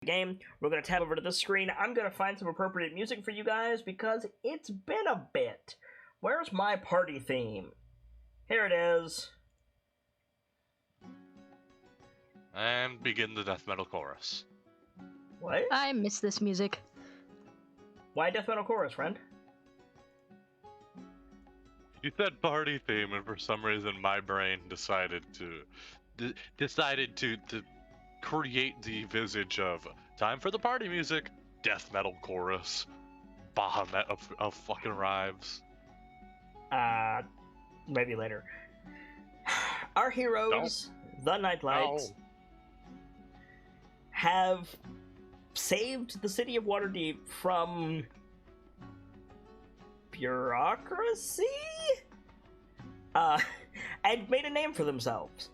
game. We're going to tab over to this screen. I'm going to find some appropriate music for you guys because it's been a bit. Where's my party theme? Here it is. And begin the death metal chorus. What? I miss this music. Why death metal chorus, friend? You said party theme, and for some reason my brain decided to create the visage of time for the party music, death metal chorus, Bahamut of fucking rhymes. Maybe later. Our heroes, the KnightLites, have saved the city of Waterdeep from bureaucracy? And made a name for themselves.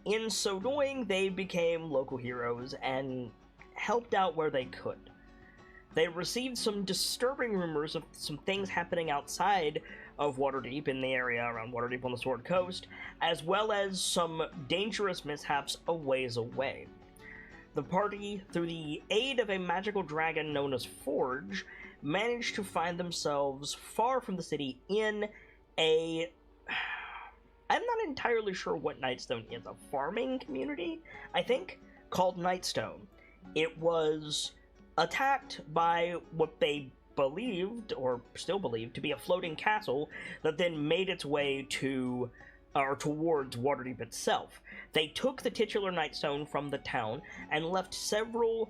In so doing, they became local heroes and helped out where they could. They received some disturbing rumors of some things happening outside of Waterdeep, in the area around Waterdeep on the Sword Coast, as well as some dangerous mishaps a ways away. The party, through the aid of a magical dragon known as Forge, managed to find themselves far from the city in a... I'm not entirely sure what Nightstone is. A farming community, I think, called Nightstone. It was attacked by what they believed, or still believed, to be a floating castle that then made its way to, or towards Waterdeep itself. They took the titular Nightstone from the town and left several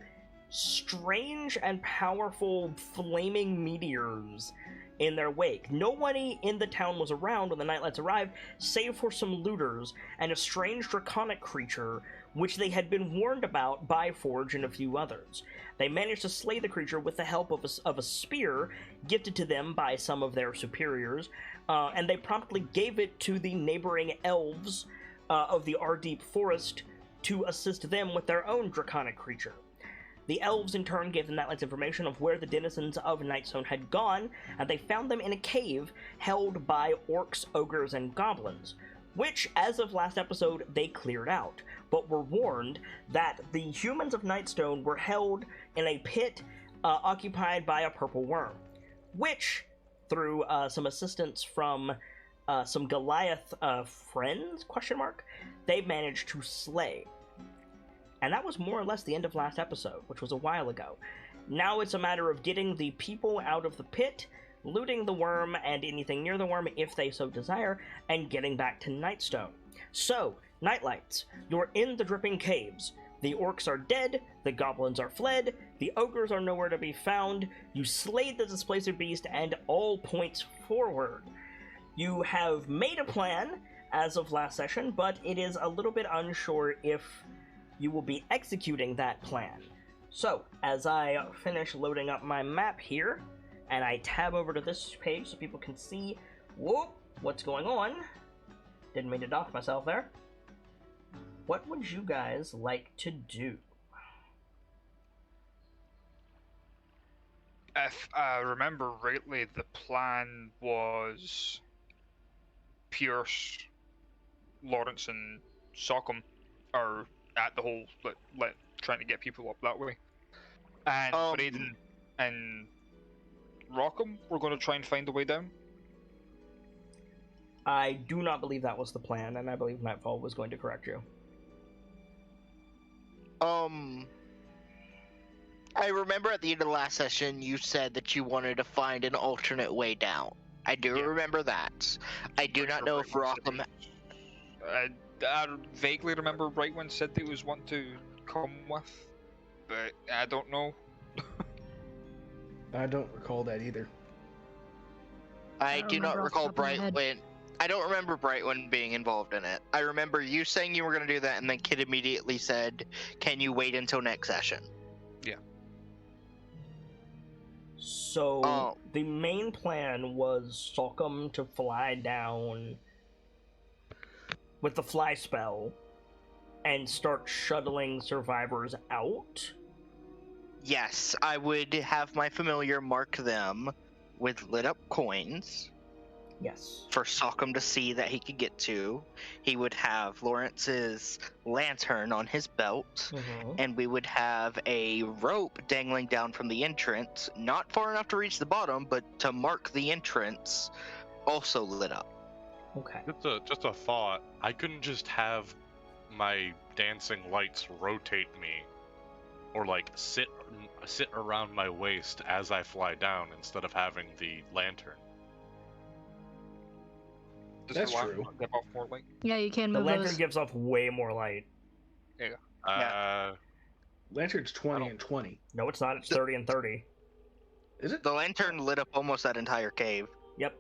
strange and powerful flaming meteors in their wake. Nobody in the town was around when the KnightLites arrived, save for some looters and a strange draconic creature which they had been warned about by Forge and a few others. They managed to slay the creature with the help of a spear gifted to them by some of their superiors, and they promptly gave it to the neighboring elves of the Ardeep Forest to assist them with their own draconic creature. The elves in turn gave the KnightLites information of where the denizens of Nightstone had gone, and they found them in a cave held by orcs, ogres, and goblins, which, as of last episode, they cleared out, but were warned that the humans of Nightstone were held in a pit occupied by a purple worm, which, through some assistance from some Goliath friends, they managed to slay. And that was more or less the end of last episode, which was a while ago. Now it's a matter of getting the people out of the pit, looting the worm and anything near the worm if they so desire, and getting back to Nightstone. So, KnightLites, you're in the Dripping Caves. The orcs are dead, the goblins are fled, the ogres are nowhere to be found, you slayed the Displacer Beast, and all points forward. You have made a plan as of last session, but it is a little bit unsure if you will be executing that plan. So, as I finish loading up my map here, and I tab over to this page so people can see, what's going on. Didn't mean to dock myself there. What would you guys like to do? If I remember rightly, the plan was Pierce, Lawrence, and Sockham are at the whole trying to get people up that way, and Braden and Rockham we're going to try and find a way down. I do not believe that was the plan, and I believe Nightfall was going to correct you. I remember at the end of the last session you said that you wanted to find an alternate way down. I do remember that. I do not know if Rockham... I vaguely remember Brightwin said that he was wanting to come with, but I don't know. I don't recall that either. I do not recall Brightwin. I don't remember Brightwin being involved in it. I remember you saying you were going to do that, and then Kid immediately said, "Can you wait until next session?" Yeah. So the main plan was Sockham to fly down with the fly spell and start shuttling survivors out? Yes, I would have my familiar mark them with lit up coins. Yes. for Sockham to see that he could get to. He would have Lawrence's lantern on his belt, Mm-hmm. and we would have a rope dangling down from the entrance, not far enough to reach the bottom, but to mark the entrance, also lit up. Okay. Just a thought. I couldn't just have my dancing lights rotate me, or like sit around my waist as I fly down instead of having the lantern. Does That's the lamp true. give off more light? Yeah, you can The move lantern those. gives off way more light. Lantern's 20 and 20. No, it's not. It's 30 and 30. Is it? The lantern lit up almost that entire cave. Yep.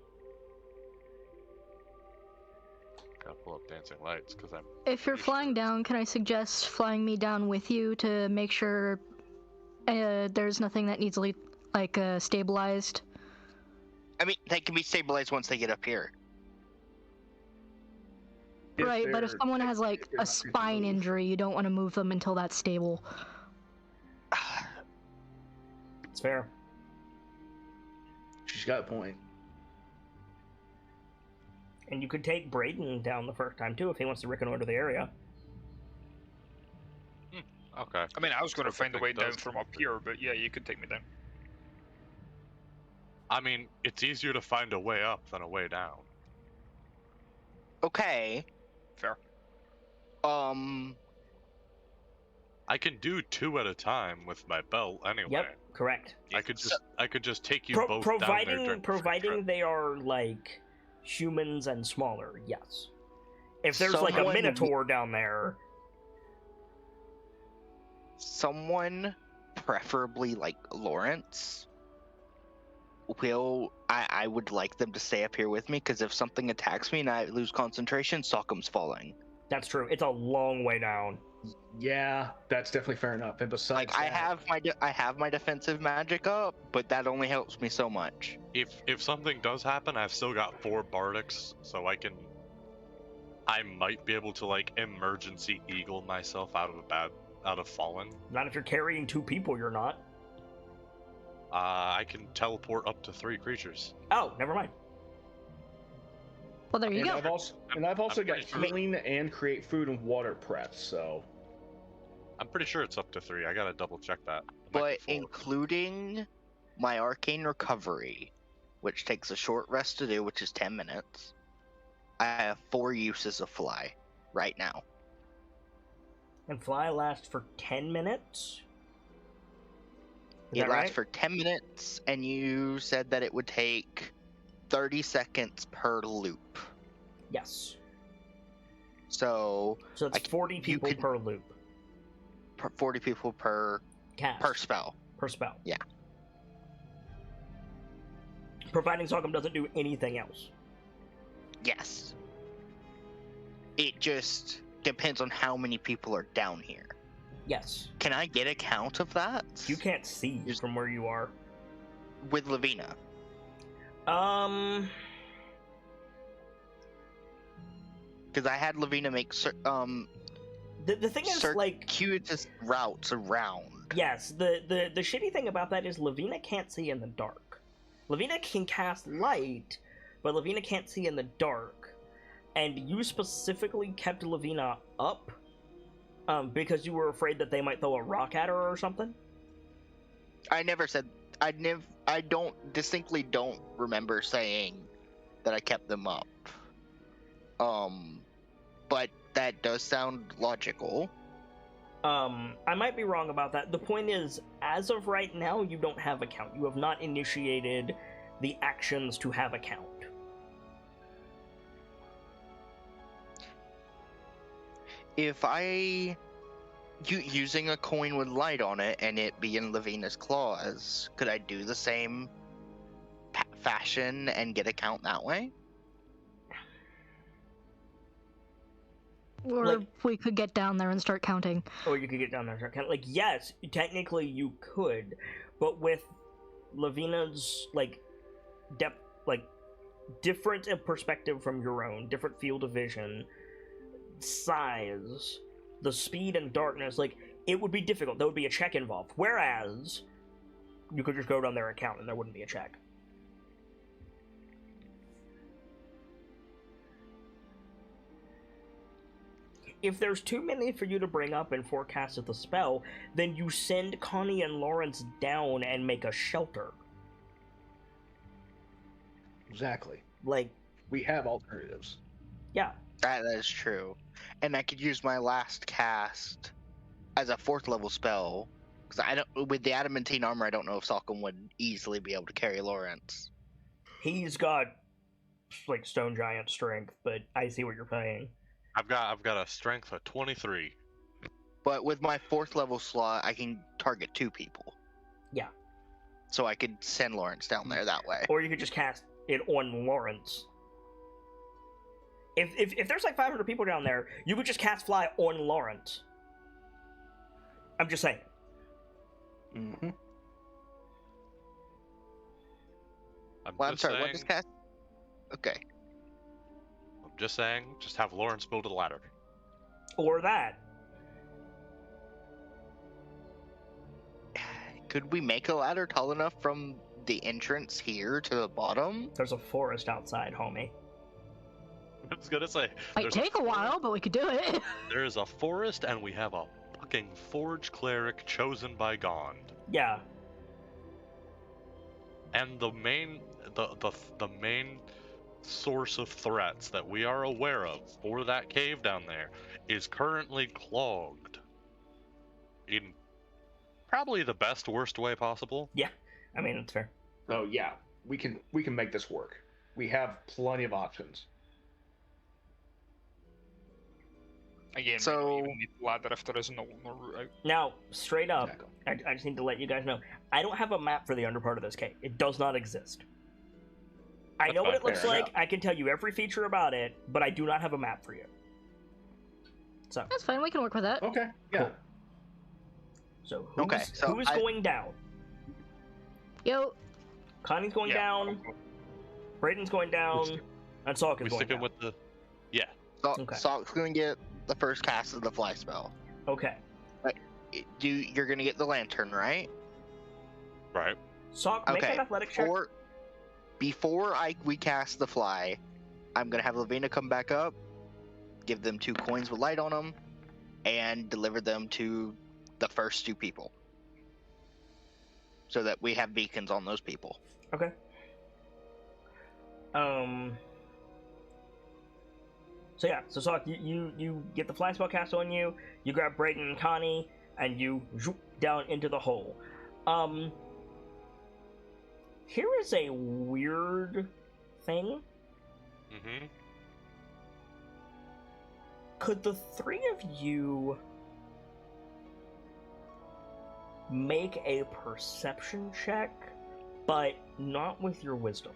Gotta pull up dancing lights because I'm. If you're pretty flying sure- down, can I suggest flying me down with you to make sure there's nothing that needs stabilized? I mean, they can be stabilized once they get up here. Right, but if they're- someone has if like they're a not free to spine move. injury, you don't want to move them until that's stable. It's fair. She's got a point. And you could take Braden down the first time too if he wants to reconnoiter the area. Okay. I mean, I was going to So find a something way down does from come up through. here, but yeah, you could take me down. I mean, it's easier to find a way up than a way down. Okay. Fair. I can do 2 at a time with my belt anyway. Yep, correct. I could just take you Pro- both down there providing during the free providing trip. they are like humans and smaller, yes. If there's like a Someone- minotaur down there, Someone, preferably like Lawrence, I would like them to stay up here with me, because if something attacks me and I lose concentration, Sockham's falling. that's true. It's a long way down. Yeah, that's definitely fair enough. And besides, Like I have my defensive magic up, but that only helps me so much. If something does happen, I've still got 4 bardics, so I might be able to like emergency eagle myself out of fallen. Not if you're carrying 2 people, you're not. I can teleport up to 3 creatures. Oh, never mind. Well, there you and go. I've also I'm got pretty sure- healing and create food and water prep. So I'm pretty sure it's up to 3. I gotta double check that. It might But be 4. including my arcane recovery, which takes a short rest to do, which is 10 minutes, I have 4 uses of fly right now. And fly lasts for 10 minutes? Is It that lasts right? for 10 minutes, and you said that it would take 30 seconds per loop. Yes. So, So it's I c- 40 people could- per loop. 40 people per Cast. spell. Per spell. Yeah. Providing Sockham doesn't do anything else. Yes. It just depends on how many people are down here. Yes. Can I get a count of that? You can't see Just- from where you are. With Lavina. Because I had Lavina make The thing is, like, circuitous routes around. yes, the shitty thing about that is Lavina can't see in the dark. Lavina can cast light, but Lavina can't see in the dark. And you specifically kept Lavina up because you were afraid that they might throw a rock at her or something? I never said. I distinctly don't remember saying that I kept them up. But that does sound logical. I might be wrong about that. The point is, as of right now, you don't have a count. You have not initiated the actions to have a count. If using a coin with light on it and it be in Lavina's claws, could I do the same fashion and get a count that way? Or Like- we could get down there and start counting. Or you could get down there and start counting. Like, yes, technically you could, but with Lavina's, like, depth, like, different in perspective from your own, different field of vision, size, the speed and darkness, like, it would be difficult. There would be a check involved. Whereas, you could just go down there and count and there wouldn't be a check. if there's too many for you to bring up and forecast of the spell, then you send Connie and Lawrence down and make a shelter. Exactly. Like, We have alternatives. yeah. That is true. And I could use my last cast as a 4th level spell. Because I don't, with the adamantine armor, I don't know if Salcom would easily be able to carry Lawrence. He's got, like, stone giant strength, but I see what you're saying. I've got a strength of 23. But with my 4th level slot, I can target 2 people. Yeah. So I could send Lawrence down there that way. Or you could just cast it on Lawrence. If there's like 500 people down there, you could just cast fly on Lawrence. I'm just saying. Mm-hmm. I'm sorry, what is cast? Okay. I'm just saying, just have Lawrence build a ladder. Or that. Could we make a ladder tall enough from the entrance here to the bottom? There's a forest outside, homie. I was gonna say. Might take a while, but we could do it. There is a forest, and we have a fucking forge cleric chosen by Gond. Yeah. And the main source of threats that we are aware of for that cave down there is currently clogged. In probably the best worst way possible. Yeah. I mean, it's fair. Oh yeah, we can make this work. We have plenty of options. Again, So- we don't even need the ladder if there isn't a route out. Now, straight up, Exactly. I just need to let you guys know, I don't have a map for the underpart of this cave. It does not exist. I know what it looks Fair like, enough. I can tell you every feature about it, but I do not have a map for you. So, That's fine. We can work with that. Okay. Yeah. Cool. so who's, Okay, so who's going down? Yo, Connie's going Yeah. down, Brayden's going down, stick- and Salk We is going sticking down. with the. Okay. Salk's gonna get the first cast of the fly spell. Okay. You're gonna get the lantern, right? Right. Salk, make Okay. an athletic check. Before we cast the fly, I'm gonna have Lavina come back up, give them 2 coins with light on them, and deliver them to the first 2 people, so that we have beacons on those people. Okay. So yeah, so Salk, you get the fly spell cast on you. You grab Brayden and Connie, and you zoop down into the hole. Here is a weird thing. Mm-hmm. Could the 3 of you make a perception check, but not with your wisdom?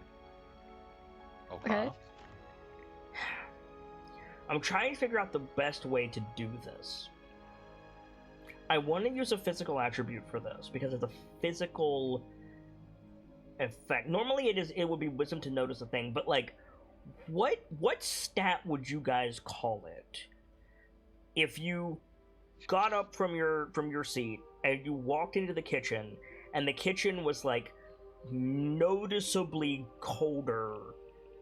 Okay. I'm trying to figure out the best way to do this. I want to use a physical attribute for this because it's a physical effect. Normally it would be wisdom to notice a thing, but like what stat would you guys call it? If you got up from your seat and you walked into the kitchen and the kitchen was like noticeably colder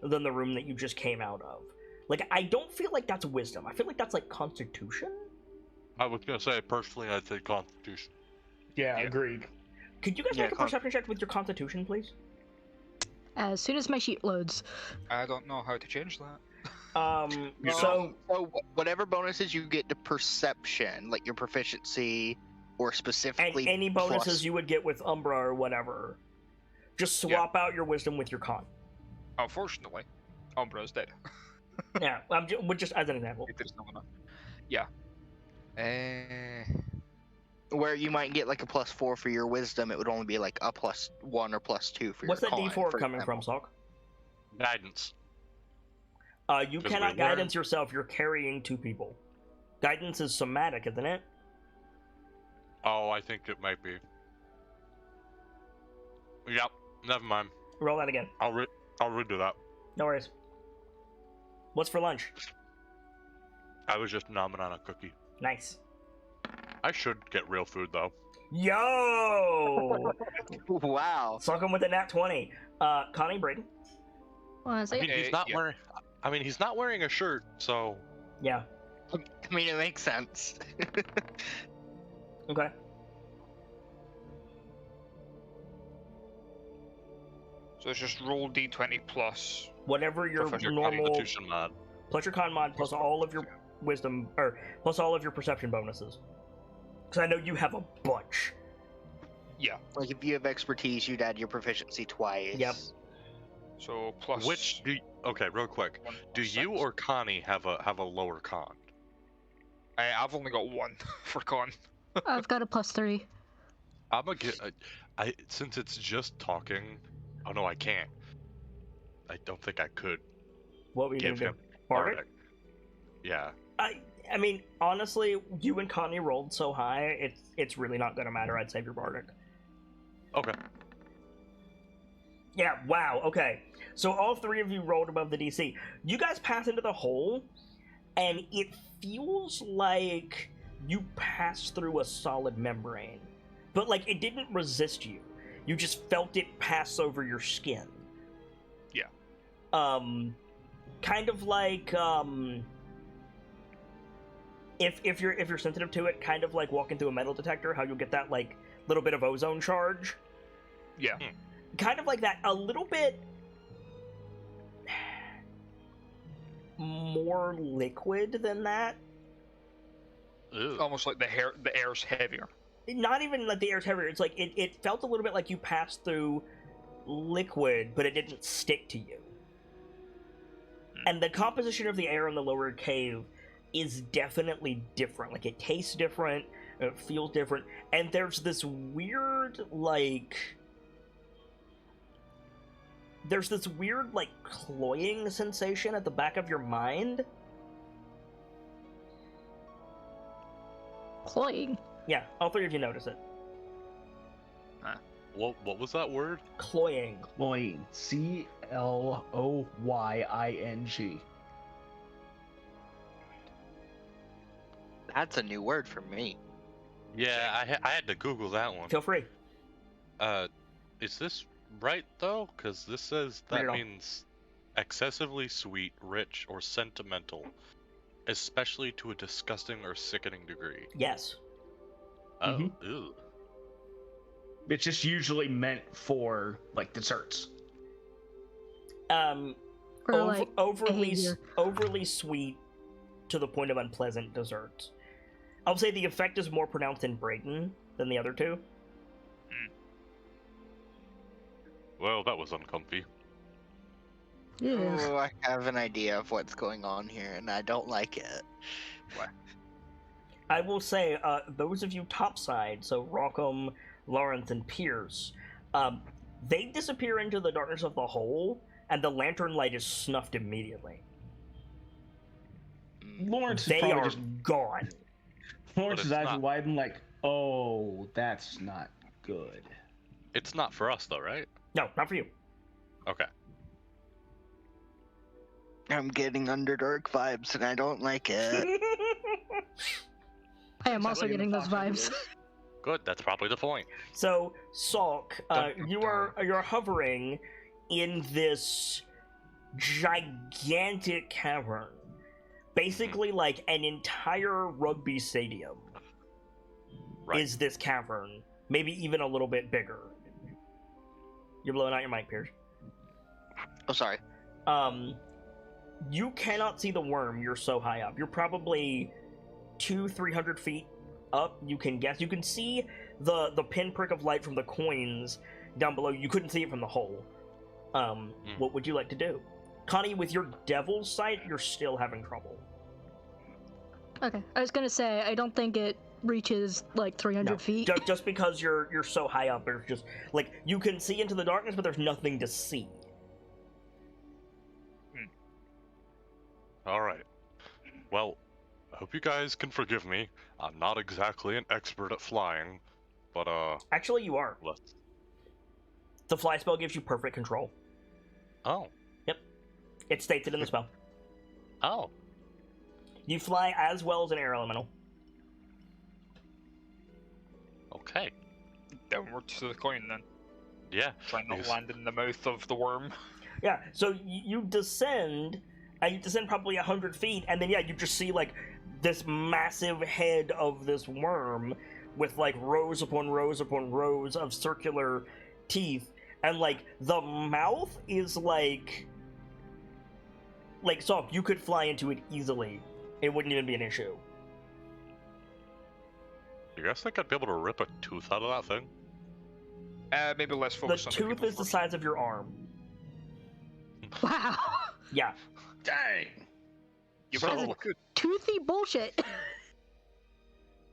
than the room that you just came out of. Like, I don't feel like that's wisdom. I feel like that's, like, constitution? I was gonna say, personally, I'd say Constitution. Yeah, Yeah. agreed. Could you guys make a perception check with your constitution, please? as soon as my sheet loads. I don't know how to change that. So Whatever bonuses you get to perception, like your proficiency, or and specifically any bonuses plus- you would get with Umbra or whatever, just swap out your wisdom with your con. Unfortunately, Umbra's dead. Yeah, just as an example. There's no enough. Yeah. where you might get like a +4 for your wisdom, it would only be like a +1 or +2 for What's your that con, D4 for coming from, example. Salk? Guidance. You 'Cause cannot we learn- guidance yourself. You're carrying 2 people. Guidance is somatic, isn't it? Oh, I think it might be. Yep. Never mind. Roll that again. I'll redo that. No worries. What's for lunch? I was just nomming on a cookie. Nice. I should get real food though. Yo! Wow. Suck him with a nat 20. Connie, Brayden? Well, I mean, he's not yeah. wearing. I mean, he's not wearing a shirt, so Yeah. I mean, it makes sense. Okay. So it's just roll d20 plus. Whatever your Your normal Constitution mod. plus your con mod plus all of your wisdom or plus all of your perception bonuses. Because I know you have a bunch. Yeah. Like, if you have expertise, you'd add your proficiency twice. Yep. So plus. Which do okay, real quick. 1 Do plus you 6. or Connie have a lower con? I've only got 1 for con. I've got a +3. I'm gonna get. I since it's just talking. Oh no, I can't. I don't think I could What were you give gonna him do? Bardic? Yeah. I mean, honestly, you and Connie rolled so high, it's really not gonna matter. I'd save your Bardic. Okay. Yeah, wow, okay. So all 3 of you rolled above the DC. You guys pass into the hole, and it feels like you passed through a solid membrane. But, like, it didn't resist you. You just felt it pass over your skin. Yeah. Kind of like, if you're sensitive to it, kind of like walking through a metal detector, how you'll get that, like, little bit of ozone charge. Yeah. Kind of like that, a little bit more liquid than that. Ew. Almost like the air's heavier. Not even like the air's heavier, it's like it felt a little bit like you passed through liquid, but it didn't stick to you. And the composition of the air in the lower cave is definitely different. Like, it tastes different, it feels different, and there's this weird, like... There's this weird, like, cloying sensation at the back of your mind. Cloying. Yeah, all 3 of you notice it. What was that word? Cloying. Cloying. Cloying. That's a new word for me. Yeah, I had to Google that one. Feel free. Is this right though? Because this says Read that it all. means excessively sweet, rich, or sentimental, especially to a disgusting or sickening degree. Yes. Oh, Mhm. ew. It's just usually meant for, like, desserts. Or like behavior. Overly sweet to the point of unpleasant desserts. I'll say the effect is more pronounced in Brayden than the other 2. Well, that was uncomfy. Yeah. Oh, I have an idea of what's going on here, and I don't like it. I will say, those of you topside, so Rockham, Lawrence, and Pierce, they disappear into the darkness of the hole, and the lantern light is snuffed immediately. Lawrence is They probably are just... gone. Lawrence's it's eyes are not. wide and like, oh, that's not good. It's not for us though, right? No, not for you. Okay. I'm getting Underdark vibes, and I don't like it. I am also Somebody in getting the those Fox vibes. videos. Good. That's probably the point. So, Salk, Dun, dun, you're hovering in this gigantic cavern, basically like an entire rugby stadium. Right. Is this cavern? Maybe even a little bit bigger. You're blowing out your mic, Pierce. Oh, sorry. You cannot see the worm. You're so high up. You're probably 200-300 feet up. You can guess. You can see the pinprick of light from the coins down below. You couldn't see it from the hole. What would you like to do? Connie, with your devil's sight, you're still having trouble. Okay, I was gonna say, I don't think it reaches like 300 No, feet. just because you're so high up, there's just like you can see into the darkness, but there's nothing to see. All right. Well, I hope you guys can forgive me. I'm not exactly an expert at flying, but Actually, you are. let's. The fly spell gives you perfect control. Oh. It's stated in the spell. Oh. You fly as well as an air elemental. Okay. Downwards to the coin then. Yeah. Try not because- land in the mouth of the worm. Yeah, so you descend, and you descend probably 100 feet, and then yeah, you just see like this massive head of this worm with like rows upon rows upon rows of circular teeth, and like the mouth is like so you could fly into it easily. It wouldn't even be an issue. You guys think I'd be able to rip a tooth out of that thing? Maybe let's The focus on the tooth people is the first. size of your arm. Wow. Yeah. Dang. You So- probably could. Toothy bullshit.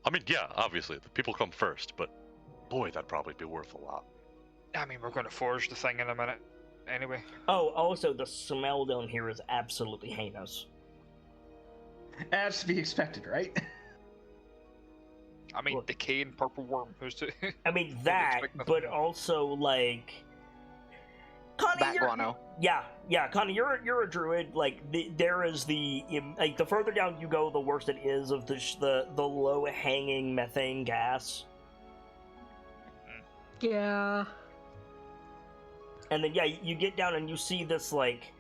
I mean, yeah, obviously, the people come first, but boy, that'd probably be worth a lot. I mean, we're going to forge the thing in a minute. Anyway. Oh, also, the smell down here is absolutely heinous. As to be expected, right? I mean, Look. decaying purple worm. Who's to... I mean, that, expect nothing but more. also, like... Connie, Bat you're... guano. Yeah, Connie, you're a druid. Like, there is like, the further down you go, the worse it is of the low-hanging methane gas. Yeah. And then, yeah, you get down and you see this, like,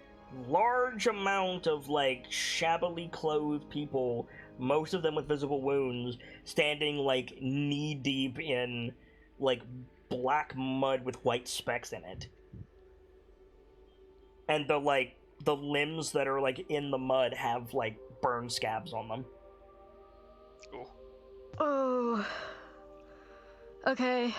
large amount of, like, shabbily clothed people, most of them with visible wounds, standing, like, knee-deep in, like, black mud with white specks in it. And the limbs that are, like, in the mud have, like, burn scabs on them. Oh. Oh. Okay.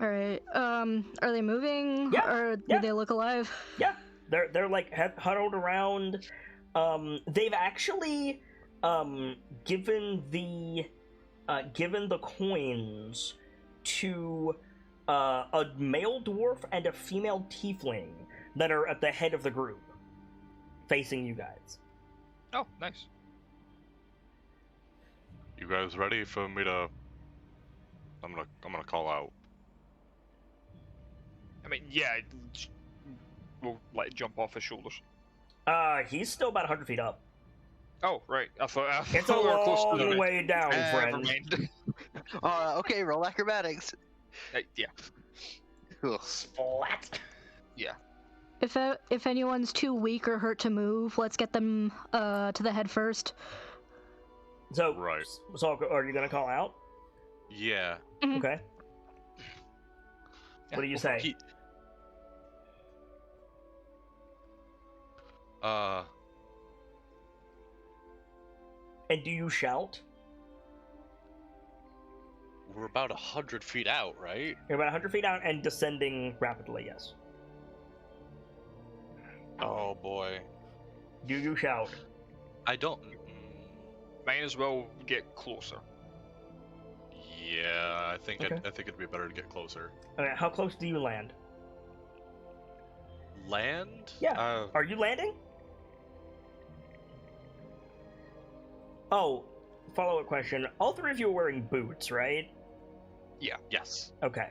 Alright, are they moving? Yeah, Or do yeah. they look alive? Yeah, they're like huddled around. They've actually given the coins to a male dwarf and a female tiefling that are at the head of the group, facing you guys. Oh, nice. You guys ready for me to? I'm gonna call out. I mean, yeah, we'll let it jump off his shoulders. He's still about 100 feet up. Oh, right. I thought It's a we were close to the long way down, Never friend. mind. Okay, roll acrobatics. Yeah. Ugh. Splat. If anyone's too weak or hurt to move, let's get them to the head first. So, Right. So, are you gonna call out? Yeah. Okay. What do you say? He... And do you shout? We're about 100 feet out, right? You're about 100 feet out and descending rapidly, yes. Oh boy. Do you shout? I don't. Might as well get closer. Yeah, I think Okay. I think it'd be better to get closer. Okay, how close do you land? Land? Yeah. Are you landing? Oh, follow-up question. All three of you are wearing boots, right? Yes. Okay.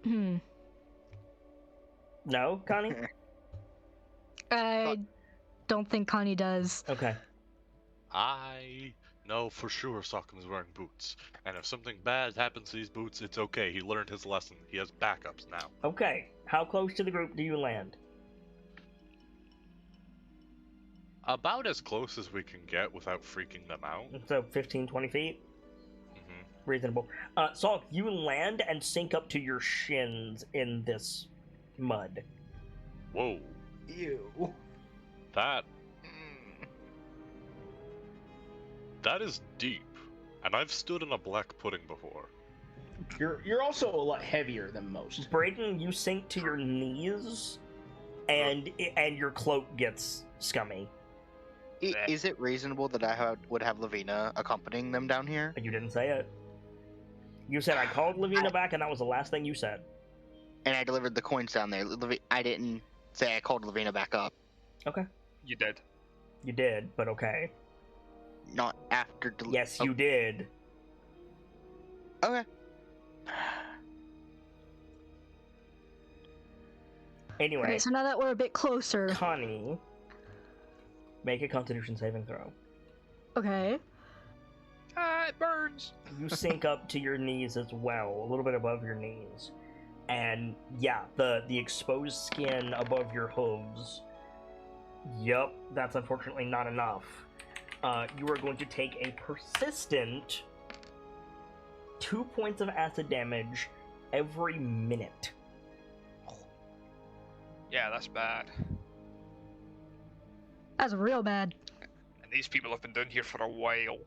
Hmm. No, Connie? I don't think Connie does. Okay. I know for sure Sockham's wearing boots, and if something bad happens to these boots, it's okay. He learned his lesson. He has backups now. Okay. How close to the group do you land? About as close as we can get without freaking them out. So 15, 20 feet? hmm Reasonable. Salk, you land and sink up to your shins in this mud. Whoa, Ew. that is deep, and I've stood in a black pudding before. You're also a lot heavier than most. Brayden, you sink to your knees, and your cloak gets scummy. Is it reasonable that I would have Lavina accompanying them down here? But you didn't say it. You said I called Lavina back, and that was the last thing you said. And I delivered the coins down there. I didn't say I called Lavina back up. Okay. You did. You did, but okay. Not after. Yes, you did. Okay. Anyway, Okay, so now that we're a bit closer. Connie, make a Constitution saving throw. Okay. Ah, it burns. You sink up to your knees as well, a little bit above your knees. And yeah, the exposed skin above your hooves Yup, that's unfortunately not enough. You are going to take a persistent 2 points of acid damage every minute. Yeah, that's bad. That's real bad. And these people have been down here for a while.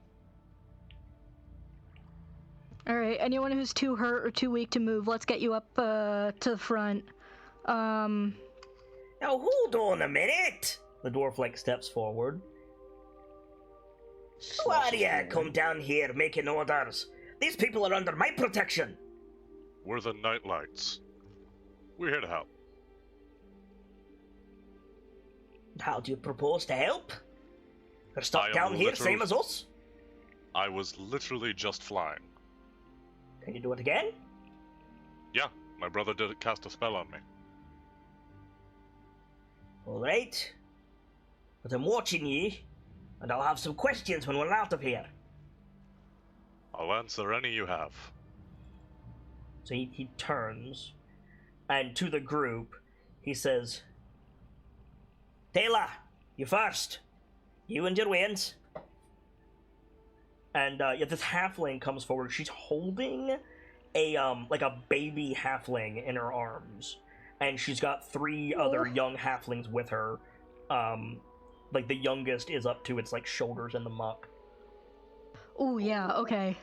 Alright, anyone who's too hurt or too weak to move, let's get you up to the front. Now hold on a minute! The dwarf steps forward. Who are you? Come down here making orders. These people are under my protection. We're the KnightLites. We're here to help. How do you propose to help? They're I stuck am down here, literally- same as us. I was literally just flying. Can you do it again? Yeah, my brother did cast a spell on me. Alright. But I'm watching you, and I'll have some questions when we're out of here. I'll answer any you have. So he turns, and to the group, he says, Taylor, you first. You and your Wyrms. And this halfling comes forward. She's holding a baby halfling in her arms, and she's got 3 other young halflings with her. The youngest is up to its shoulders in the muck. Ooh, yeah, okay.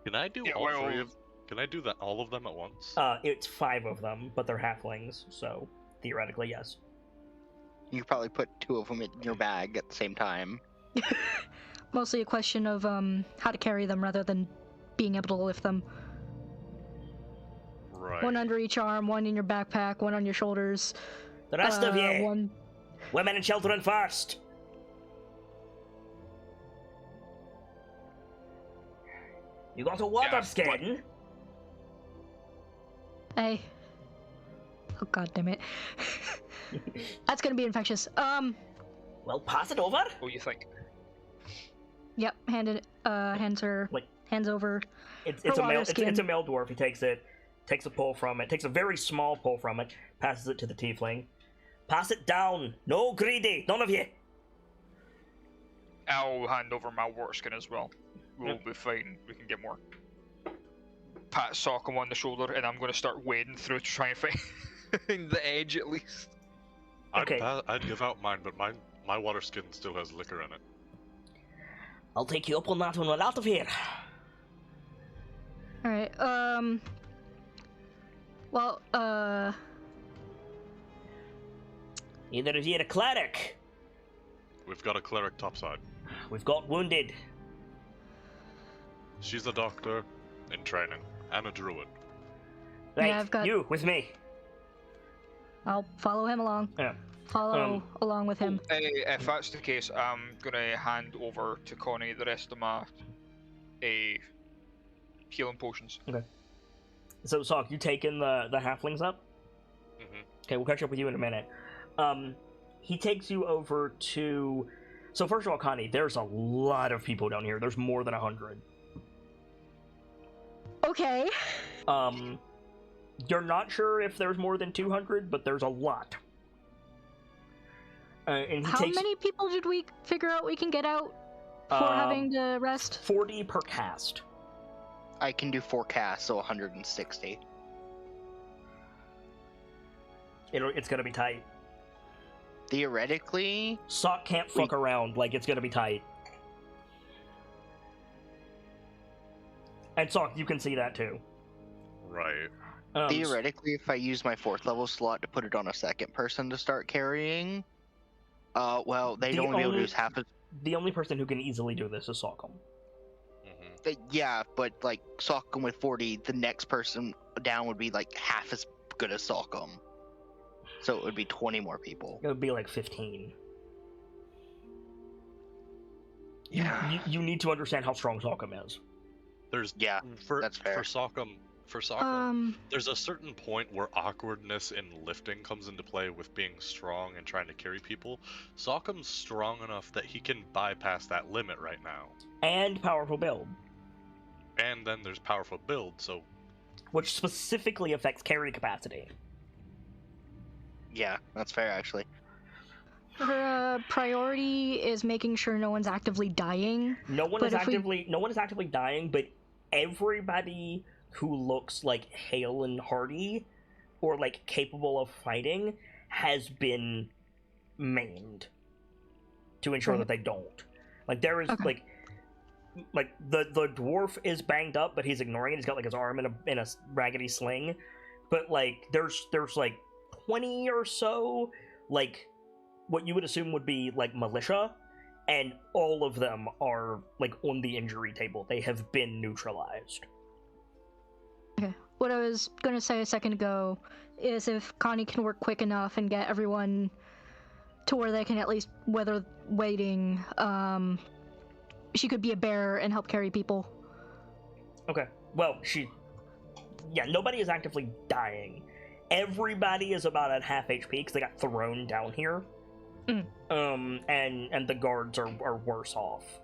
Can I do Yeah, all well- 3 of? Can I do that all of them at once? It's 5 of them, but they're halflings, so theoretically, yes. You could probably put 2 of them in your bag at the same time. Mostly a question of how to carry them rather than being able to lift them. Right. One under each arm, one in your backpack, one on your shoulders. The rest of you, One. women and children first. You got a water Yeah, skin? Hey. Oh god damn it. That's gonna be infectious. Well, pass it over. What do you think? Yep, hands over. It's Her a male. water skin. It's a male dwarf. He takes it, takes a pull from it, takes a very small pull from it, passes it to the tiefling. Pass it down. No greedy, none of you. I'll hand over my water skin as well. We'll be fine. We can get more. Pat Sockham on the shoulder, and I'm going to start wading through to try and find the edge at least. Okay. I'd give out mine, but my water skin still has liquor in it. I'll take you up on that when we're out of here. Alright, well, Either of you are a cleric. We've got a cleric topside. We've got wounded. She's a doctor in training and a druid. Right, Yeah, I've got- you with me. I'll follow him along. Yeah. Follow along with him. If that's the case, I'm going to hand over to Connie the rest of my healing potions. So, Sock, you taking the halflings up? Mm-hmm. Okay, we'll catch up with you in a minute. He takes you over to... So first of all, Connie, there's a lot of people down here. There's more than 100. Okay. You're not sure if there's more than 200, but there's a lot. And he How takes many people did we figure out we can get out before having to rest? 40 per cast. I can do 4 casts, so 160. It's gonna be tight. Theoretically, Sock can't fuck around. It's gonna be tight. And Sock, you can see that too. Right. theoretically, if I use my 4th level slot to put it on a second person to start carrying, they'd only be able to use half as... The only person who can easily do this is Sockham. Mm-hmm. Yeah, but Sockham with 40, the next person down would be half as good as Sockham. So it would be 20 more people. It would be 15. Yeah. You need to understand how strong Sockham is. There's that's fair. For Sockham, there's a certain point where awkwardness in lifting comes into play with being strong and trying to carry people. Sockham's strong enough that he can bypass that limit right now. And powerful build. And then there's powerful build, so... Which specifically affects carry capacity. Yeah, that's fair actually. Her priority is making sure no one's actively dying. No one But is if we- actively dying, but everybody who looks like hale and hearty or like capable of fighting has been maimed to ensure that they don't. Like there is Okay. like the dwarf is banged up, but he's ignoring it. He's got like his arm in a raggedy sling. But like there's like 20 or so like what you would assume would be like militia, and all of them are like on the injury table. They have been neutralized. Okay. What I was gonna say a second ago is if Connie can work quick enough and get everyone to where they can at least weather waiting, she could be a bearer and help carry people. Okay. Well, nobody is actively dying. Everybody is about at half HP because they got thrown down here. And the guards are worse off.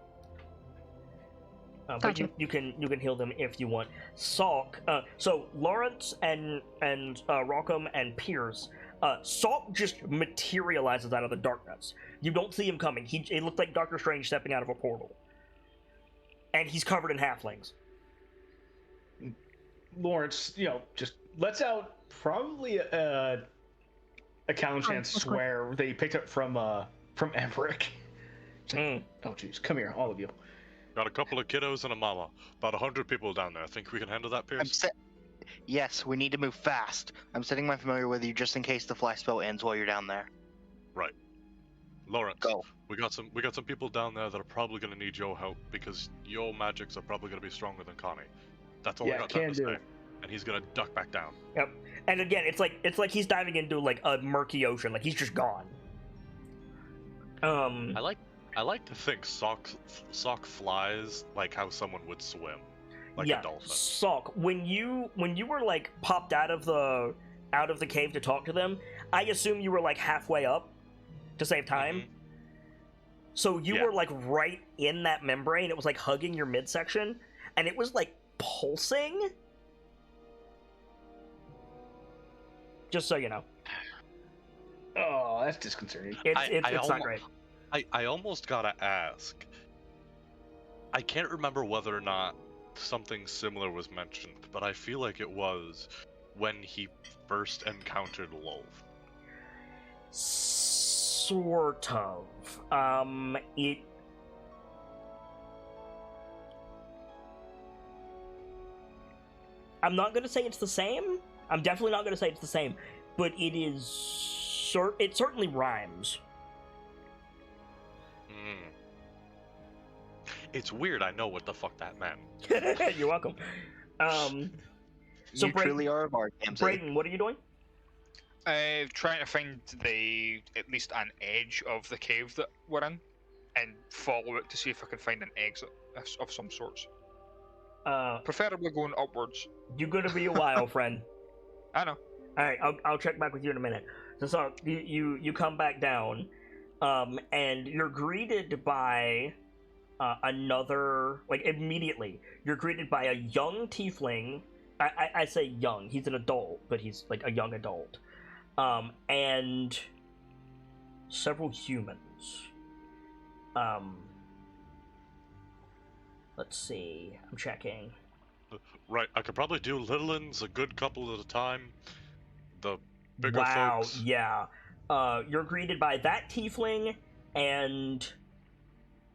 But Gotcha. you can heal them if you want. Salk. So Lawrence and Rockham and Pierce. Salk just materializes out of the darkness. You don't see him coming. It looked like Doctor Strange stepping out of a portal. And he's covered in halflings. Lawrence, just lets out probably a counter chance swear they picked up from Emmerich. Oh jeez, come here, all of you. Got a couple of kiddos and a mama. About 100 people down there. Think we can handle that, Pierce? Yes, we need to move fast. I'm setting my familiar with you just in case the fly spell ends while you're down there. Right. Lawrence, Go. we got some people down there that are probably gonna need your help because your magics are probably gonna be stronger than Connie. That's all I got time to say. And he's gonna duck back down. Yep. And again, it's like he's diving into like a murky ocean. Like he's just gone. I like to think Sock flies like how someone would swim, like a dolphin. Salk, when you were like popped out of the cave to talk to them, I assume you were like halfway up to save time. Mm-hmm. So you were like right in that membrane. It was like hugging your midsection, and it was like pulsing. Just so you know. Oh, that's disconcerting. It's not great. I almost gotta ask. I can't remember whether or not something similar was mentioned, but I feel like it was when he first encountered Lolth. Sort of. It. I'm not gonna say it's the same. I'm definitely not gonna say it's the same, but it is. It certainly rhymes. It's weird. I know what the fuck that meant. You're welcome. So you truly are a bard, Ramsey. Brayden, what are you doing? Trying to find at least an edge of the cave that we're in, and follow it to see if I can find an exit of some sorts. Preferably going upwards. You're gonna be a while, friend. I know. All right, I'll check back with you in a minute. So you come back down, and you're greeted by another, like immediately you're greeted by a young tiefling. I say young. He's an adult, but he's like a young adult. And several humans. Let's see. I'm checking. Right, I could probably do little ones a good couple at a time. The bigger wow, folks. yeah. You're greeted by that tiefling and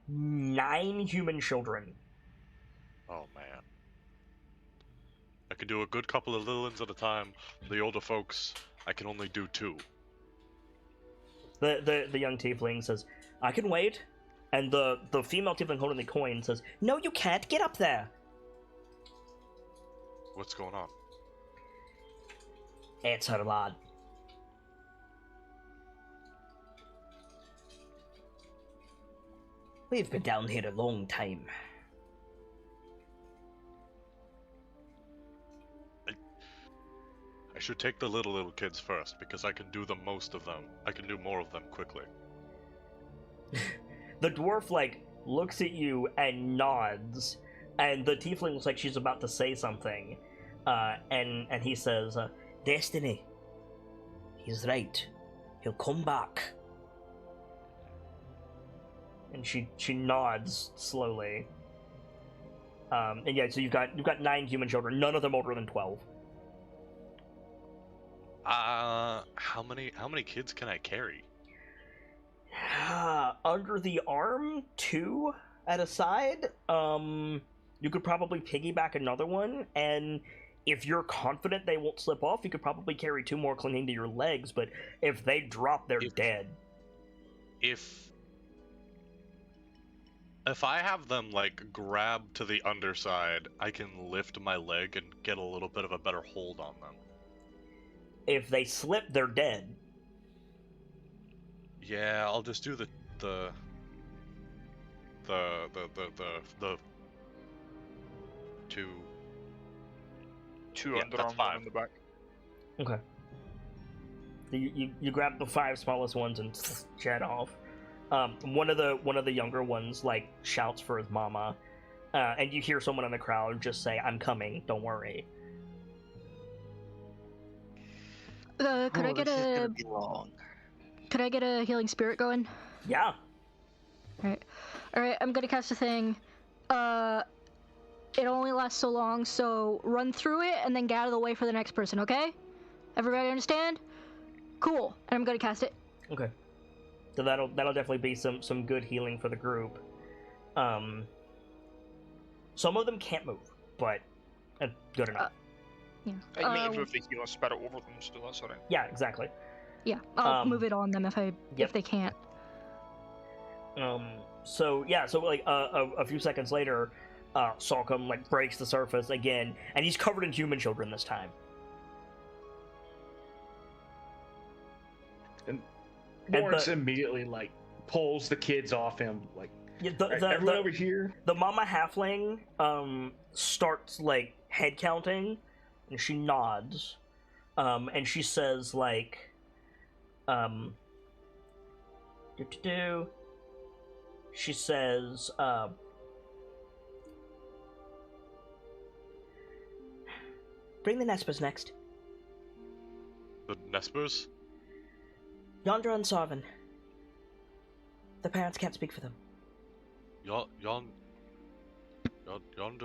9 human children. Oh man. I could do a good couple of little ones at a time. The older folks, I can only do 2. The young tiefling says, "I can wait," and the female tiefling holding the coin says, "No, you can't. Get up there." What's going on? It's her lad. We've been down here a long time. I should take the little kids first because I can do the most of them. I can do more of them quickly. The dwarf like looks at you and nods, and the tiefling looks like she's about to say something, and he says, "Destiny. He's right. He'll come back. And she nods slowly. And yeah, so you've got 9 human children, none of them older than 12. How many kids can I carry? Under the arm, 2 at a side. You could probably piggyback another one, and if you're confident they won't slip off, you could probably carry 2 more clinging to your legs, but if they drop, they're dead. If I have them, like, grab to the underside, I can lift my leg and get a little bit of a better hold on them. If they slip, they're dead. Yeah, I'll just do the two. Two Yeah, underarm, that's one 5. in the back. Okay. You grab the 5 smallest ones and jet off. One of the younger ones like shouts for his mama, and you hear someone in the crowd just say, "I'm coming, don't worry." Could I get this is a gonna be long. Could I get a healing spirit going? Yeah. Alright, I'm gonna cast a thing. It only lasts so long, so run through it and then get out of the way for the next person, okay? Everybody understand? Cool. And I'm gonna cast it. Okay. So that'll definitely be some good healing for the group. Some of them can't move, but good enough. Yeah. You may move the healing spirit over them, so that's alright. Yeah, exactly. Yeah, I'll move it on them if they can't. So like a few seconds later, Salcom like breaks the surface again, and he's covered in human children this time. And Lawrence immediately like pulls the kids off him, like, everyone over here. The mama halfling starts like head counting, and she nods, and she says like, she says, bring the Nespers next. The Nespers? Yondra and Sarvin. The parents can't speak for them. Yonder.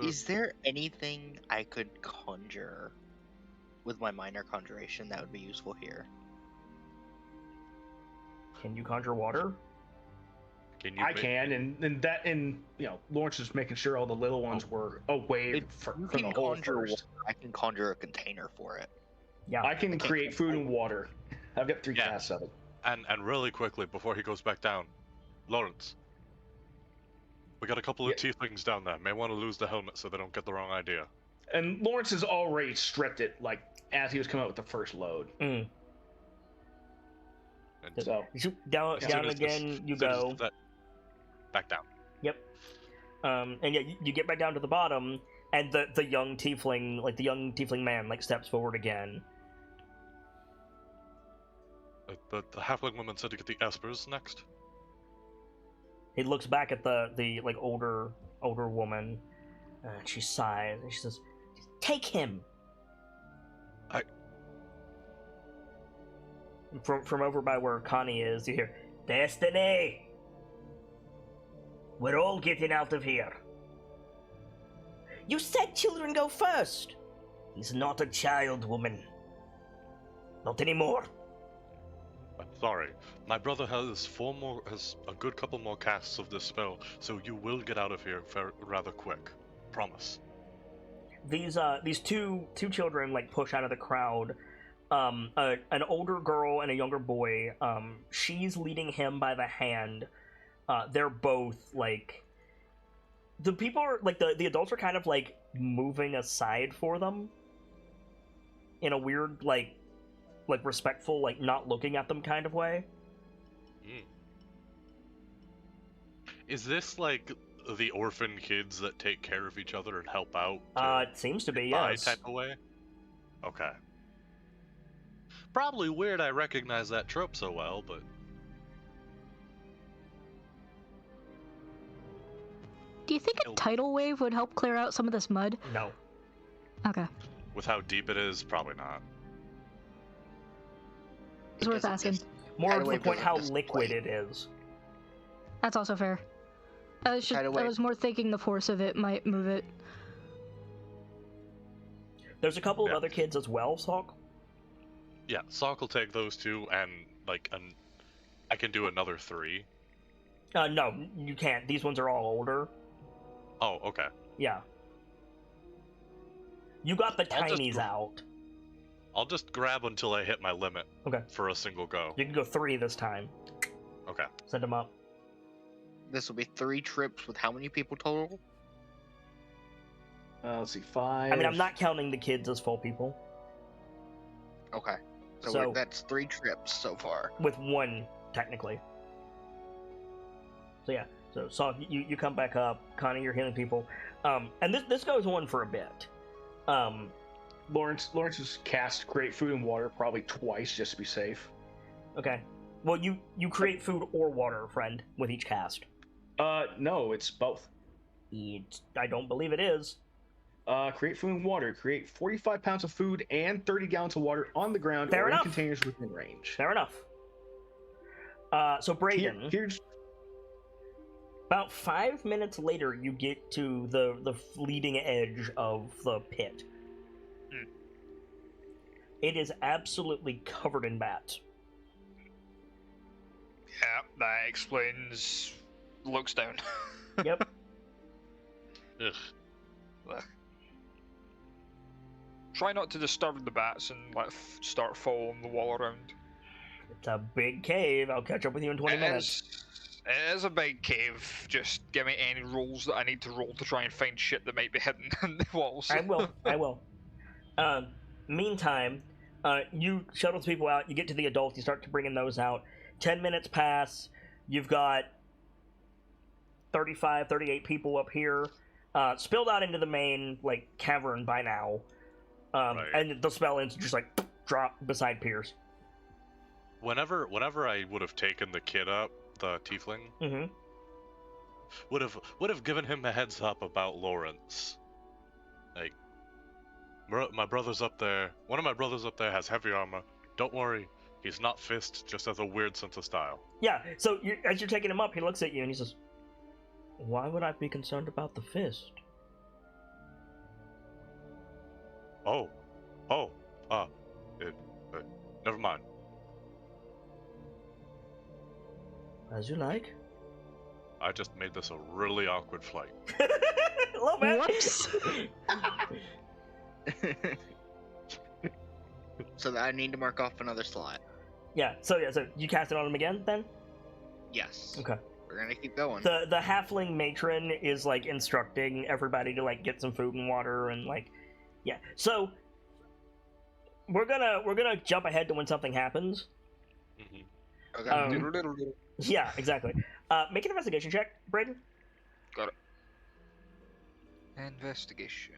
Is there anything I could conjure with my minor conjuration that would be useful here? Can you conjure water? I can, and Lawrence is making sure all the little ones were away from the hole first. I can conjure a container for it. Yeah, I can create food and water. I've got 3 casts of it. And really quickly before he goes back down, Lawrence, we got a couple of tieflings down there. May want to lose the helmet so they don't get the wrong idea. And Lawrence has already stripped it, like as he was coming out with the first load. Mm. And So down again you go. Back down. Yep. And yeah, you get back down to the bottom, and the young tiefling man like steps forward again. The halfling woman said to get the espers next. He looks back at the like older woman. She sighs and she says, "Take him." From over by where Connie is, you hear, "Destiny! We're all getting out of here." "You said children go first." "He's not a child, woman. Not anymore." I'm sorry. My brother has a good couple more casts of this spell, so you will get out of here rather quick. Promise. These two children like push out of the crowd. An older girl and a younger boy. She's leading him by the hand. They're both like, the people are like, the adults are kind of like moving aside for them in a weird like respectful, like not looking at them kind of way. Is this like the orphan kids that take care of each other and help out? It seems to be, yes. Type of way? Okay. Probably weird I recognize that trope so well, but... Do you think a tidal wave would help clear out some of this mud? No. Okay. With how deep it is, probably not. It's worth asking. More to Tidal the wave point doesn't how just liquid play. it is. That's also fair. I Tidal wave. was more thinking the force of it might move it. There's a couple of Yeah. other kids as well, Salk. Yeah, Sock will take those two, and like I can do another 3. No, you can't. These ones are all older. Oh, okay. Yeah. You got the I'll just tinies gr- out. I'll just grab until I hit my limit. Okay. For a single go. You can go 3 this time. Okay. Send them up. This will be 3 trips with how many people total? Let's see, 5. I mean, I'm not counting the kids as full people. Okay. So, So- that's 3 trips so far. With 1, technically. So yeah. So Salk, you come back up. Connie, you're healing people. And this goes on for a bit. Lawrence has cast create food and water probably twice just to be safe. Okay. Well, you create food or water, friend, with each cast. No, it's both. I don't believe it is. Create food and water. Create 45 pounds of food and 30 gallons of water on the ground Fair or enough. in containers within range. Fair enough. So Brayden, Here's about 5 minutes later, you get to the leading edge of the pit. It is absolutely covered in bats. Yeah, that explains looks down. Yep. Ugh. Ugh. Try not to disturb the bats and start following the wall around. It's a big cave. I'll catch up with you in 20 minutes. It is a big cave. Just give me any rolls that I need to roll to try and find shit that might be hidden in the walls. I will. I will. Meantime, you shuttle people out. You get to the adults. You start to bringing those out. 10 minutes pass. You've got 35, 38 people up here. Spilled out into the main cavern by now. Right. And the spell ends just drop beside Pierce. Whenever I would have taken the kid up, the tiefling, Mm-hmm. would have given him a heads up about Lawrence. Like, my brother's up there. One of my brothers up there has heavy armor. Don't worry, he's not fist, just has a weird sense of style. Yeah, so as you're taking him up, he looks at you and he says, "Why would I be concerned about the fist?" Never mind. As you like. I just made this a really awkward flight. A little bit. Whoops. So I need to mark off another slot. Yeah, so you cast it on him again then? Yes. Okay. We're gonna keep going. The halfling matron is instructing everybody to get some food and water and yeah. So we're gonna jump ahead to when something happens. Mm-hmm. Okay. Um, Yeah, exactly. Make an investigation check, Brayden. Got it. Investigation.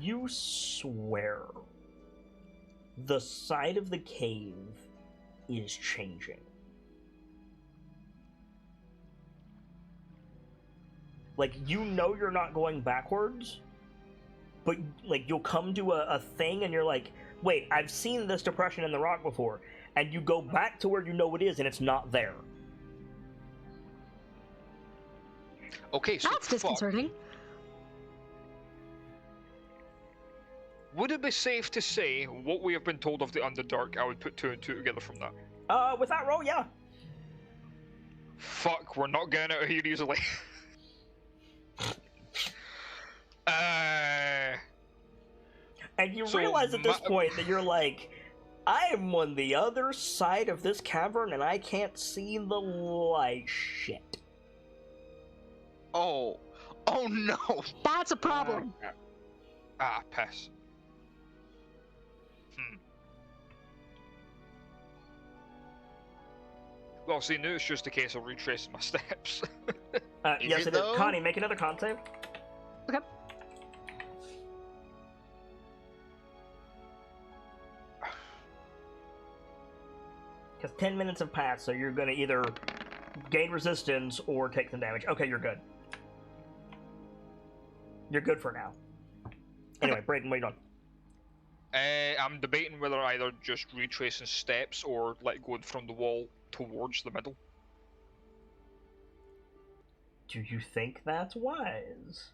You swear the side of the cave is changing. You know you're not going backwards, but you'll come to a thing and you're like, wait, I've seen this depression in the rock before, and you go back to where you know it is and it's not there. Okay, so That's fuck. disconcerting. Would it be safe to say what we have been told of the Underdark? I would put 2 and 2 together from that. With that roll, yeah. Fuck, we're not getting out of here easily. And you So realize at this point that you're like, I am on the other side of this cavern and I can't see the light shit. Oh no! That's a problem. Piss. Well, see, now it's just a case of retracing my steps. Is Yes, it it is. though? Connie, make another con save. Okay. Because 10 minutes have passed, so you're going to either gain resistance or take some damage. Okay, you're good. You're good for now. Anyway, Brayden, what are you doing? I'm debating whether either just retracing steps or like going from the wall towards the middle. Do you think that's wise?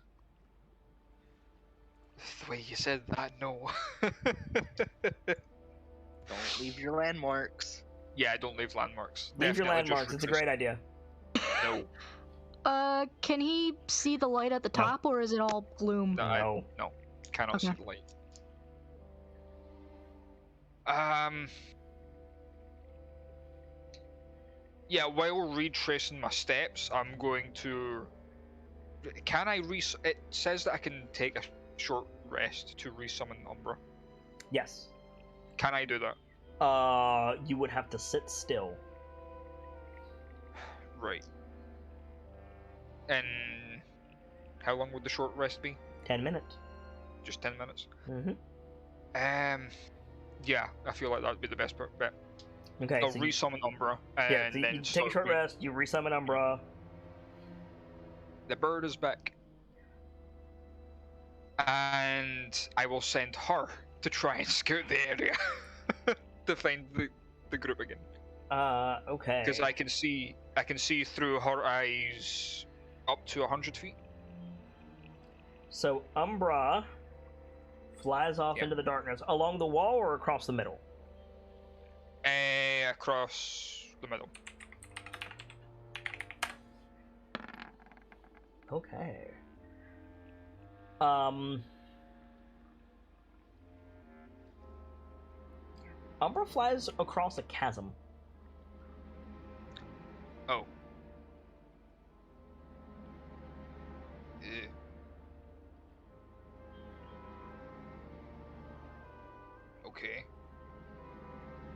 The way you said that, no. Don't leave your landmarks. Yeah, don't leave landmarks. Leave your Definitely just landmarks. It's a great idea. No. Can he see the light at the No. top, or is it all gloom? No. No, cannot Okay. see the light. Yeah, while retracing my steps, I'm going to. Can I It says that I can take a short rest to resummon Umbra. Yes. Can I do that? You would have to sit still. Right. And how long would the short rest be? 10 minutes. Just 10 minutes. Mm-hmm. Yeah, I feel like that would be the best bet. Okay. I'll so resummon Umbra, and yeah, so then you take a short rest. You resummon Umbra. The bird is back, and I will send her to try and scout the area to find the group again. Okay. Because I can see through her eyes up to 100 feet. So Umbra flies off Yep. into the darkness along the wall or across the middle. Across the middle. Okay. Umbra flies across a chasm. Oh. Eh. Okay.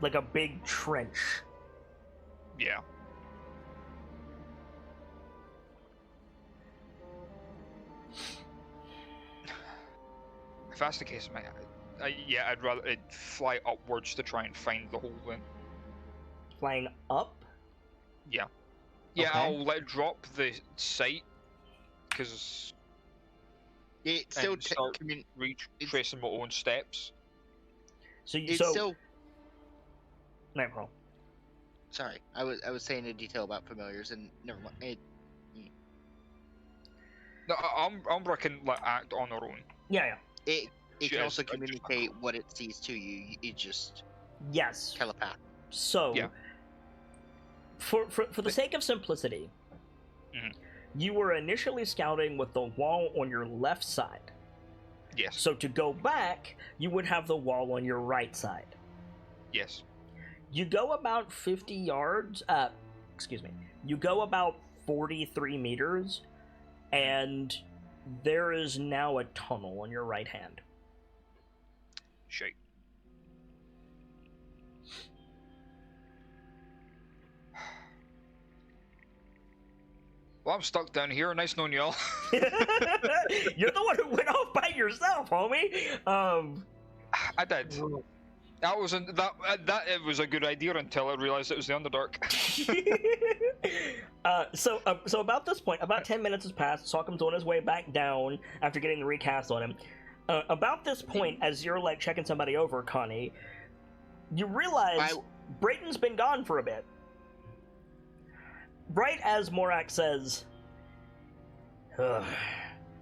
Like a big trench. Yeah. If that's the case, yeah, I'd rather it fly upwards to try and find the hole then. Flying up? Yeah. Yeah, Okay. I'll let drop the sight, because It still and start commun- retracing my own steps. So you it's so still. Nightcrawl. Sorry, I was saying a detail about familiars, and never mind. No, Umbra can like act on her own. Yeah. It She can has, also like, communicate what it sees to you. It just Yes. telepath. So Yeah. For the sake of simplicity, Mhm. you were initially scouting with the wall on your left side. Yes. So to go back, you would have the wall on your right side. Yes. You go about 50 yards, you go about 43 meters, and there is now a tunnel on your right hand. Shite. Well, I'm stuck down here. Nice knowing y'all. You're the one who went off by yourself, homie! I did. That wasn't that. It was a good idea until I realized it was the Underdark. So about this point, about 10 minutes has passed. Sokkam's on his way back down after getting the recast on him. About this point, as you're like checking somebody over, Connie, you realize Brayton's been gone for a bit. Right as Morak says, "Ugh,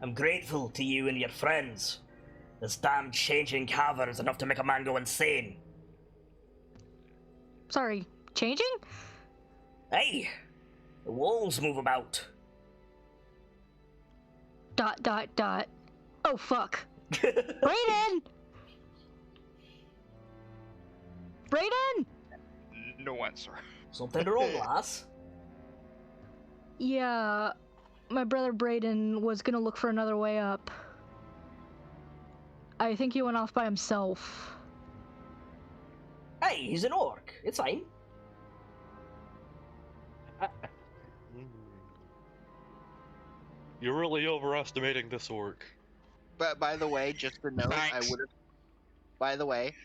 I'm grateful to you and your friends. This damn changing cover is enough to make a man go insane." Sorry, changing? Hey, the wolves move about. ... Oh fuck. Brayden! Brayden! No answer. Something wrong, lass? Yeah, my brother Brayden was gonna look for another way up. I think he went off by himself. Hey, he's an orc. It's fine. You're really overestimating this orc. But by the way, just to note, Thanks.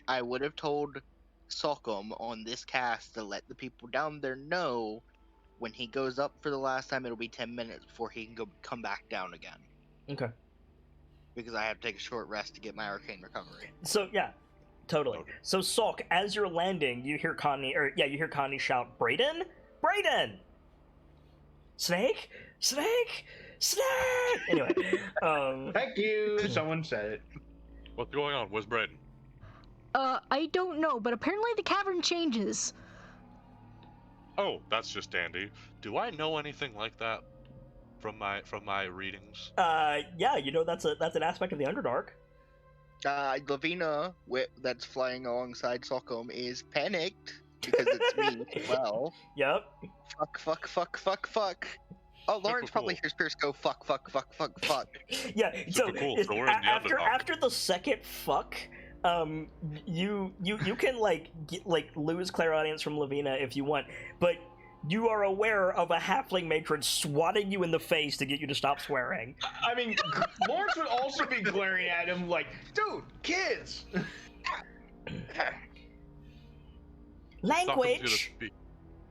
I would have told Sokkum on this cast to let the people down there know when he goes up for the last time, it'll be 10 minutes before he can come back down again. Okay. because I have to take a short rest to get my arcane recovery. So yeah, totally. Okay. So Salk, as you're landing, you hear Connie shout, "Brayden, Brayden, Snake, Snake, Snake." Anyway, Thank you. Someone said it. What's going on? Where's Braden? I don't know, but apparently the cavern changes. Oh, that's just dandy. Do I know anything like that from my readings? yeah, you know that's an aspect of the Underdark. Lavina, that's flying alongside Socom, is panicked because it's me as well. Yep. Fuck. Oh, Lawrence Cool. probably hears Pierce go fuck. Yeah. So, Super cool. So we're in the Underdark. after the second fuck, you can lose clairaudience from Lavina if you want, but you are aware of a halfling matron swatting you in the face to get you to stop swearing. I mean, Lawrence would also be glaring at him like, dude, kids! Language.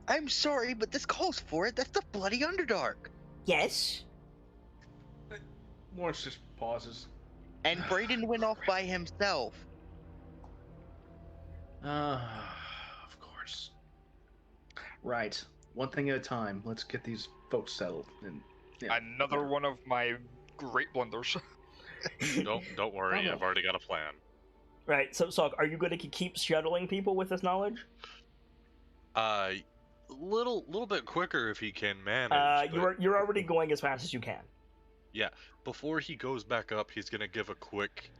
I'm sorry, but this calls for it. That's the bloody Underdark. Yes. Lawrence just pauses. And Brayden went off by himself. Of course. Right. One thing at a time. Let's get these folks settled. And Another one of my great blunders. Don't worry, Oh, no. I've already got a plan. Right. So, Salk, are you going to keep shuttling people with this knowledge? Little bit quicker if he can manage. You're already going as fast as you can. Yeah. Before he goes back up, he's gonna give a quick,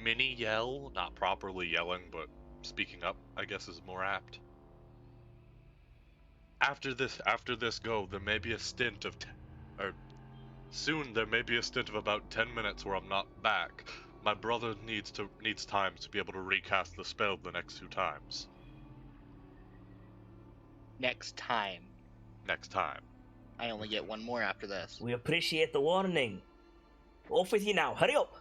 mini yell. Not properly yelling, but speaking up, I guess, is more apt. After this go, there may be a stint of, soon there may be a stint of about 10 minutes where I'm not back. My brother needs time to be able to recast the spell the next 2 times. Next time. I only get one more after this. We appreciate the warning. Off with you now. Hurry up.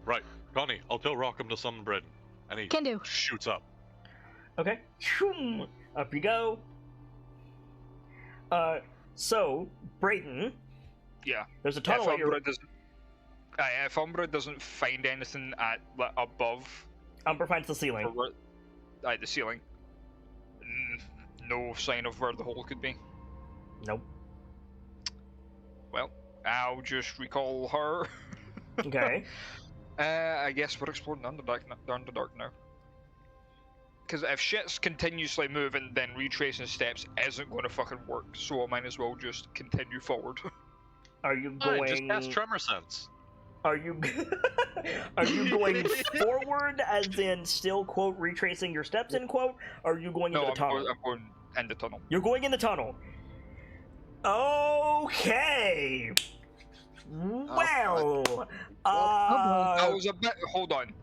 Right, Connie, I'll tell Rockham to summon Braden. And he Can do. shoots up. Okay. Shoom. Up you go. So, Brayden, Yeah. there's a tunnel at your... If Umbra doesn't find anything at above Umbra finds the ceiling. the ceiling, no sign of where the hole could be. Nope. Well, I'll just recall her. Okay. I guess we're exploring the Underdark now. Because if shit's continuously moving, then retracing steps isn't going to fucking work. So I might as well just continue forward. Are you Fine, going... just cast Tremor Sense. Are you going forward, as in still, quote, retracing your steps, end quote? Or are you going into the tunnel? I'm going in the tunnel. You're going in the tunnel. Okay. Well, I was a bit... Hold on.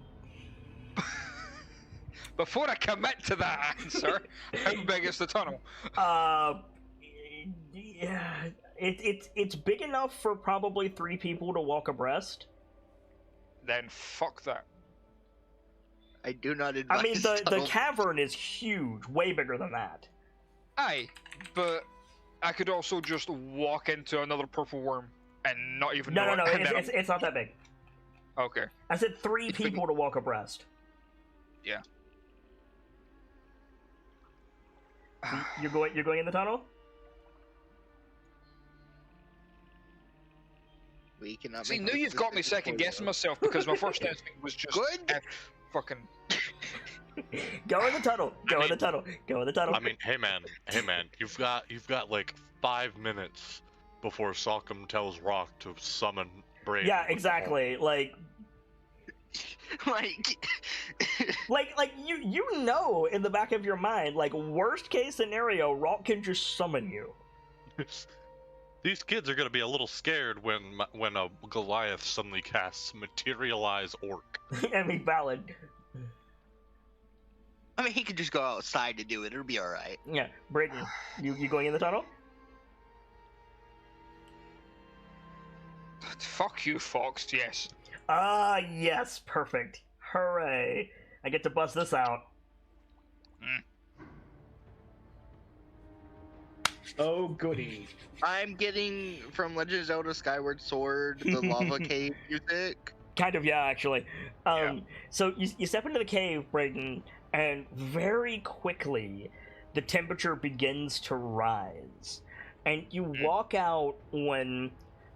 Before I commit to that answer, how big is the tunnel? Yeah, it's big enough for probably 3 people to walk abreast. Then fuck that. I do not advise. I mean, the cavern is huge, way bigger than that. Aye, but I could also just walk into another purple worm and not even know No, it, and then it's not that big. Okay. I said 3 people to walk abreast. Yeah. You're going in the tunnel? We cannot. See, make now this you've got me decision second for you. guessing myself because my first instinct was just Good. fucking. Go in the tunnel. Go in the tunnel. Go in the tunnel. I mean, hey man, you've got like 5 minutes before Salcom tells Rock to summon Braden. Yeah, exactly. Like you know in the back of your mind, like, worst case scenario, Rock can just summon you. These kids are gonna be a little scared when a Goliath suddenly casts Materialize Orc. I mean, valid. I mean, he could just go outside to do it. It'll be all right. Yeah, Brayden, you going in the tunnel? Fuck you, Fox. Yes. Ah, yes, perfect. Hooray! I get to bust this out. Oh, goody. I'm getting from Legend of Zelda Skyward Sword the lava cave music. Kind of, yeah, actually. Yeah. So you step into the cave, Brayden, and very quickly the temperature begins to rise. And you walk out on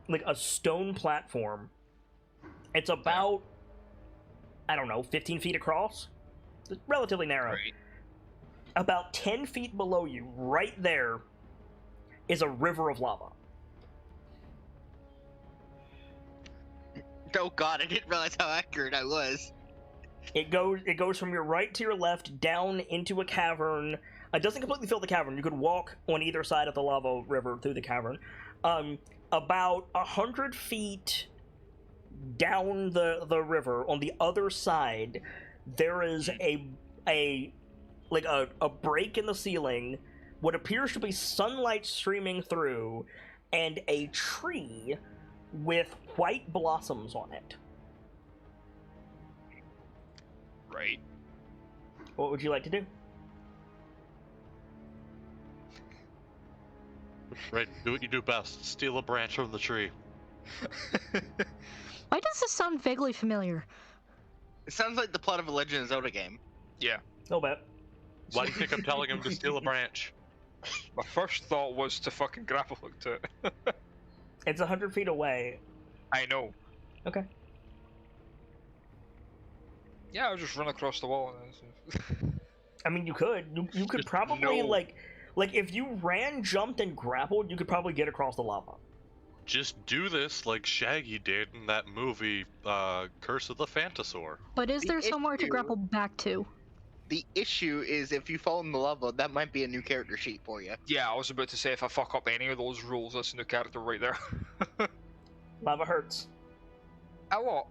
like a stone platform. It's about, I don't know, 15 feet across. It's relatively narrow. Right. About 10 feet below you, right there, is a river of lava. Oh god, I didn't realize how accurate I was. It goes from your right to your left down into a cavern. It doesn't completely fill the cavern. You could walk on either side of the lava river through the cavern. About 100 feet down the river on the other side, there is a break in the ceiling, what appears to be sunlight streaming through, and a tree with white blossoms on it. Right. What would you like to do? Right, do what you do best. Steal a branch from the tree. Why does this sound vaguely familiar? It sounds like the plot of a Legend of Zelda game. Yeah. No bet. Why do you think I'm telling him to steal a branch? My first thought was to fucking grapple hook to it. It's 100 feet away. I know. Okay. Yeah, I'll just run across the wall. I mean, you could. You could probably, No. like if you ran, jumped, and grappled, you could probably get across the lava. Just do this like Shaggy did in that movie, Curse of the Phantasaur. But is The there somewhere to issue- grapple back to? The issue is if you fall in the lava, that might be a new character sheet for you. Yeah, I was about to say if I fuck up any of those rules, that's a new character right there. Lava hurts. A lot.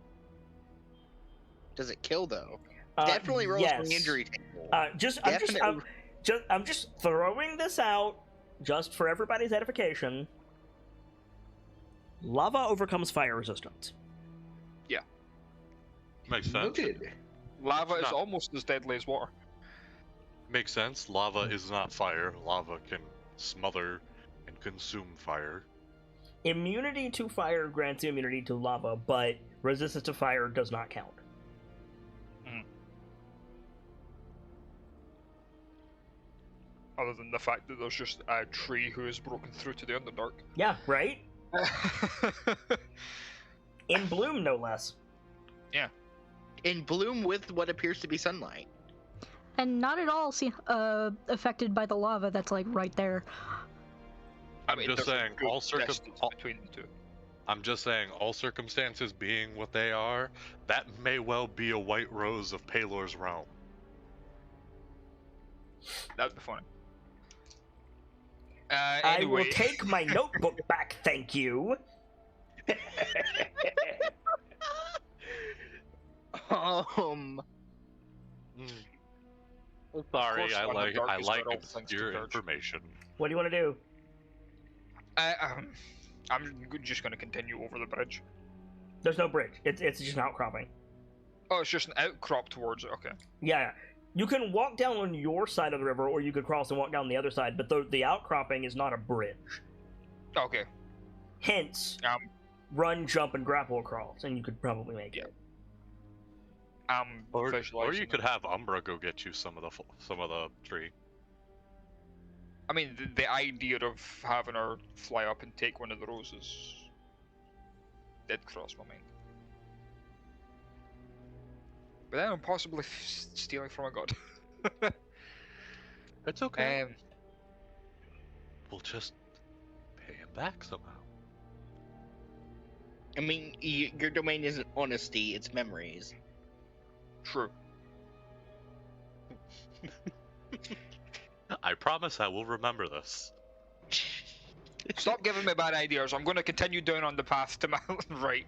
Does it kill though? Uh, Definitely rolls yes. on the injury table. I'm just throwing this out, just for everybody's edification. Lava overcomes fire resistance. Makes sense. Noted. Lava is Not- almost as deadly as water. Makes sense. Lava is not fire. Lava can smother and consume fire. Immunity to fire grants you immunity to lava, but resistance to fire does not count. Other than the fact that there's just a tree who is broken through to the Underdark. Yeah, right? In bloom, no less. In bloom with what appears to be sunlight. And not at all affected by the lava that's like right there. I'm just there's a saying, good all distance between the two. I'm just saying, all circumstances being what they are, that may well be a white rose of Palor's realm. That'd be funny. I will Anyway, take my notebook back, thank you. Um, Sorry, course, I Underdark like is where all things your converge. information. What do you want to do? I'm just gonna continue over the bridge. There's no bridge. It's just an outcropping. Oh, it's just an outcrop towards it. Okay. Yeah, you can walk down on your side of the river, or you could cross and walk down the other side, but the outcropping is not a bridge. Okay. Hence, run, jump, and grapple across, and you could probably make it. Or Visualizing you could have Umbra go get you some of the tree. I mean, the idea of having her fly up and take one of the roses did cross my mind. But then I'm possibly stealing from a god. It's okay. Um, We'll just pay him back somehow. I mean, your domain isn't honesty; it's memories. true. I promise I will remember this. Stop giving me bad ideas. I'm going to continue down on the path to my right.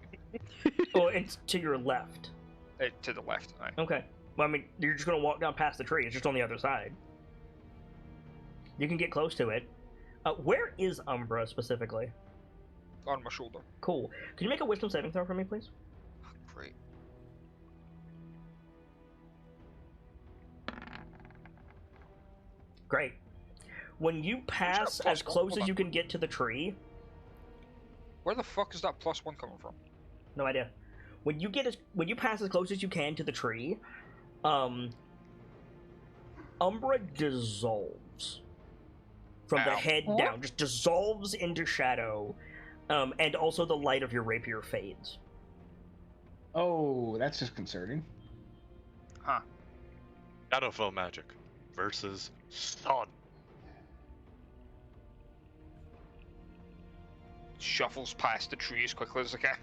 Oh, it's to your left. To the left. Aye. Okay. Well, I mean, you're just gonna walk down past the tree. It's just on the other side. You can get close to it. Where is Umbra specifically? On my shoulder. Cool. Can you make a wisdom saving throw for me, please? Great. Great. When you pass plus as close one? as you can get to the tree... Where the fuck is that +1 coming from? No idea. When you pass as close as you can to the tree, Umbra dissolves from the head down, just dissolves into shadow, and also the light of your rapier fades. Oh, that's disconcerting. Huh. Shadowfell magic versus sun. Shuffles past the tree as quickly as I can.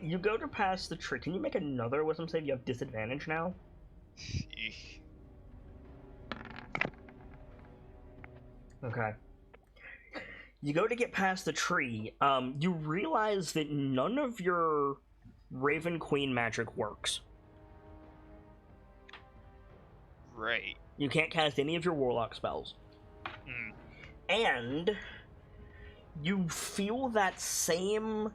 You go to pass the tree. Can you make another wisdom save? You have disadvantage now. Eek. Okay. You go to get past the tree. You realize that none of your Raven Queen magic works. Right. You can't cast any of your Warlock spells. Mm. And you feel that same,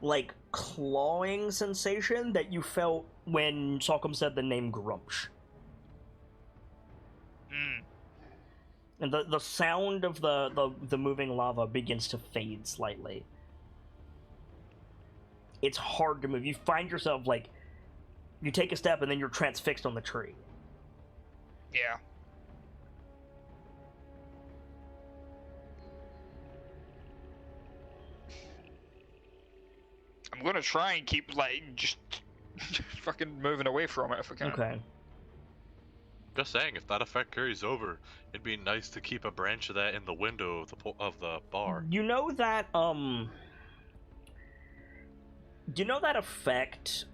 like, clawing sensation that you felt when Salcom said the name Grumsh. Mm. And the sound of the moving lava begins to fade slightly. It's hard to move. You find yourself, like, you take a step and then you're transfixed on the tree. Yeah. I'm gonna try and keep, like, just fucking moving away from it if I can. Okay. Just saying, if that effect carries over, it'd be nice to keep a branch of that in the window of the bar. You know that, do you know that effect,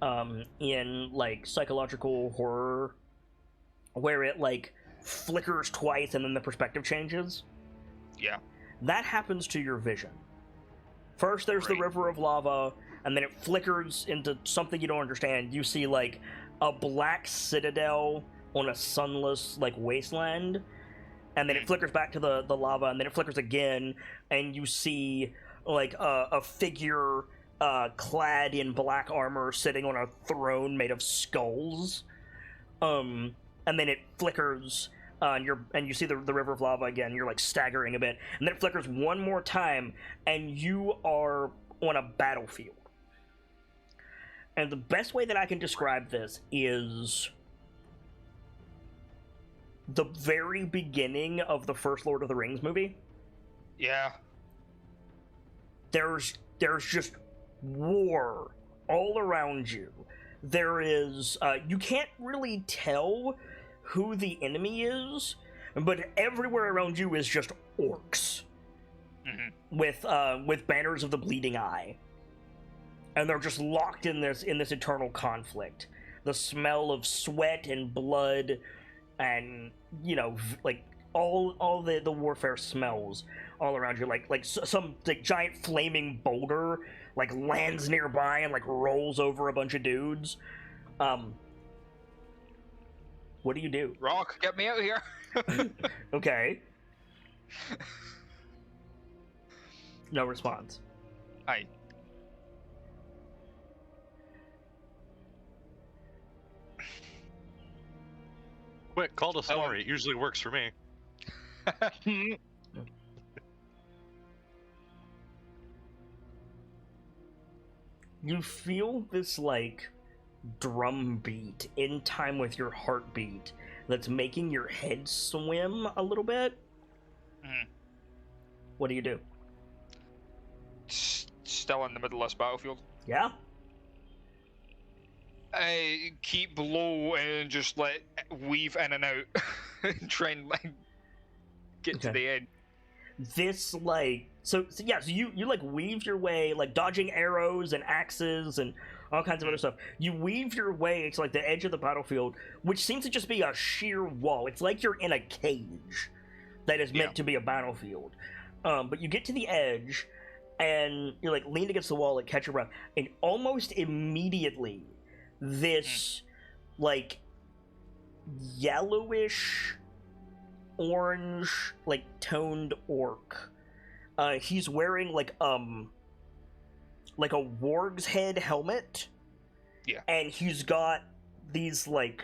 in, like, psychological horror, where it, like, flickers twice and then the perspective changes? Yeah. That happens to your vision. First there's the Great. river of lava, and then it flickers into something you don't understand. You see, like, a black citadel on a sunless, like, wasteland, and then it flickers back to the lava, and then it flickers again, and you see, like, a figure clad in black armor sitting on a throne made of skulls. And then it flickers, and you see the river of lava again. You're, like, staggering a bit, and then it flickers one more time, and you are on a battlefield. And the best way that I can describe this is the very beginning of the first Lord of the Rings movie. Yeah. There's just war all around you. There is, you can't really tell who the enemy is, but everywhere around you is just orcs. Mm-hmm. With banners of the bleeding eye. And they're just locked in this eternal conflict. The smell of sweat and blood and, you know, like, all the warfare smells all around you. Like some, like, giant flaming boulder, like, lands nearby and, like, rolls over a bunch of dudes. What do you do? Rock, get me out of here! Okay. No response. Aye. Quick, call to Snorri. It usually works for me. You feel this, like, drum beat in time with your heartbeat that's making your head swim a little bit. Mm. What do you do? Still in the middle of this battlefield. Yeah? I keep low and just, like, weave in and out. And try and, like, get to the end. This, like, so you like weave your way, like, dodging arrows and axes and all kinds of other stuff. You weave your way to, like, the edge of the battlefield, which seems to just be a sheer wall. It's like you're in a cage that is meant to be a battlefield. But you get to the edge, and you're, like, leaned against the wall and catch your breath, and almost immediately this, like, yellowish orange, like, toned orc. He's wearing, like a warg's head helmet. Yeah. And he's got these, like,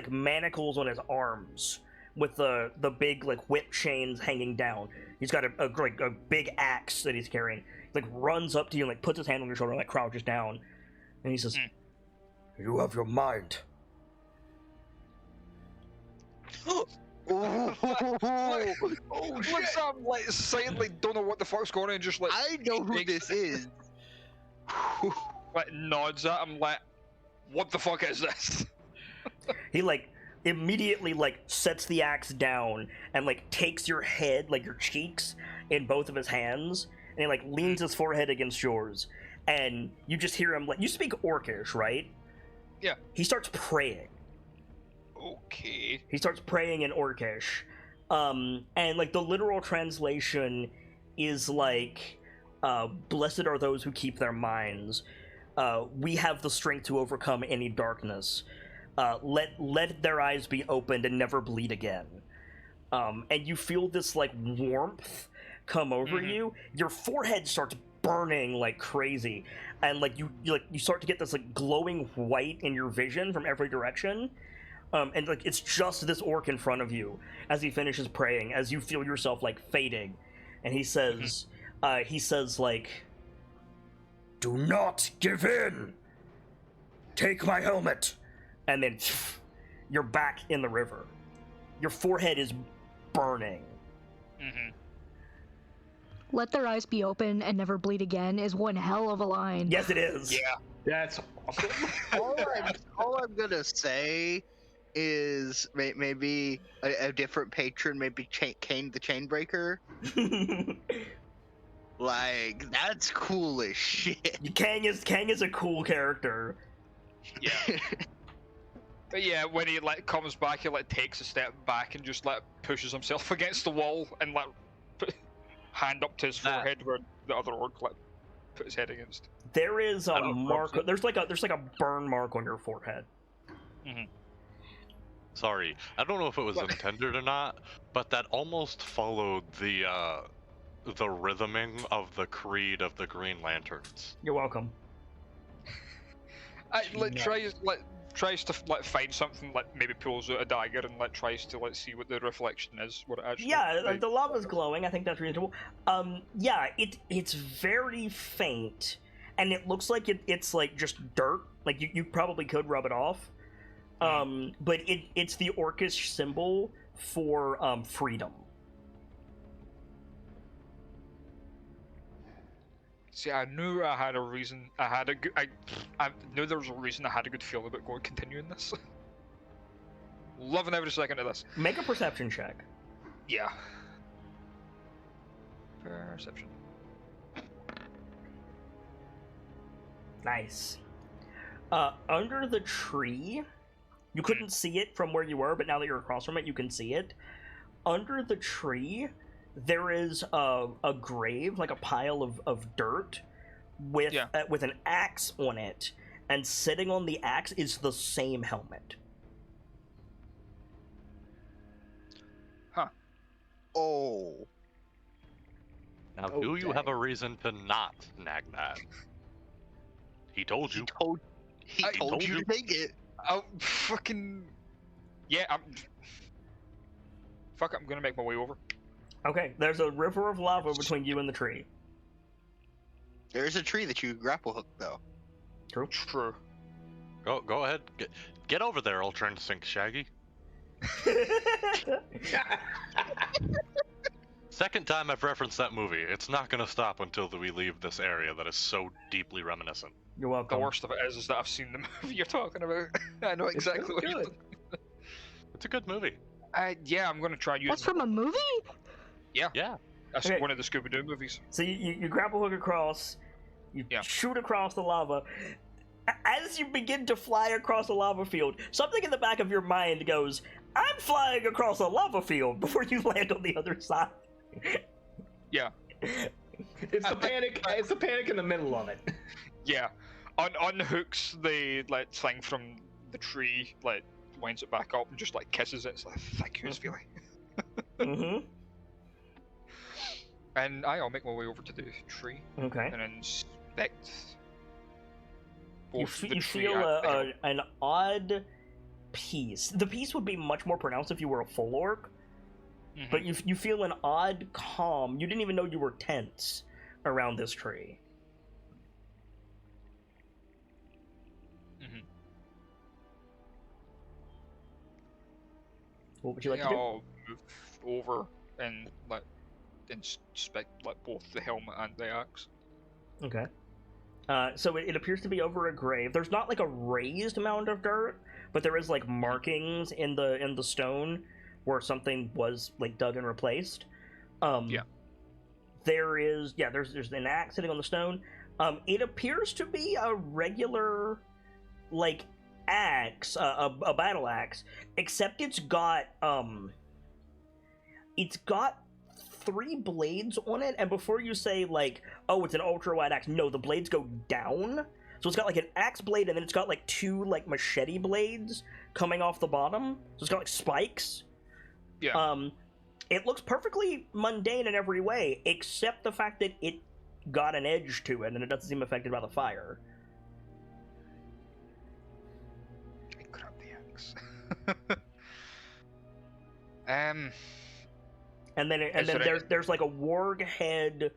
manacles on his arms with the big like whip chains hanging down. He's got a big axe that he's carrying. He, like, runs up to you and like puts his hand on your shoulder and like crouches down, and he says, "You have your mind." What's up? Like, silently don't know what the fuck's going on, and just like I know who this is. like nods at him, like, what the fuck is this? He like immediately like sets the axe down and like takes your head, like your cheeks, in both of his hands, and he like leans his forehead against yours, and you just hear him like, you speak Orcish, right? Yeah. He starts praying. Okay. He starts praying in Orcish, and like the literal translation is like, "Blessed are those who keep their minds. We have the strength to overcome any darkness. Let their eyes be opened and never bleed again." And you feel this like warmth come over you. Your forehead starts burning like crazy, and like you start to get this like glowing white in your vision from every direction. And like it's just this orc in front of you as he finishes praying, as you feel yourself like fading, and he says, like, "Do not give in. Take my helmet," and then you're back in the river. Your forehead is burning. Let their eyes be open and never bleed again is one hell of a line. Yes, it is. Yeah. That's awesome. all I'm gonna say is maybe a different patron, maybe Kane the Chainbreaker. Like, that's cool as shit. Kang is a cool character. Yeah. But yeah, when he like comes back, he like takes a step back and just like pushes himself against the wall and like hand up to his forehead where the other orc like put his head against. There is a mark. There's like a burn mark on your forehead. Sorry, I don't know if it was intended or not, but that almost followed the rhythming of the creed of the Green Lanterns. You're welcome. Tries to like find something, like maybe pulls out a dagger and like tries to like see what the reflection is, what it actually. Yeah, like, the lava's glowing. I think that's reasonable. Yeah, it's very faint, and it looks like it's like just dirt. Like you probably could rub it off. But it's the orcish symbol for freedom. See, I knew I had a reason. I knew there was a reason. I had a good feeling about continuing this. Loving every second of this. Make a perception check. Yeah. Perception. Nice. Under the tree, you couldn't see it from where you were, but now that you're across from it, you can see it. Under the tree, there is a grave, like a pile of dirt, with an axe on it, and sitting on the axe is the same helmet. Huh. Oh. Now, do you have a reason to not nag that? He told you. He told you to take it. Oh, fucking... Yeah, Fuck it, I'm gonna make my way over. Okay, there's a river of lava between you and the tree. There's a tree that you grapple hook, though. True. Go ahead. Get over there, I'll try and sink Shaggy. Second time I've referenced that movie. It's not gonna stop until we leave this area that is so deeply reminiscent. You're welcome. The worst of it is that I've seen the movie you're talking about. I know exactly what you're talking about. It's a good movie. Yeah, I'm gonna try using... That's from a movie? Yeah. Yeah. That's Okay. one of the Scooby-Doo movies. So you grapple hook across, you shoot across the lava. As you begin to fly across the lava field, something in the back of your mind goes, "I'm flying across a lava field," before you land on the other side. Yeah. It's the panic. It's the panic in the middle of it. Yeah. Unhooks the like thing from the tree, like winds it back up and just like kisses it. It's like, thank you, it's feeling. Mm-hmm. And I'll make my way over to the tree Okay. and inspect You both the tree feel and the hill. an odd peace. The peace would be much more pronounced if you were a full orc, but you feel an odd calm. You didn't even know you were tense around this tree. What would you like to do? I'll move over and inspect both the helmet and the axe. Okay. So it appears to be over a grave. There's not like a raised mound of dirt, but there is like markings in the stone where something was like dug and replaced. There's an axe sitting on the stone. It appears to be a regular like axe, a battle axe, except it's got 3 blades on it, and before you say like, oh, it's an ultra wide axe, no, the blades go down. So it's got like an axe blade, and then it's got like 2 like machete blades coming off the bottom. So it's got like spikes. Yeah. It looks perfectly mundane in every way, except the fact that it got an edge to it, and it doesn't seem affected by the fire. I grab the axe. And then there's like a warg head.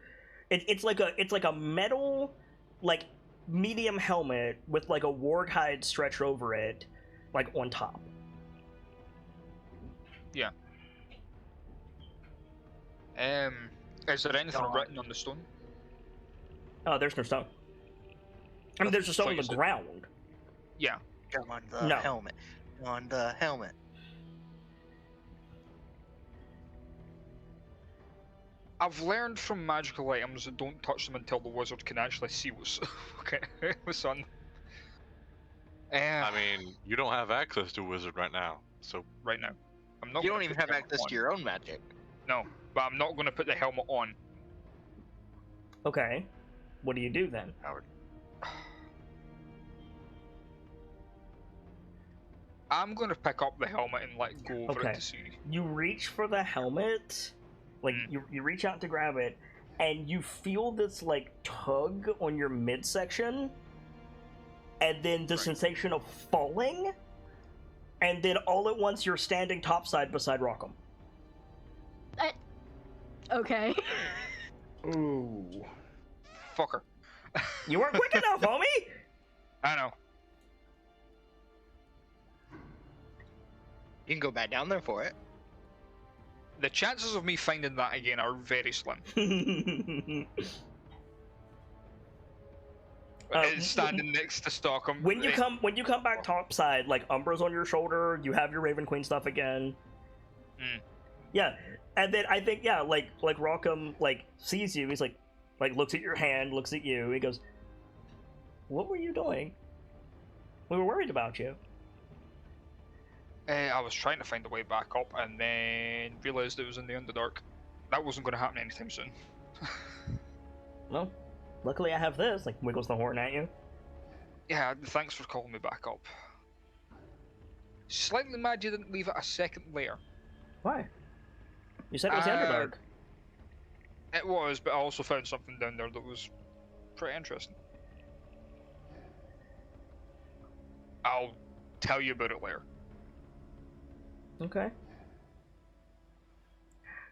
It's like a metal like medium helmet with like a warg hide stretched over it, like on top. Yeah. Is there anything written on the stone? Oh, there's no stone. I mean, there's a stone on the ground. Yeah. On the helmet. On the helmet. I've learned from magical items that don't touch them until the wizard can actually see what's what's on. I mean, you don't have access to a wizard right now, so right now, I'm not. You don't even have access to your own magic. No, but I'm not going to put the helmet on. Okay, what do you do then, Howard? I'm going to pick up the helmet and go over it to see. You reach for the helmet. Like, you reach out to grab it, and you feel this, like, tug on your midsection, and then the sensation of falling, and then all at once you're standing topside beside Rockham. Okay. Ooh. Fucker. You weren't quick enough, homie! I know. You can go back down there for it. The chances of me finding that again are very slim. Standing next to Stockham. When you come back topside, like Umbra's on your shoulder, you have your Raven Queen stuff again. Yeah, and then I think like Rockham like sees you. He's like looks at your hand, looks at you. He goes, "What were you doing? We were worried about you." I was trying to find a way back up and then realised it was in the Underdark. That wasn't going to happen anytime soon. Well, luckily I have this, like wiggles the horn at you. Yeah, thanks for calling me back up. Slightly mad you didn't leave it a second layer. Why? You said it was the Underdark. It was, but I also found something down there that was pretty interesting. I'll tell you about it later. Okay.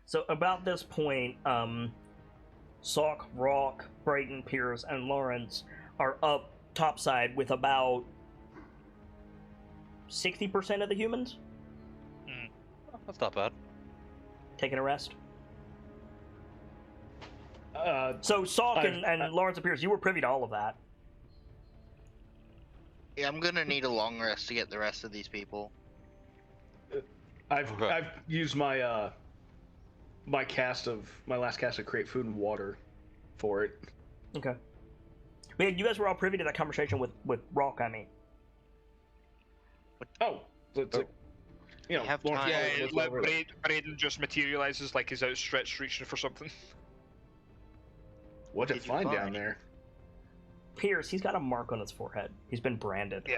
So about this point, Sock, Rock, Brayden, Pierce, and Lawrence are up topside with about 60% of the humans. That's not bad. Taking a rest. So Sock and Lawrence and Pierce, you were privy to all of that. Yeah, I'm gonna need a long rest to get the rest of these people. I've used my my last cast of create food and water for it. Okay. Man, you guys were all privy to that conversation with Rock, I mean. Oh, it's like, you know, have Lawrence time. Yeah, goes like over it. Braden just materializes like he's outstretched reaching for something. What'd you did you find down find? there? Pierce, he's got a mark on his forehead. He's been branded. Yeah.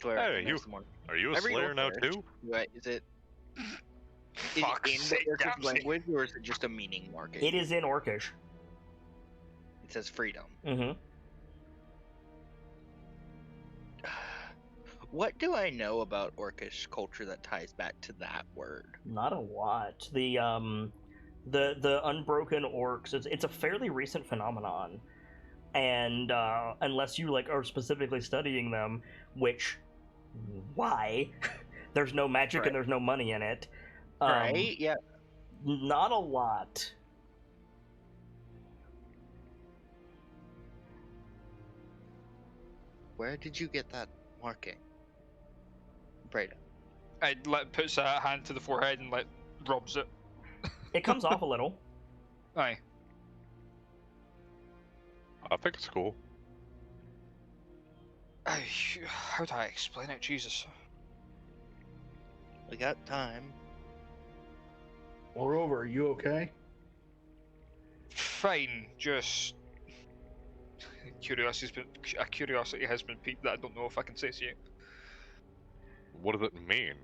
Where Hey, I can you- ask more. are you a Every Slayer now orc too? Right, is it Fuck's in the sake, Orcish Gamzee. language, or is it just a meaning marking? It is in Orcish. It says freedom. Mm-hmm. What do I know about Orcish culture that ties back to that word? Not a lot. The unbroken orcs. It's a fairly recent phenomenon, and unless you like are specifically studying them, which why? There's no magic Right. and there's no money in it. Right? Yeah. Not a lot. Where did you get that marking? Brayden. Puts a hand to the forehead and rubs it. It comes off a little. Aye. I think it's cool. How do I explain it? Jesus. We got time. Moreover, are you okay? Fine, just curiosity has been piqued that I don't know if I can say to you. What does it mean?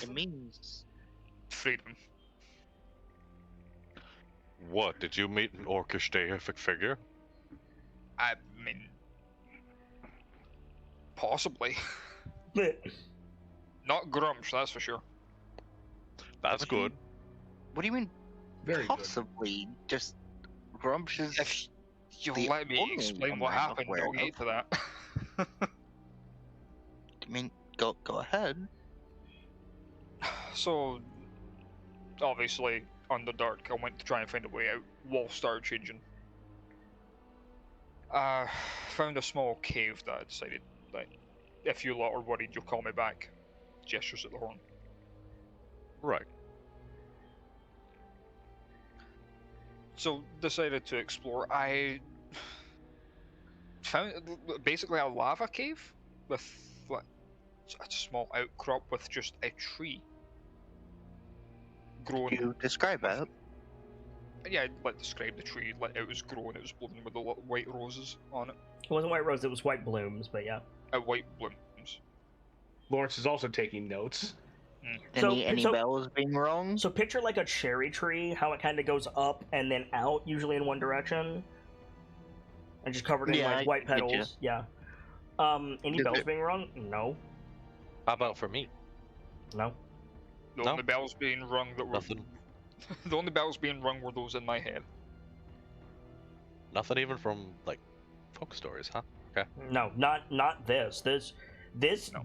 It means Freedom. What, did you meet an orcish deific figure? I mean, possibly. Not Grumsh, that's for sure. That's What do you- good. what do you mean Very good. possibly? Just Grumsh is If you'll the let me only explain one what I'm happened, aware I'll get to that. I mean, go ahead. So, obviously, Underdark, I went to try and find a way out. Walls started changing. Found a small cave that I decided, like, if you lot are worried, you'll call me back. Gestures at the horn. Right. So, decided to explore. I found basically a lava cave with like a small outcrop with just a tree growing. You describe it. Yeah, describe the tree. It was growing. It was blooming with the little white roses on it. It wasn't white rose, it was white blooms, but yeah. White blooms. Lawrence is also taking notes. Any bells being wrong? So picture like a cherry tree, how it kind of goes up and then out, usually in one direction, and just covered in Yeah, like white I get petals. Yeah. Any Is bells it- being rung? No. How about for me? No. The No. only bells being rung that were Nothing. the only bells being rung were those in my head. Nothing even from like folk stories, huh? Okay. No, not this. No.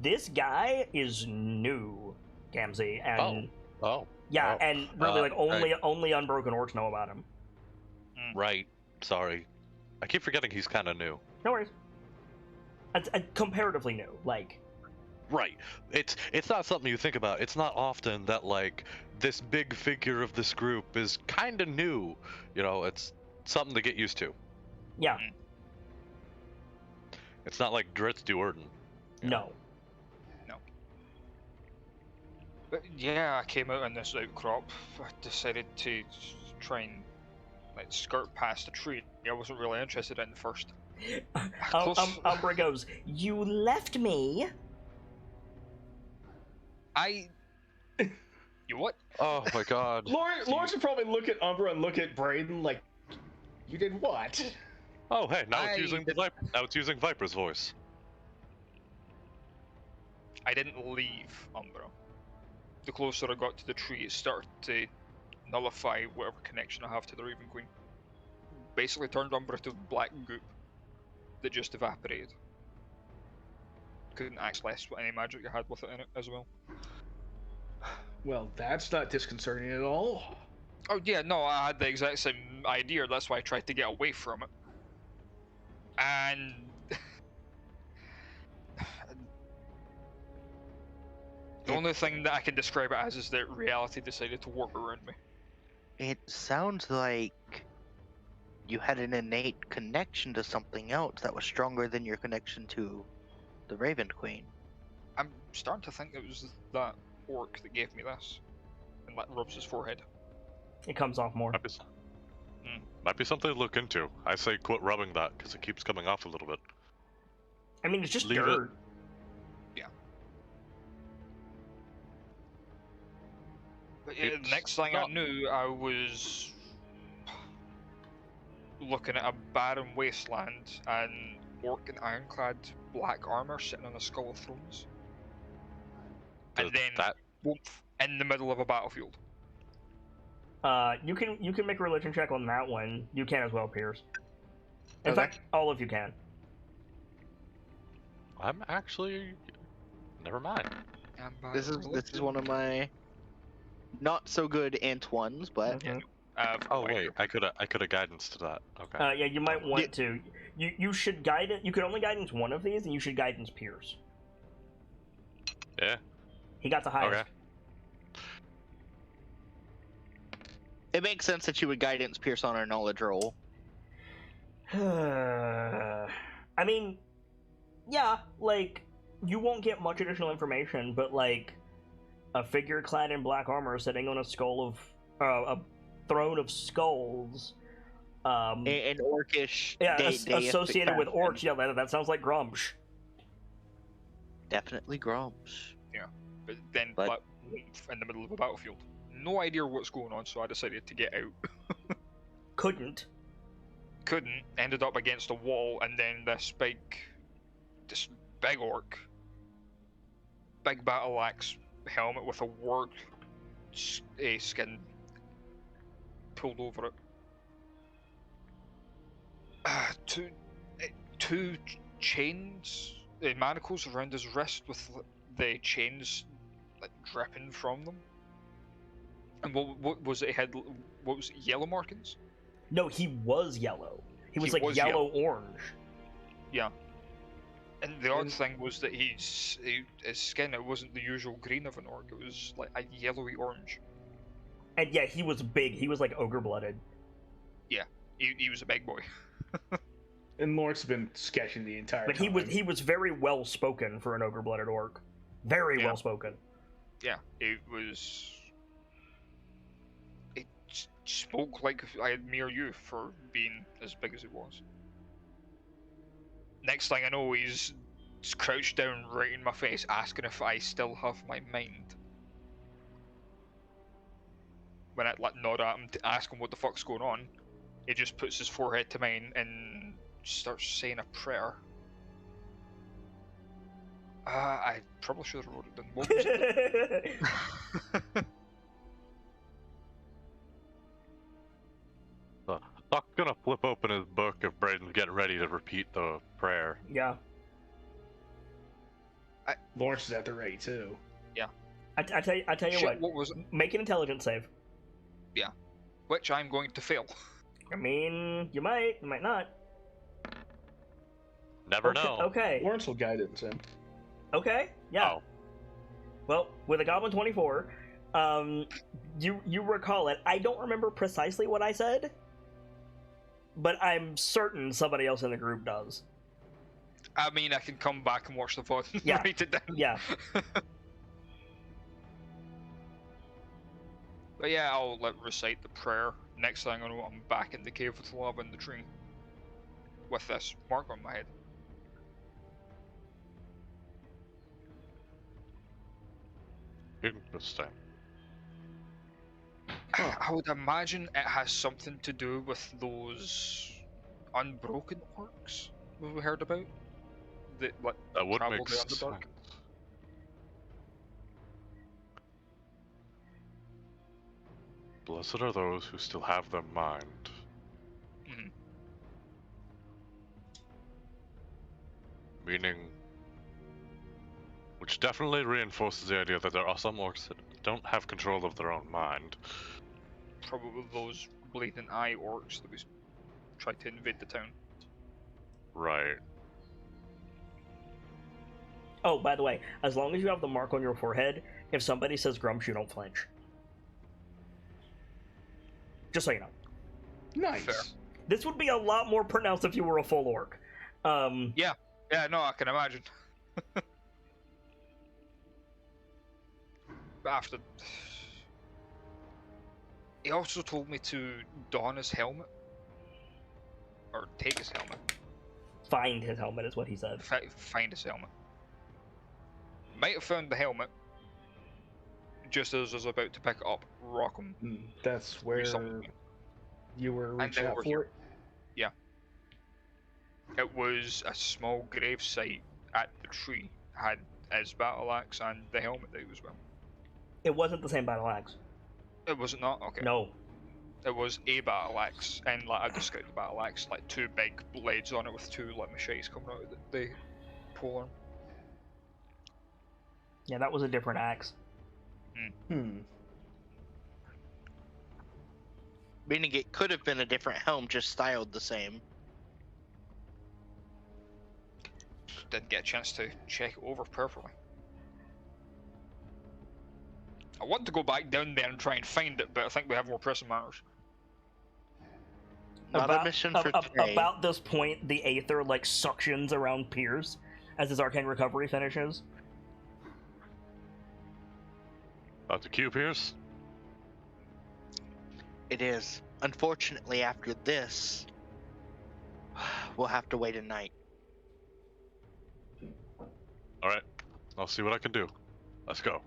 This guy is new, Gamzee, and Oh, yeah, oh. and really like okay. only unbroken orcs know about him. right. Sorry. I keep forgetting he's kind of new. No worries. It's comparatively new. Like, Right. It's not something you think about. It's not often that like this big figure of this group is kind of new. You know, it's something to get used to. yeah, It's not like Dritz Duerden. no. But yeah, I came out on this outcrop. I decided to try and skirt past the tree. I wasn't really interested in it first. Close- Umbra goes, "You left me." You what? Oh my god. Lawrence would probably look at Umbra and look at Brayden like, you did what? Oh hey, now it's I- using now it's using Viper's voice. I didn't leave Umbra. The closer I got to the tree, it started to nullify whatever connection I have to the Raven Queen. Basically turned Umbra to black goop that just evaporated. Couldn't access any magic I had with it in it as well. Well, that's not disconcerting at all. Oh yeah, no, I had the exact same idea, that's why I tried to get away from it. And... the only thing that I can describe it as is that reality decided to work around me. It sounds like you had an innate connection to something else that was stronger than your connection to the Raven Queen. I'm starting to think it was that orc that gave me this. And rubs his forehead. It comes off more. Might be something to look into. I say quit rubbing that because it keeps coming off a little bit. I mean, it's just Leave it. dirt. But yeah, the It's next thing I not- knew, I was looking at a barren wasteland, and orc in ironclad black armor sitting on a skull of thrones. And then that woof, in the middle of a battlefield. You can make a religion check on that one. You can as well, Pierce. In Okay. fact, all of you can. I'm actually. Never mind. This is one of my not so good Antoines, but Mhm. Oh wait, I could have guidance to that. Okay. Yeah, you might want to. You should guide it. You could only guidance one of these, and you should guidance Pierce. Yeah. He got the highest. Okay. it makes sense that you would guidance Pierce on our knowledge roll. I mean, yeah, like, you won't get much additional information, but, like, a figure clad in black armor sitting on a skull of... a throne of skulls. An orcish. Yeah, deistic associated with faction. orcs. Yeah, that sounds like Grumsh. Definitely Grumps. But then, But- in the middle of a battlefield. No idea what's going on, so I decided to get out. Couldn't. Couldn't. Ended up against a wall, and then this big orc, big battle axe helmet with a warg skin pulled over it. Two chains, manacles around his wrist with the chains like dripping from them. And what was it? He had what was it, yellow markings? No, he was yellow. He was He like was yellow-orange. Yeah. And the odd thing was that his skin, it wasn't the usual green of an orc. It was like a yellowy orange. And yeah, he was big. He was like ogre-blooded. He was a big boy. And Lawrence has been sketching the entire But time. he was very well-spoken for an ogre-blooded orc. Very Yeah. well-spoken. Yeah, it was. It spoke like I admire you for being as big as it was. Next thing I know, he's crouched down right in my face, asking if I still have my mind. When I nod at him to ask him what the fuck's going on, he just puts his forehead to mine and starts saying a prayer. I probably should have wrote it down. What was it? Doc's gonna flip open his book if Braden's getting ready to repeat the prayer. Yeah. Lawrence is at the ready too. I tell you Shit, what. was it? Make an intelligence save. Which I'm going to fail. I mean, you might not. Never Okay, know. Okay. Lawrence will guidance him. Okay. Yeah. Oh. Well, with a Goblin 24, you recall it. I don't remember precisely what I said, but I'm certain somebody else in the group does. I mean, I can come back and watch the VOD and Yeah. write it down. Yeah. But yeah, I'll recite the prayer. Next thing I know, I'm back in the cave with the lava in the tree. With this mark on my head. Interesting. I would imagine it has something to do with those unbroken orcs we heard about. That That would travel make the sense. Underdark. Blessed are those who still have their mind. Mhm. Meaning, which definitely reinforces the idea that there are some orcs that don't have control of their own mind. Probably those bleeding eye orcs that we tried to invade the town. Right. Oh, by the way, as long as you have the mark on your forehead, if somebody says Grumsh, you don't flinch. Just so you know. Nice. Fair. This would be a lot more pronounced if you were a full orc. Yeah, no, I can imagine. After... He also told me to don his helmet. Or take his helmet. Find his helmet is what he said. Find his helmet. Might have found the helmet. Just as I was about to pick it up, rock him. That's where Resummoned me. you were And reaching then out we're for here. it. Yeah. It was a small grave site at the tree. Had his battle axe and the helmet that he was wearing. It wasn't the same battle axe. It was it not? Okay. No. It was a battle axe, and like I described the battle axe, like two big blades on it with two like machetes coming out of the polearm. Yeah, that was a different axe. Meaning it could have been a different helm, just styled the same. Didn't get a chance to check it over properly. I want to go back down there and try and find it, but I think we have more pressing matters. Not a mission for today. About this point, the Aether like suctions around Piers as his arcane recovery finishes. About to cue, Pierce? It is. Unfortunately, after this, we'll have to wait a night. Alright, I'll see what I can do. Let's go.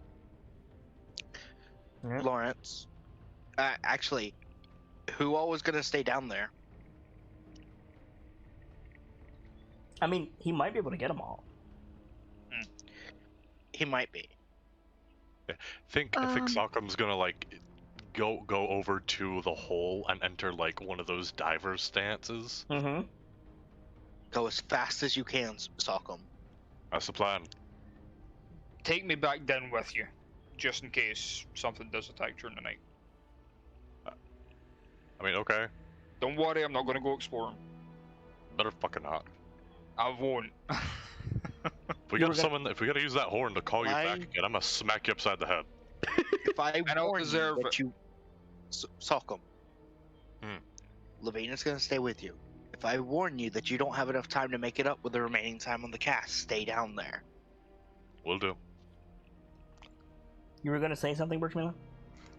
Alright. Lawrence. Actually, who all was gonna stay down there? I mean, he might be able to get them all. He might be. I think Sokkam's gonna like go over to the hole and enter like one of those diver stances. Mm-hmm. Go as fast as you can, Sokkam. That's the plan. Take me back down with you, just in case something does attack during the night. I mean, okay. Don't worry, I'm not going to go exploring. Better fucking not. I won't. If we gotta use that horn to call you back Fine. again, I'm gonna smack you upside the head. If I I don't warn deserve you that it. you... Sokkam. Hmm. Lavina's gonna stay with you. If I warn you that you don't have enough time to make it up with the remaining time on the cast, stay down there. Will do. You were gonna say something, Birchmila?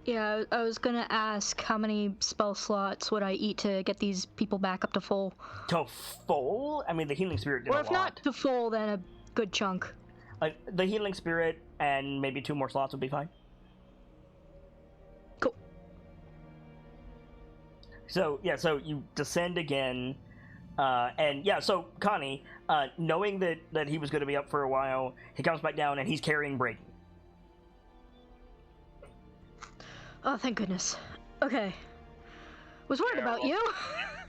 Yeah, I was gonna ask how many spell slots would I eat to get these people back up to full? To full? I mean, the healing spirit did Or a if lot. not to full, then a good chunk. Like the healing spirit and maybe 2 more slots would be fine. Cool. So yeah, so you descend again, and yeah, so Connie, knowing that he was going to be up for a while, he comes back down and he's carrying Brayden. Oh, thank goodness. Okay. Was worried Yeah, about well- you.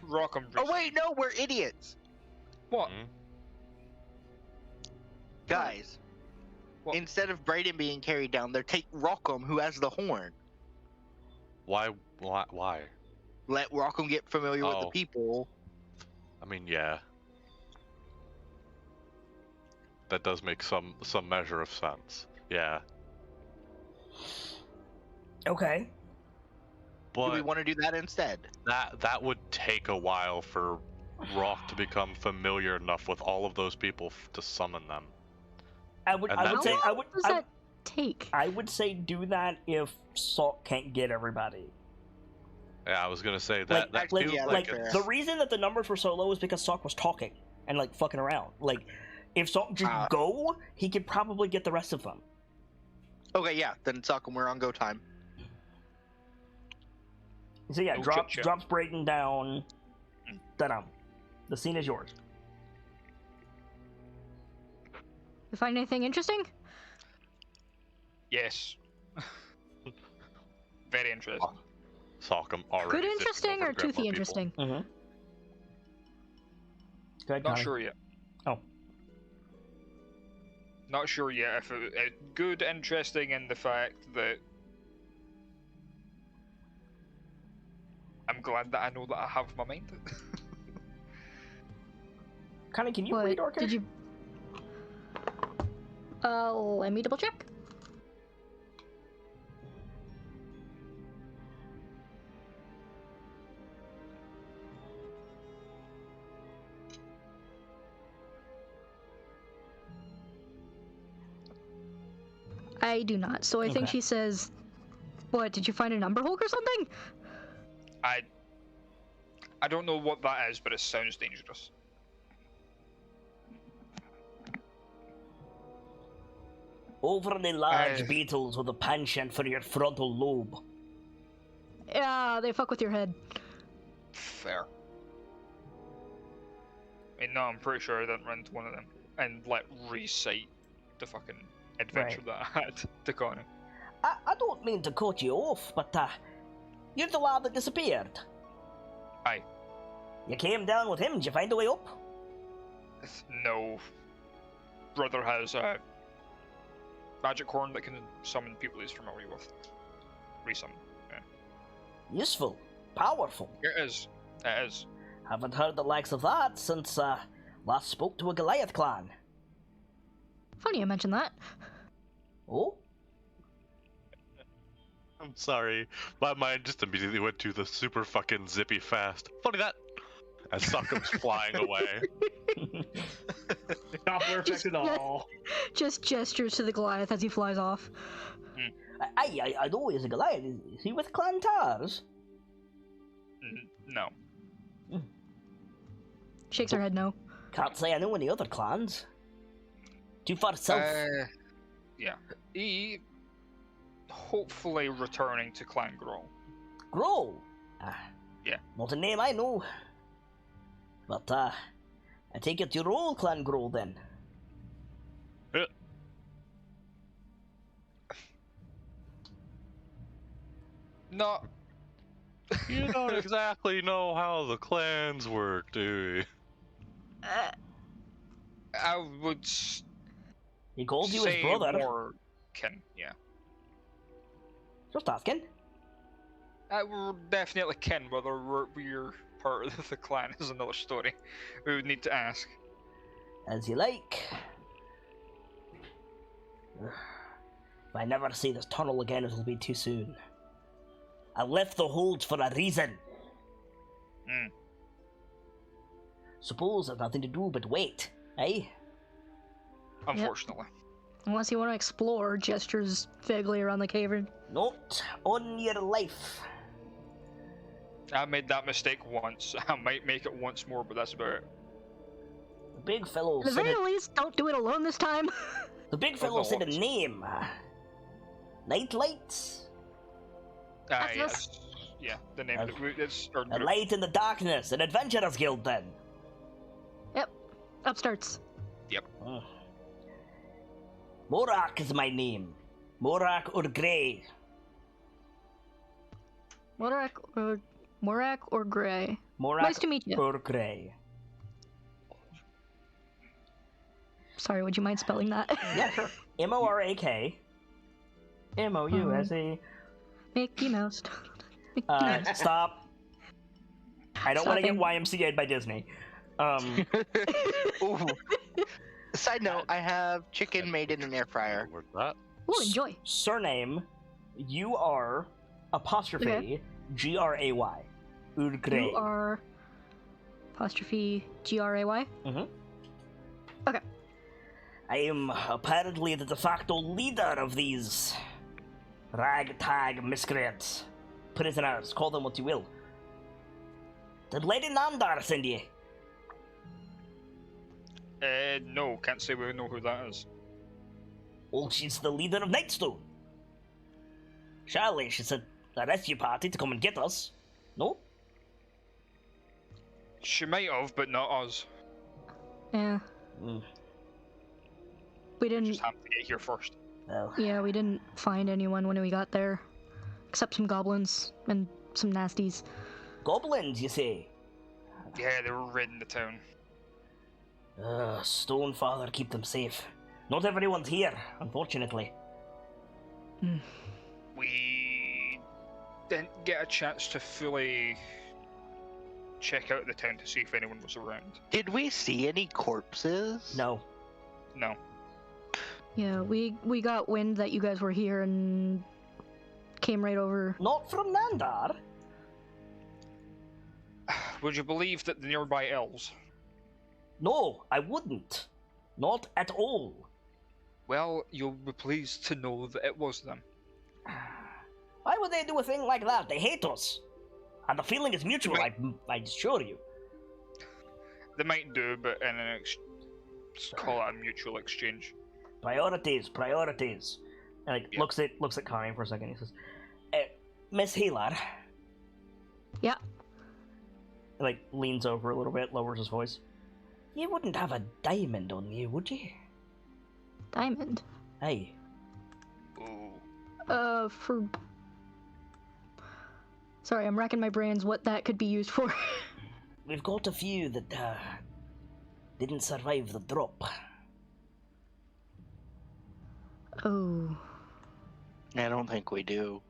Rockham. Oh wait, no, we're idiots! What? Hmm? Guys, What? instead of Brayden being carried down there, take Rockham, who has the horn. Why? Let Rockham get familiar with the Oh. people. I mean, yeah. That does make some measure of sense. Yeah. Okay. Do we But want to do that instead? that would take a while for Rock to become familiar enough with all of those people to summon them. I would And I would that's say it. I would How does I, that take? I would say do that if Salt can't get everybody. Yeah, I was gonna say Like, that. That like, feels yeah, like that's fair. the reason that the numbers were so low is because Salk was talking and like fucking around. Like, if Salk just go, he could probably get the rest of them. Okay, yeah, then Sokkam, we're on go time. So yeah, No drops chit-chat. Brayden down. Ta-dam. The scene is yours. You find anything interesting? Yes. Very interesting. Sokkum already. Good zipping interesting over or to grab more toothy people. interesting? Mm-hmm. Go ahead, Not Connie. sure yet. Oh. Not sure yet if it good, interesting in the fact that I'm glad that I know that I have my mind. Connie, can you What read Orcish? did you? Let me double check. I do not. So I think Okay. she says, "What? Did you find a number hulk or something?" I don't know what that is, but it sounds dangerous. Overly large Uh, beetles with a penchant for your frontal lobe. Yeah, they fuck with your head. Fair. no, I'm pretty sure I didn't run into one of them. And, like, recite the fucking adventure that I had to Connie. I don't mean to cut you off, but you're the lad that disappeared. Aye. You came down with him. Did you find a way up? No. Brother has a magic horn that can summon people he's familiar with. Resummon. Yeah. Useful, powerful. It is. It is. Haven't heard the likes of that since last spoke to a Goliath clan. Funny you mentioned that. Oh? I'm sorry. My mind just immediately went to the super fucking zippy fast. Funny that. As Sokkum's flying away. Not perfect at all. Just gestures to the Goliath as he flies off. I know he's a Goliath. Is he with Clan Tars? No. Shakes her head no. Can't say I know any other clans. Too far south. Yeah. He hopefully returning to Clan Groll. Groll? Yeah. Not a name I know. But, I take it you're all Clan Groll then. No. You don't exactly know how the clans work, do you? I would He called you say his brother. more kin, yeah. Just asking. We're definitely kin, whether we're part of the clan is another story. We would need to ask. As you like. If I never see this tunnel again, it'll be too soon. I left the holds for a reason. Suppose there's nothing to do but wait, eh? Unfortunately. Unless you want to explore, gestures vaguely around the cavern. Not on your life. I made that mistake once. I might make it once more, but that's about it. The big fellow At the said very least, don't do it alone this time. The big fellow said a name. KnightLites. That's Yes. us. Yeah, the name of it's or A light in the darkness, an adventurer's guild then. Yep. Up starts. Morak is my name. Morak or Grey. Morak or Gray. Morak Nice to meet you. or Grey. Sorry, would you mind spelling that? Yeah, sure. M-O-R-A-K. M-O-U-S-E. Mickey Mouse. Mickey Mouse. Stop. I don't want to get Sorry. YMCA'd by Disney. Ooh. Side note, I have chicken made in an air fryer. Where's that? Ooh, enjoy. Surname, U-R apostrophe Okay. G-R-A-Y. Urgrey. You are apostrophe Gray. I am apparently the de facto leader of these ragtag miscreants. Prisoners, call them what you will. Did Lady Nandar send you? No, can't say we know who that is. Well, she's the leader of Nightstone. Surely she sent a rescue party to come and get us. No? She might have, but not us. Yeah. Mm, We didn't. Just happened to get here first. well, Yeah, we didn't find anyone when we got there, except some goblins and some nasties. goblins, you say? Yeah, they were raiding the town. Stonefather, keep them safe. Not everyone's here, unfortunately. We didn't get a chance to fully check out the town to see if anyone was around. Did we see any corpses? No. No. Yeah, we got wind that you guys were here and came right over. Not from Nandar? Would you believe that the nearby elves? No, I wouldn't. Not at all. Well, you'll be pleased to know that it was them. Why would they do a thing like that? They hate us. And the feeling is mutual, Right. I assure you. They might do, but in an call it a mutual exchange. Priorities. And Yeah. looks at Connie for a second. He says, Miss Healer. Yeah. Leans over a little bit, lowers his voice. You wouldn't have a diamond on you, would you? Diamond? Hey. Ooh. For... Sorry, I'm racking my brains what that could be used for. We've got a few that, didn't survive the drop. Oh. I don't think we do.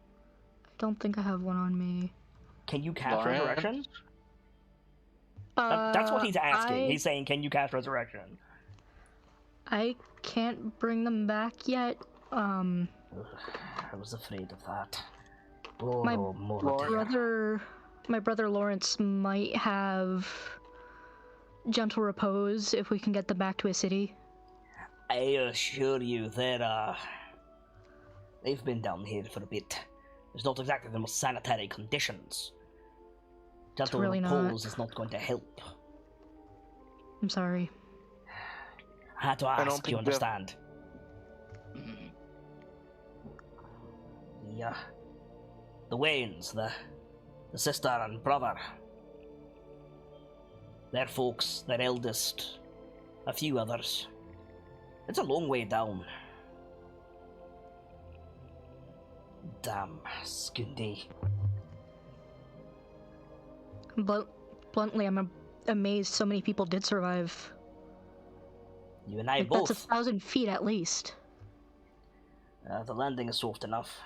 I don't think I have one on me. Can you cast Lawrence? Resurrection? That's what he's asking. He's saying, can you cast Resurrection? I can't bring them back yet. Ugh, I was afraid of that. Oh, My Mordor. My brother Lawrence might have Gentle Repose if we can get them back to a city. I assure you, they've been down here for a bit. There's not exactly the most sanitary conditions. Gentle really Repose is not going to help. I'm sorry. I had to don't ask, think you we have- understand? Mhm. Yeah. The Waynes, the sister and brother. Their folks, their eldest, a few others. It's a long way down. Damn, Skundy. Bluntly, I'm amazed so many people did survive. You and I Like, both. that's 1,000 feet at least. The landing is soft enough.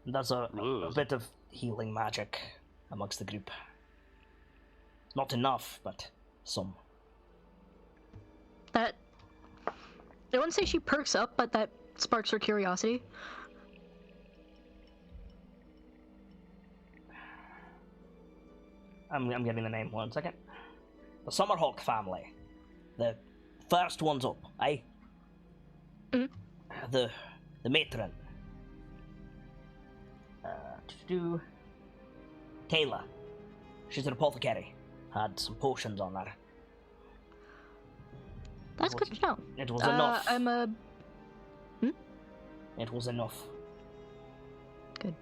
And there's a bit of healing magic amongst the group. Not enough, but some. That... I wouldn't say she perks up, but that sparks her curiosity. I'm getting the name, 1 second. The Summerhawk family. The first ones up, aye? Mhm. The matron. Taylor. She's an apothecary. Had some potions on her. That's good to know. It was enough. I'm a... It was enough. Good.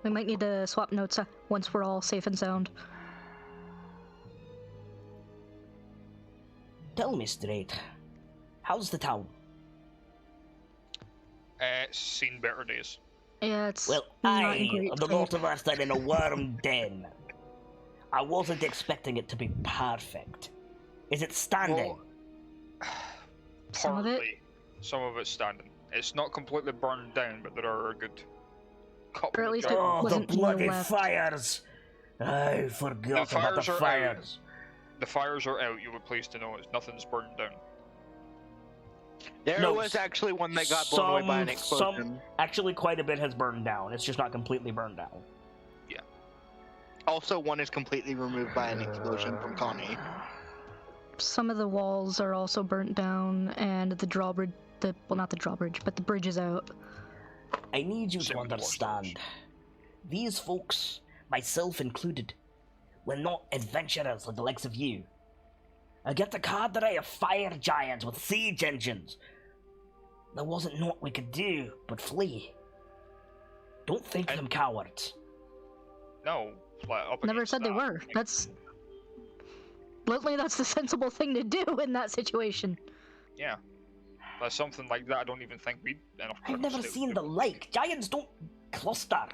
We might need to swap notes once we're all safe and sound. Tell me straight. How's the town? It's seen better days. Yeah, it's Well, not in great the shape. lot of us are in a worm den. I wasn't expecting it to be perfect. Is it standing? Some of it? Partly. Some of it's standing. It's not completely burned down, but there are a good couple Or at of least giant- Oh, the wasn't more bloody left. fires! I forgot The about the fires are out. fires. The fires are out, you'll be pleased to know. Nothing's burned down. There No, was actually one that got blown away by an explosion. Actually, quite a bit has burned down. It's just not completely burned down. Also, one is completely removed by an explosion from Connie. Some of the walls are also burnt down, and the drawbridge, well, not the drawbridge, but the bridge is out. I need you to Same with the understand. These folks, myself included, we're not adventurers like the likes of you. Against a cadre of fire giants with siege engines, there wasn't naught we could do but flee. Don't think them cowards. No, like, up Never against said they that, were. like, That's... Bluntly, that's the sensible thing to do in that situation. Yeah. That's something like that I don't even think we'd enough I've never courage to seen do. the like. Giants don't cluster.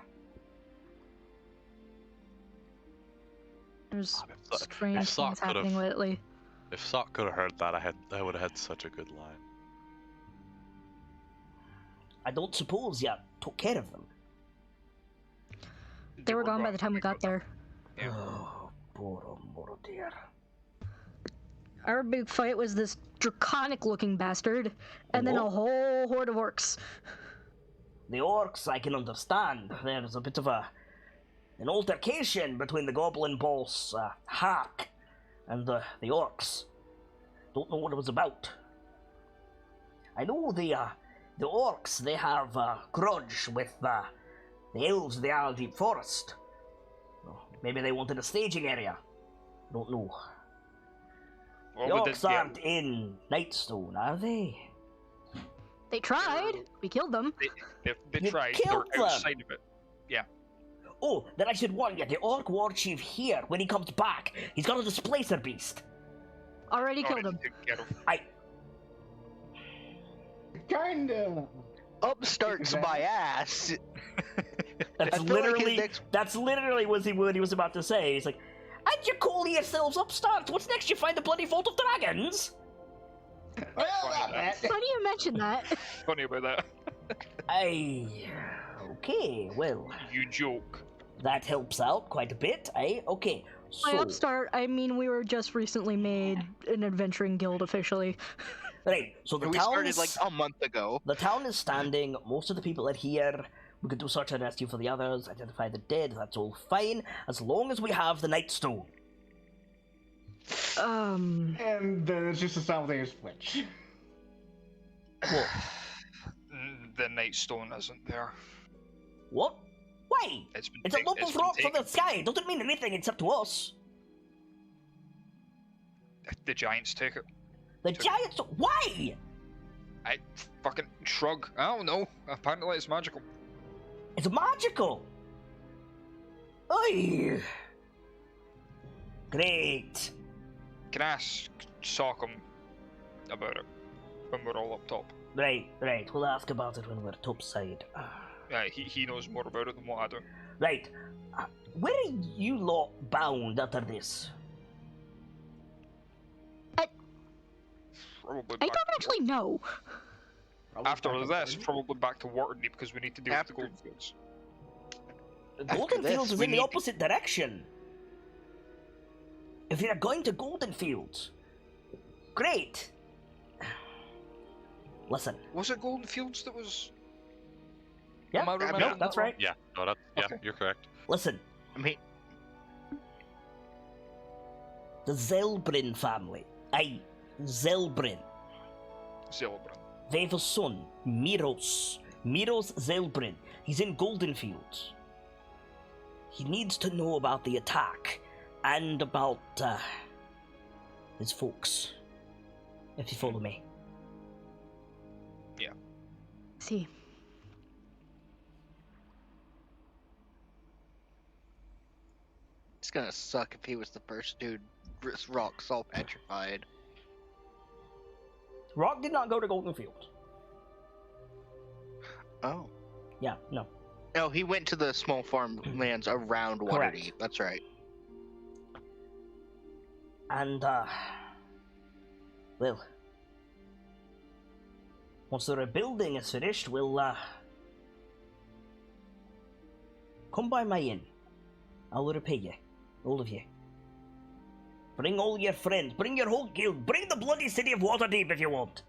There's If strange Sock things happening could've- lately. If Sock could have heard that, I would have had such a good line. I don't suppose you took care of them. They were gone by the time we got there. Yeah. Oh, poor dear. Our big fight was this draconic-looking bastard, and then a What? whole horde of orcs. The orcs, I can understand. There's a bit of an altercation between the goblin boss, Hark, and the orcs. Don't know what it was about. I know the orcs, they have a grudge with the elves of the Isle Deep Forest. Well, maybe they wanted a staging area. Don't know. Well, The we orcs did get- aren't in Nightstone, are they? They tried. We killed them. They You tried. killed They're them. outside of it. Oh, then I should warn you, the orc war chief here, when he comes back, he's got a displacer beast. Already killed him. taken care of. Kinda. Upstarts my ass. That's I feel like his literally next- that's literally what he was about to say. He's like, "And you call yourselves upstarts? What's next? You find the bloody vault of dragons?" Well, not that. Funny you mention that. Funny about that. Okay, well, You joke. that helps out quite a bit, eh? Okay, By so upstart, I mean we were just recently made an adventuring guild officially. right, so the We town started is like a month ago. the town is standing. Most of the people are here. We can do search and rescue for the others, identify the dead. That's all fine, as long as we have the Nightstone. Um, And then it's just a simultaneous switch. What? The Nightstone isn't there. What? Why? It's been It's a take- lump it's of been rock from taken. the sky. It doesn't mean anything except to us. The giants take it. The giants. Why? I fucking shrug. I don't know. Apparently it's magical. It's magical. Oy. Great. Can I ask Sockham about it when we're all up top? Right. We'll ask about it when we're topside. He knows more about it than what I do. Right. Where are you lot bound after this? Probably I back don't actually know. After this, probably back to Waterdeep because we need to deal with the Goldfields. Golden this, Fields is we in the need to- opposite direction. If you're going to Golden Fields, great. Listen. Was it Golden Fields that was? Yeah, Am I remembering no, that's that right. Yeah, Okay. you're correct. Listen. I mean, The Zelbrin family. Zelbrin. Zelbrin. They have a son, Miros. Miros Zelbrin. He's in Golden Fields. He needs to know about the attack and about his folks. If you follow me. See. it's gonna suck if he was the first dude. Rock's all petrified. Rock did not go to Golden Fields. Oh. Yeah, no. No, he went to the small farmlands around Correct. Waterdeep. That's right. And, well, once the rebuilding is finished, we'll, come by my inn. I'll repay you, all of you. Bring all your friends, bring your whole guild, bring the bloody city of Waterdeep if you want.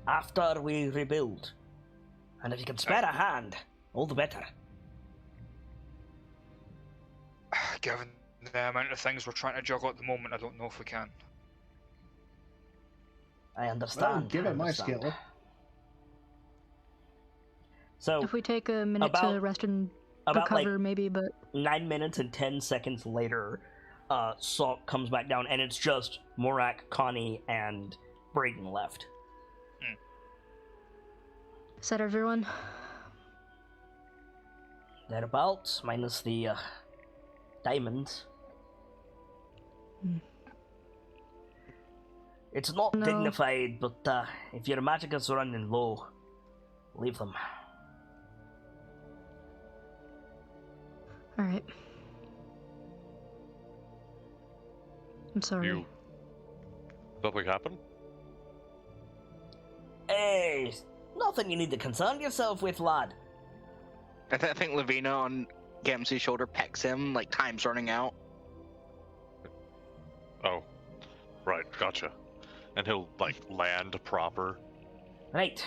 After we rebuild. And if you can spare a hand, all the better. Given the amount of things we're trying to juggle at the moment, I don't know if we can. I understand. Well, given I my understand. skill. So, If we take a minute to About- rest and about recover, like maybe, but 9 minutes and 10 seconds later, Salk comes back down, and it's just Morak, Connie, and Brayden left. is that everyone? Thereabouts, minus the diamonds. Hmm. It's not No. dignified, but if your magic is running low, leave them. Alright. I'm sorry. You. Something happened? Hey, nothing you need to concern yourself with, lad. I think Lavina on Gamzee's shoulder pecks him, like time's running out. Oh, right, gotcha. And he'll like land proper. Right,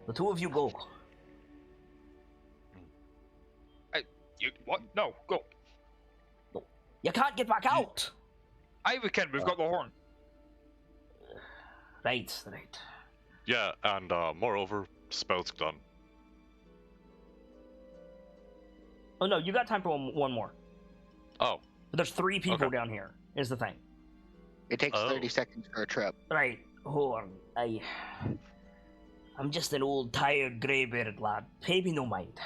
the two of you go. You what? No, go. You can't get back out! Aye, we can. We've got the horn. Right. Yeah, and moreover, spell's done. Oh no, you got time for one more. Oh, But there's 3 people Okay. down here, is the thing. It takes Oh. 30 seconds for a trip. Right, horn. I'm just an old, tired, grey-bearded lad. Pay me no mind.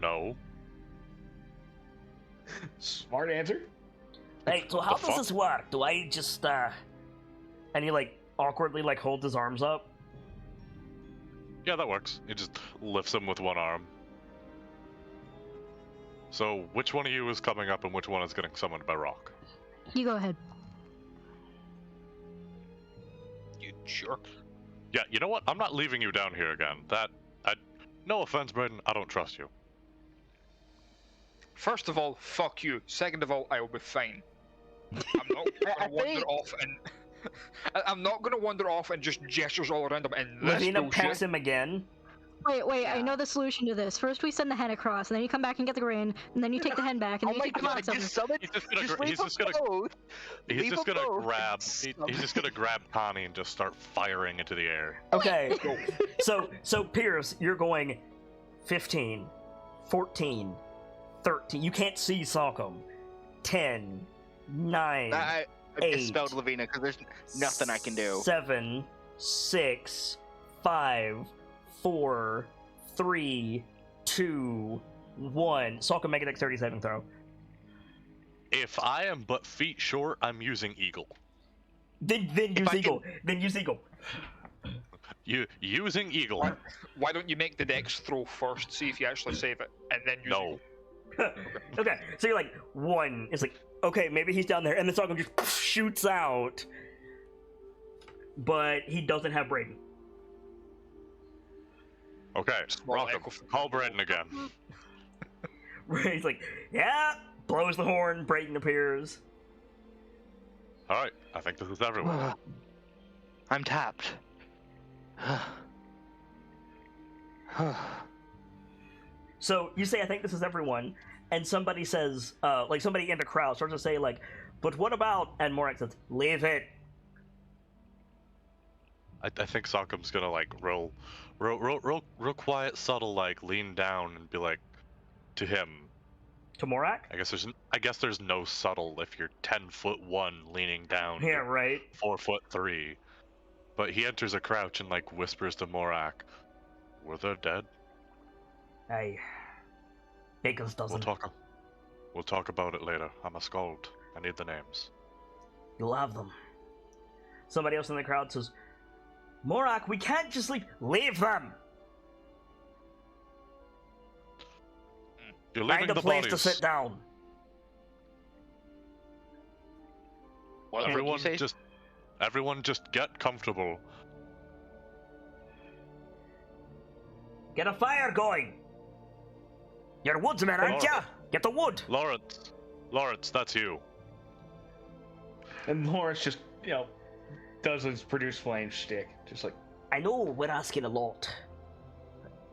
no. Smart answer. Hey, so how The does fuck? this work? Do I just and he like awkwardly like holds his arms up? Yeah, that works. He just lifts him with one arm. So, which one of you is coming up and which one is getting summoned by Rock? You go ahead. You jerk. Yeah, you know what? I'm not leaving you down here again. No offense, Braden, I don't trust you. First of all, fuck you. Second of all, I will be fine. I'm not gonna wander off and I'm not gonna wander off and just gestures all around him and this Lavina bullshit. pecks him again. Wait, I know the solution to this. First we send the hen across, and then you come back and get the grain, and then you take the hen back, and Oh then you my take the god, box over. just summon. He's just gonna, Just he's leave just them gonna, both. he's Leave just them gonna both. grab, he's just gonna grab Connie and just start firing into the air. Okay. so Pierce, you're going 15, 14, 13. You can't see Salcom. 10, 9, I 8, dispelled Lavina because there's nothing I can do. 7, 6, 5, 4, 3, 2, 1. Salcom, make a dexterity saving throw. If I am but feet short, I'm using Eagle. Then use Eagle. Then use Eagle. Using Eagle. Why don't you make the dex throw first, see if you actually save it, and then use No. Okay, so you're like 1. It's like, okay, maybe he's down there, and then Salcom just shoots out. But he doesn't have Braden. Okay, Small Rockham, echo from- call Braden again. He's like, yeah, blows the horn, Braden appears. Alright, I think this is everyone. I'm tapped. So you say, I think this is everyone, and somebody says, like somebody in the crowd starts to say, like, but what about, and Morak says, leave it. I think Sokkam's gonna like real quiet, subtle, like lean down and be like to him. To Morak? I guess there's no subtle if you're 10'1" leaning down. Yeah, right. 4'3", but he enters a crouch and like whispers to Morak, "Were they dead? Hey, Bakers doesn't. We'll talk about it later. I'm a skald. I need the names." You'll have them. Somebody else in the crowd says, Morak, we can't just leave them. You're leaving Find a the place bodies. to sit down. What did Everyone you say? everyone just get comfortable. Get a fire going. You're woodsmen, aren't ya? Get the wood. Lawrence, that's you. And Lawrence just, does his produce flame shtick. Just like, I know we're asking a lot.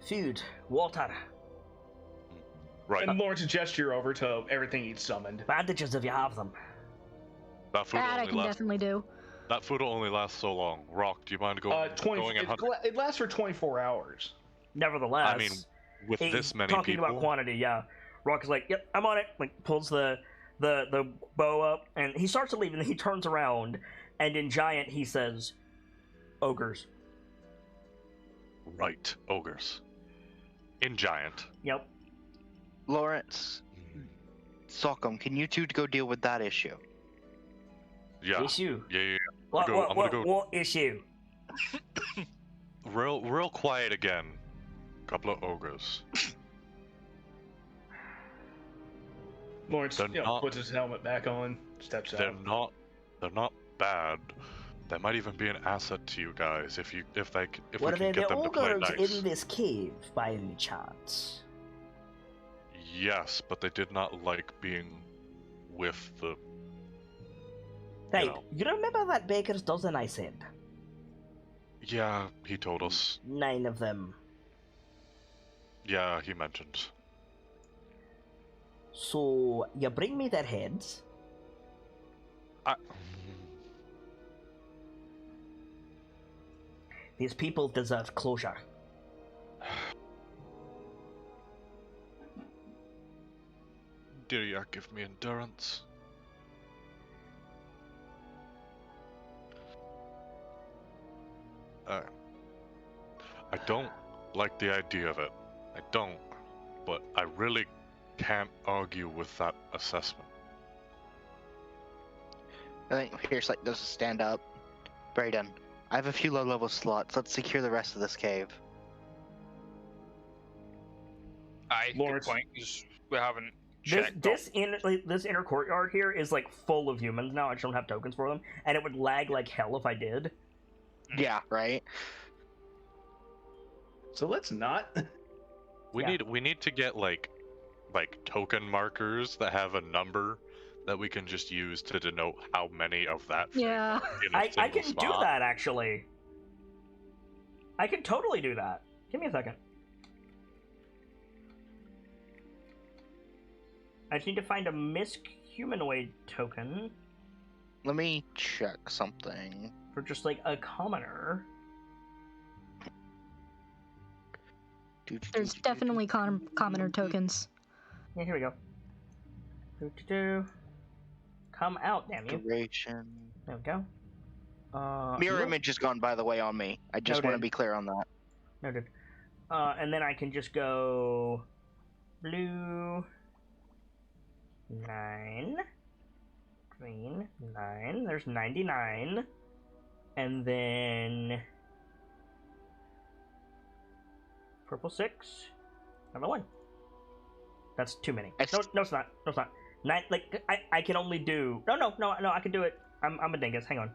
Food, water, Right. and Lawrence gesture over to everything he'd summoned. bandages if you have them. That food That I only can lasts. definitely do. That food will only last so long. Rock, do you mind going and hunting? It lasts for 24 hours. Nevertheless, I mean, with he's this many talking people. about quantity, yeah. Rock is like, yep, I'm on it. Like pulls the bow up, and he starts to leave, and then he turns around, and in Giant he says, "Ogres." Right, ogres. In giant. Yep. Lawrence, Sokkum, can you two go deal with that issue? Yeah. Issue. Yeah. What? I'm gonna go. What issue? Real quiet again. Couple of ogres. Lawrence, They're not- puts his helmet back on, steps They're out. not bad. They might even be an asset to you guys if we Were can there get the them to play ogres nice. in this cave by any chance? Yes, but they did not like being with the. Hey, know. you remember that baker's dozen I said? Yeah, he told us. 9 of them. Yeah, he mentioned. So, you bring me their heads. These people deserve closure. Dear ya, give me endurance. I don't like the idea of it. I don't. But I really can't argue with that assessment. I think Pierce like does a stand up. Brayden, I have a few low-level slots. Let's secure the rest of this cave. Aye, good Lawrence. point, 'cause we haven't This checked this inner courtyard here is like full of humans now. I just don't have tokens for them, and it would lag like hell if I did. Yeah, right. So let's not. We need to get like token markers that have a number that we can just use to denote how many of that thing Yeah. are in a I single can do spot. that actually. I can totally do that. Give me a second. I just need to find a misc humanoid token Let me check something. for just like a commoner. There's definitely commoner tokens. Yeah, here we go. Do. Come out, damn you. Duration. There we go. Mirror nope. image is gone, by the way, on me. I just want to Noted. be clear on that. Noted. And then I can just go blue 9, green 9. There's 99, and then purple 6, number 1. That's too many. I No, it's not. No, it's not. I can only do. No. I can do it. I'm a dingus. Hang on.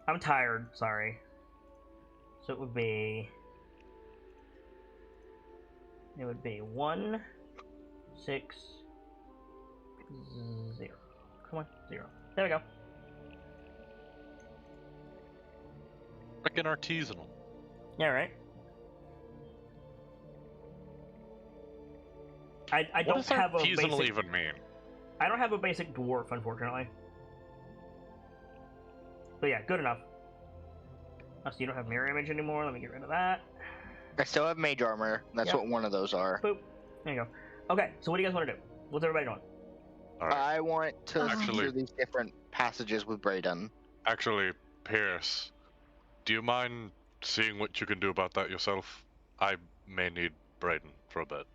I'm tired. Sorry. So it would be 1, 6, 0. Come on, 0. There we go. Like an artisanal. Yeah, right. I What don't does have a artisanal basic. even mean? I don't have a basic dwarf, unfortunately. But yeah, good enough. Oh, so you don't have mirror image anymore. Let me get rid of that. I still have mage armor. That's Yep. what one of those are. Boop. There you go. Okay, so what do you guys want to do? What's everybody doing? All right. I want to Actually- secure these different passages with Brayden. Actually, Pierce, do you mind seeing what you can do about that yourself? I may need Brayden for a bit.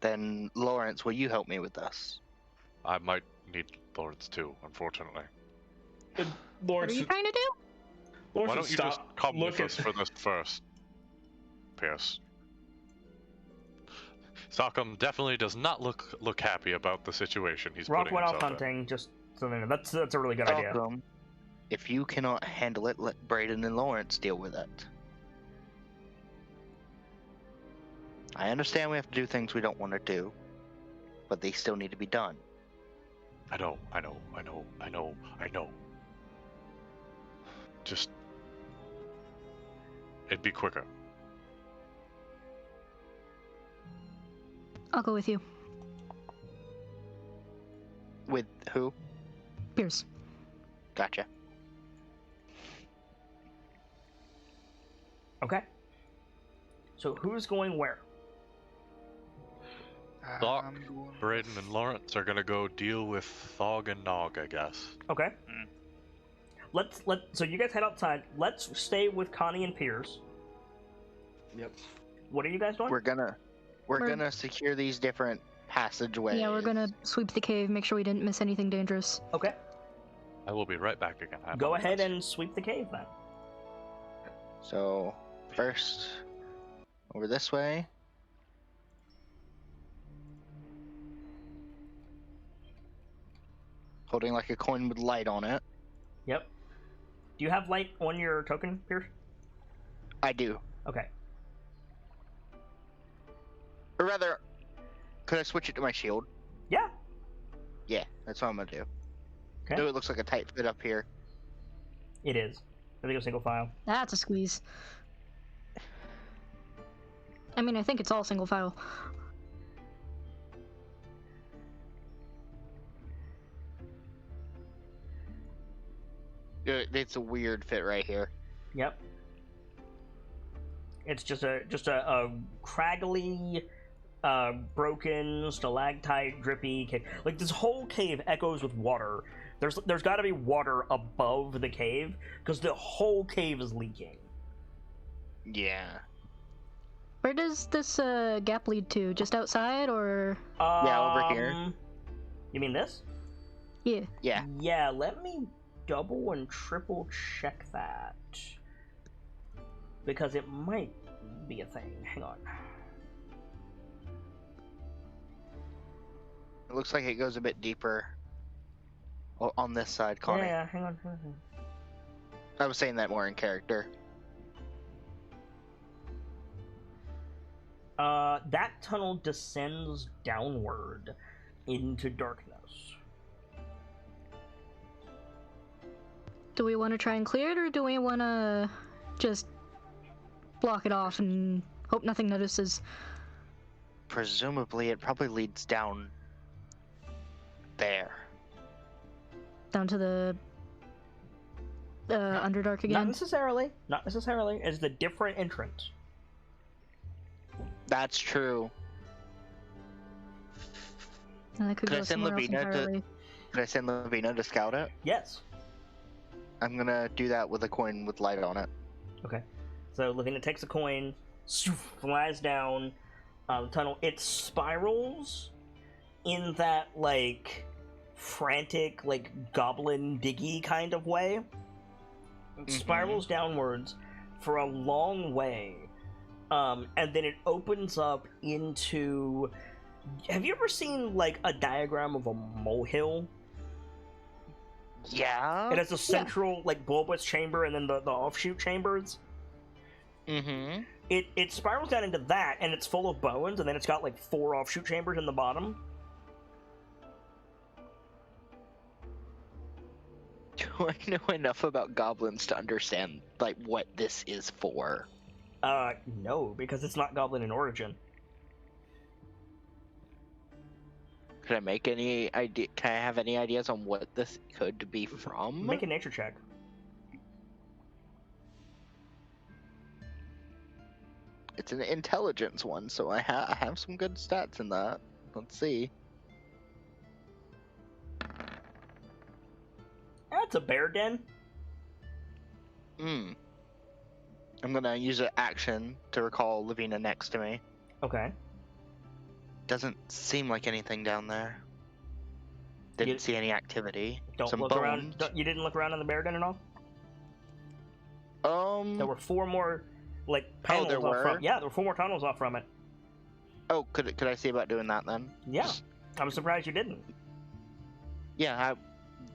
Then, Lawrence, will you help me with this? I might need Lawrence too, unfortunately. What Lawrence, are you trying to do? Lawrence Why would don't you stop, just come look with us for this first, Pierce? Sockham definitely does not look happy about the situation he's Rock putting went off himself in. hunting. Just so they know. That's a really good idea. Malcolm, if you cannot handle it, let Brayden and Lawrence deal with it. I understand we have to do things we don't want to do, but they still need to be done. I know. Just, it'd be quicker. I'll go with you. With who? Pierce. Gotcha. Okay. So who's going where? Doc, I'm going- Brayden and Lawrence are gonna go deal with Thog and Nog, I guess. Okay. Hmm. So you guys head outside. Let's stay with Connie and Pierce. Yep. What are you guys doing? We're gonna We're- gonna secure these different passageways. Yeah, we're gonna sweep the cave, make sure we didn't miss anything dangerous. Okay. I will be right back again. I Go ahead apologize. and sweep the cave then. So first, over this way. Holding like a coin with light on it. Yep. Do you have light on your token, Pierce? I do. Okay. Or rather, could I switch it to my shield? Yeah. Yeah, that's what I'm gonna do. Okay. No, it looks like a tight fit up here. It is. I think a single file. That's a squeeze. I mean, I think it's all single file. It's a weird fit right here. Yep. It's just a craggly, broken, stalactite, drippy cave. Like this whole cave echoes with water. There's got to be water above the cave because the whole cave is leaking. Yeah. Where does this gap lead to? Just outside, or? Yeah, over here. You mean this? Yeah. Yeah. Yeah, let me double and triple check that. Because it might be a thing. Hang on. It looks like it goes a bit deeper on this side, Connie. Yeah, hang on. I was saying that more in character. That tunnel descends downward into darkness. Do we want to try and clear it, or do we want to just block it off and hope nothing notices? Presumably, it probably leads down there. Down to the Underdark again? Not necessarily. Not necessarily. It's the different entrance. That's true. And I could Could go I send somewhere else Lavina entirely. Could I send Lavina to scout it? Yes. I'm gonna do that with a coin with light on it. Okay. So Lavina takes a coin, flies down the tunnel. It spirals in that, like, frantic, like, goblin diggy kind of way. It spirals downwards for a long way. And then it opens up into... Have you ever seen, like, a diagram of a molehill? Yeah. It has a central, like, bulbous chamber and then the offshoot chambers. Mm-hmm. It spirals down into that, and it's full of bones, and then it's got, like, 4 offshoot chambers in the bottom. Do I know enough about goblins to understand, like, what this is for? No, because it's not goblin in origin. Could I make any idea? Can I have any ideas on what this could be from? Make a nature check. It's an intelligence one, so I have some good stats in that. Let's see. That's a bear den. I'm gonna use an action to recall Lavina next to me. Okay. Doesn't seem like anything down there. Didn't see any activity. Don't Some look bones. around. You didn't look around in the bear den at all? There were 4 more, like, panels there off were? from. Yeah, there were 4 more tunnels off from it. Oh, could I see about doing that then? Yeah. I'm surprised you didn't. Yeah, I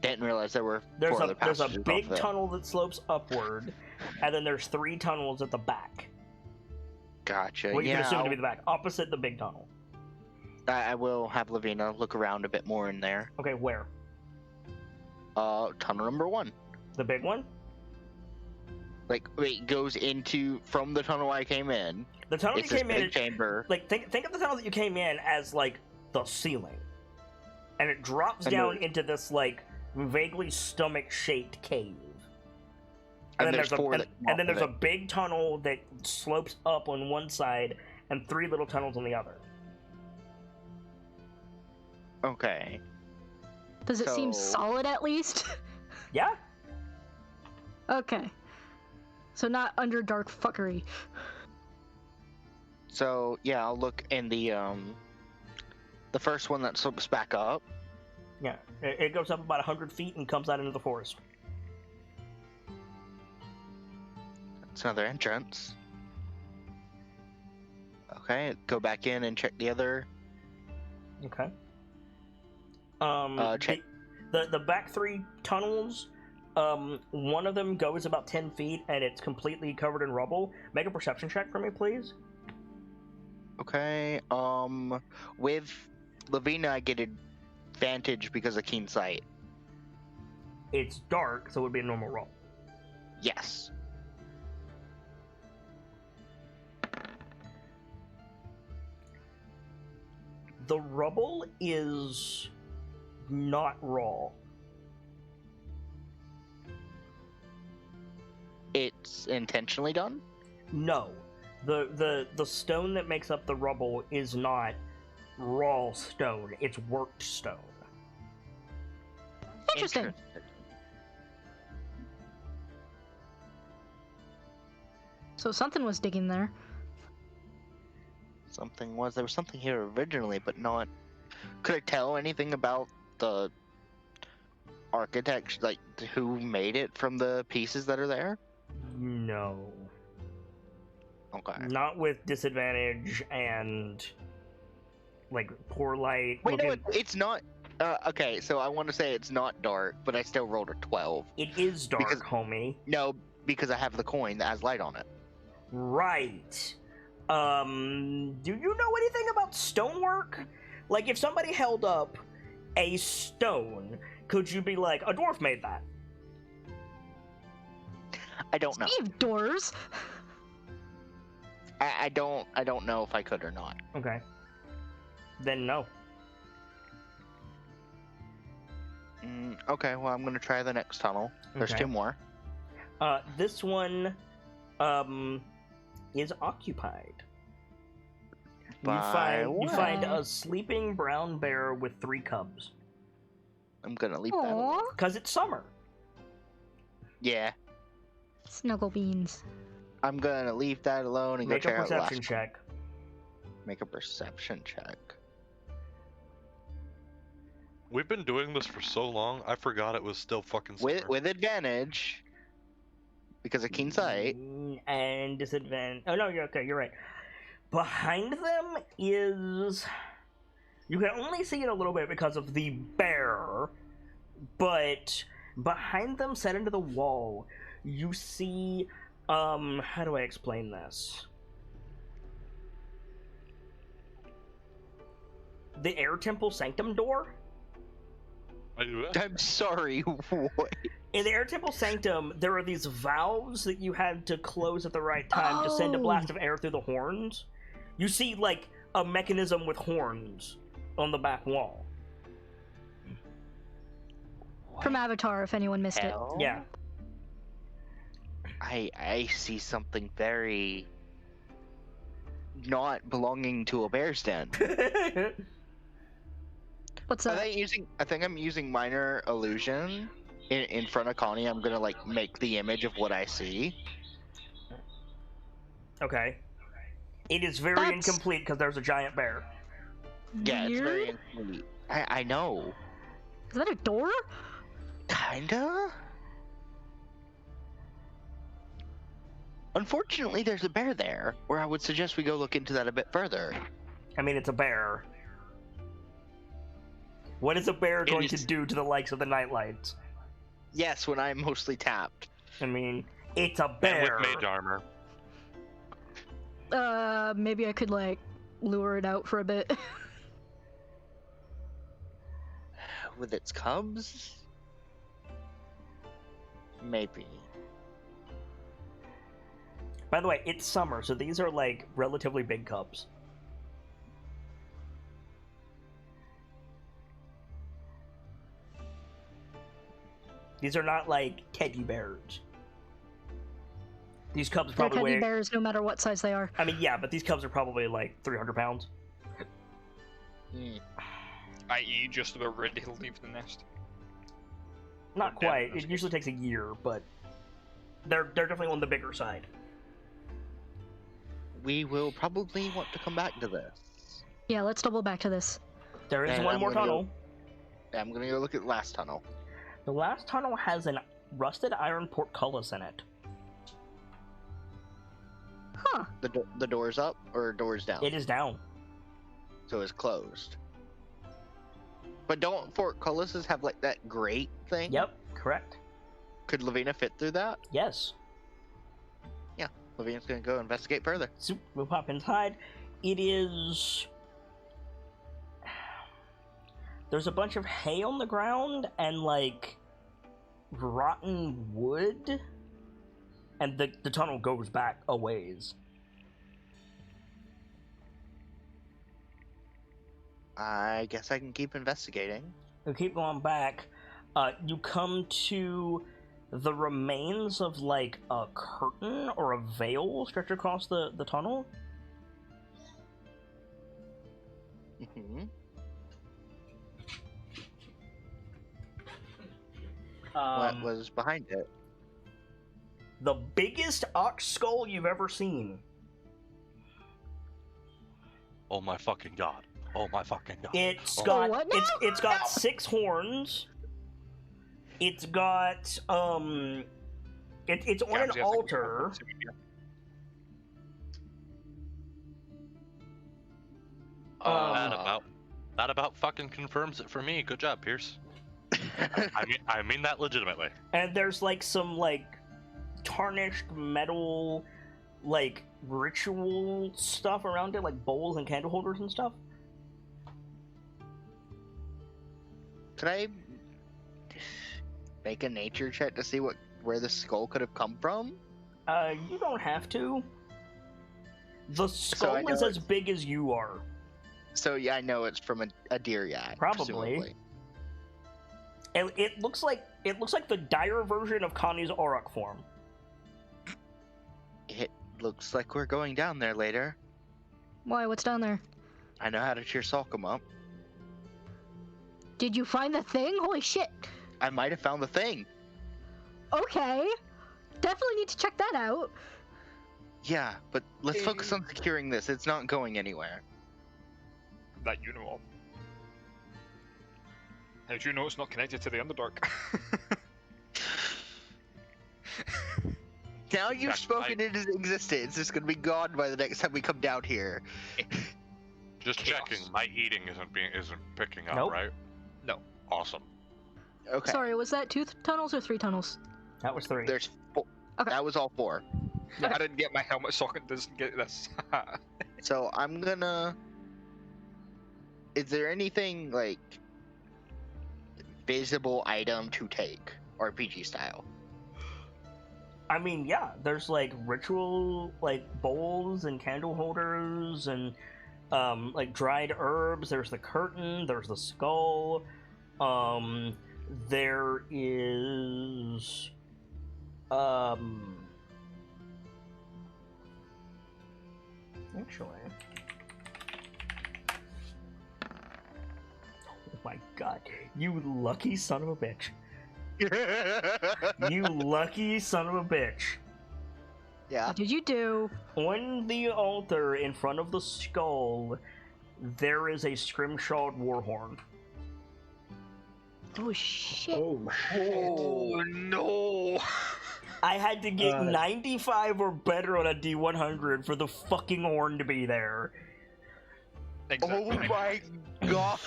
didn't realize there were There's 4 other a passages big off it. tunnel that slopes upward, and then there's 3 tunnels at the back. Gotcha. What you yeah, can assume to be the back, opposite the big tunnel. I will have Lavina look around a bit more in there. Okay, where? Tunnel number 1. The big one? Like, it goes into from the tunnel I came in. The tunnel It's you this came in. big chamber. Like, think of the tunnel that you came in as, like, the ceiling, and it drops And down the- into this, like, vaguely stomach-shaped cave. And there's 4 that come and then off there's of a big tunnel that slopes up on one side, and 3 little tunnels on the other. Okay. Does it seem So- solid at least? Yeah. Okay. So not Underdark fuckery. So yeah, I'll look in the first one that slopes back up. Yeah. It goes up about 100 feet and comes out into the forest. It's another entrance. Okay, go back in and check the other. Okay. Check. The back 3 tunnels, one of them goes about 10 feet and it's completely covered in rubble. Make a perception check for me, please. Okay. With Lavina, I get advantage because of keen sight. It's dark, so it would be a normal roll. Yes. The rubble is not raw. It's intentionally done. No. The stone that makes up the rubble is not raw stone, it's worked stone. Interesting. So something was digging there. something was. There was something here originally, but not. Could I tell anything about the architect, like who made it from the pieces that are there? No. Okay. Not with disadvantage and like poor light. Wait, no, looking- it's not. Okay, so I want to say it's not dark, but I still rolled a 12. It is dark, Because- homie. No, because I have the coin that has light on it. Right. Do you know anything about stonework? Like, if somebody held up a stone, could you be like, a dwarf made that? I don't know. Steve doors. I don't know if I could or not. Okay. Then no. Okay, well I'm gonna try the next tunnel. There's Okay. 2 more. This one, is occupied. By You find what? a sleeping brown bear with 3 cubs. I'm gonna leave that. Alone. Aww. Because it's summer. Yeah, Snuggle beans. I'm gonna leave that alone and Make go a check out the perception last. check. Make a perception check. We've been doing this for so long, I forgot it was still fucking summer. With advantage, because of keen sight. And disadvantage. Oh no, you're okay. You're right. Behind them is. You can only see it a little bit because of the bear, but behind them, set into the wall, you see. How do I explain this? The Air Temple Sanctum door. I'm sorry. What? In the Air Temple Sanctum, there are these valves that you had to close at the right time to send a blast of air through the horns. You see, like, a mechanism with horns on the back wall. From Avatar, if anyone missed Hell? Yeah. I see something very not belonging to a bear's den. it. What's I that? think I'm using minor illusion in front of Connie. I'm gonna like make the image of what I see. Okay. It is very That's- incomplete because there's a giant bear. Yeah, it's very Weird? incomplete. I know. Is that a door? Kinda. Unfortunately, there's a bear there, where I would suggest we go look into that a bit further. I mean, it's a bear. What is a bear going to is- do to the likes of the NightLites? Yes, when I'm mostly tapped. I mean, it's a And bear. with mage armor. Maybe I could, like, lure it out for a bit. With its cubs? Maybe. By the way, it's summer, so these are, like, relatively big cubs. These are not, like, teddy bears. These cubs They're probably teddy weigh... bears, no matter what size they are. I mean, yeah, but these cubs are probably, like, 300 pounds. I.e., just about ready to leave the nest. Not Yeah, quite. that's It usually takes a year, but... They're definitely on the bigger side. We will probably want to come back to this. Yeah, let's double back to this. There is And one I'm more gonna tunnel. I'm gonna go look at the last tunnel. The last tunnel has an rusted iron portcullis in it. Huh. The door's up or door's down? It is down. So it's closed. But don't portcullises have like that grate thing? Yep, correct. Could Lavina fit through that? Yes. Lavina's gonna go investigate further. So we'll pop inside. It is... There's a bunch of hay on the ground and, like, rotten wood. And the tunnel goes back a ways. I guess I can keep investigating. We keep going back. You come to the remains of, like, a curtain or a veil stretched across the tunnel. Mm-hmm. What was behind it? The biggest ox skull you've ever seen. Oh my fucking god. Oh my fucking god. It's Oh. got what it's got 6 horns. It's got it's on an Gamzee, I think, altar. That about fucking confirms it for me. Good job, Pierce. I mean that legitimately. And there's like some like tarnished metal like ritual stuff around it, like bowls and candle holders and stuff. Could I make a nature check to see where the skull could have come from? You don't have to. The skull I know is as it's- big as you are. So yeah, I know it's from a deer yak. Probably. presumably. And it looks like the dire version of Connie's Auroch form. It looks like we're going down there later. Why? What's down there? I know how to cheer Salcom up. Did you find the thing? Holy shit! I might have found the thing. Okay, definitely need to check that out. Yeah, but let's focus on securing this. It's not going anywhere. That you know of. How do you know it's not connected to the Underdark? Now you've Yeah, spoken into existence. It's gonna be gone by the next time we come down here. Just Chaos. checking. My eating isn't picking up, Nope. right? No. Awesome. Okay. Sorry, was that 2 tunnels or 3 tunnels? That was 3. There's 4. Okay. That was all 4. I didn't get my helmet socket, doesn't get this. So I'm gonna. Is there anything like visible item to take, RPG style? I mean, yeah, there's like ritual like bowls and candle holders and like dried herbs. There's the curtain. There's the skull. There is actually. Oh my god, you lucky son of a bitch. You lucky son of a bitch. Yeah. What did you do? On the altar in front of the skull, there is a scrimshawed warhorn. Oh shit! Oh shit. Oh no! I had to get 95 or better on a D100 for the fucking horn to be there. Oh Exactly. my god.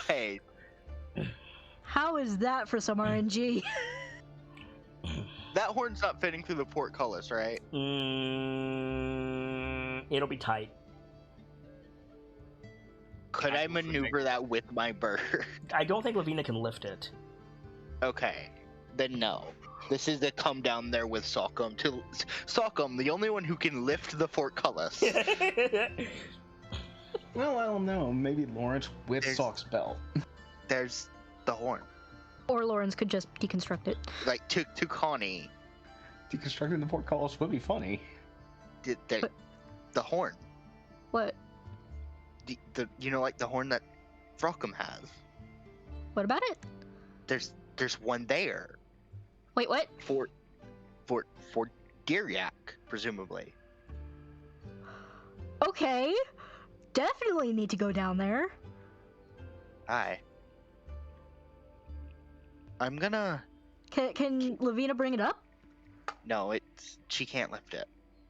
How is that for some RNG? That horn's not fitting through the portcullis, right? It'll be tight. Could I maneuver that with my bird? I don't think Lavina can lift it. Okay, then no. This is to come down there with Salcom. Salcom, the only one who can lift the portcullis. Well, I don't know. Maybe Lawrence with There's- Salk's belt. There's the horn. Or Lawrence could just deconstruct it. Like, to Connie, Deconstructing the portcullis would be funny. the horn. What? The you know, like the horn that Frockham has. What about it? There's one there Wait, what? for Deeryak, presumably. Okay. Definitely need to go down there. Aye. I'm gonna. Can Lavina bring it up? No, she can't lift it.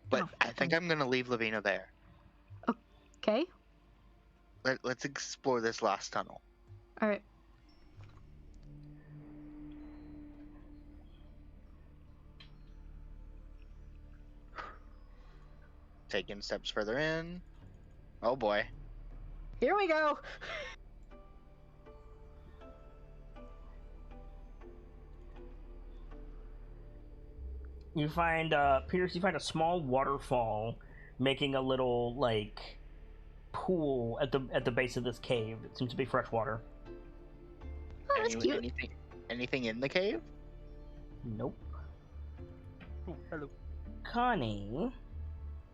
But Oh, I think I'm gonna leave Lavina there. Okay. Let's explore this last tunnel. All right. Taking steps further in. Oh boy. Here we go. You find, Pierce, you find a small waterfall making a little, like, pool at the base of this cave. It seems to be fresh water. Oh, that's cute. Anything in the cave? Nope. Ooh, hello. Connie,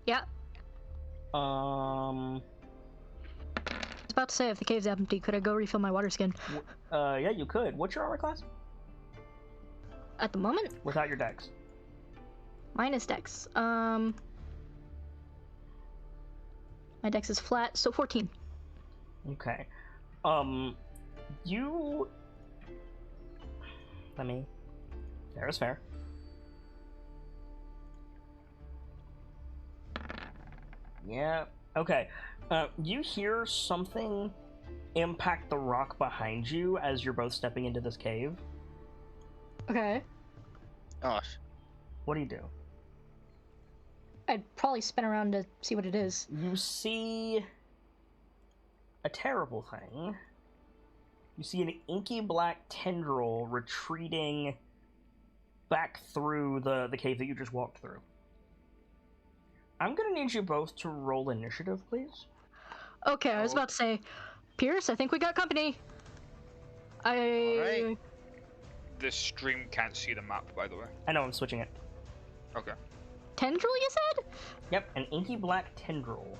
Yeah. um, I was about to say, if the cave's empty, could I go refill my water skin? yeah, you could. What's your armor class? At the moment, Without your dex. minus dex. My dex is flat, so 14. Okay. You... Let me... Fair is fair. Yeah. Okay. You hear something impact the rock behind you as you're both stepping into this cave. Okay. Gosh. What do you do? I'd probably spin around to see what it is. You see a terrible thing. You see an inky black tendril retreating back through the cave that you just walked through. I'm gonna need you both to roll initiative, please. Okay, I was about to say, Pierce, I think we got company. Alright. The stream can't see the map, by the way. I know, I'm switching it. Okay. Tendril, you said? Yep, an inky black tendril.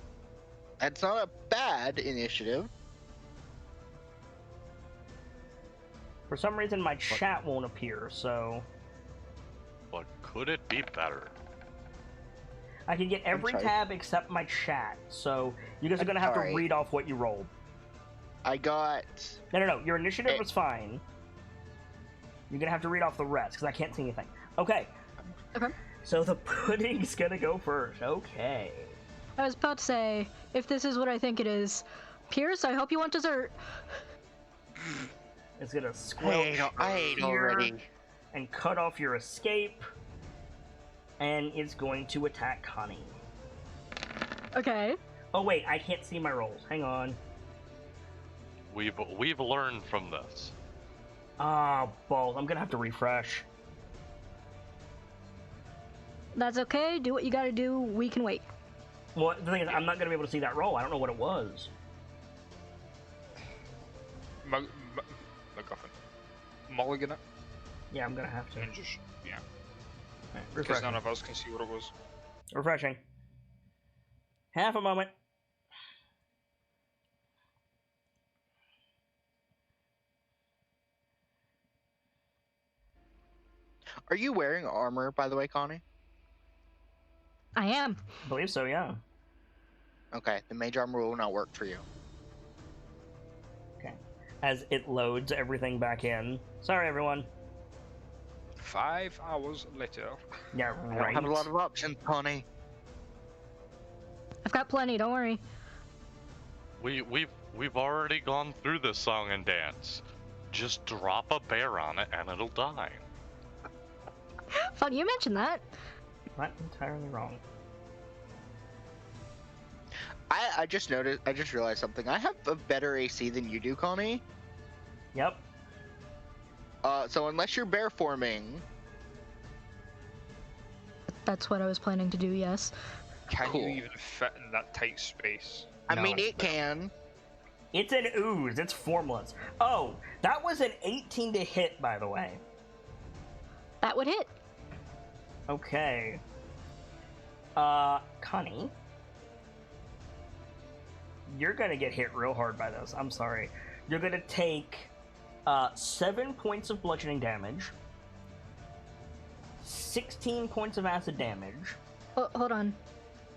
That's not a bad initiative. For some reason, my chat won't appear, so... But could it be better? I can get every sorry. tab except my chat, so you guys are gonna have to sorry. read off what you rolled. I got... No, your initiative was fine. You're gonna have to read off the rest, because I can't see anything. Okay. Okay. So the pudding's gonna go first. Okay. I was about to say, if this is what I think it is, Pierce, I hope you want dessert. It's gonna squelch I ate here already. and cut off your escape, and it's going to attack Connie. Okay. Oh wait, I can't see my rolls. Hang on. We've learned from this. Ah, balls. I'm gonna have to refresh. That's okay. Do what you gotta do. We can wait. Well, the thing is, I'm not gonna be able to see that roll. I don't know what it was. MacGuffin. Mulligan it, Yeah, I'm gonna have to. and just, yeah. Right, Because refreshing. none of us can see what it was. Refreshing. Half a moment. Are you wearing armor, by the way, Connie? I am. I believe so, yeah. Okay, the mage armor will not work for you. Okay. As it loads everything back in. Sorry, everyone. 5 hours later. Yeah, I don't right. have a lot of options, Connie. I've got plenty. Don't worry. We've already gone through this song and dance. Just drop a bear on it and it'll die. Funny you mentioned that. Not entirely wrong. I just realized something. I have a better AC than you do, Connie. Yep. So unless you're bear forming, That's what I was planning to do, yes. Can Cool. you even fit in that tight space? I No. mean it can. It's an ooze. It's formless. Oh, that was an 18 to hit, by the way. That would hit. Okay. Connie. You're gonna get hit real hard by this. I'm sorry. You're gonna take 7 points of bludgeoning damage, 16 points of acid damage. Oh, hold on.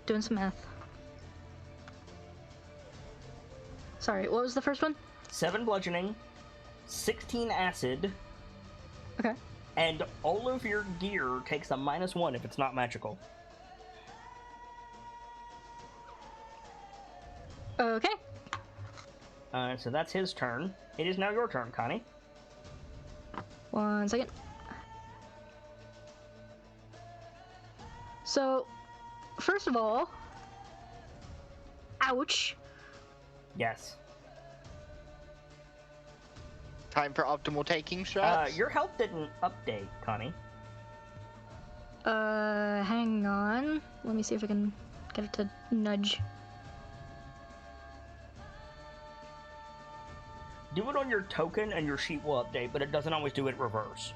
Doing some math. Sorry, what was the first one? 7 bludgeoning, 16 acid, Okay. and all of your gear takes a -1 if it's not magical. Okay. So that's his turn. It is now your turn, Connie. 1 second. So, first of all, ouch. Yes. Time for optimal taking strats. Your health didn't update, Connie. Hang on. Let me see if I can get it to nudge. Do it on your token and your sheet will update, but it doesn't always do it reverse.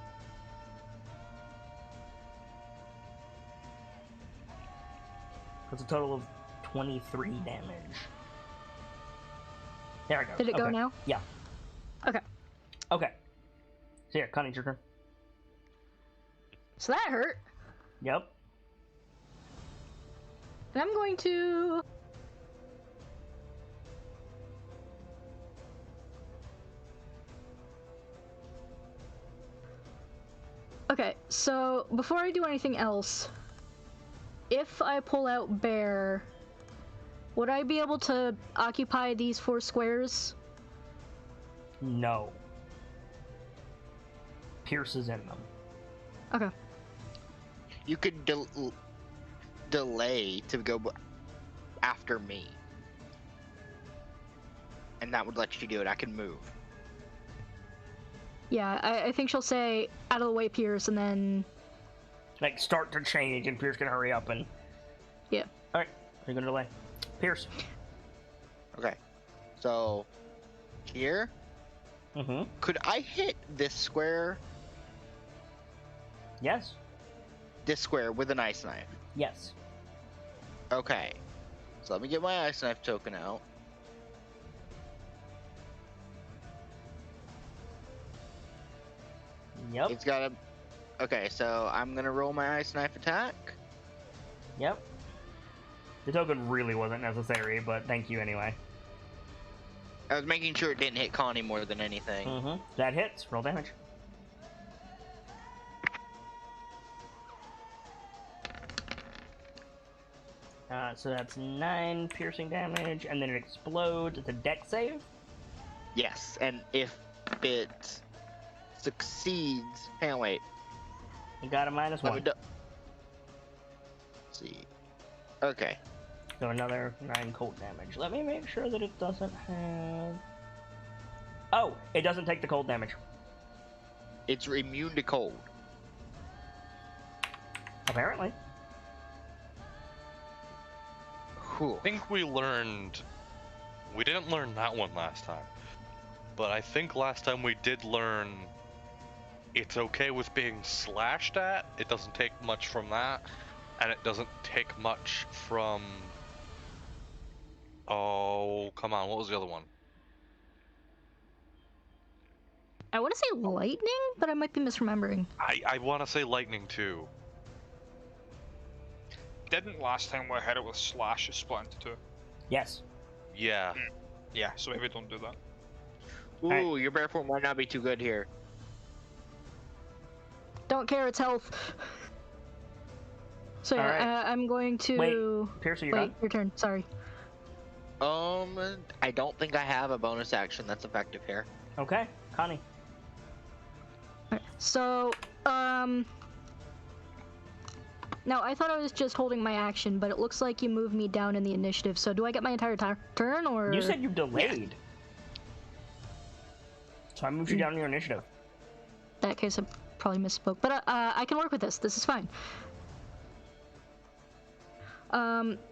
It's a total of 23 damage. There it goes. Did it go Okay. now? Yeah. Okay. Okay. So yeah, Connie, it's your turn. So that hurt. Yep. And I'm going to Okay, so before I do anything else, if I pull out bear, would I be able to occupy these 4 squares? No. Pierce is in them. Okay. You could delay to go after me. And that would let you do it. I can move. Yeah, I think she'll say, out of the way, Pierce, and then... Like, start to change, and Pierce can hurry up and... Yeah. Alright, you're gonna delay. Pierce. Okay. So, here? Mm-hmm. Could I hit this square? Yes. This square with an ice knife? Yes. Okay. So let me get my ice knife token out. Yep. It's got a... Okay, so I'm gonna roll my ice knife attack. Yep. The token really wasn't necessary, but thank you anyway. I was making sure it didn't hit Connie more than anything. Mm-hmm. That hits. Roll damage. So that's 9 piercing damage, and then it explodes. It's a dex save. Yes, and if it succeeds... Hang on, wait. You got a -1. Let's see. Okay. So another 9 cold damage. Let me make sure that it doesn't have... Oh, it doesn't take the cold damage. It's immune to cold. Apparently. Whew. I think we learned... We didn't learn that one last time. But I think last time we did learn... It's okay with being slashed at. It doesn't take much from that. And it doesn't take much from... Oh, come on. What was the other one? I want to say lightning, but I might be misremembering. I want to say lightning too. Didn't last time we hit it with slash is split into 2. Yes. Yeah. Yeah, so maybe don't do that. Ooh, Alright. your barefoot might not be too good here. Don't care, it's health. So yeah, Alright. I'm going to... Wait, Pierce, are you Wait, done? your turn, sorry. I don't think I have a bonus action that's effective here. Okay, Connie. Alright, so, now, I thought I was just holding my action, but it looks like you moved me down in the initiative, so do I get my entire turn, or...? You said you delayed. So I moved you down in your initiative. In that case, I probably misspoke, but I can work with this. This is fine.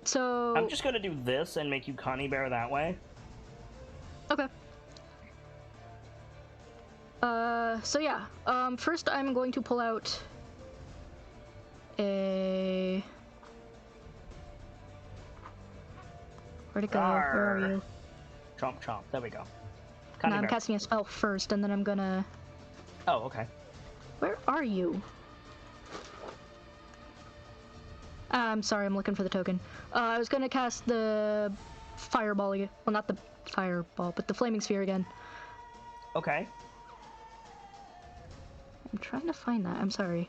So... I'm just gonna do this and make you Connie Bear that way. Okay. So yeah. First I'm going to pull out a... Where'd it go? Where are you? Chomp chomp. There we go. No, Connie I'm Bear. casting a spell first, and then I'm gonna... Oh, okay. Where are you? I'm sorry, I'm looking for the token. I was gonna cast the fireball again. Well, not the fireball, but the flaming sphere again. Okay. I'm trying to find that. I'm sorry.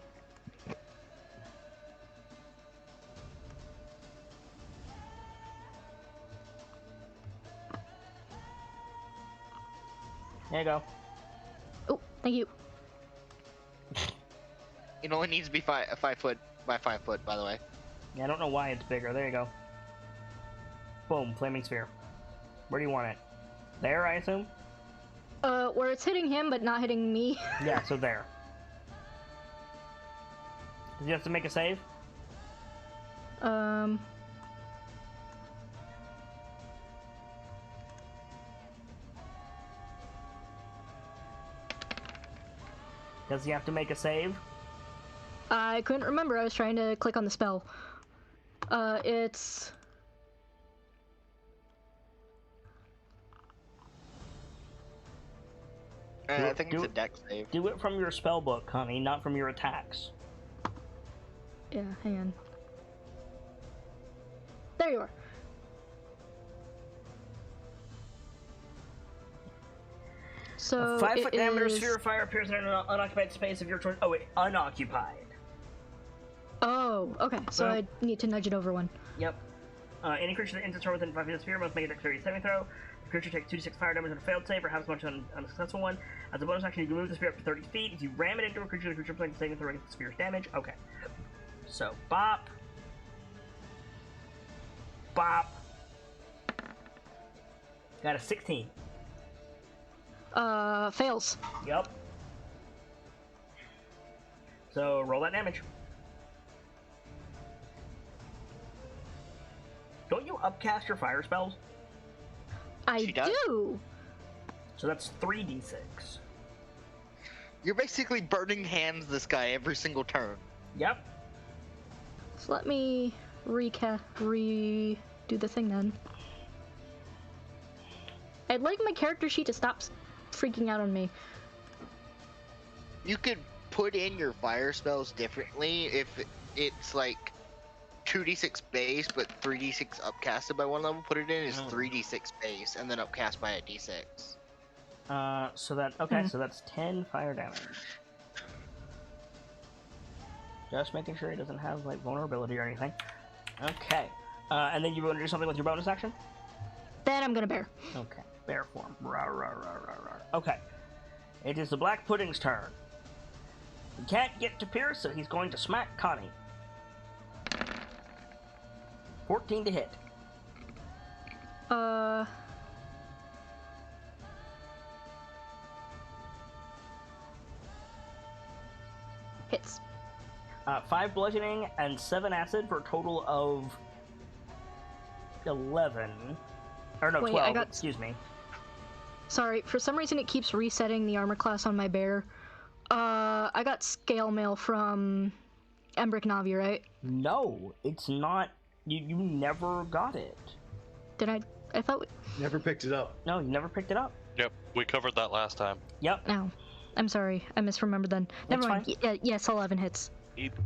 There you go. Oh, thank you. It only needs to be 5 foot by 5 foot, by the way. Yeah, I don't know why it's bigger. There you go. Boom, flaming sphere. Where do you want it? There, I assume? Where it's hitting him, but not hitting me. Yeah, so there. Does he have to make a save? Does he have to make a save? I couldn't remember. I was trying to click on the spell. It's... I think it's a dex save. Do it from your spell book, honey, not from your attacks. Yeah, hang on. There you are. So a 5 foot it diameter is- sphere of fire appears in an unoccupied space of your choice. Oh wait, unoccupied. Oh, okay. So Well- I need to nudge it over one. Yep. Any creature that enters within 5 feet of the sphere must make a dexterity saving throw. The creature takes 2d6 fire damage on a failed save, or half as much on a successful one. As a bonus action, you can move the sphere up to 30 feet. If you ram it into a creature, the creature makes a saving throw against the sphere's damage. Okay. So, bop. Bop. Got a 16. Fails. Yep. So, roll that damage. Don't you upcast your fire spells? I She does. do. So that's 3d6. You're basically burning hands this guy every single turn. Yep. So let me redo the thing then. I'd like my character sheet to stop freaking out on me. You could put in your fire spells differently if it's like 2d6 base, but 3d6 upcasted by one level. Put it in as 3d6 base, and then upcast by a d6. So that's 10 fire damage. Just making sure he doesn't have like vulnerability or anything. Okay. And then you want to do something with your bonus action? Then I'm gonna bear. Okay. Bear form. Rah, rah, rah, rah, rah. Okay. It is the Black Pudding's turn. He can't get to Pierce, so he's going to smack Connie. 14 to hit. Hits. 5 bludgeoning and 7 acid for a total of 11. Or no, Wait, 12, I got- excuse me. Sorry, for some reason it keeps resetting the armor class on my bear. I got scale mail from Embrick Navi, right? No, it's not. You never got it. Did I? I thought. Never picked it up. No, you never picked it up. Yep, we covered that last time. Yep. No, I'm sorry. I misremembered then. Never That's mind. Yes, 11 hits.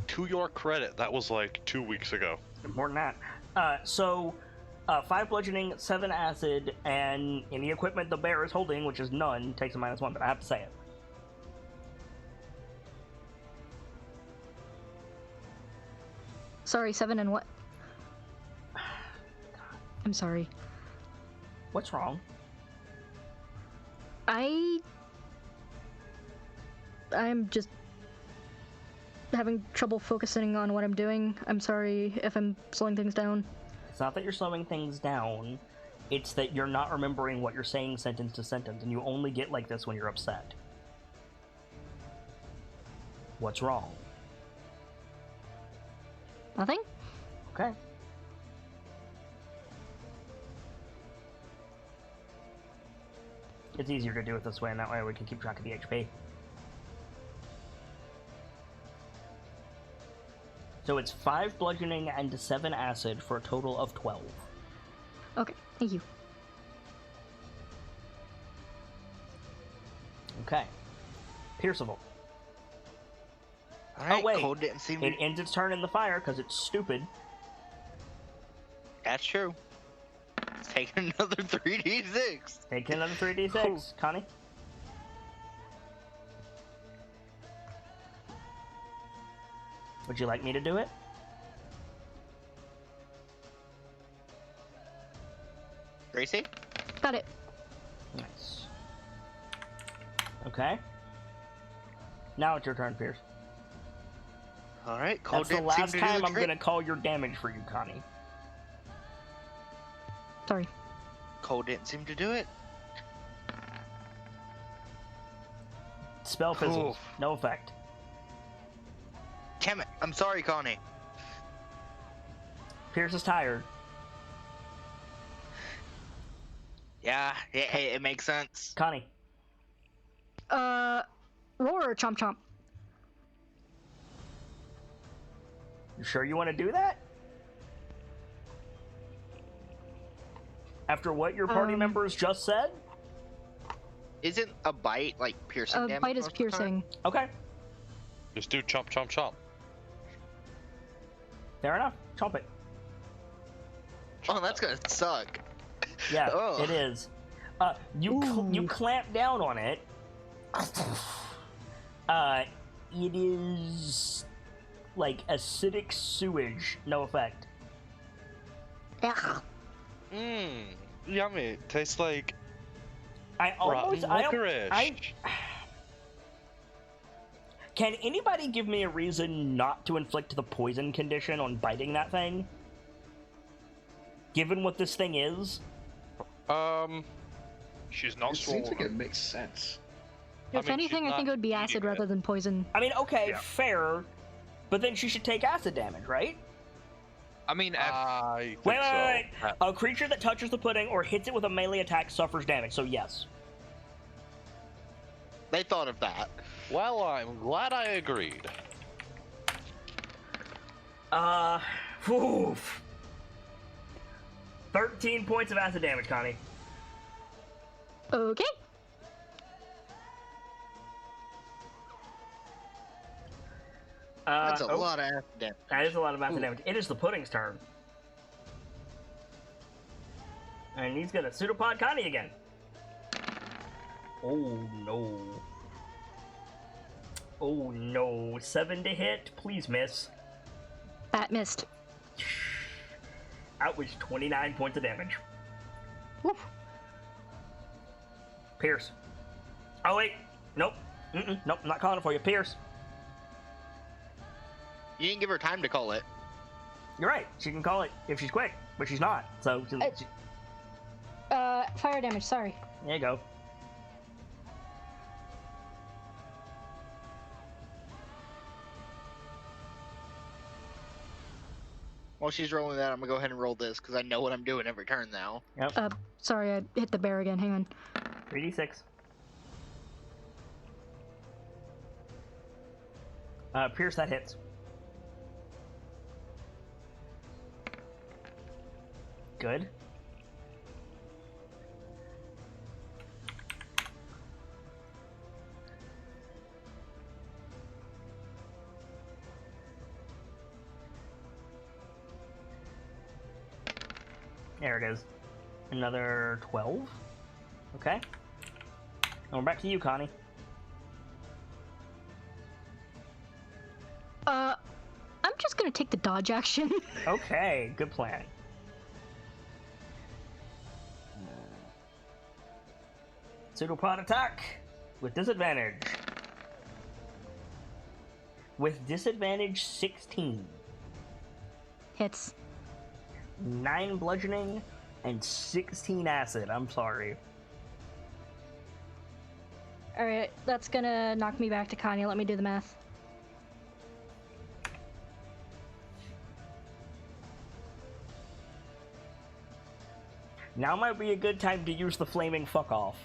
To your credit, that was like 2 weeks ago. More than that. 5 bludgeoning, 7 acid, and any equipment the bear is holding, which is none, takes a -1, but I have to say it. Sorry, 7 and what? I'm sorry. What's wrong? I'm just having trouble focusing on what I'm doing. I'm sorry if I'm slowing things down. It's not that you're slowing things down, it's that you're not remembering what you're saying sentence to sentence, and you only get like this when you're upset. What's wrong? Nothing? Okay. It's easier to do it this way, and that way we can keep track of the HP. So it's 5 bludgeoning and 7 acid for a total of 12. Okay, thank you. Okay. Pierceable. Alright, wait. Cold didn't seem to... It ends its turn in the fire because it's stupid. That's true. It's taking another 3d6. Take another 3d6. Cool. Connie? Would you like me to do it? Gracie? Got it. Nice. Okay. Now it's your turn, Pierce. Alright, Cold That's the didn't seem last to do time the I'm trick. gonna call your damage for you, Connie. Sorry. Cold didn't seem to do it. Spell fizzles. Oof. No effect. Damn it. I'm sorry, Connie. Pierce is tired. Yeah, it makes sense. Connie. Roar or chomp chomp? You sure you want to do that? After what your party members just said? Isn't a bite like piercing damage? Bite is most of the time? piercing. Okay. Just do chomp, chomp, chomp. Fair enough. Chomp it. Oh, that's gonna suck. Yeah, Ugh. it is. You clamp down on it. It is like acidic sewage, no effect. Ugh. Yummy. Tastes like Rotten licorice. Can anybody give me a reason not to inflict the poison condition on biting that thing? Given what this thing is? She's not It seems like swollen. it makes sense. If anything, I think it would be acid rather than poison. I mean, okay, Yeah. fair, but then she should take acid damage, right? I mean, if, I think Wait. so. A creature that touches the pudding or hits it with a melee attack suffers damage, so yes. They thought of that. Well, I'm glad I agreed. Oof. 13 points of acid damage, Connie. Okay. That's a lot of acid damage. That is a lot of acid damage. It is the pudding's turn. And he's gonna pseudopod Connie again. Oh no. Oh no. 7 to hit. Please miss. That missed. That was 29 points of damage. Woof. Pierce. Oh wait. Nope. Nope, I'm not calling it for you. Pierce. You didn't give her time to call it. You're right. She can call it if she's quick, but she's not. So, Fire damage, sorry. there you go. While she's rolling that, I'm gonna go ahead and roll this because I know what I'm doing every turn now. Yep. Sorry, I hit the bear again, hang on. 3d6. Pierce, that hits. Good. There it is. Another 12. Okay. And we're back to you, Connie. I'm just gonna take the dodge action. Okay, good plan. Pseudopod attack with disadvantage. With disadvantage 16. Hits. 9 bludgeoning and 16 acid. I'm sorry. Alright, that's gonna knock me back to Kanye. Let me do the math. Now might be a good time to use the flaming fuck off.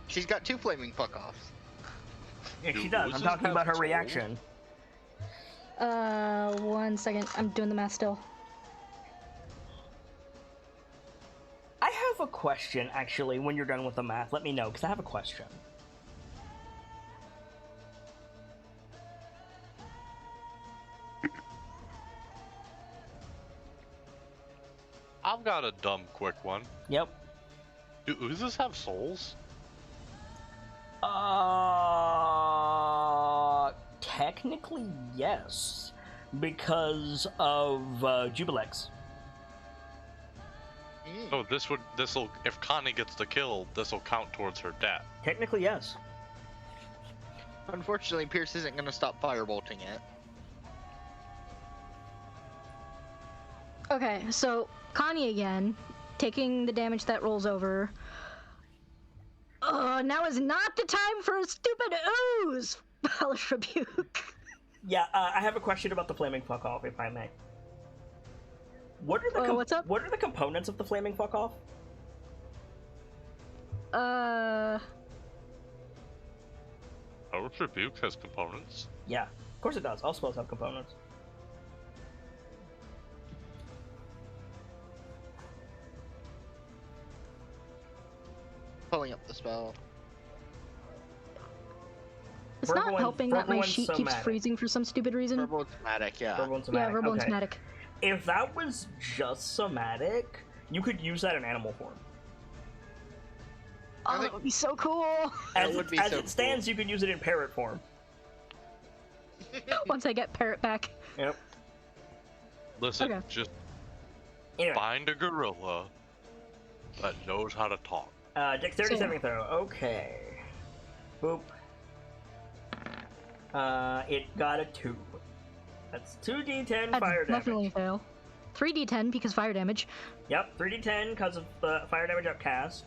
She's got 2 flaming fuck-offs. Yeah, she Do does. I'm oozes talking have about her souls? reaction. 1 second. I'm doing the math still. I have a question, actually, when you're done with the math. Let me know, because I have a question. I've got a dumb quick one. Yep. Do oozes have souls? Technically, yes. Because of, Jubilex. Oh, this'll, if Connie gets the kill, this'll count towards her death. Technically, yes. Unfortunately, Pierce isn't gonna stop firebolting it. Okay, so Connie again, taking the damage that rolls over. Now is not the time for a stupid ooze! Hellish Rebuke. Yeah, I have a question about the flaming fuck off, if I may. What are the what's up? What are the components of the flaming fuck off? Hellish Rebuke has components. Yeah, of course it does. All spells have components. Pulling up the spell. It's not Verbal and- helping that my verbal and sheet keeps somatic. freezing for some stupid reason. Verbal and somatic, yeah. Verbal and Yeah, somatic. verbal and Okay. somatic. If that was just somatic, you could use that in animal form. Oh, that would be so cool! As, would be as so it stands, you could use it in parrot form. Once I get Parrot back. Yep. Listen, Okay. just Anyway, find a gorilla that knows how to talk. dexterity So- saving throw. Okay. Boop. It got a 2. That's 2d10 I'd fire damage. definitely fail. 3d10 because fire damage. Yep, 3d10 because of the fire damage upcast.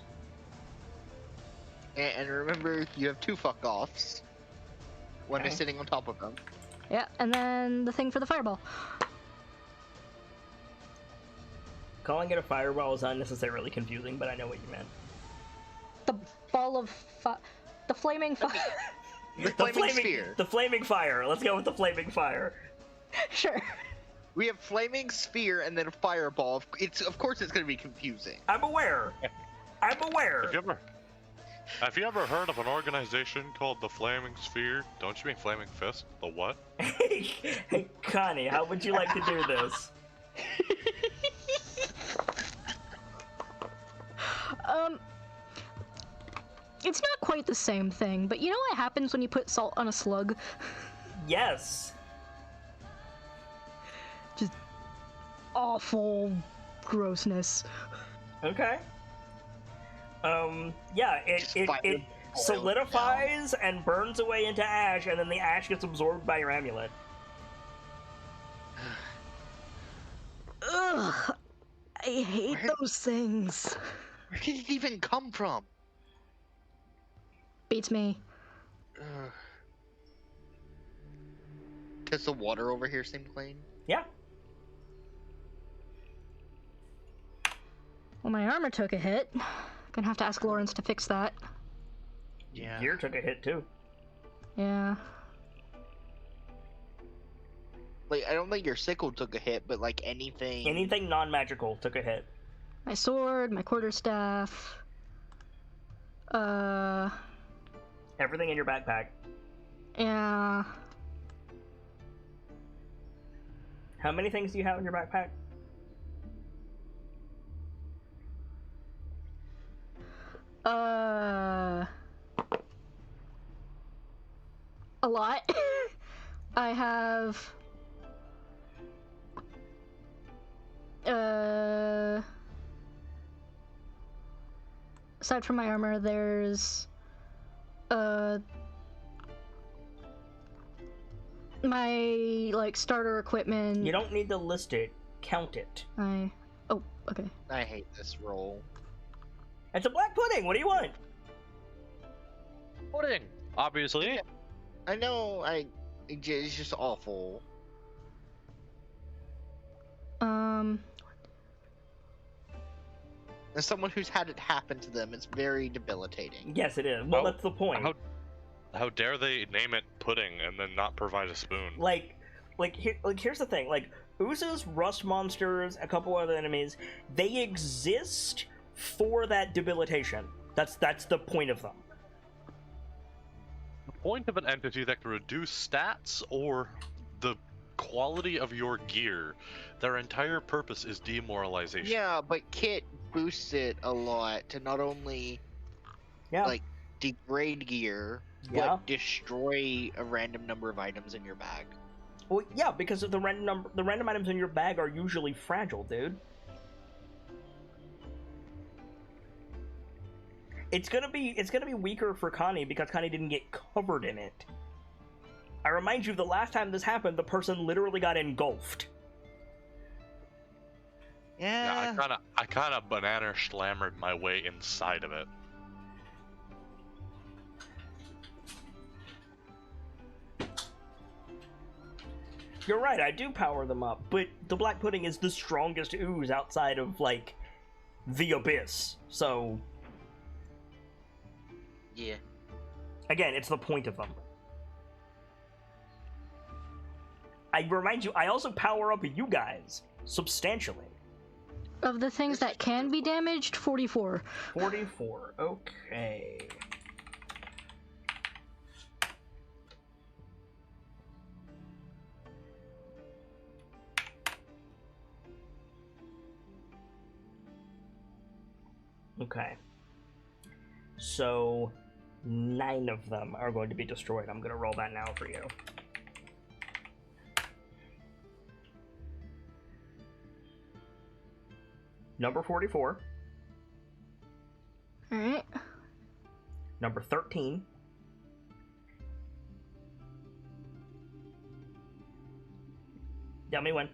And remember, you have 2 fuck offs when Okay. they're sitting on top of them. Yeah, and then the thing for the fireball. Calling it a fireball is unnecessarily confusing, but I know what you meant. The ball of the flaming fire. The flaming sphere. The flaming fire. Let's go with the flaming fire. Sure. We have flaming sphere and then a fireball. Of course it's going to be confusing. I'm aware. I'm aware. Have you ever heard of an organization called the Flaming Sphere? Don't you mean Flaming Fist? The what? Hey, Connie, how would you like to do this? It's not quite the same thing, but you know what happens when you put salt on a slug? Yes. Just awful grossness. Okay. Yeah, it Boils solidifies and burns away into ash, and then the ash gets absorbed by your amulet. Ugh, I hate Where- those things. Where did it even come from? Beats me. Does the water over here seem clean? Yeah. Well, my armor took a hit. Gonna have to ask Lawrence to fix that. Yeah. Gear took a hit too. Yeah. Like, I don't think your sickle took a hit, but like anything. Anything non-magical took a hit. My sword, my quarterstaff. Everything in your backpack. Yeah. How many things do you have in your backpack? A lot. I have. Aside from my armor, there's. My, like, starter equipment. You don't need to list it. Count it. Oh, okay. I hate this roll. It's a black pudding. What do you want? Pudding, obviously. I know. It's just awful. As someone who's had it happen to them, it's very debilitating. Yes, it is. Well, Oh, that's the point. How dare they name it pudding and then not provide a spoon? Here's the thing. Like, oozes, rust monsters, a couple other enemies, they exist for that debilitation. That's the point of them. The point of an entity that can reduce stats or the quality of your gear, their entire purpose is demoralization. Yeah, but Kit boosts it a lot to not only Yeah. like degrade gear, Yeah. but destroy a random number of items in your bag. Well, yeah, because the random items in your bag are usually fragile, dude. It's gonna be weaker for Connie because Connie didn't get covered in it. I remind you, the last time this happened, the person literally got engulfed. Yeah, I kind of banana slammered my way inside of it. You're right, I do power them up, but the black pudding is the strongest ooze outside of, like, the abyss. So, Yeah. again, it's the point of them. I remind you, I also power up you guys substantially. Of the things that can be damaged, 44. 44, okay. Okay. So 9 of them are going to be destroyed. I'm going to roll that now for you. Number 44. Alright. Number 13. Tell me when.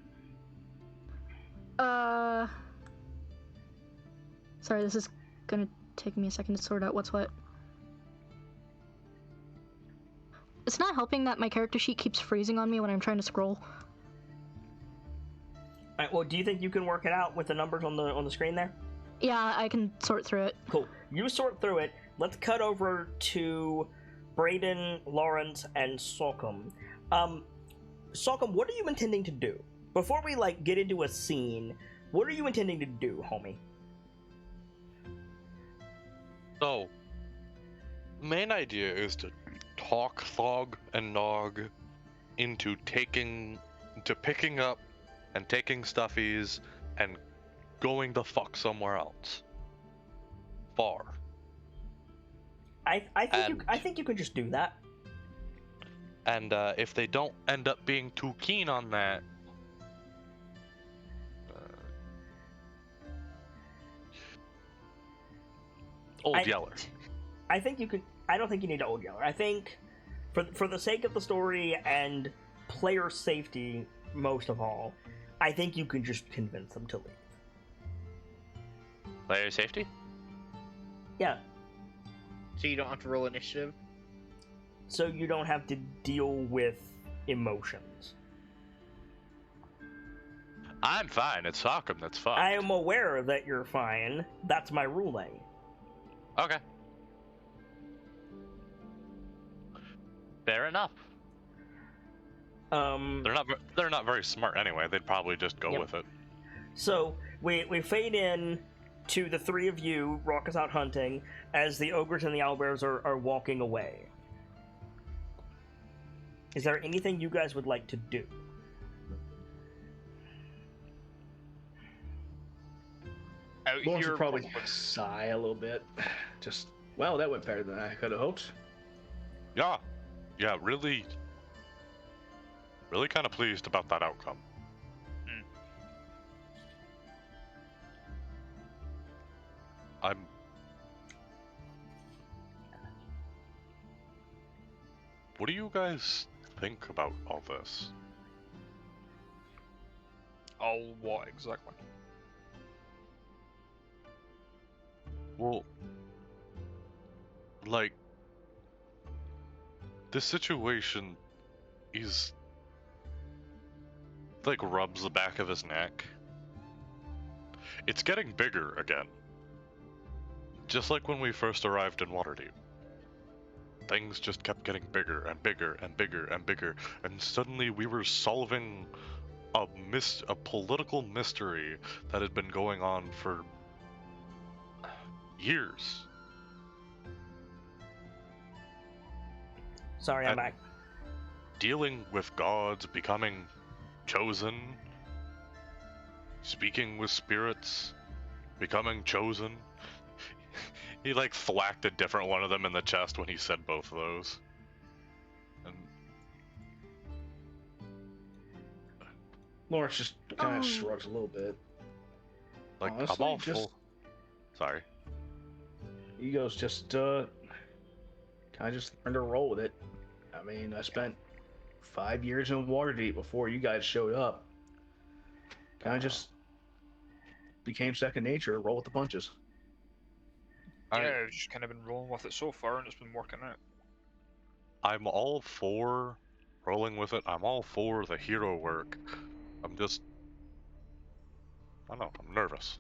Sorry, this is gonna take me a second to sort out what's what. It's not helping that my character sheet keeps freezing on me when I'm trying to scroll. Alright, well, do you think you can work it out with the numbers on the screen there? Yeah, I can sort through it. Cool. You sort through it. Let's cut over to Brayden, Lawrence, and Salcom. Salcom, what are you intending to do? Before we, get into a scene, what are you intending to do, homie? So, main idea is to talk Thog and Nog into picking up and taking stuffies and going the fuck somewhere else. Far. I think you can just do that. And if they don't end up being too keen on that, Old Yeller. I think you could. I don't think you need Old Yeller. I think, for the sake of the story and player safety, most of all, I think you can just convince them to leave. Player safety? Yeah. So you don't have to roll initiative? So you don't have to deal with emotions. I'm fine. It's Sock'em that's fucked. I am aware that you're fine. That's my ruling. Okay. Fair enough. They're not very smart anyway. They'd probably just go Yep. with it. So we fade in to the three of you, Raucous out hunting, as the ogres and the owlbears are walking away. Is there anything you guys would like to do? Out Lawrence here, would probably sigh a little bit. Just, well, that went better than I could have hoped. Yeah, really kind of pleased about that outcome. What do you guys think about all this? All what exactly? Well, this situation is rubs the back of his neck. It's getting bigger again. Just like when we first arrived in Waterdeep. Things just kept getting bigger and bigger and bigger and bigger, and suddenly we were solving a political mystery that had been going on for years. Sorry, I'm And back. dealing with gods, becoming chosen, speaking with spirits, becoming chosen. He thwacked a different one of them in the chest when he said both of those. And Lawrence just kind of shrugs a little bit. Honestly, I'm all just- full. Sorry. He goes, just, kind of just learned to roll with it. I mean, I spent 5 years in Waterdeep before you guys showed up. Kind of just became second nature, roll with the punches. Yeah, I've just kind of been rolling with it so far, and it's been working out. I'm all for rolling with it. I'm all for the hero work. I don't know, I'm nervous.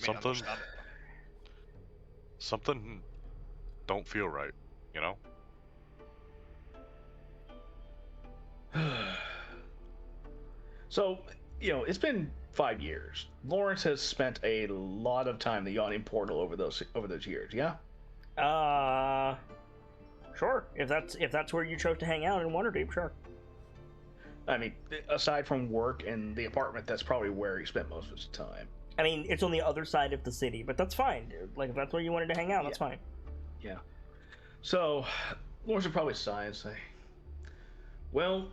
I mean, Something don't feel right, you know? So, it's been 5 years. Lawrence has spent a lot of time in the Yawning Portal over those years, yeah? Sure. If that's where you chose to hang out in Waterdeep, sure. I mean, aside from work and the apartment, that's probably where he spent most of his time. I mean, it's on the other side of the city, but that's fine, dude. Like, if that's where you wanted to hang out, that's fine. Yeah. So, Lawrence would probably sigh and say, well,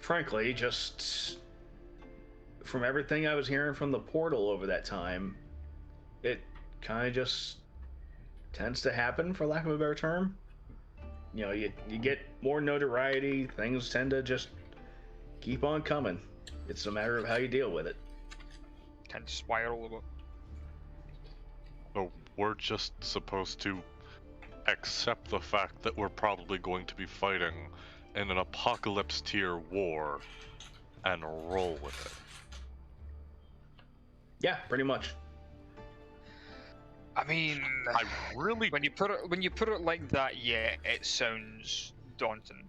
frankly, just from everything I was hearing from the portal over that time, it kind of just tends to happen, for lack of a better term. You know, you get more notoriety, things tend to just keep on coming. It's a matter of how you deal with it. Tend to spiral a bit. So we're just supposed to accept the fact that we're probably going to be fighting in an apocalypse tier war and roll with it. Yeah, pretty much. I mean, I really when you put it like that, yeah, it sounds daunting.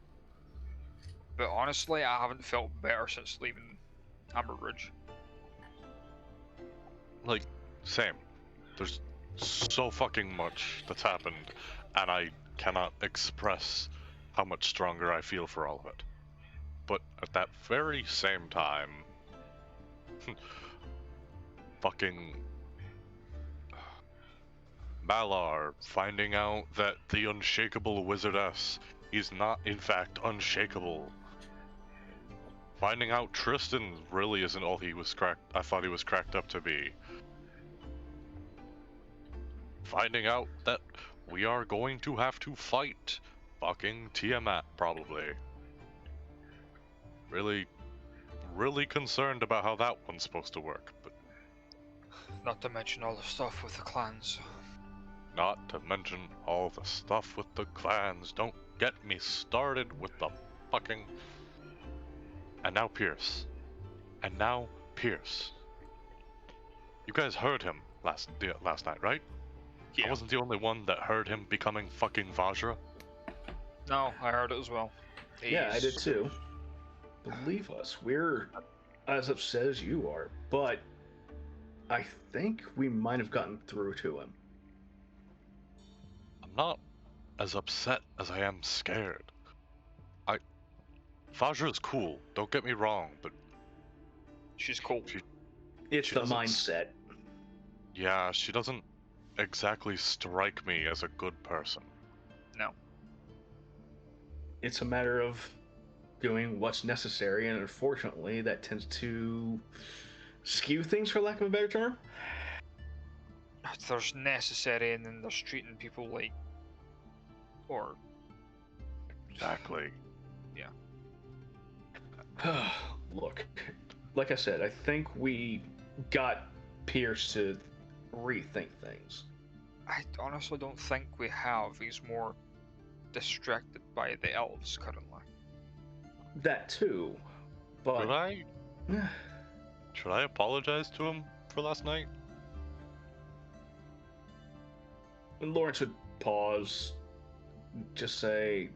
But honestly, I haven't felt better since leaving Amber Ridge. like same. There's so fucking much that's happened, and I cannot express how much stronger I feel for all of it. But at that very same time, fucking Malar finding out that the unshakable wizardess is not in fact unshakable. Finding out Tristan really isn't all he was I thought he was cracked up to be. Finding out that we are going to have to fight fucking Tiamat, probably. Really concerned about how that one's supposed to work, but Not to mention all the stuff with the clans. not to mention all the stuff with the clans. Don't get me started with the fucking... And now Pierce. You guys heard him last night, right? Yeah. I wasn't the only one that heard him becoming fucking Vajra. No, I heard it as well. Yeah, I He's- did too. Believe us, we're as upset as you are, but I think we might have gotten through to him. I'm not as upset as I am scared. Vajra's cool, don't get me wrong, but She's cool. It's She the doesn't mindset. yeah, she doesn't exactly strike me as a good person. No. It's a matter of doing what's necessary, and unfortunately, that tends to skew things, for lack of a better term. There's necessary, and then there's treating people like, or Exactly. Look, like I said, I think we got Pierce to rethink things. I honestly don't think we have. He's more distracted by the elves currently. That too, but Should I apologize to him for last night? when Lawrence would pause, just say,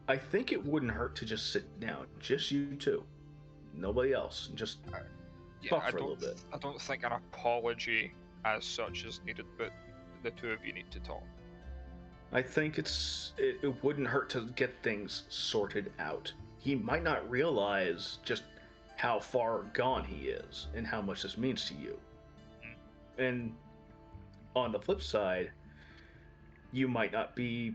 I think it wouldn't hurt to just sit down, just you two, nobody else, and just Yeah, talk for a little bit. I don't think an apology as such is needed, but the two of you need to talk. I think it wouldn't hurt to get things sorted out. He might not realize just how far gone he is and how much this means to you. And on the flip side, you might not be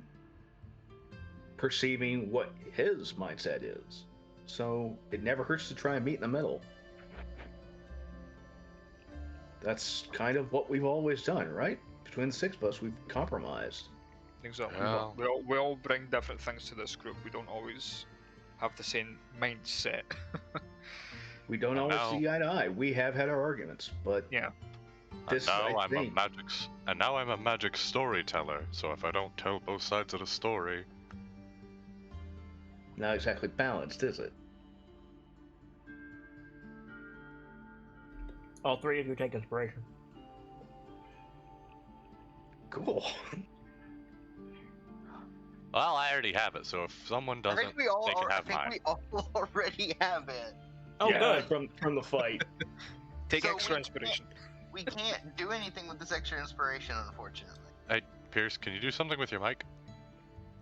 perceiving what his mindset is. So it never hurts to try and meet in the middle. That's kind of what we've always done, right? Between the six of us, we've compromised. Exactly. Yeah. We all bring different things to this group. We don't always have the same mindset. We don't always now- see eye to eye. We have had our arguments, but Yeah. this, and now I I'm think, a magic storyteller. So if I don't tell both sides of the story, not exactly balanced, is it? All three of you take inspiration. Cool. well, I already have it. So if someone I doesn't, think we all they can have mine. we all already have it. Oh, Yeah, good. from the fight. Take So extra we inspiration. We can't do anything with this extra inspiration, unfortunately. Hey, Pierce, can you do something with your mic?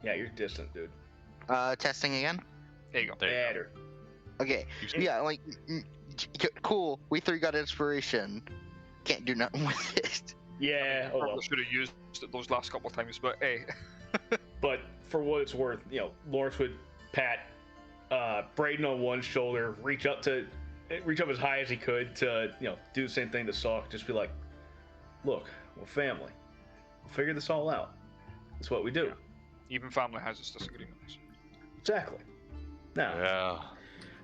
Yeah, you're distant, dude. Testing again. There you go. There you go. Better. Okay. You- Yeah, like Cool. We 3 got inspiration. Can't do nothing with it. Yeah, oh well. Probably should have used it those last couple of times, but hey. But for what it's worth, Lawrence would pat Braden on one shoulder, reach up as high as he could to, do the same thing to Salk. Just be like, look, we're family. We'll figure this all out. That's what we do. Yeah. Even family has its disagreements. Exactly. Now, Yeah.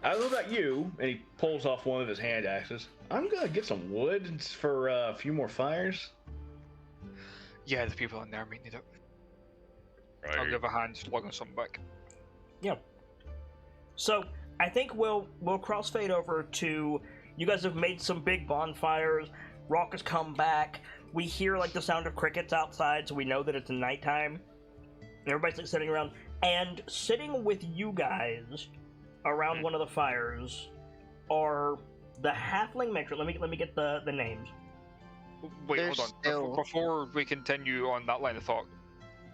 I don't know about you, and he pulls off one of his hand axes. I'm gonna get some wood for a few more fires. Yeah, the people in there might need it. Right. I'll give a hand slugging something back. Yeah. So I think we'll crossfade over to you guys have made some big bonfires. Rock has come back. We hear like the sound of crickets outside, so we know that it's nighttime. Everybody's like sitting around, and sitting with you guys around one of the fires are the halfling matron. Let me get the names. Wait, There's hold on. still- Before we continue on that line of thought,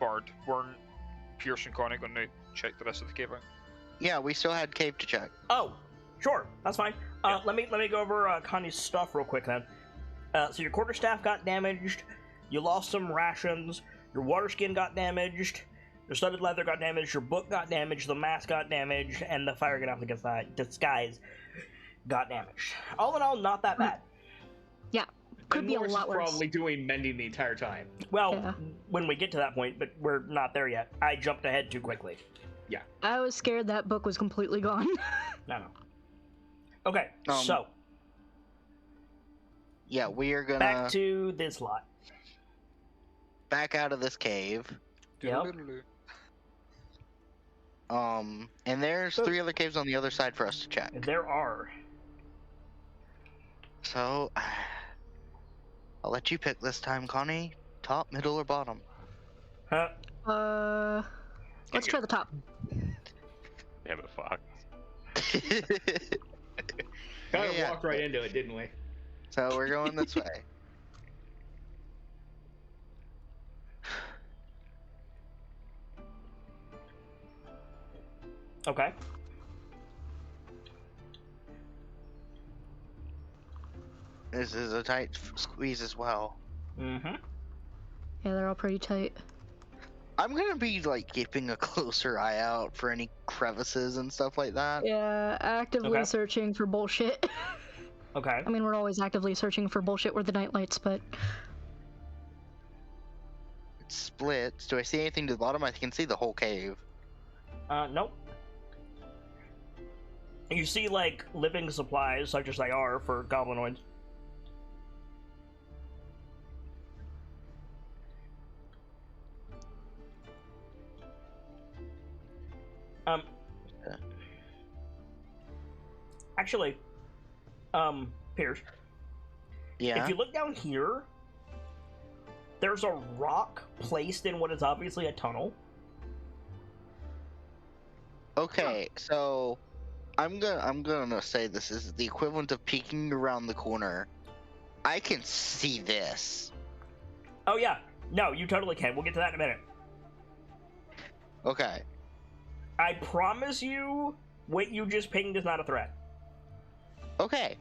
Bard, weren't Pierce and Connie going to check the rest of the cave out? Yeah, we still had cave to check. Oh, sure, that's fine. Let me go over Connie's stuff real quick then. So your quarterstaff got damaged. You lost some rations. Your water skin got damaged. Your studded leather got damaged. Your book got damaged. The mask got damaged, and the fire disguise got damaged. All in all, not that bad. Could And be a Lawrence lot is worse. probably doing mending the entire time. Well, Yeah. when we get to that point, but we're not there yet. I jumped ahead too quickly. I was scared that book was completely gone. No. Okay, Um, so Yeah, we are gonna back to this lot. back out of this cave. Yep. And there's 3 other caves on the other side for us to check. There are. So, I'll let you pick this time, Connie. Top, middle, or bottom? Huh? Let's try the top. Damn it, fuck. Kind of Yeah. walked right into it, didn't we? So we're going this way. Okay. This is a tight squeeze as well. Mm-hmm. Yeah, they're all pretty tight. I'm gonna be like keeping a closer eye out for any crevices and stuff like that. Yeah, actively Okay. searching for bullshit. Okay. I mean, we're always actively searching for bullshit with the nightlights, but It splits. Do I see anything to the bottom? I can see the whole cave. Nope. You see, like, living supplies, such as they are for goblinoids. Yeah. Actually, Pierce, Yeah. if you look down here, there's a rock placed in what is obviously a tunnel. Okay, so I'm gonna say this is the equivalent of peeking around the corner. I can see this. Oh, yeah. No, you totally can. We'll get to that in a minute. Okay. I promise you, what you just pinged is not a threat. Okay.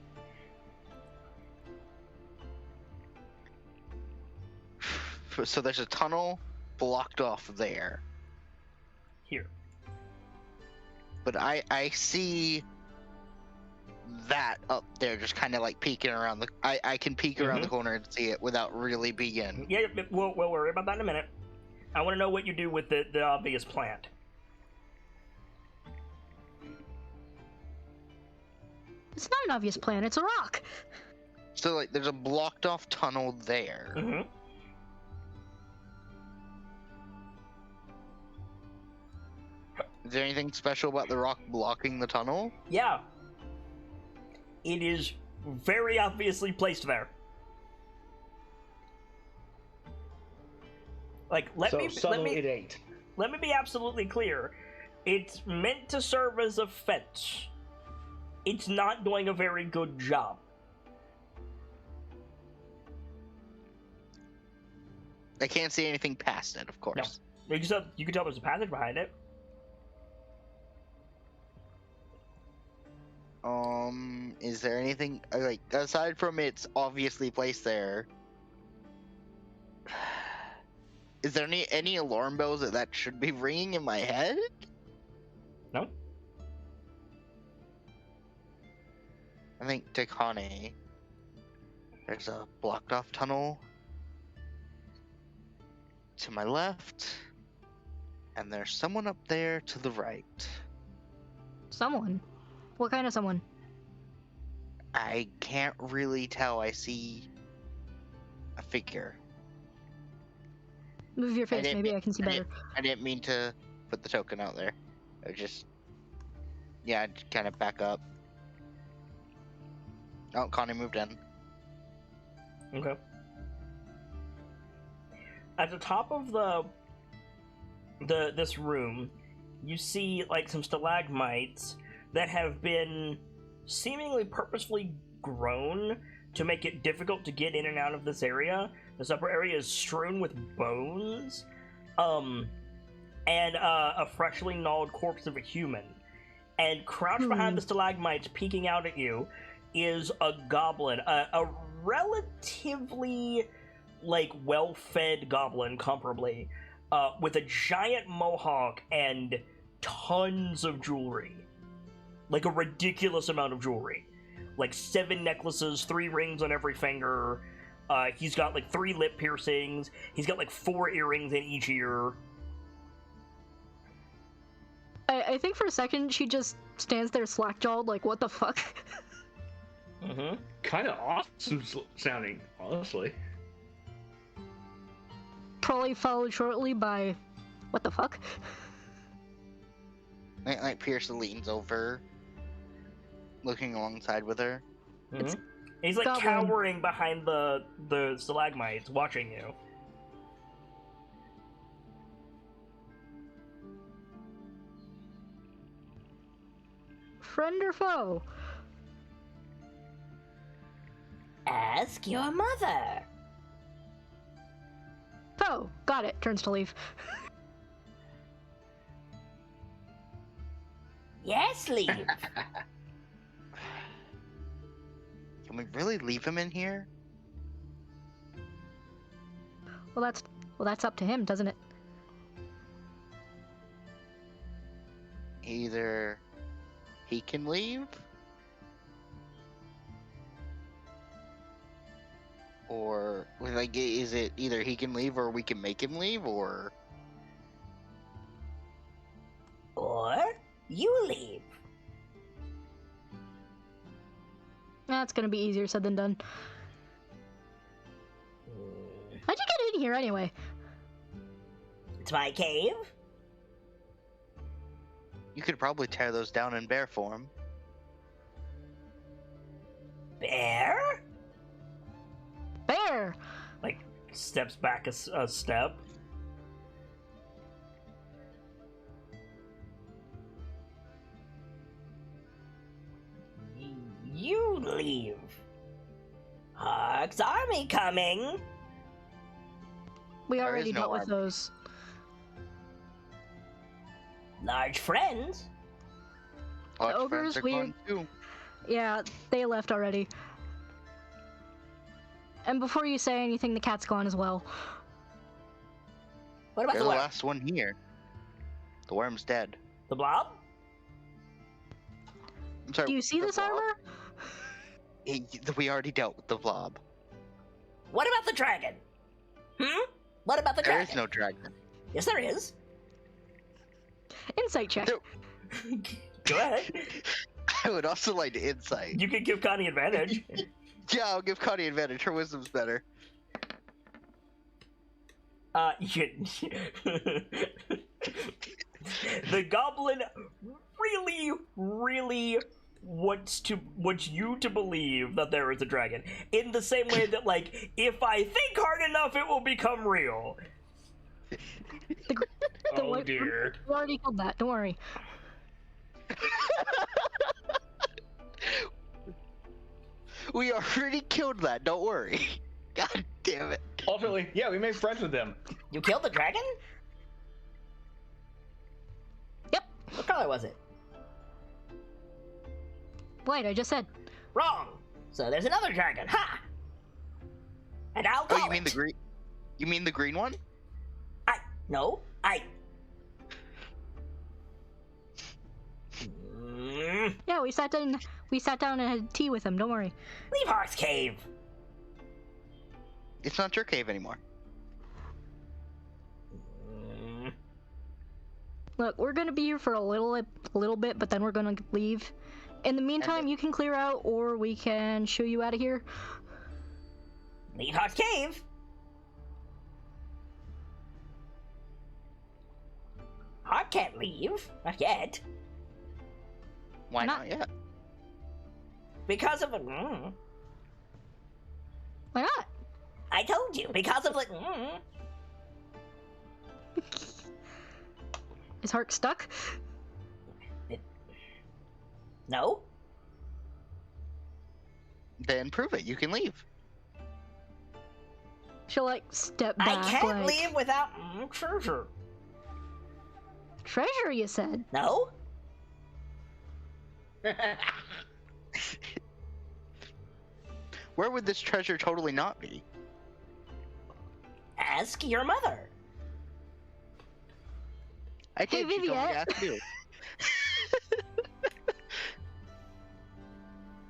So there's a tunnel blocked off there. Here. But I see that up there just kind of like peeking around the... I can peek around the corner and see it without really being... Yeah, we'll worry about that in a minute. I want to know what you do with the obvious plant. it's not an obvious plan. It's a rock. So like there's a blocked off tunnel there. Mm-hmm. Is there anything special about the rock blocking the tunnel? Yeah. It is very obviously placed there. Like, let me it ain't. let me be absolutely clear. It's meant to serve as a fence. It's not doing a very good job. I can't see anything past it, of course. You can tell there's a passage behind it. Is there anything like aside from it's obviously placed there? Is there any alarm bells that should be ringing in my head? No. I think Takane. There's a blocked off tunnel to my left, and there's someone up there to the right. Someone? What kind of someone? I can't really tell. I see a figure. Move your face, maybe I can see better. I didn't mean to put the token out there. I just, yeah, I'd kind of back up. Oh, Connie moved in. Okay. At the top of this room, you see like some stalagmites that have been seemingly purposefully grown to make it difficult to get in and out of this area. This upper area is strewn with bones, and a freshly gnawed corpse of a human. And crouched behind the stalagmites, peeking out at you, is a goblin, a relatively like well-fed goblin, comparably, with a giant mohawk and tons of jewelry, like a ridiculous amount of jewelry, like 7 necklaces, 3 rings on every finger. He's got like 3 lip piercings. He's got like 4 earrings in each ear. I think for a second she just stands there slack-jawed, like, what the fuck? Mm-hmm. Kind of awesome sounding, honestly. Probably followed shortly by, what the fuck? Like Pierce leans over, looking alongside with her. Mm-hmm. He's like goblin. cowering behind the stalagmites, watching you. Friend or foe? Ask your mother. Foe. Got it. Turns to leave. Yes, leave. Can we really leave him in here? Well, that's up to him, doesn't it? Either he can leave, or like, is it either he can leave or we can make him leave, or you leave. That's gonna be easier said than done. How'd you get in here anyway? It's my cave. you could probably tear those down in bear form. Bear? Bear! Like, steps back a step. You leave. Hawk's army coming. We There already is no dealt with army. those. Large friends. Large ogres, friends are we- gone too. Yeah, they left already. And before you say anything, the cat's gone as well. What about They're the the worm? last one here. The worm's dead. The blob? I'm sorry. Do you see the this blob? armor? We already dealt with the blob. What about the dragon? What about the There dragon? is no dragon. Yes, there is. Insight check. There- Go ahead. I would also like to insight. You can give Connie advantage. Yeah, I'll give Connie advantage. Her wisdom's better. The goblin really wants you to believe that there is a dragon. In the same way that, like, if I think hard enough, it will become real. The Oh white- dear. We already killed that, don't worry. We already killed that. Don't worry. God damn it. Ultimately, yeah, we made friends with them. You killed the dragon? Yep. What color was it? White, I just said. Wrong. So there's another dragon. Ha! And I'll call Oh, you mean it. the green? You mean the green one? No. Yeah, we sat down and had tea with him. Don't worry. Leave Hark's cave. It's not your cave anymore. Look, we're gonna be here for a little bit, but then we're gonna leave. In the meantime, you can clear out, or we can shoo you out of here. Leave Hark's cave. Hark can't leave. Not yet. Why Not- not yet? Because of Why not? I told you. Because of Is Hark stuck? No. Then prove it. You can leave. She'll like step back. I can't like, leave without treasure. Treasure, you said. No. Where would this treasure totally not be? Ask your mother. I Hey, did. She told me to Viviette. ask you.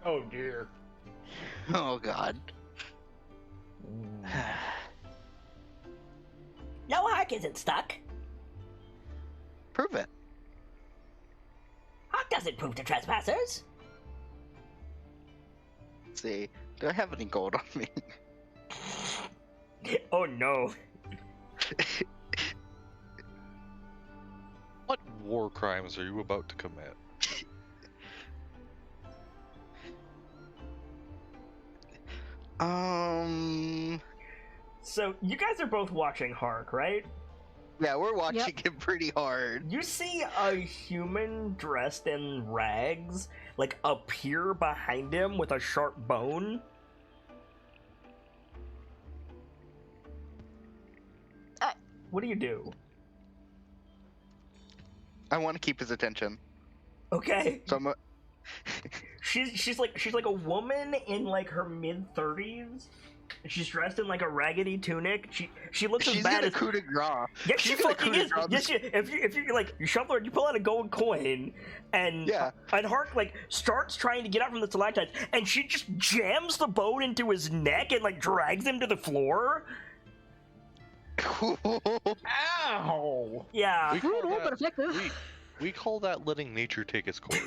Oh dear. Oh God. No, Hark isn't stuck. Prove it. Hark doesn't prove to trespassers. Let's see. Do I have any gold on me? Oh no. What war crimes are you about to commit? So you guys are both watching Hark, right? Yeah, we're watching him pretty hard. You see a human dressed in rags, like, appear behind him with a sharp bone. What do you do? I want to keep his attention. Okay. So I'm. She's like a woman in like her mid-30s. She's dressed in like a raggedy tunic. She looks as She's bad gonna as coup de grace. yes, she She's gonna fucking coup de is. grace Yes, if you like you shuffle her, you pull out a gold coin, and Yeah. and Hark like starts trying to get out from the stalactites, and she just jams the bone into his neck and like drags him to the floor. Ow! Yeah. We call Brutal, but that, effective. we call that letting nature take its course.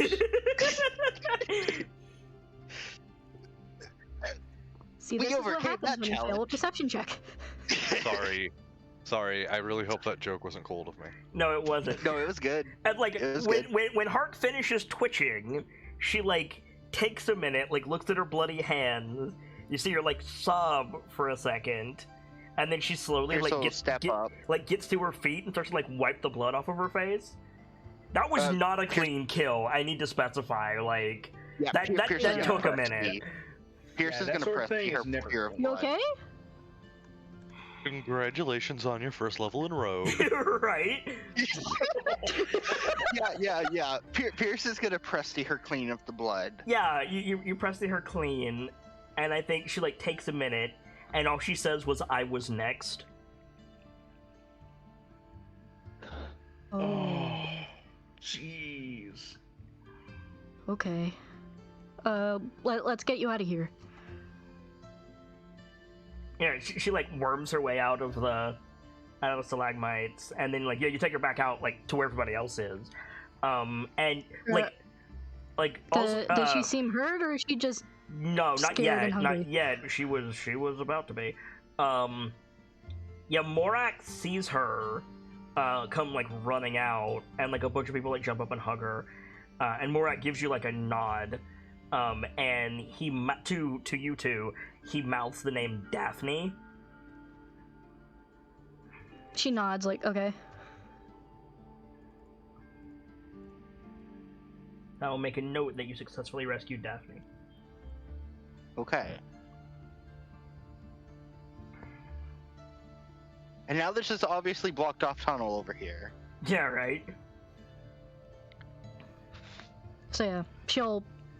See, We this is what overcame happens that when you fail a challenge. perception check. Sorry, I really hope that joke wasn't cold of me. No, it wasn't. No, it was good. And like It was when, good. when Hark finishes twitching, she like takes a minute, like looks at her bloody hands. You see her like sob for a second, and then she slowly Here's like a gets to her feet and starts to like wipe the blood off of her face. That was not a clean kill. I need to specify. Like Yeah, that Pierce is gonna took a press minute. me. Pierce Yeah, is that gonna sort of press thing her is never pure of You blood. okay? Congratulations on your first level in Rogue. Right? Yeah. Pierce is gonna Presty her clean of the blood. Yeah. You press her clean, and I think she like takes a minute, and all she says was, "I was next." Oh, jeez. Okay. Let's get you out of here. Yeah, she like worms her way out of the stalagmites, and then like you take her back out like to where everybody else is, and like also Does she seem hurt, or is she just no, not scared yet, and hungry? not yet. She was about to be. Yeah, Morak sees her come like running out, and like a bunch of people like jump up and hug her, and Morak gives you like a nod, and to you two, he mouths the name Daphne. She nods, like, okay. I will make a note that you successfully rescued Daphne. Okay. And now there's this obviously blocked off tunnel over here. Yeah, right. So yeah, she'll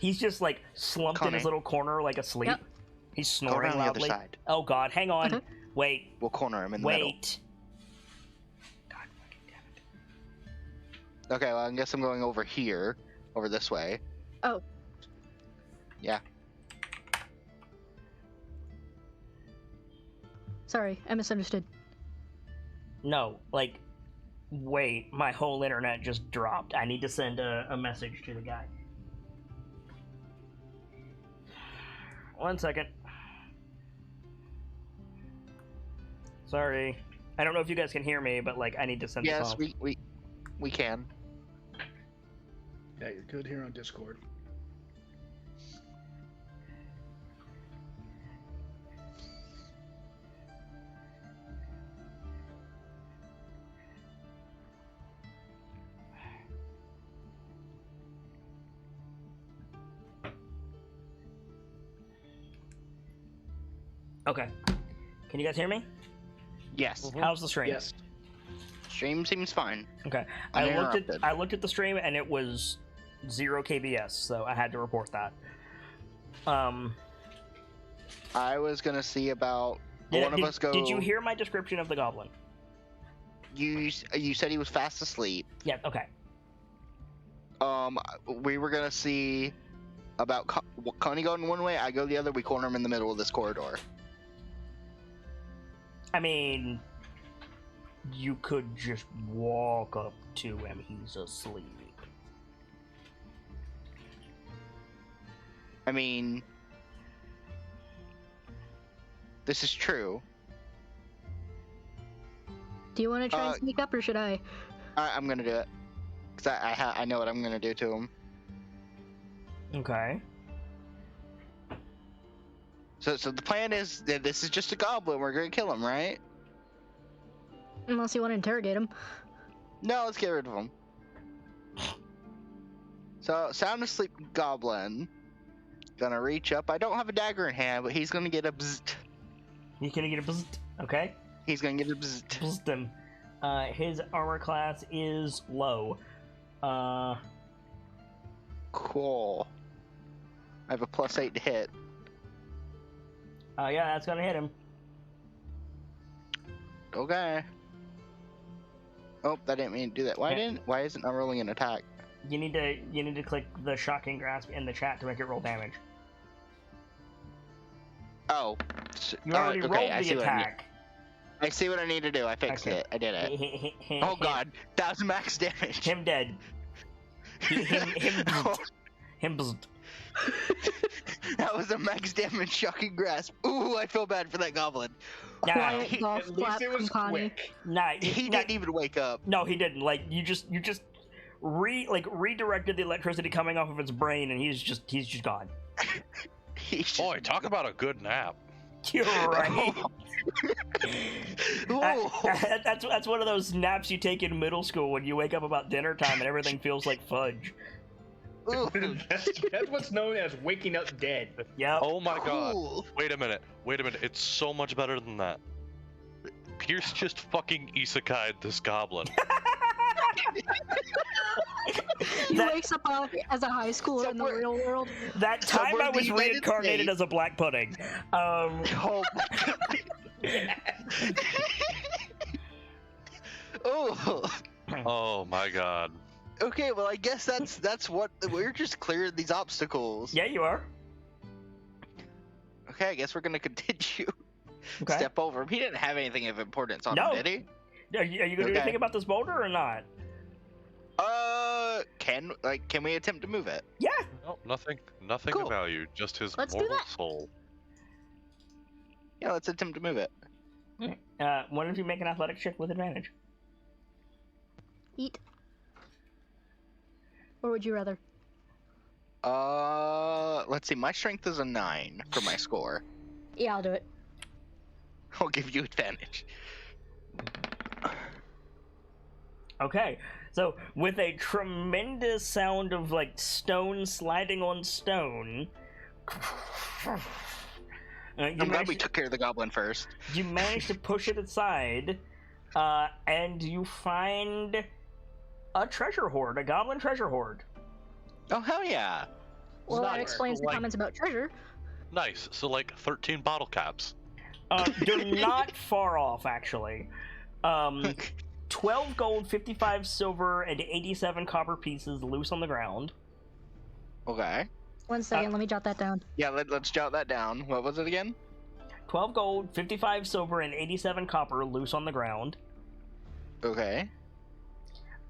He's just like slumped in his Connie. little corner, like asleep. Yep. He's Go snoring around the other loudly. side. Oh God, hang on. Okay. Wait. We'll corner him in the middle. Wait. God fucking damn it. Okay, well, I guess I'm going over here, over this way. Oh. Yeah. Sorry, I misunderstood. No, like, wait. My whole internet just dropped. I need to send a message to the guy. 1 second. Sorry. I don't know if you guys can hear me, but like I need to send this Yes, off. we can. Yeah, you're good here on Discord. Okay. Can you guys hear me? Yes. How's the stream? Yes. Stream seems fine. Okay. I Uninterrupted. looked at the stream and it was 0 kbs, so I had to report that. I was gonna see about one of us go. Did you hear my description of the goblin? You said he was fast asleep. Yeah. Okay. We were gonna see about Connie going one way, I go the other. We corner him in the middle of this corridor. I mean, you could just walk up to him. He's asleep. I mean, this is true. Do you want to try and sneak up, or should I? I'm gonna do it because I know what I'm gonna do to him. Okay. So the plan is that this is just a goblin. We're gonna kill him, right? Unless you want to interrogate him. No, let's get rid of him. So sound asleep goblin. Gonna reach up. I don't have a dagger in hand, but he's gonna get a bzzzt. He's gonna get a bzzzt. Okay. He's gonna get a bzzzt. Bzzzt him. His armor class is low. Cool. I have a +8 to hit. Yeah, that's gonna hit him. Okay. Oh, that didn't mean to do that. Why isn't I rolling an attack? You need to click the shocking grasp in the chat to make it roll damage. Oh. You already rolled the attack. I see what I need to do. I fixed it. I did it. Oh god, that was max damage. Him dead. Him bzzzt. That was a max damage shocking grasp. Ooh, I feel bad for that goblin. Nah, Quiet golf At least clap it from was Connie. quick. nah, He didn't even wake up. No, he didn't. Like you just redirected the electricity coming off of his brain, and he's just gone. He's just- Boy, talk about a good nap. You're right. Ooh. That's one of those naps you take in middle school when you wake up about dinner time and everything feels like fudge. Ooh. That's what's known as waking up dead. Yep. Oh my god. Cool. Wait a minute. It's so much better than that. Pierce just fucking isekai'd this goblin. He wakes up as a high schooler in the real world. That time Somewhere I in the was United reincarnated States. as a black pudding. Oh. Oh. Oh my god. Okay, well I guess that's what we're just clearing these obstacles. Yeah, you are. Okay, I guess we're gonna continue. Okay. Step over him. He didn't have anything of importance on No. him, did he? Are you gonna do Okay. anything about this boulder or not? Can we attempt to move it? Yeah. No, nothing Cool. of value. Just his Let's do mortal that. soul. Yeah, let's attempt to move it. One of you make an athletic check with advantage. Eat. Or would you rather? Let's see. My strength is a 9 for my score. Yeah, I'll do it. I'll give you advantage. Okay. So with a tremendous sound of like stone sliding on stone, I'm glad we took care of the goblin first. you manage to push it aside, and you find a treasure hoard, a goblin treasure hoard. Oh hell yeah! Well, not that explains the like- comments about treasure. Nice. So like 13 bottle caps. You're not far off, actually. 12 gold, 55 silver, and 87 copper pieces loose on the ground. Okay. 1 second, let me jot that down. Yeah, let's jot that down. What was it again? 12 gold, 55 silver, and 87 copper loose on the ground. Okay.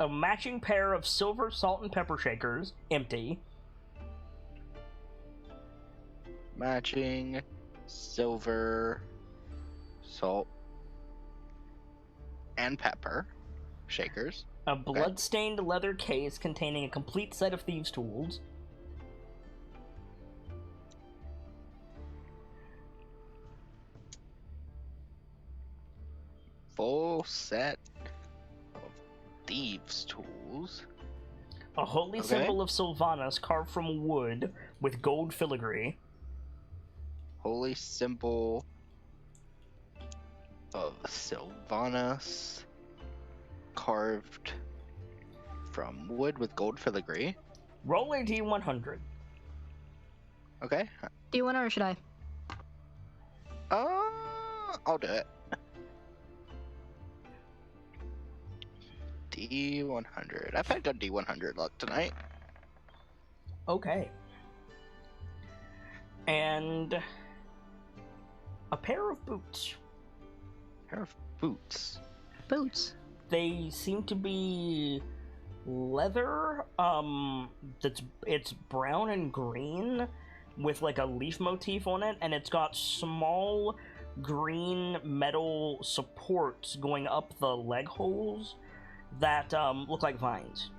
A matching pair of silver salt and pepper shakers, empty. Matching silver, salt, and pepper shakers. A blood-stained leather case containing a complete set of thieves' tools. Full set of thieves' tools. A holy Okay. symbol of Sylvanas carved from wood with gold filigree. Holy symbol of Sylvanas carved from wood with gold filigree. Roll a d100. Okay. Do you want to, or should I? I'll do it. D100. I've had good D100 luck tonight. Okay. And a pair of boots. Pair of boots. Boots. They seem to be leather. It's brown and green with like a leaf motif on it, and it's got small green metal supports going up the leg holes that look like vines.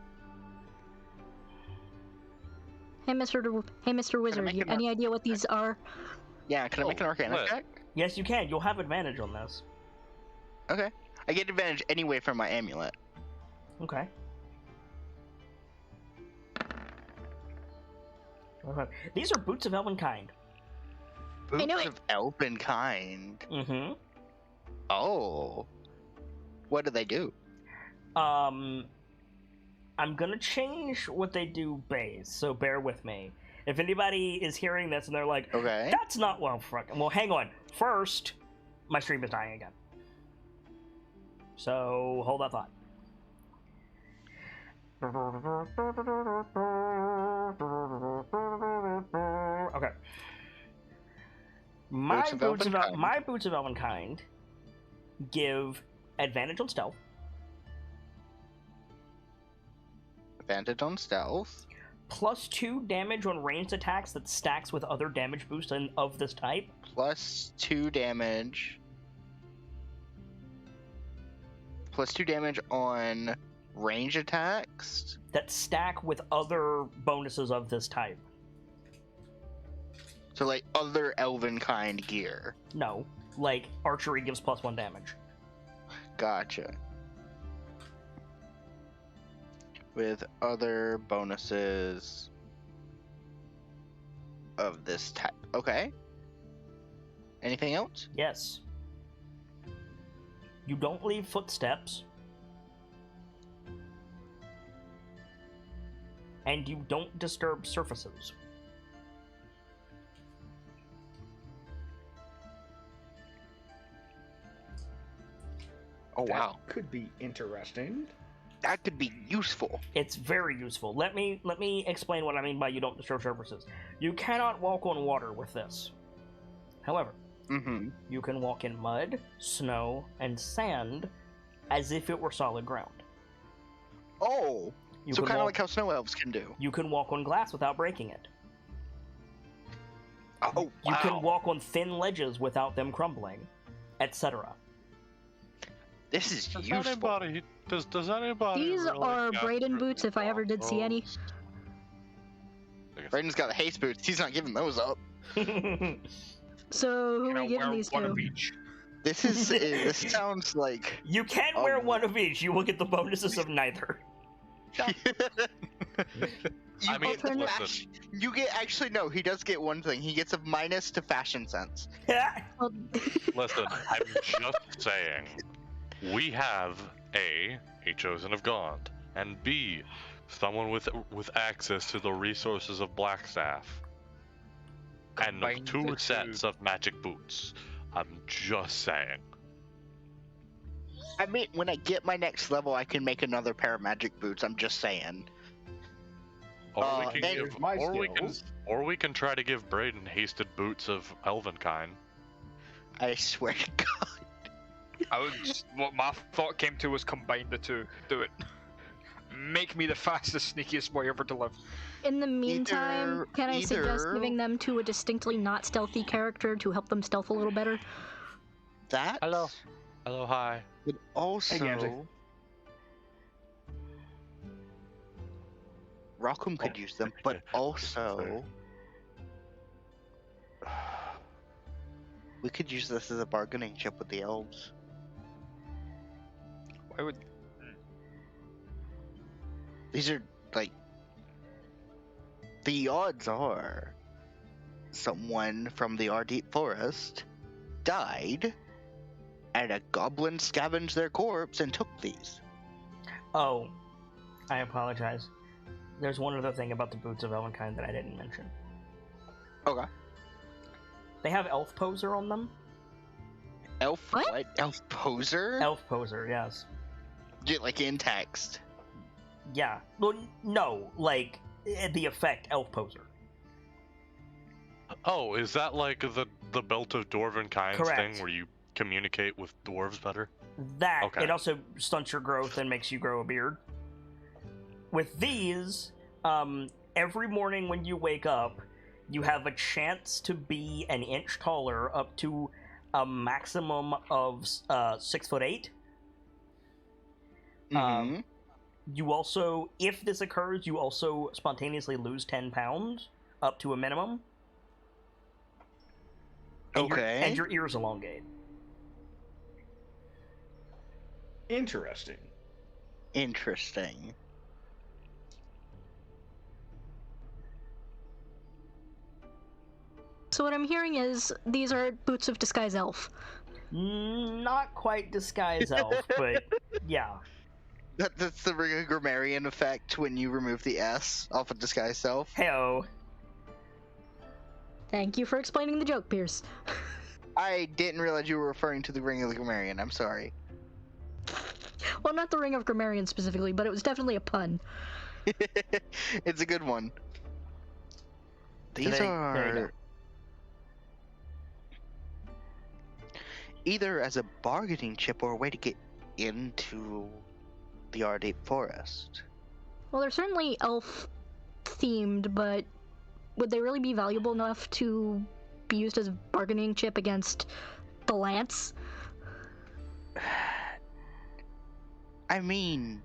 Hey, Mr. Wizard, make you, an any idea what these are? Yeah, can I make an Arcana what? check? Yes, you can. You'll have advantage on this. Okay. I get advantage anyway from my amulet. Okay. These are boots of Elvenkind. Boots knew it. of Elvenkind. Mm-hmm. Oh. What do they do? I'm gonna change what they do base, so bear with me. If anybody is hearing this and they're like, Okay. that's not well, hang on. First, my stream is dying again. So, hold that thought. Okay. My Boots of boots of Elvenkind give advantage on stealth, Advantage on stealth. +2 damage on ranged attacks that stacks with other damage boosts of this type. +2 damage. +2 damage on range attacks. That stack with other bonuses of this type. So like other Elvenkind gear. No, like archery gives +1 damage. Gotcha. With other bonuses of this type. Okay. Anything else? Yes. You don't leave footsteps. And you don't disturb surfaces. Oh That wow. could be interesting. That could be useful. It's very useful. Let me explain what I mean by you don't disturb surfaces. You cannot walk on water with this. However, Mm-hmm. you can walk in mud, snow, and sand as if it were solid ground. Oh. You So can kind of walk- like how snow elves can do. You can walk on glass without breaking it. Oh wow. You can walk on thin ledges without them crumbling, etc. This is Does useful. anybody? Does anybody? These really are got Brayden through boots, if I ever did see any. those? I guess- Brayden's got the haste boots. He's not giving those up. So who You are know, we giving wear these one to? of each. This is. This sounds like. You can Oh. wear one of each. You will get the bonuses of neither. You I mean, get the listen. fashion- you get actually no. He does get one thing. He gets a minus to fashion sense. Well, Listen, I'm just saying, we have A chosen of God, and B, Someone with access to the resources of Blackstaff. And Combine two the sets of magic boots. I'm just saying. I mean, when I get my next level, I can make another pair of magic boots. I'm just saying. Or we can here's my skills. we can try to give Brayden hasted boots of Elvenkind. I swear to God. What my thought came to was combine the two. Do it. Make me the fastest, sneakiest boy ever to live. In the meantime, can I suggest giving them to a distinctly not stealthy character to help them stealth a little better? That. Hello, hi. But also, Gamzee. Rockham could use them, but also we could use this as a bargaining chip with the elves. Why would? These are like the odds are someone from the Ardeep Forest died, and a goblin scavenged their corpse and took these. Oh, I apologize. There's one other thing about the boots of Elvenkind that I didn't mention. Okay. They have Elf Poser on them. Elf What? what? Elf poser? Elf Poser, yes. Like in text. Yeah. Well, no, like the effect Elf Poser. Oh, is that like the Belt of Dwarven Kinds Correct. thing where you communicate with dwarves better? That, Okay. it also stunts your growth and makes you grow a beard. With these, every morning when you wake up, you have a chance to be an inch taller up to a maximum of 6'8". Mm-hmm. You also, if this occurs, you also spontaneously lose 10 pounds up to a minimum. And Okay. and your ears elongate. Interesting. Interesting. So what I'm hearing is these are boots of disguise elf. Not quite disguise elf, but yeah. That's the Ring of Grammarian effect when you remove the S off of disguise self. Heyo. Thank you for explaining the joke, Pierce. I didn't realize you were referring to the Ring of the Grammarian. I'm sorry. Well, not the Ring of Grammarian specifically, but it was definitely a pun. It's a good one. These There you are go. either as a bargaining chip or a way to get into the Ardeep Forest. Well, they're certainly elf themed, but would they really be valuable enough to be used as a bargaining chip against the lance? I mean,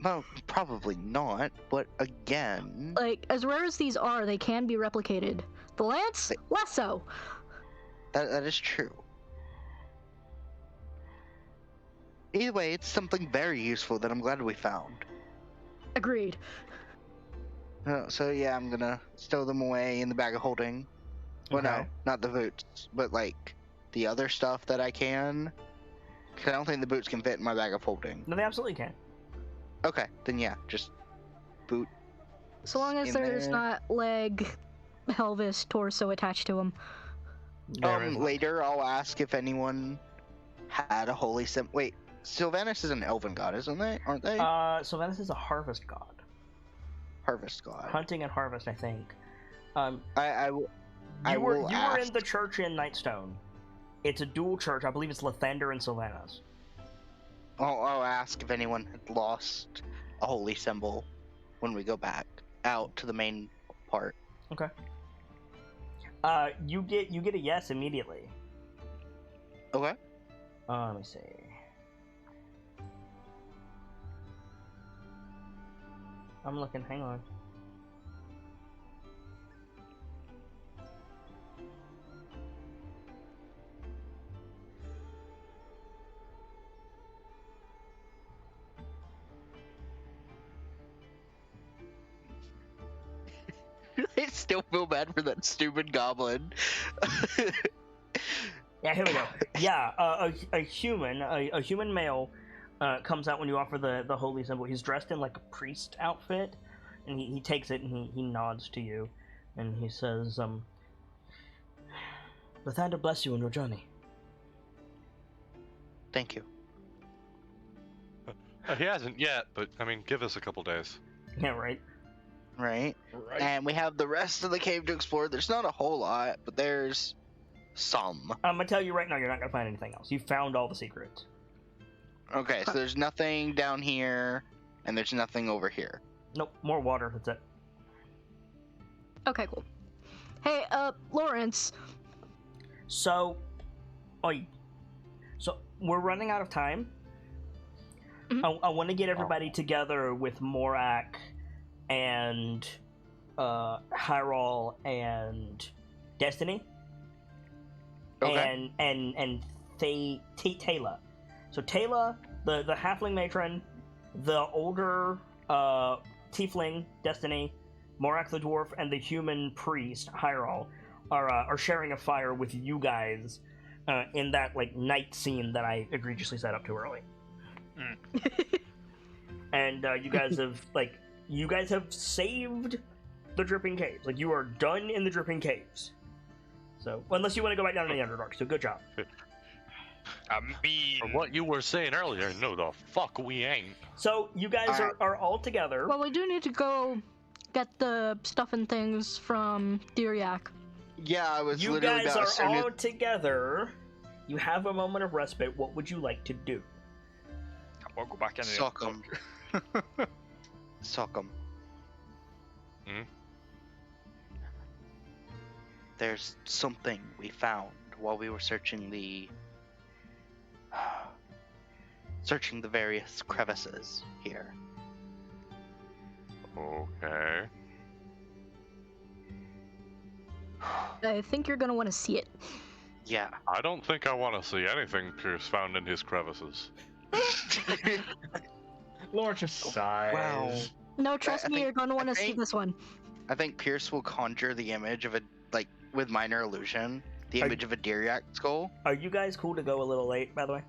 well, probably not, but again, Like, as rare as these are, they can be replicated. The lance? Less so. that is true. Either way, it's something very useful that I'm glad we found. Agreed. So yeah, I'm gonna stow them away in the bag of holding. Well, no, Okay. not the boots, but like the other stuff that I can. 'Cause I don't think the boots can fit in my bag of holding. No, they absolutely can. Okay, then yeah, just boot. So long as In there's there. not leg, pelvis, torso attached to them. There is not. Later I'll ask if anyone had a holy Wait, Sylvanas is an elven god, isn't they? Aren't they? Sylvanas is a harvest god. Harvest god. Hunting and harvest, I think. I will. I You were will you were in ask. the church in Nightstone. It's a dual church. I believe it's Lathander and Sylvanas. I'll ask if anyone had lost a holy symbol when we go back out to the main part. Okay. You get a yes immediately. Okay. Let me see. I'm looking. Hang on. I still feel bad for that stupid goblin. Yeah, here we go. Yeah, a human male, comes out when you offer the holy symbol. He's dressed in like a priest outfit, and he takes it and he nods to you, and he says, "Lathander bless you on your journey." Thank you. He hasn't yet, but I mean, give us a couple days. Yeah, right. Right? Right. And we have the rest of the cave to explore. There's not a whole lot, but there's some. I'm gonna tell you right now, you're not gonna find anything else. You found all the secrets. Okay, so there's nothing down here, and there's nothing over here. Nope, more water. That's it. Okay, cool. Hey, Lawrence. So, so we're running out of time. Mhm. I want to get everybody together with Morak and Hyrule and Destiny. Okay. And Taylor. So Taylor, the halfling matron, the older tiefling Destiny, Morak the dwarf, and the human priest Hyrule are sharing a fire with you guys in that like night scene that I egregiously set up too early. And you guys have saved the Dripping Caves. Like, you are done in the Dripping Caves. So, unless you want to go back down to the Underdark, so good job. I mean, From what you were saying earlier, no, the fuck we ain't. So, you guys are all together. Well, we do need to go get the stuff and things from Diriak. Yeah, I was You literally guys about are as soon as- all together. You have a moment of respite. What would you like to do? I won't go back in there. Sock 'em. Sock 'em. Hmm? There's something we found while we were searching the various crevices here. Okay. I think you're gonna want to see it. Yeah. I don't think I want to see anything Pierce found in his crevices. Lawrence just sighs. Wow. No, trust I me, think- you're gonna want I to see think- this one. I think Pierce will conjure the image of with minor illusion, the Are- image of a Diriak skull. Are you guys cool to go a little late, by the way?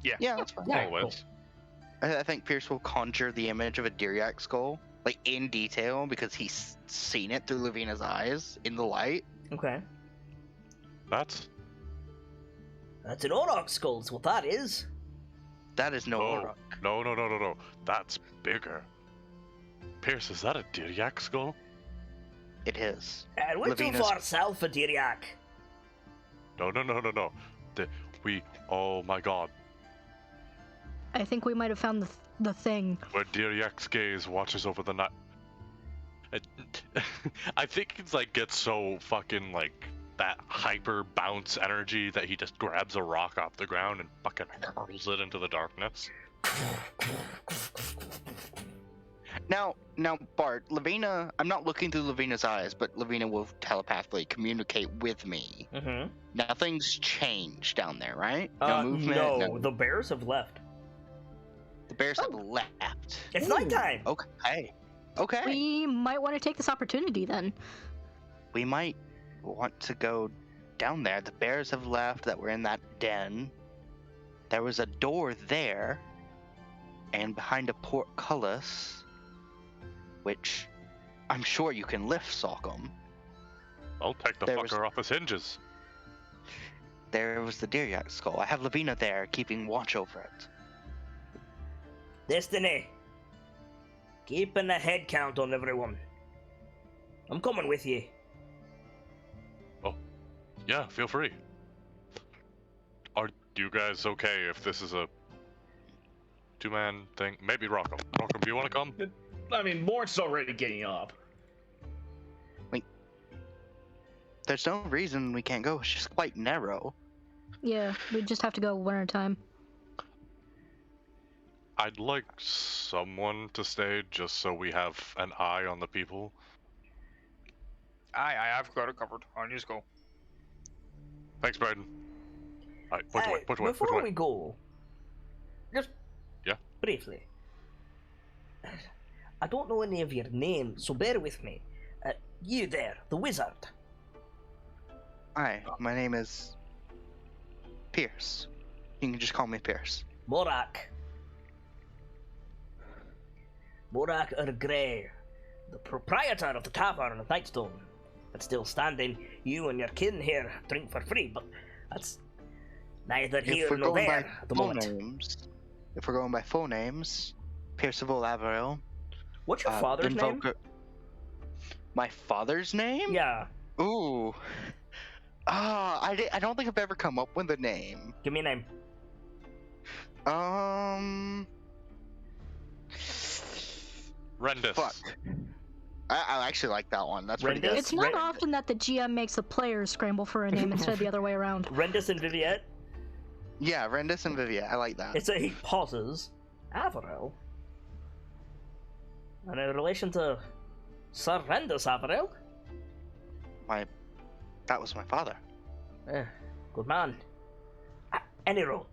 Yeah, that's fine. Yeah, Always. I think Pierce will conjure the image of a Diriak skull, like in detail, because he's seen it through Lavina's eyes in the light. Okay. That's That's an Auroch skull, is what that is. That is no Oh. Auroch. no. That's bigger. Pierce, is that a Diriak skull? It is. And we're too Lavina's- far south for Diriak. No. Oh my god. I think we might have found the thing. Where Diriak's gaze watches over the night. I think it's like gets so fucking like that hyper bounce energy that he just grabs a rock off the ground and fucking hurls it into the darkness. Now, Bart, Lavina, I'm not looking through Lavina's eyes, but Lavina will telepathically communicate with me. Mm-hmm. Nothing's changed down there, right? No movement. No, the bears have left. The bears have left. It's Ooh. nighttime. Okay. Okay. We might want to take this opportunity then. We might want to go down there. The bears have left that were in that den. There was a door there, and behind a portcullis, which I'm sure you can lift, Salcom. I'll take the There fucker was- off his hinges. There was the Diriak skull. I have Lavina there, keeping watch over it. Destiny. Keeping a head count on everyone. I'm coming with you. Yeah, feel free. Are you guys okay if this is a two-man thing? Maybe Rockham. Rockham, do you want to come? I mean, Lawrence is already getting up. There's no reason we can't go. It's just quite narrow. Yeah, we just have to go one at a time. I'd like someone to stay just so we have an eye on the people. Aye, I've got it covered. On you go. Thanks, Braden. Alright, push away, push away, push Before away. we go, just Yeah? briefly. I don't know any of your names, so bear with me. You there, the wizard. Hi, my name is Pierce. You can just call me Pierce. Morak. Morak Grey, the proprietor of the tavern of Nightstone. That's still standing. You and your kin here drink for free, but that's neither here nor there at the moment. If we're going by full names, Percival Averill. What's your father's name? My father's name? Yeah. Ooh. I don't think I've ever come up with a name. Give me a name. Rendus. Fuck. I actually like that one. That's pretty Rendus? good. It's not often that the GM makes the players scramble for a name instead of the other way around. Rendus and Viviette. Yeah, Rendus and Vivia. I like that. He pauses. Averill? And in relation to Sir Rendus Averill? That was my father. Good man. Any road.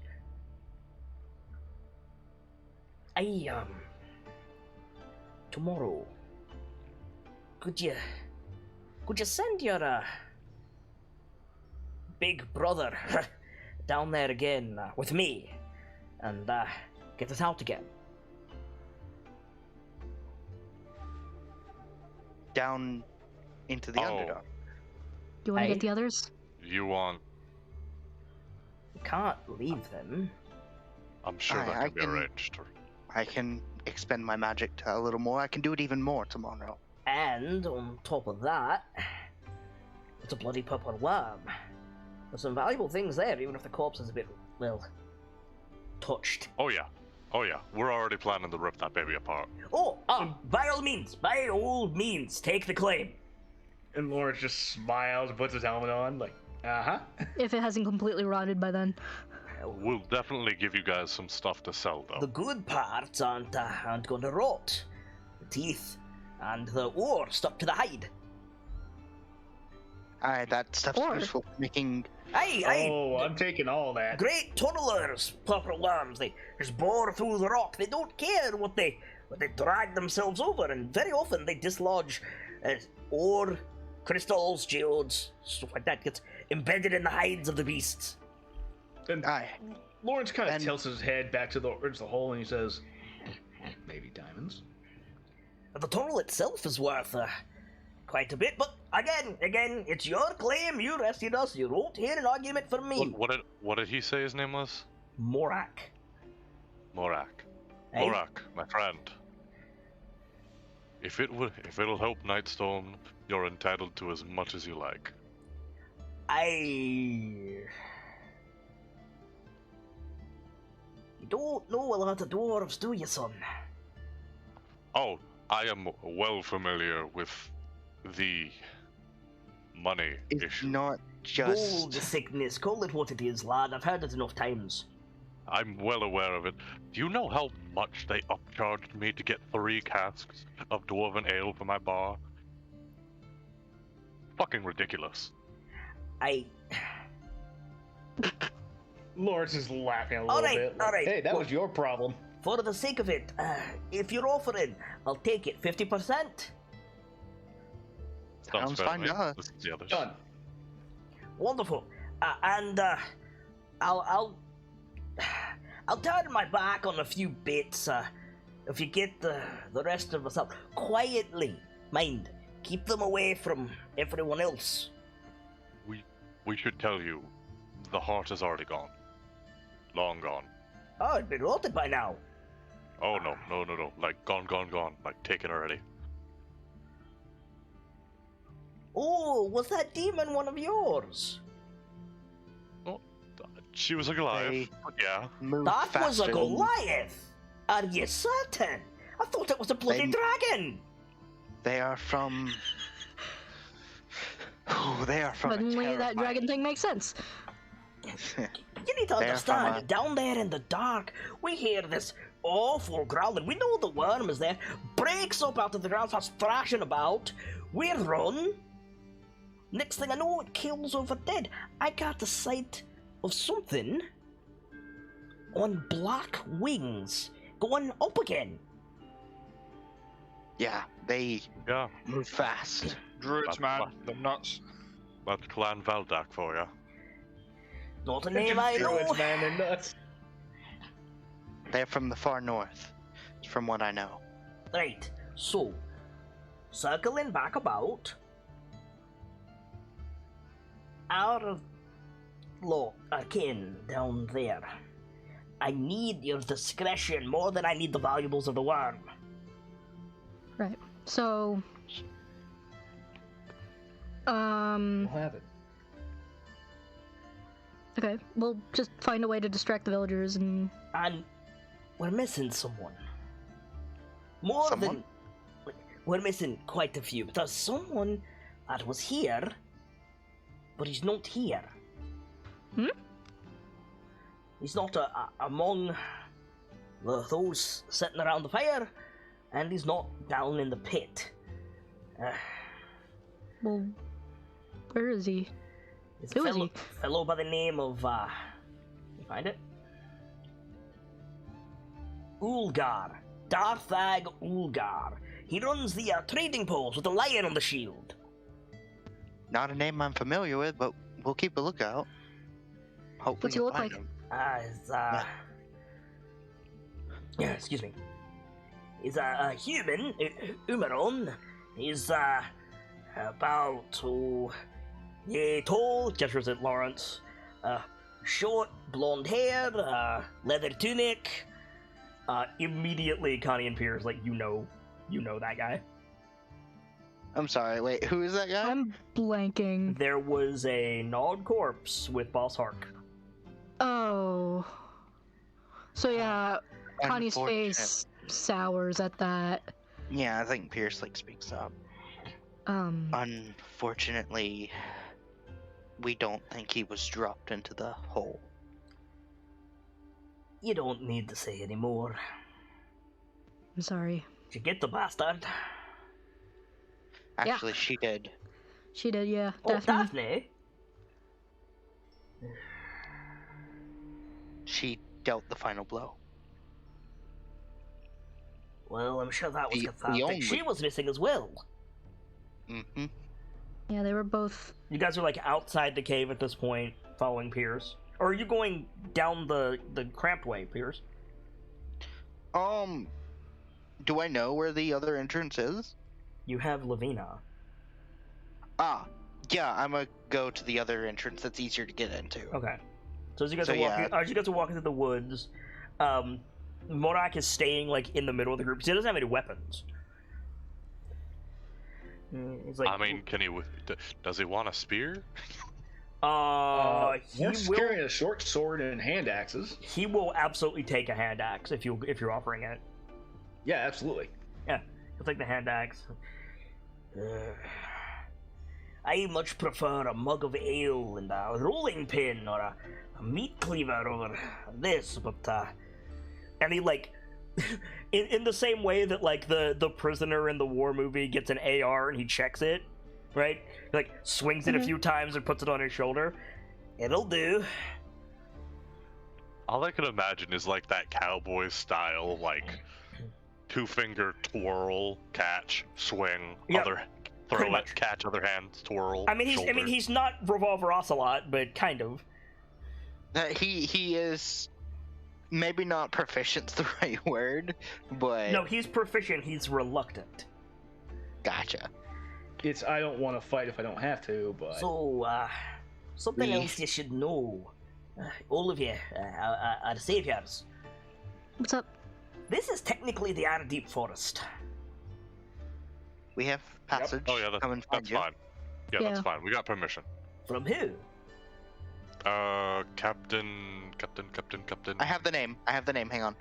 Tomorrow, could you send your big brother down there again with me and get us out again? Down into the Underdark. You want to get the others? You want... You can't leave them. I'm sure that can be arranged. I can expend my magic a little more. I can do it even more tomorrow. And on top of that, it's a bloody purple worm. There's some valuable things there, even if the corpse is a bit, well, touched. Oh yeah. We're already planning to rip that baby apart. By all means, take the claim. And Lawrence just smiles, puts his helmet on, like, If it hasn't completely rotted by then. We'll definitely give you guys some stuff to sell, though. The good parts aren't going to rot. The teeth and the ore stuck to the hide. Alright, that stuff's useful for making... I'm taking all that. Great tunnelers, purple worms. They just bore through the rock. They don't care what they drag themselves over, and very often they dislodge ore, crystals, geodes, stuff like that gets embedded in the hides of the beasts. And Lawrence kind of tilts his head back to the hole and he says, maybe diamonds. The tunnel itself is worth quite a bit, but again, it's your claim. You rescued us. You won't hear an argument from me. What did he say his name was? Morak. Hey? Morak, my friend. If it'll help Nightstone, you're entitled to as much as you like. You don't know a lot of dwarves, do you, son? Oh, I am well familiar with the money It's issue. not just... Gold sickness, call it what it is, lad. I've heard it enough times. I'm well aware of it. Do you know how much they upcharged me to get 3 casks of dwarven ale for my bar? Fucking ridiculous. Lawrence is laughing a little bit. All right. Hey, that was your problem. For the sake of it, if you're offering, I'll take it 50%. Sounds fine to us. This is the others. Done. Wonderful. And I'll turn my back on a few bits. If you get the rest of us out quietly, mind, keep them away from everyone else. We should tell you, the heart is already gone. Long gone. Oh, it'd been rotted by now. Oh no. Like gone. Like taken already. Oh, was that demon one of yours? She was a Goliath, but yeah. That was a Goliath! Are you certain? I thought it was a bloody dragon! They are from... they are from Suddenly that dragon thing makes sense. You need to understand, down there in the dark, we hear this awful growling. We know the worm is there, breaks up out of the ground, starts thrashing about. We run. Next thing I know, it kills over dead. I got the sight of something on black wings going up again. Yeah, they move fast. Druids, man, they're nuts. That's Clan Valdak for ya. Not a name I know. Druids, man, they're nuts. They're from the far north, from what I know. Right, so, circling back about, our kin down there. I need your discretion more than I need the valuables of the worm. Right. So, We'll have it. okay, we'll just find a way to distract the villagers and... And we're missing someone. We're missing quite a few. There's someone that was here, but he's not here. Hmm? He's not among those sitting around the fire, and he's not down in the pit. Well, where is he? It's Who a is he? fellow by the name of, you find it? Ulgar. Darthag Ulgar. He runs the trading post with a lion on the shield. Not a name I'm familiar with, but we'll keep a lookout. Hopefully What's he we'll look find like? him. Yeah, excuse me. He's a human, Umaron. He's about tall, gestures at Lawrence. Short, blonde hair, leather tunic. Immediately, Connie and Piers, like, you know that guy. I'm sorry, wait, who is that guy? I'm blanking. There was a gnawed corpse with Boss Hark. Oh. So yeah, Connie's face sours at that. Yeah, I think Pierce speaks up. Unfortunately, we don't think he was dropped into the hole. You don't need to say any more. I'm sorry. Did you get the bastard? Actually, she did. She did, yeah, Oh, definitely. Daphne? She dealt the final blow. Well, I'm sure that was The cathartic. only- She was missing as well. Mm-hmm. Yeah, they were both... You guys are like outside the cave at this point, following Piers. Or are you going down the cramped way, Piers? Do I know where the other entrance is? You have Lavina. Ah, yeah, I'm gonna go to the other entrance that's easier to get into. Okay. So as you guys So, are walking, yeah. as you guys are walking through the woods, Morak is staying like in the middle of the group because he doesn't have any weapons. He's like, I mean, does he want a spear? he We're will. carrying a short sword and hand axes. He will absolutely take a hand axe if you're offering it. Yeah, absolutely. Yeah, he'll take the hand axe. I much prefer a mug of ale and a rolling pin or a meat cleaver over this, but and he like in the same way that like the prisoner in the war movie gets an AR and he checks it, right? He, like swings it a few times and puts it on his shoulder. It'll do. All I can imagine is like that cowboy style, like 2-finger twirl, catch, swing, Yep, other pretty throw it, much. catch, other hand, twirl. I mean shoulder. he's not Revolver Ocelot, but kind of. He is maybe not proficient's the right word, but No, he's proficient. He's reluctant. gotcha. It's I don't want to fight if I don't have to, but So, something We- else you should know. All of you, our saviors. What's up? This is technically the Deep Forest. We have passage. Oh yeah, Come and find that's you. fine. Yeah, Yeah. that's fine. We got permission. From who? Captain. I have the name. Hang on.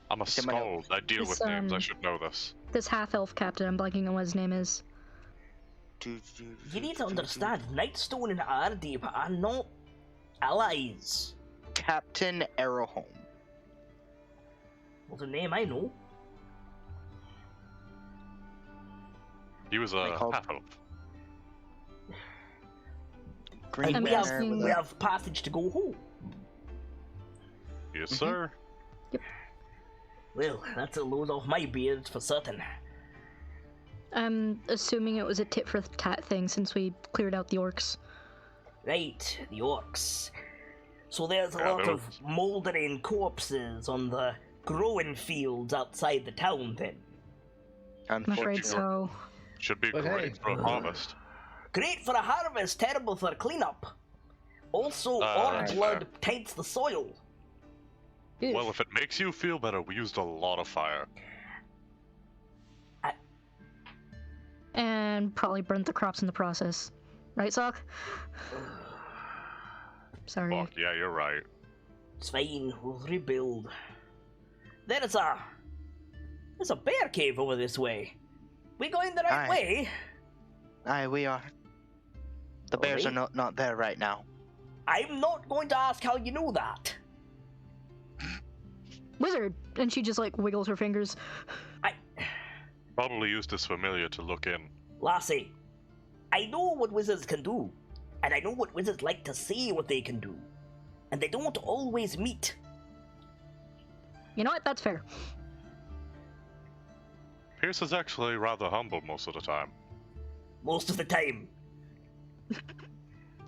I'm a Get my note. skald. I deal This, with names. I should know this. This half-elf captain, I'm blanking on what his name is. You need to understand, Nightstone and Ardeep are not allies. Captain Arrowhome. Well, the name I know. He was They a called- half elf. Green I'm we banner guessing- with we a- have passage to go home. Yes, Mhm. sir. Well, that's a load off my beard for certain. I'm assuming it was a tit for tat thing since we cleared out the orcs. Right, the orcs. So there's a Yeah, lot there of mouldering corpses on the growing fields outside the town, then. I'm afraid Unfortunately. so. Should be But great hey. for a harvest. Great for a harvest, terrible for cleanup. Also, our that's blood taints the soil. Well, if it makes you feel better, we used a lot of fire. And probably burnt the crops in the process. Right, Sock? Sorry. Fuck, yeah, you're right. It's fine, we'll rebuild. There's a bear cave over this way. We going the right Aye. way? Aye, we are. The bears are Alright. not there right now. I'm not going to ask how you know that. Wizard! And she just like wiggles her fingers. Probably used as familiar to look in. Lassie, I know what wizards can do, and I know what wizards like to say what they can do, and they don't always meet. You know what? That's fair. Pierce is actually rather humble most of the time. Most of the time.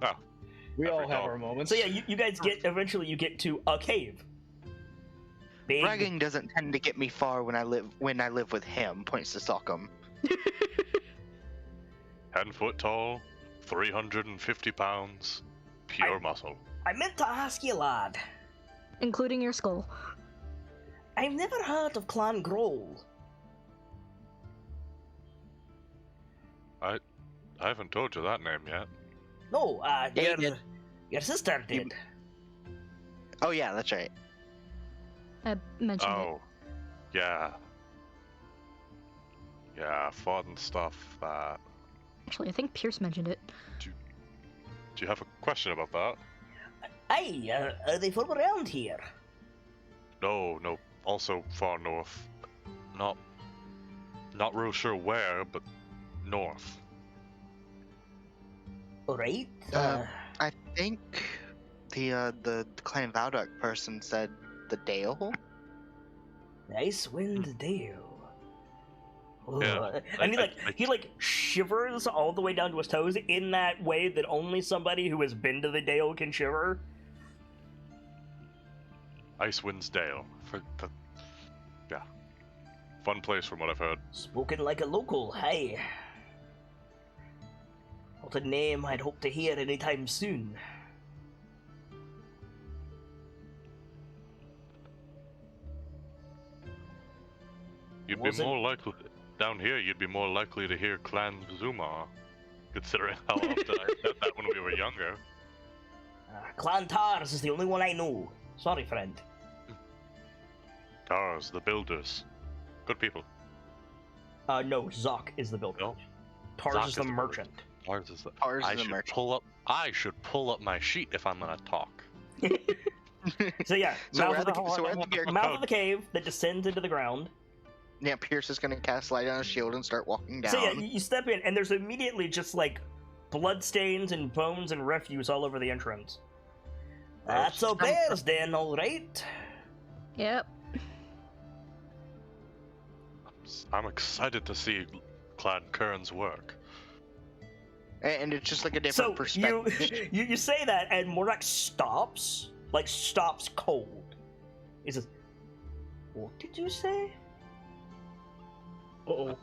Oh, We all Every have dog. our moments. So yeah, you guys eventually you get to a cave. Big, Bragging doesn't tend to get me far when I live with him. Points to Sockham. 10 foot tall, 350 pounds, pure muscle. I meant to ask you, lad. Including your skull. I've never heard of Clan Groll. I haven't told you that name yet. No, Yeah, you did. your sister did. Oh yeah, that's right. I mentioned it. Oh, yeah. Yeah, fought and stuff. Actually, I think Pierce mentioned it. Do you have a question about that? Aye, are they from around here? No, also far north. Not real sure where, but north. Alright. I think the Clan Valdok person said the Dale. Nice wind Dale. Oh, Yeah, and I- he shivers all the way down to his toes in that way that only somebody who has been to the Dale can shiver. Icewind's Dale. Yeah. Fun place from what I've heard. Spoken like a local, hey. Not a name I'd hope to hear anytime soon. You'd Was be it- more likely down here. You'd be more likely to hear Clan Zuma, considering how often I said that when we were younger. Clan Tars is the only one I know. Sorry, friend. Tars, the builders, good people. No, Zoc is the builder. No? Tars Zoc is is the the merchant. Tars is the. Tars I is the should merchant. I should pull up my sheet if I'm gonna talk. So yeah, So mouth, we're of the, at the- so we're at the beer- mouth of the cave that descends into the ground. Yeah, Pierce is gonna cast light on his shield and start walking down. So yeah, you step in, and there's immediately just like bloodstains and bones and refuse all over the entrance. That's a bear's den, all right. Yep. I'm excited to see Clan Kern's work. And it's just like a So different perspective. you say that, and Morak stops cold. He says, "What did you say?" Uh-oh.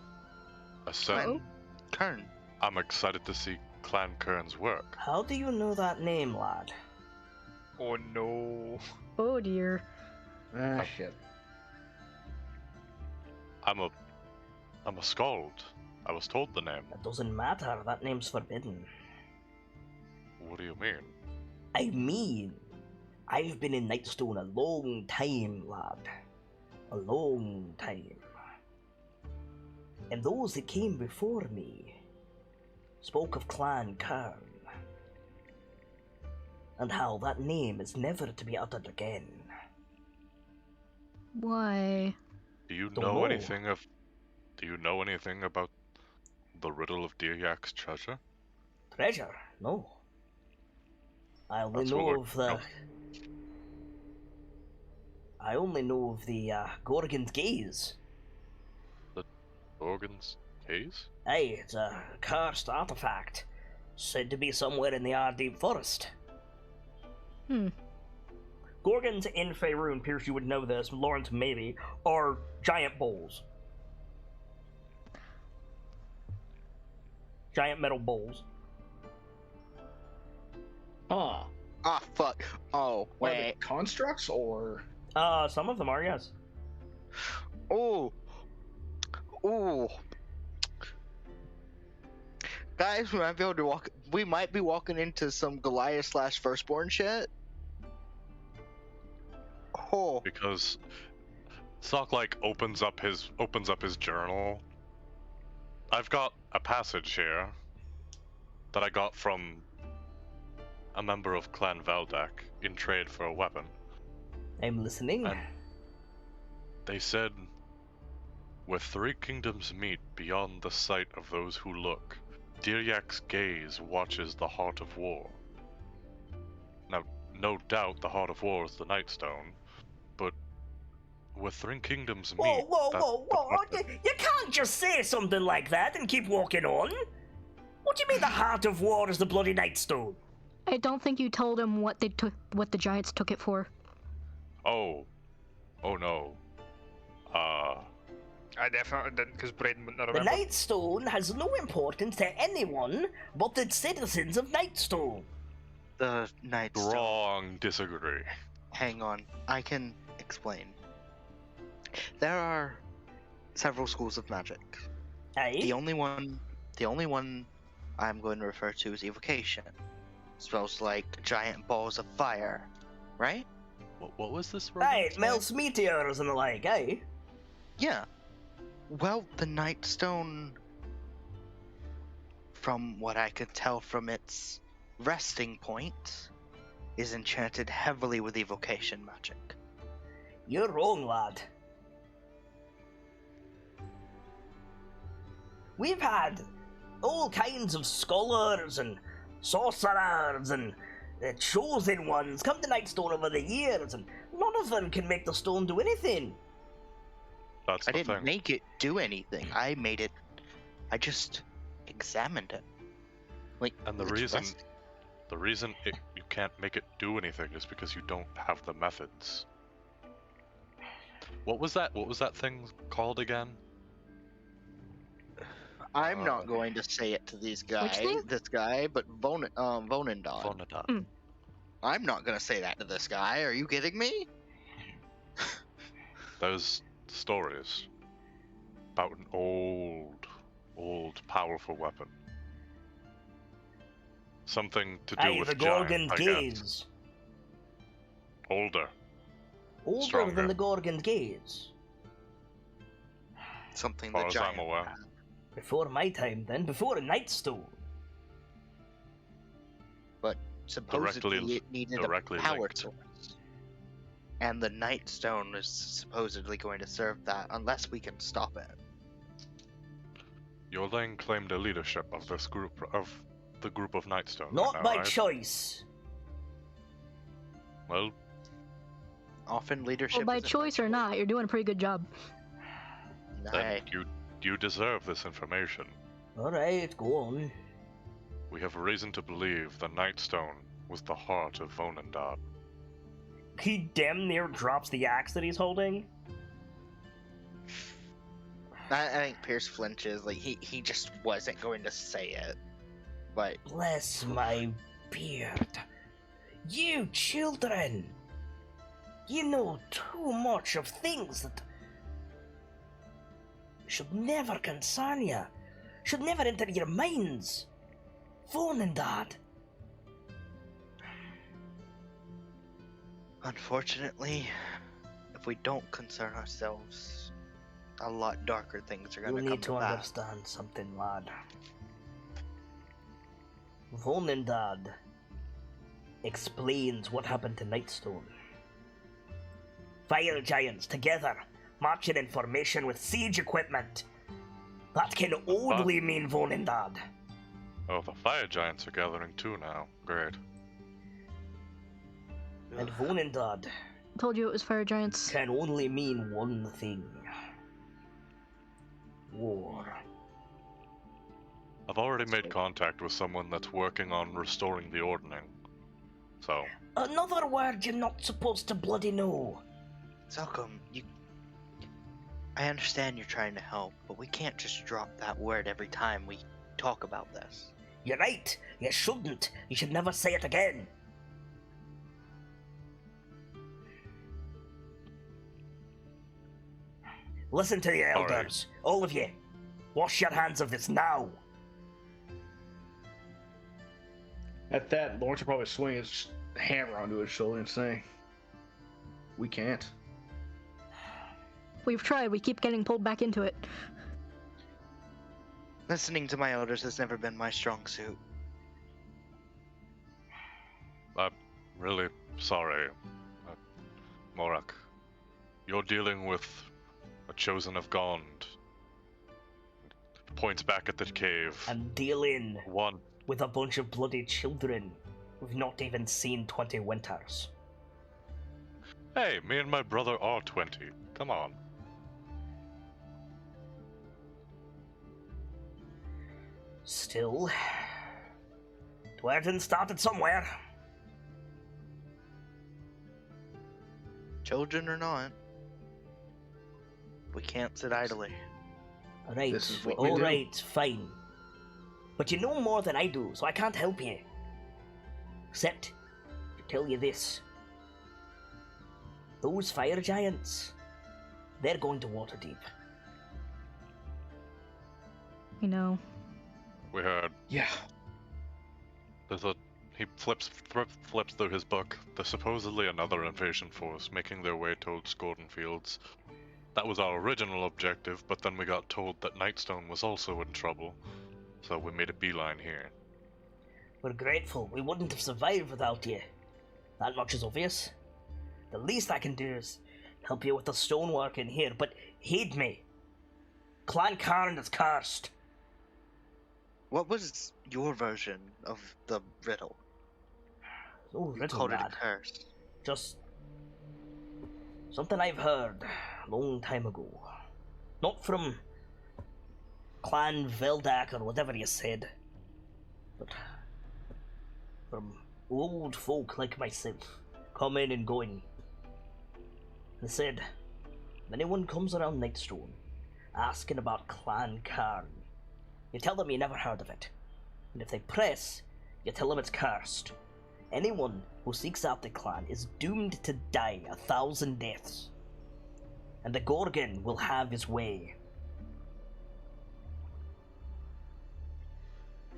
I said, Kern. I'm excited to see Clan Kern's work. How do you know that name, lad? Oh no. Oh dear. Ah, shit. I'm a skald. I was told the name. That doesn't matter. That name's forbidden. What do you mean? I mean, I've been in Nightstone a long time, lad. A long time. And those that came before me spoke of Clan Kern. And how that name is never to be uttered again. Why? Do you Don't know know. anything of? Do you know anything about the riddle of Diryak's treasure? Treasure? No. I only That's what know we're- of the... no. I only know of the Gorgon's Gaze. Organs? Haze? Aye, it's a cursed artifact. Said to be somewhere in the Ardeep Forest. Hmm. Gorgons in Faerun, Pierce, you would know this, Lawrence maybe, are giant bowls. Giant metal bowls. Ah. Ah, fuck. Oh, Are they wait. constructs or? Some of them are, yes. Oh. Oh. Guys, we might be able to walk. We might be walking into some Goliath / Firstborn shit. Oh. Because Sock like opens up his journal. I've got a passage here that I got from a member of Clan Veldek in trade for a weapon. I'm listening. And they said, "Where three kingdoms meet beyond the sight of those who look, Diryak's gaze watches the heart of war." Now, no doubt the heart of war is the Nightstone, but where three kingdoms meet... Whoa! You can't just say something like that and keep walking on. What do you mean the heart of war is the bloody Nightstone? I don't think you told him what they took, what the giants took it for. Oh no. I definitely didn't, because Braden wouldn't have The remembered. Nightstone has no importance to anyone but the citizens of Nightstone. The Nightstone. Wrong. Disagree. Hang on. I can explain. There are several schools of magic. Aye? The only one I'm going to refer to is evocation. Spells like giant balls of fire, right? What was this? Aye, it melts meteors and the like, aye? Yeah. Well, the Nightstone, from what I could tell from its resting point, is enchanted heavily with evocation magic. You're wrong, lad. We've had all kinds of scholars and sorcerers and chosen ones come to Nightstone over the years, and none of them can make the stone do anything. That's I the didn't thing. make it do anything. I just examined it. Like, And the it's reason resting. you can't make it do anything is because you don't have the methods. What was that thing called again? I'm not going to say it to these guys. thing? This guy, but Vonendon. Vonadon. I'm not gonna say that to this guy. Are you kidding me? There's stories about an old, powerful weapon. Something to do Aye, with the giant, Gorgon I guess. gaze. Older. Older Stronger. than the Gorgon gaze. Something As far the as giant. I'm aware. Before my time, then. Before a Nightstone. Supposedly, it needed directly a power linked. source, and the Nightstone is supposedly going to serve that, unless we can stop it. You're laying claim to leadership of this group of the group of Nightstone. Not right now, by right? choice. Well, Often leadership. Well, by isn't choice or not, you're doing a pretty good job. then you deserve this information. Alright, go on. We have reason to believe the Nightstone was the heart of Vonendad. He damn near drops the axe that he's holding. I think Pierce flinches. Like he just wasn't going to say it, but Bless my beard. You children! You know too much of things that should never concern you. Should never enter your minds. Vonendad. unfortunately, if we don't concern ourselves, a lot darker things are You going to come need to to pass. understand something, lad. Vonendad explains what happened to Nightstone. Fire giants together, marching in formation with siege equipment. That can only mean Vonendad. Oh, the fire giants are gathering too now. Great. And Vonendad Told you it was fire giants. can only mean one thing. War. I've already made contact with someone that's working on restoring the ordning. So, Another word you're not supposed to bloody know. Salcom, I understand you're trying to help, but we can't just drop that word every time we talk about this. You're right. You shouldn't. You should never say it again. Listen to the elders. All of you. Wash your hands of this now. At that, Lawrence will probably swing his hammer onto his shoulder and say, "We can't." We've tried, we keep getting pulled back into it. Listening to my elders has never been my strong suit. I'm really sorry, Morak. You're dealing with a chosen of Gond. Points back at the cave. I'm dealing One. with a bunch of bloody children who've not even seen 20 winters. Hey, me and my brother are 20. Come on. Still, Dwerden started somewhere. Children or not, we can't sit idly. Alright, This is what we do. alright, fine. But you know more than I do, so I can't help you. Except to tell you this. Those fire giants, they're going to Waterdeep. You know, We heard. Yeah. He flips through his book. There's supposedly another invasion force making their way towards Gordon Fields. That was our original objective, but then we got told that Nightstone was also in trouble, so we made a beeline here. We're grateful. We wouldn't have survived without you. That much is obvious. The least I can do is help you with the stonework in here, but heed me. Clan Karn is cursed. What was your version of the riddle? Oh, You riddle called it a lad. curse. Just something I've heard a long time ago. Not from Clan Veldak or whatever you said, but from old folk like myself, coming and going. They said, if anyone comes around Nightstone asking about Clan Karn, you tell them you never heard of it. And if they press, you tell them it's cursed. Anyone who seeks out the clan is doomed to die 1,000 deaths. And the Gorgon will have his way.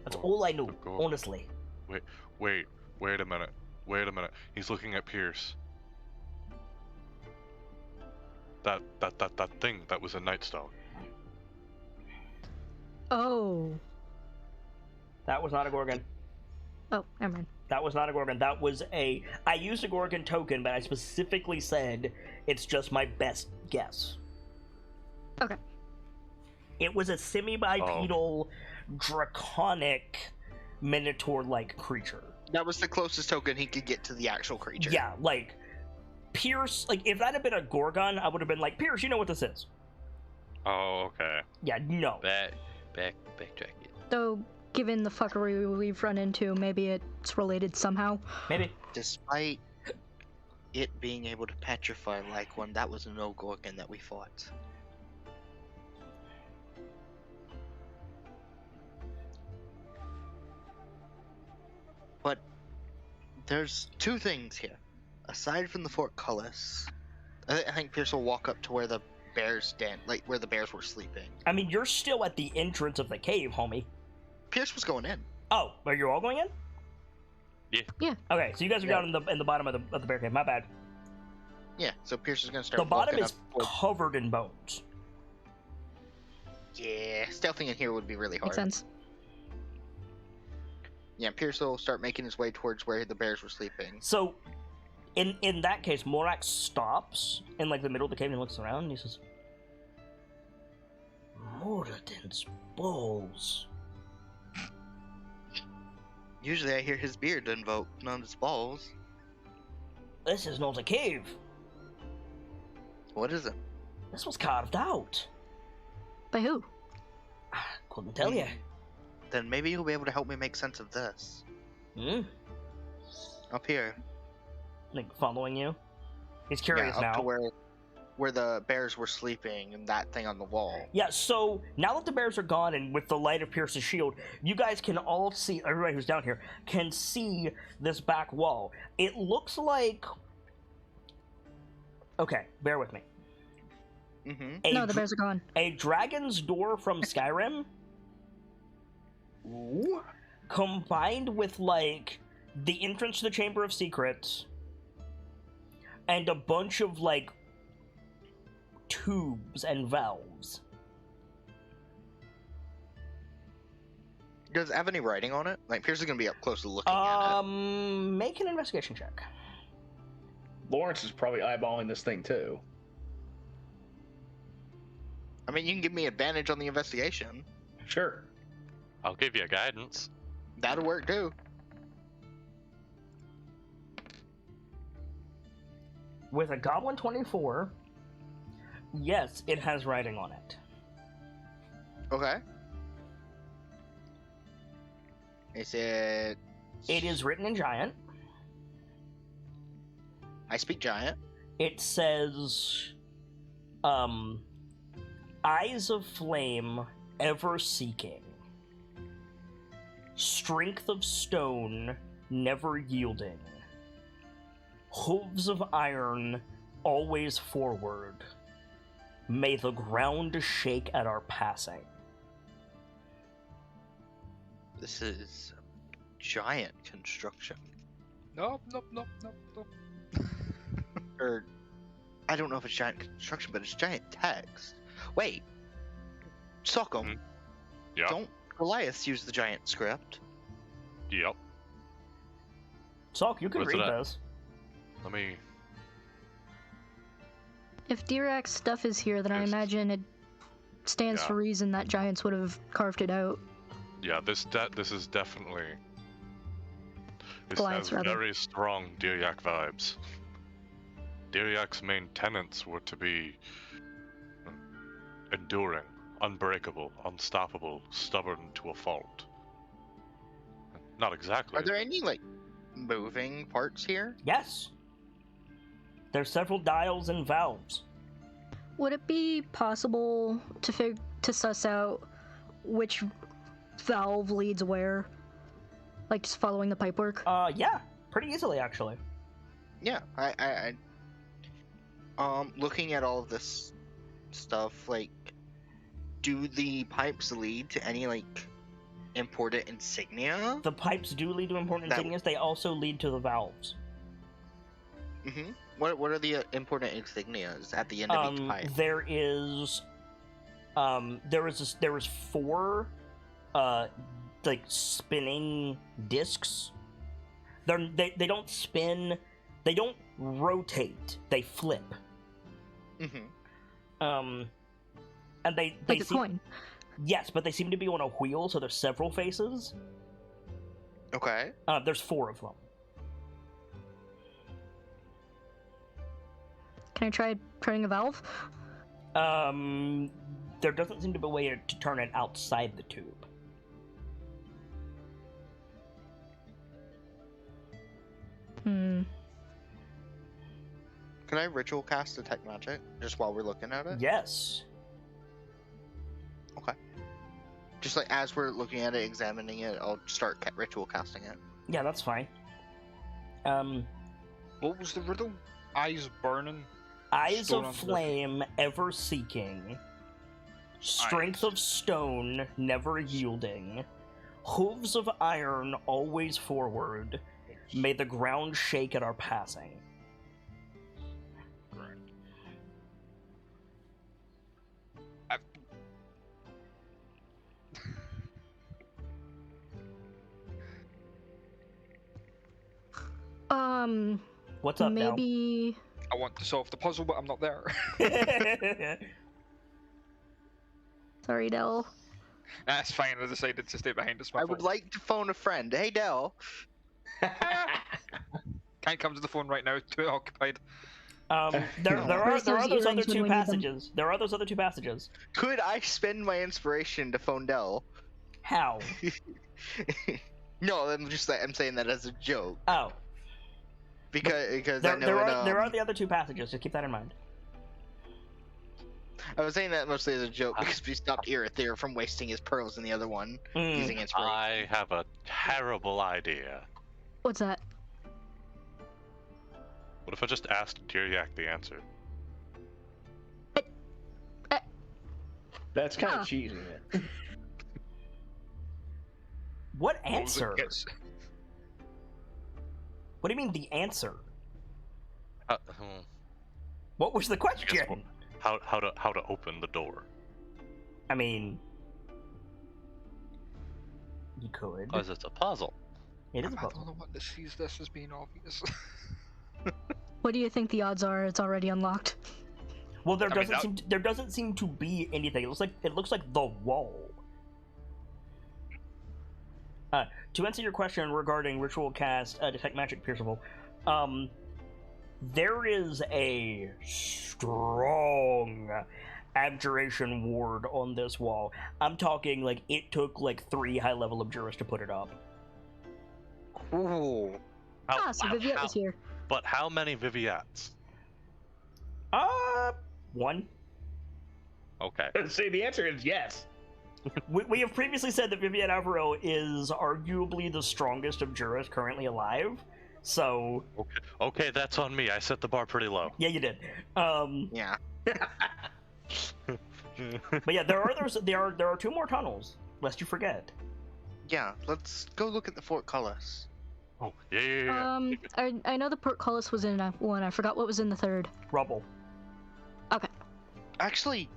That's all I know, honestly. Wait a minute. He's looking at Pierce. That thing that was a Nightstone. oh. That was not a Gorgon. Oh, never mind. That was not a Gorgon. That was a... I used a Gorgon token, but I specifically said it's just my best guess. Okay. It was a semi-bipedal, draconic, minotaur-like creature. That was the closest token he could get to the actual creature. Yeah, like, Pierce... Like, if that had been a Gorgon, I would have been like, Pierce, you know what this is. Oh, okay. Yeah, no. Backtrack it. Though, given the fuckery we've run into, maybe it's related somehow. Maybe. Despite it being able to petrify like one, that was no Gorgon that we fought. But there's two things here. Aside from the Fort Cullis, I think Pierce will walk up to where the bears like where the bears were sleeping. I mean, you're still at the entrance of the cave, homie. Pierce was going in. Oh, are you all going in? Yeah. Yeah. Okay, so you guys are Yeah. down in the bottom of the bear cave. My bad. Yeah, so Pierce is gonna start. The bottom walking is up towards- covered in bones. Yeah, stealthing in here would be really hard. Makes sense. Yeah, Pierce will start making his way towards where the bears were sleeping. So, in that case, Morak stops in like the middle of the cave and looks around and he says, Moradin's balls. Usually I hear his beard invoke, not his balls. This is not a cave. What is it? This was carved out. By who? Couldn't tell you. Then maybe you'll be able to help me make sense of this. Hmm? Up here. Like, following you? He's curious yeah, up now. to where the bears were sleeping and that thing on the wall. Yeah, so now that the bears are gone and with the light of Pierce's shield, you guys can all see, everybody who's down here, can see this back wall. It looks like... Okay, bear with me. Mm-hmm. No, the bears are gone. A dragon's door from Skyrim Ooh. combined with, like, the entrance to the Chamber of Secrets and a bunch of, like, tubes and valves. Does it have any writing on it? Like, Pierce is gonna be up close to looking at it. Make an investigation check. Lawrence is probably eyeballing this thing too. I mean, you can give me advantage on the investigation. Sure. I'll give you guidance. That'll work too. With a Goblin 24, yes, it has writing on it. Okay. Is it? It is written in Giant. I speak giant. It says, Eyes of Flame, ever seeking. Strength of stone, never yielding. Hooves of iron, always forward. May the ground shake at our passing. This is giant construction. Nope. Or, I don't know if it's giant construction, but it's giant text. Wait. Sockum. Yeah. Don't Goliath use the giant script? Yep. Salk, you can What's read it at? this. Let me. If Dirac's stuff is here, then I Yes. imagine it stands Yeah. to reason that giants would have carved it out. Yeah, this is definitely. This Goliaths, has rather. very strong Diryak vibes. Diryak's main tenets were to be enduring, unbreakable, unstoppable, stubborn to a fault. Not exactly. Are there any, like, moving parts here? Yes. There's several dials and valves. Would it be possible to suss out which valve leads where? Like just following the pipework? Yeah, pretty easily actually. Yeah, looking at all of this stuff, like, do the pipes lead to any, like, important insignia? The pipes do lead to important That- insignias. They also lead to the valves. Mm-hmm. What are the important insignias at the end of each pipe? There is, there is 4, like spinning discs. They don't spin, they don't rotate. They flip. Mm-hmm. And they Like a seem, coin. yes, but they seem to be on a wheel, so there's several faces. Okay. There's 4 of them. Can I try turning a valve? There doesn't seem to be a way to turn it outside the tube. Hmm. Can I ritual cast detect magic just while we're looking at it? Yes. Okay. Just like as we're looking at it, examining it, I'll start ritual casting it. Yeah, that's fine. What was the riddle? Eyes burning. Eyes Stone of on the- flame, ever seeking. Strength Eyes. of stone, never yielding. Hooves of iron, always forward. May the ground shake at our passing. What's up Maybe. I want to solve the puzzle, but I'm not there. now? Sorry, Del. That's fine. I decided to stay behind. It's my I would fault. like to phone a friend. Hey, Del. Can't come to the phone right now. Too occupied. There are Where's those those other earrings when 2 we need them? passages. There are those other 2 passages. Could I spend my inspiration to phone Del? How? No, I'm saying that as a joke. Oh. because I know there are the other two passages. Just keep that in mind. I was saying that mostly as a joke because we stopped Irithyr from wasting his pearls in the other one using inspiration. I have a terrible idea. What's that? What if I just asked Diriak the answer? That's kind of cheesy, man. What answer? Yes. What do you mean the answer? Uh, What was the question? How to open the door? I mean, you could. Because it's a puzzle. It is a Am I the puzzle. only one that sees this as being obvious? What do you think the odds are it's already unlocked? Well, there I mean, doesn't seem to be anything. It looks like the wall. To answer your question regarding ritual cast, detect magic pierceable, there is a strong abjuration ward on this wall. I'm talking like it took like 3 high-level abjurers to put it up. Ooh. So Viviette was here. But how many Viviates? 1. Okay. See, the answer is yes. We have previously said that Viviette Alvaro is arguably the strongest abjurist currently alive. So Okay, that's on me. I set the bar pretty low. yeah, you did. Yeah. But yeah, there are 2 more tunnels, lest you forget. Yeah, let's go look at the Fort Cullis. Oh, yeah. I know the portcullis was in one. I forgot what was in the third. Rubble. Okay. Actually,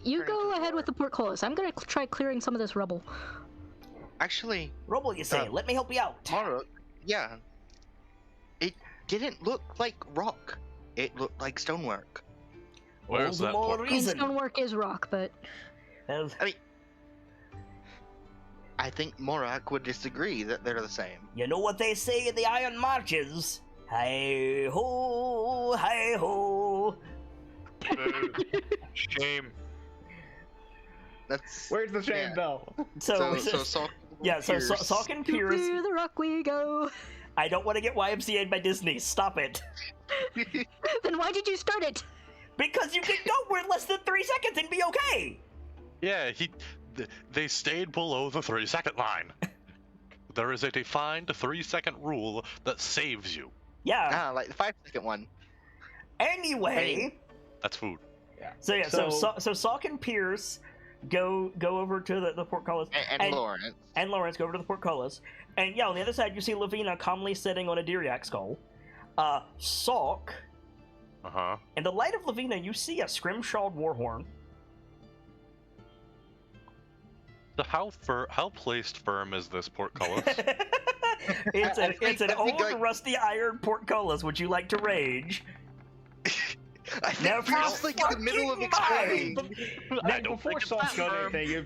You Turn go into ahead door. with the portcullis. I'm gonna try clearing some of this rubble. Rubble, you say? Let me help you out. Mara, yeah. It didn't look like rock. It looked like stonework. Where's All that the more port? I mean, reason. stonework is rock, but I think Morak would disagree that they're the same. You know what they say in the Iron Marches? Hi ho, hi ho. Shame. That's Where's the shame Yeah. bell? So Salk Pierce. Salk and to Pierce. clear the rock we go. I don't want to get YMCA'd by Disney. Stop it. Then why did you start it? Because you can go for less than 3 seconds and be okay. Yeah, they stayed below the 3-second line. There is a defined 3-second rule that saves you. Yeah. Like the 5-second one. Anyway. That's food. So Salk and Pierce go over to the portcullis. And Lawrence. And Lawrence go over to the portcullis. And yeah, on the other side you see Lavina calmly sitting on a Diriak skull. Salk. Uh-huh. In the light of Lavina, you see a scrimshawed warhorn. So how placed firm is this portcullis? It's an I think old rusty iron portcullis. Would you like to rage? I think Never Pierce like in the middle of fucking explaining. Now, before Salk got anything,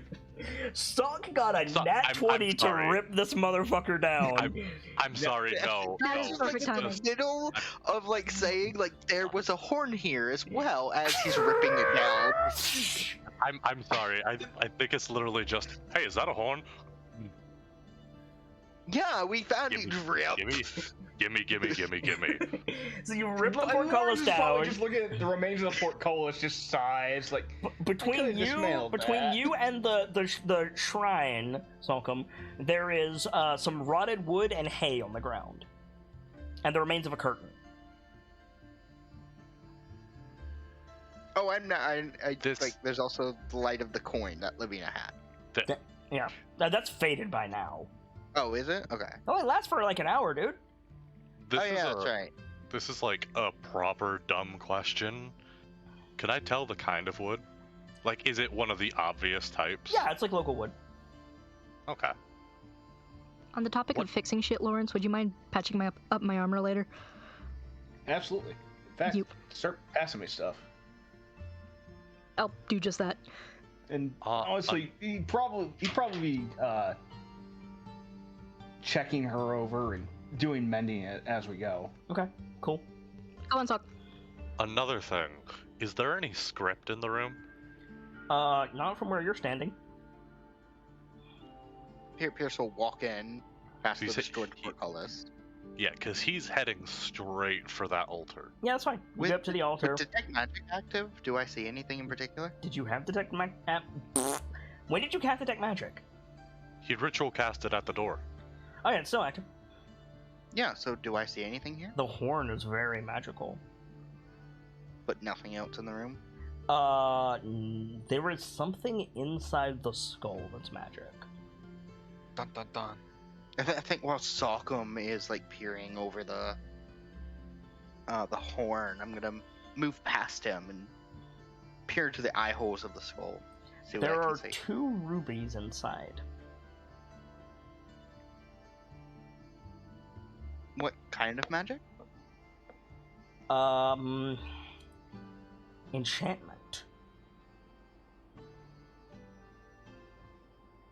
Salk got a Salk, nat I'm 20 to sorry. rip this motherfucker down. I'm sorry, no. That no. is perfect Like in timing. the middle of like saying like there was a horn here as well as he's ripping it down. I'm sorry. I think it's literally just, hey, is that a horn? Yeah, we found it. Gimme. So you rip the Lawrence portcullis is probably down. just looking at the remains of the portcullis, just sighs like. Between that. you and the shrine, Salcom, there is some rotted wood and hay on the ground, and the remains of a curtain. Oh, I'm not. I This- like. There's also the light of the coin that Lavina had. Yeah, that's faded by now. Oh, is it? Okay. It only lasts for like an hour, dude. This Oh is yeah, that's right. This is like a proper dumb question. Can I tell the kind of wood? Like, is it one of the obvious types? Yeah, it's like local wood. Okay. On the topic What- of fixing shit, Lawrence, would you mind patching up my armor later? Absolutely. In fact, You- start passing me stuff. I'll do just that. And Uh, honestly, he'd probably be checking her over and doing mending it as we go. Okay, cool. Go on, Salk. Another thing. Is there any script in the room? Not from where you're standing. Pierce will walk in past So you the said destroyed he- portcullis. Yeah, because he's heading straight for that altar. Yeah, that's fine. You With- go up to the altar. With detect magic active, do I see anything in particular? Did you have detect magic? When did you cast detect magic? He ritual casted at the door. Oh yeah, it's still active. Yeah, so do I see anything here? The horn is very magical. But nothing else in the room? There is something inside the skull that's magic. Dun dun dun. I think while Sockum is like peering over the horn, I'm gonna move past him and peer into the eye holes of the skull. See what There I are can see. 2 rubies inside. What kind of magic? Enchantment.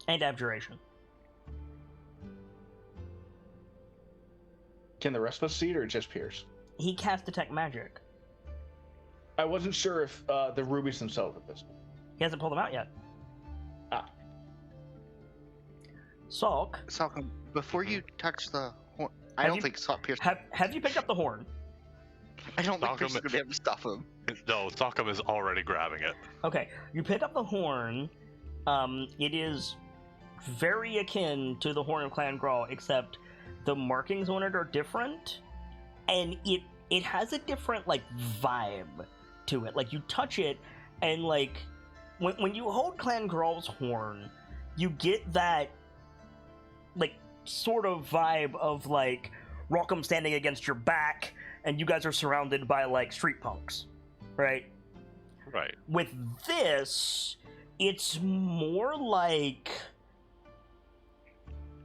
And abjuration. Can the rest of us see it or just Pierce? He cast detect magic. I wasn't sure if the rubies themselves are visible. He hasn't pulled them out yet. Ah. Salk, Sockum, before you touch the horn, I Have don't you- think Pierce. have you picked up the horn? I don't think Sockum- Pierce is gonna be able to stop him. No, Sockum is already grabbing it. Okay, you pick up the horn. It is very akin to the horn of Clan Grawl, except the markings on it are different, and it has a different like vibe to it. Like you touch it, and like when you hold Clan Grawl's horn, you get that like sort of vibe of like Rockham standing against your back, and you guys are surrounded by like street punks, right? Right. With this, it's more like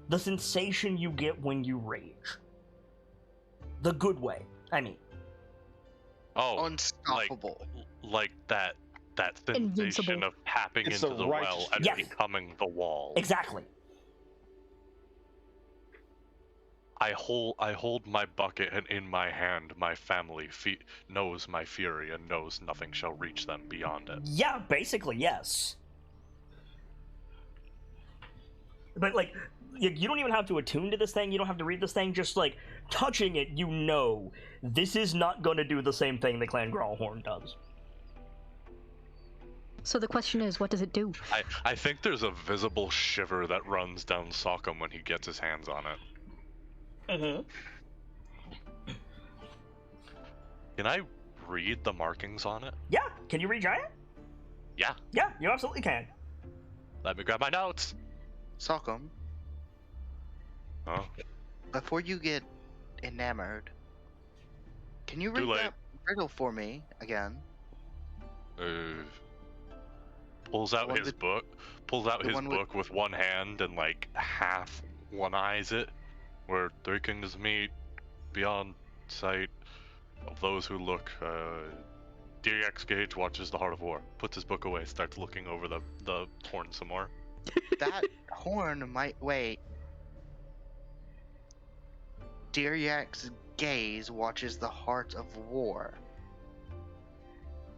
the sensation you get when you rage. The good way, I mean. Oh, Unstoppable. like that sensation Invincible. of tapping It's into the the righteous well and Yes. becoming the wall. Exactly. I hold my bucket, and in my hand my family knows my fury and knows nothing shall reach them beyond it. Yeah, basically, yes. But, like, you don't even have to attune to this thing, you don't have to read this thing, just, like, touching it, you know, this is not going to do the same thing the Clan Grawl horn does. So the question is, what does it do? I think there's a visible shiver that runs down Sockum when he gets his hands on it. Mm-hmm. Can I read the markings on it? Yeah, can you read Giant? Yeah. Yeah, you absolutely can. Let me grab my notes. Sockum, Oh, before you get enamored, can you Too read late. that riddle for me again? Pulls out One his that- book. Pulls out the his one with- book with one hand and like half one eyes it, where 3 kingdoms meet, beyond sight of those who look. DX Gage watches the Heart of War. Puts his book away. Starts looking over the horn some more. That horn might wait. Dyriak's gaze watches the heart of war.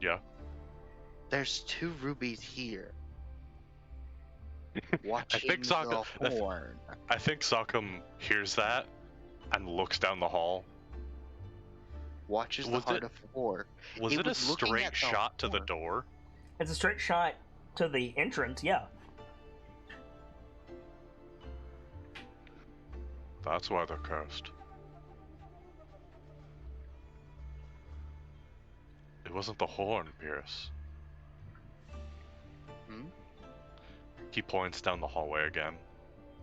Yeah. There's 2 rubies here. Watching think Sokka- the horn. I think Sockum hears that and looks down the hall. Watches the Was heart it- of war. Was It it a was looking straight at the shot to the horn. door? It's a straight shot to the entrance, yeah. That's why they're cursed. It wasn't the horn, Pierce. Hmm? He points down the hallway again.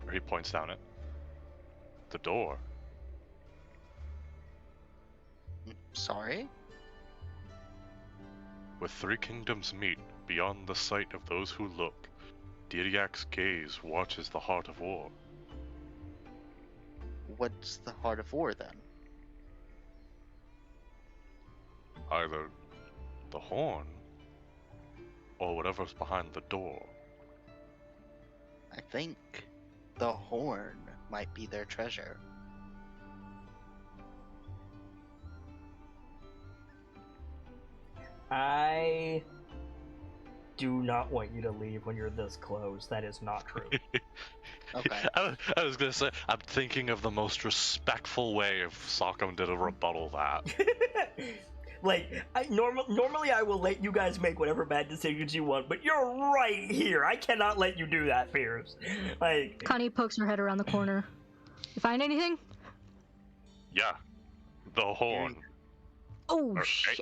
Or he points down it. The door. Sorry? With 3 kingdoms meet, beyond the sight of those who look, Dyriak's gaze watches the heart of war. What's the heart of war then? Either the horn, or whatever's behind the door. I think the horn might be their treasure. do not want you to leave when you're this close. That is not true. Okay. I was gonna say, I'm thinking of the most respectful way if Sockham did a rebuttal that. Like, normally I will let you guys make whatever bad decisions you want, but you're right here. I cannot let you do that, Fierce. Like, Connie pokes her head around the corner. You find anything? Yeah. The horn. Oh, Or shit.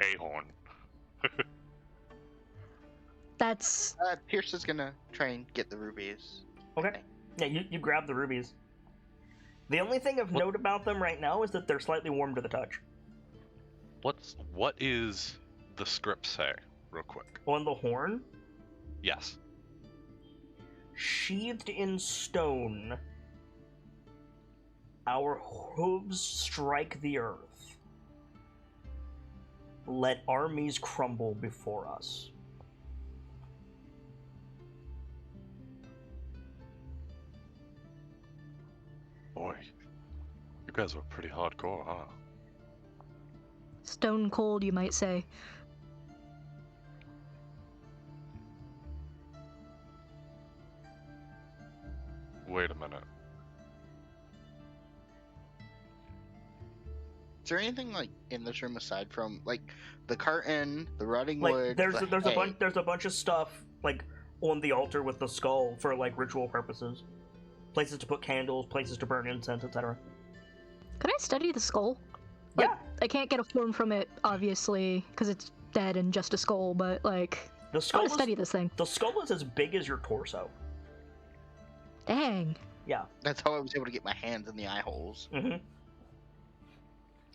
A horn. That's... Pierce is gonna try and get the rubies. okay. Yeah, you grab the rubies. The only thing of What- note about them right now is that they're slightly warm to the touch. What is the script say, real quick? On the horn, Yes. sheathed in stone, our hooves strike the earth. Let armies crumble before us. Boy, you guys are pretty hardcore, huh? stone cold, you might say. Wait a minute. Is there anything like in this room aside from like the curtain, the rotting Like, wood? there's hay? there's a bunch of stuff like on the altar with the skull for like ritual purposes. Places to put candles, places to burn incense, etc. Could I study the skull? Yeah, I can't get a form from it, obviously, because it's dead and just a skull, but, like, the I skull want to is study this thing. the skull is as big as your torso. Dang. Yeah. That's how I was able to get my hands in the eye holes. Mm-hmm.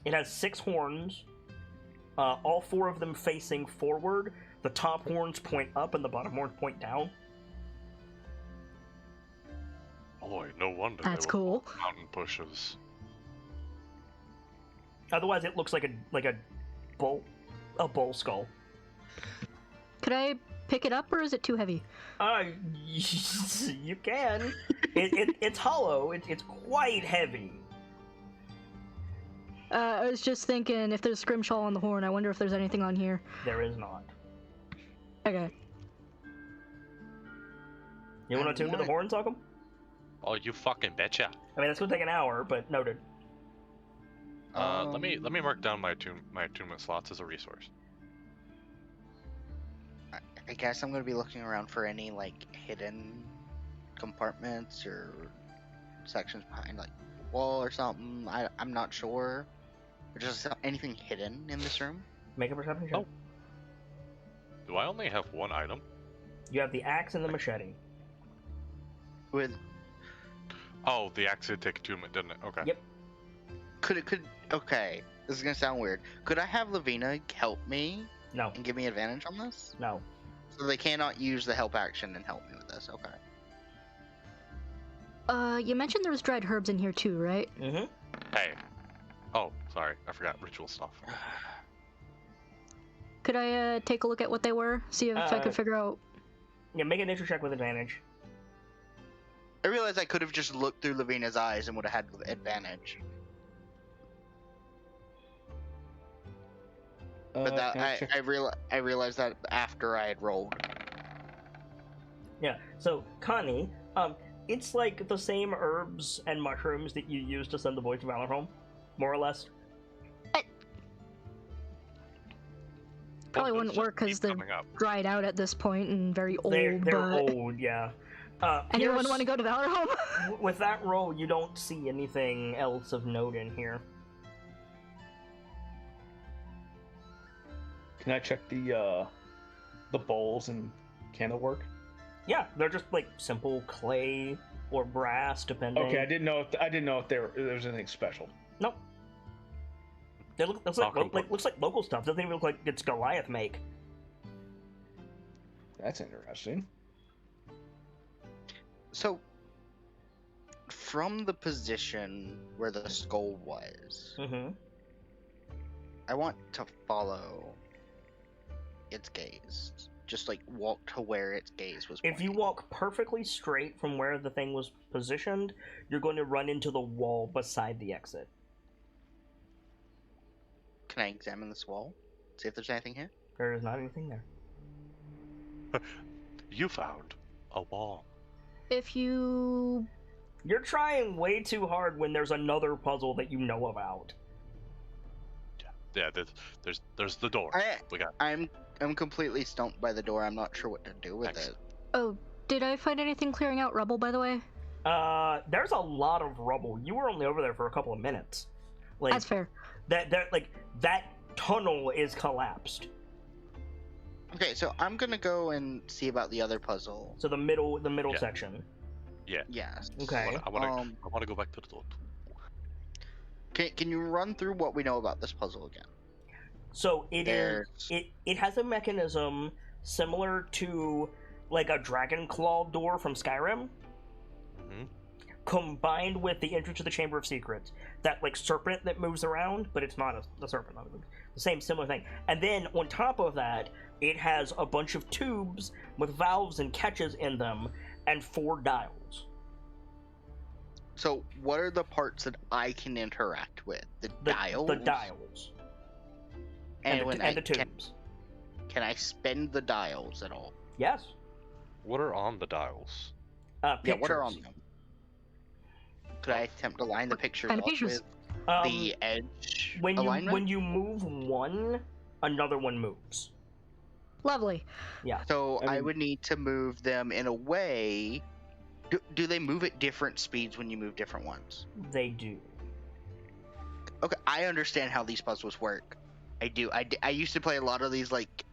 It has 6 horns, all 4 of them facing forward. The top horns point up and the bottom horns point down. Boy, no wonder That's they were cool. called mountain pushes. Otherwise, it looks like a bull skull. Could I pick it up, or is it too heavy? You can. It's hollow. It's quite heavy. I was just thinking, if there's scrimshaw on the horn, I wonder if there's anything on here. There is not. Okay. You want to tune to the horn, Sockham? Oh, you fucking betcha. I mean, that's gonna take an hour, but noted. Let me mark down my attunement slots as a resource. I guess I'm gonna be looking around for any like hidden compartments or sections behind like wall or something. I'm not sure. Or just anything hidden in this room. Make a perception check. Oh. Do I only have one item? You have the axe and the machete. With Oh, the axe did take attunement, didn't it? Okay. Yep. okay. This is gonna sound weird. Could I have Lavina help me No. and give me advantage on this? No. So they cannot use the help action and help me with this. Okay. You mentioned there was dried herbs in here too, right? Mm-hmm. Hey. Oh, sorry. I forgot ritual stuff. Could I, take a look at what they were? See if I could figure out... Yeah, make a nature check with advantage. I realized I could have just looked through Lavina's eyes and would have had advantage. But that I realized that after I had rolled. Yeah. So, Connie, it's like the same herbs and mushrooms that you use to send the boy to Valor home, more or less. Probably Those wouldn't just work because keep they're coming up. dried out at this point and very old, They're but... old, yeah. Anyone Pierce, want to go to Valor Home? with that roll, you don't see anything else of note in here. Can I check the bowls and candlework? Yeah, they're just like simple clay or brass, depending. Okay, I didn't know if there was anything special. Nope. It looks like local stuff. Doesn't even look like it's Goliath make. That's interesting. So, from the position where the skull was, Mm-hmm. I want to follow its gaze. Just like walk to where its gaze was If you pointing. walk perfectly straight from where the thing was positioned, you're going to run into the wall beside the exit. Can I examine this wall? See if there's anything here? There is not anything there. You found a wall. If you... You're trying way too hard when there's another puzzle that you know about. Yeah, there's the door. I'm completely stumped by the door. I'm not sure what to do with it. Oh, did I find anything clearing out rubble, by the way? There's a lot of rubble. You were only over there for a couple of minutes. Like, That's fair. That tunnel is collapsed. Okay, so I'm gonna go and see about the other puzzle. So the middle Yeah. section. Yeah. Yes. Okay. I want to go back to the door. Can you run through what we know about this puzzle again? So it has a mechanism similar to like a dragon claw door from Skyrim, combined with the entrance to the Chamber of Secrets. That like serpent that moves around, but it's not a serpent. The same similar thing. And then on top of that, it has a bunch of tubes with valves and catches in them, and 4 dials. So what are the parts that I can interact with? The dials? The dials. And, the tubes. Can I spend the dials at all? Yes. What are on the dials? Yeah, what are on them? Could I attempt to line the pictures Kind up of pictures. with the edge alignment? When you move one, another one moves. Lovely. Yeah. So I would need to move them in a way. Do they move at different speeds when you move different ones? They do. Okay, I understand how these puzzles work. I do. I used to play a lot of these like.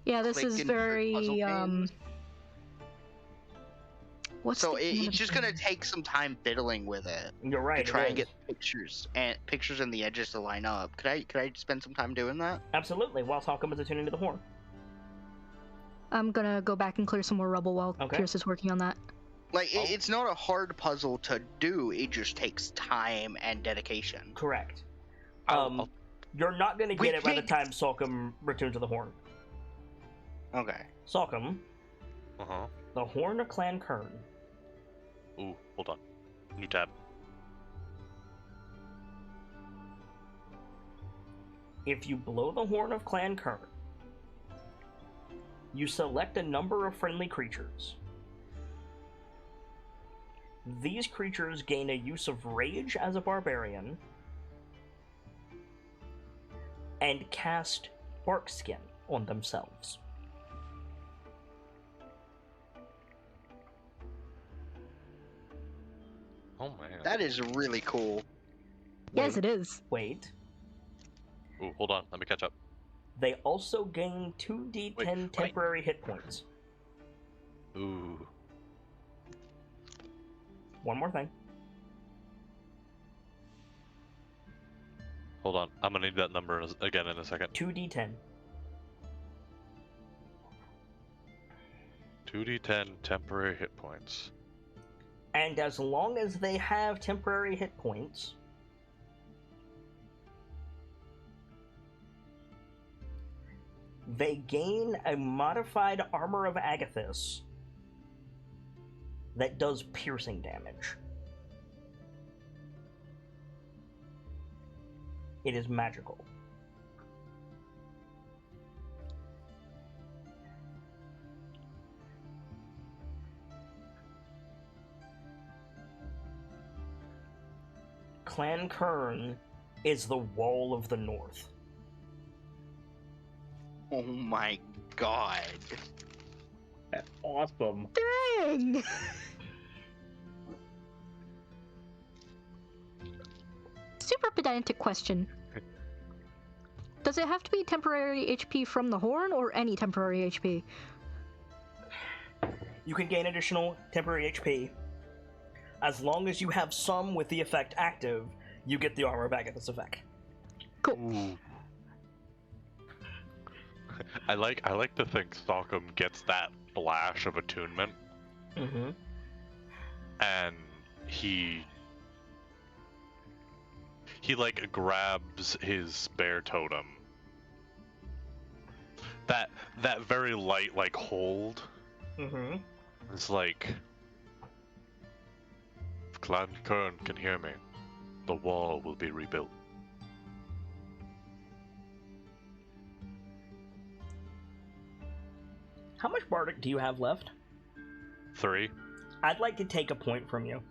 Yeah, this click is and puzzle very games. What's So the name it's of just the gonna game? take some time fiddling with it. You're right. To try it and is. get pictures and the edges to line up. Could I spend some time doing that? Absolutely. While Salcom is attuning to the horn. I'm gonna go back and clear some more rubble while Okay. Pierce is working on that. Like it's not a hard puzzle to do. It just takes time and dedication. Correct. I'll- You're not going to We get it by the think- time Salcom returns to the horn. Okay. Salcom, Uh-huh. the horn of Clan Kern. Ooh, hold on. New tab. If you blow the horn of Clan Kern, you select a number of friendly creatures. These creatures gain a use of rage as a barbarian and cast bark skin on themselves. Oh man. That is really cool. Yes, it is. Wait. Ooh, hold on. Let me catch up. They also gain 2d10 Wait. temporary hit points. Ooh. One more thing. Hold on. I'm gonna need that number again in a second. 2d10. 2d10 temporary hit points. And as long as they have temporary hit points, they gain a modified Armor of Agathis that does piercing damage. It is magical. Clan Kern is the Wall of the North. Oh my god. That's awesome. Dang! Super pedantic question. Does it have to be temporary HP from the horn or any temporary HP? You can gain additional temporary HP. As long as you have some with the effect active, you get the Armor of Agathis effect. Cool. Ooh. I like to think Stalkum gets that flash of attunement, Mm-hmm. and he like grabs his bear totem. That very light like hold. Mm-hmm. It's like, if Clan Kern can hear me, the wall will be rebuilt. How much bardic do you have left? 3. I'd like to take a point from you.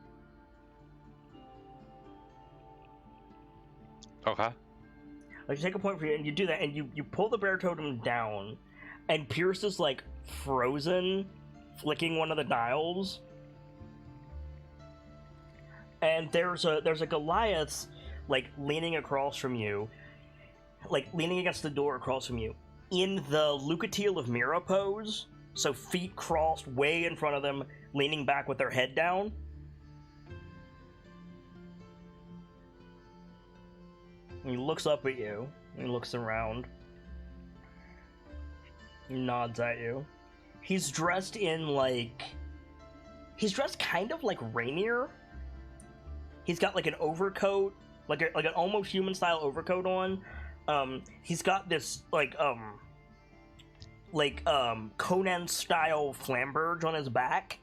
Okay. I'd like to take a point from you, and you do that, and you pull the bear totem down, and Pierce is, like, frozen, flicking one of the dials. And there's a Goliath, like, leaning across from you, like, leaning against the door across from you, in the Lucatiel of Mira pose, so feet crossed way in front of them, leaning back with their head down. And he looks up at you, and he looks around. He nods at you. He's dressed in, like... He's dressed kind of like Rainier. He's got, like, an overcoat, like an almost human-style overcoat on. He's got this, Conan-style flamberge on his back.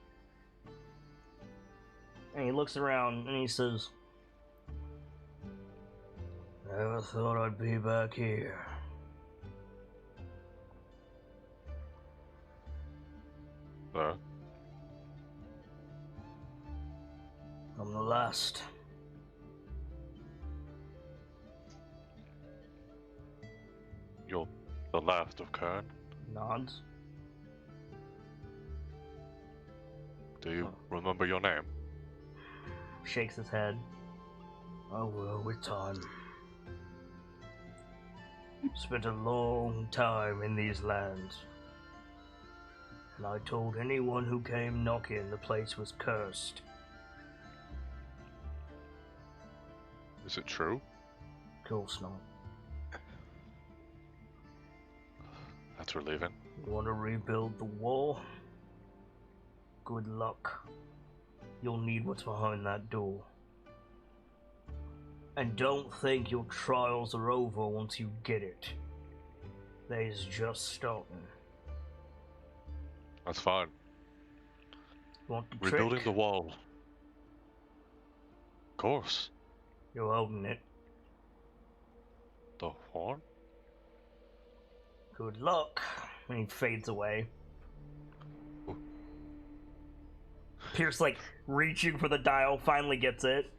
And he looks around, and he says... Never thought I'd be back here. I'm the last. You're the last of Kern. Nods. Do you remember your name? Shakes his head. I will with time. Spent a long time in these lands. And I told anyone who came knocking the place was cursed. Is it true? Of course not. That's relieving. You want to rebuild the wall? Good luck. You'll need what's behind that door. And don't think your trials are over once you get it. They's just starting. That's fine. Want the Rebuilding trick? the wall. Of course. You're holding it. The horn? Good luck. And he fades away. Pierce, like, reaching for the dial, finally gets it.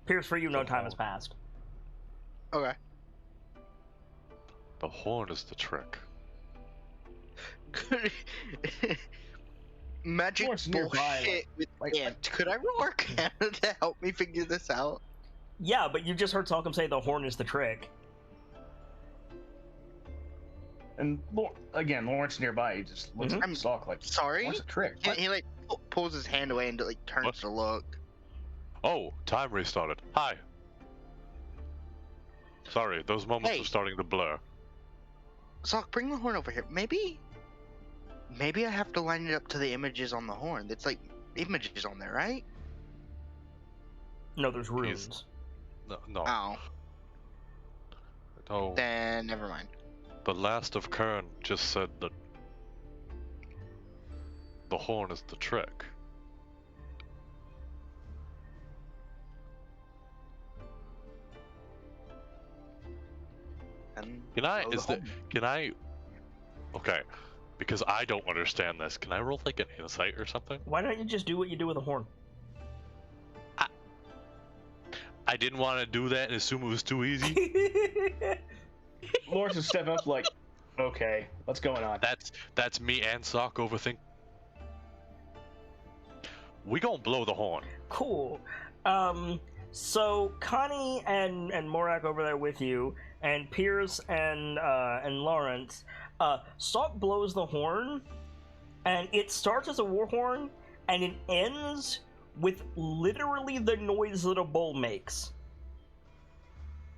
Pierce, for you, no time has passed. Okay. The horn is the trick. Magic Horse nearby, bullshit with ant. Could I roll Arcana to help me figure this out? Yeah, but you just heard Salcom say the horn is the trick. And again, Lawrence nearby, he just looks at Sock like, Sorry? what's a trick? He like pulls his hand away and like turns What? to look. Oh, time restarted. Hi. Sorry, those moments Hey. are starting to blur. Sock, bring the horn over here. Maybe I have to line it up to the images on the horn. It's like images on there, right? No, there's runes. No. Oh, No. then never mind. The last of Kern just said that the horn is the trick. And Can I? so Is the that? Can I? Okay, because I don't understand this. Can I roll like an insight or something? Why don't you just do what you do with a horn? I didn't want to do that and assume it was too easy. Lawrence is stepping up like, okay, what's going on? That's me and Sock overthink. We gonna blow the horn. Cool. So Connie and Morak over there with you, and Pierce and Lawrence, Salk blows the horn, and it starts as a war horn, and it ends with literally the noise that a bull makes.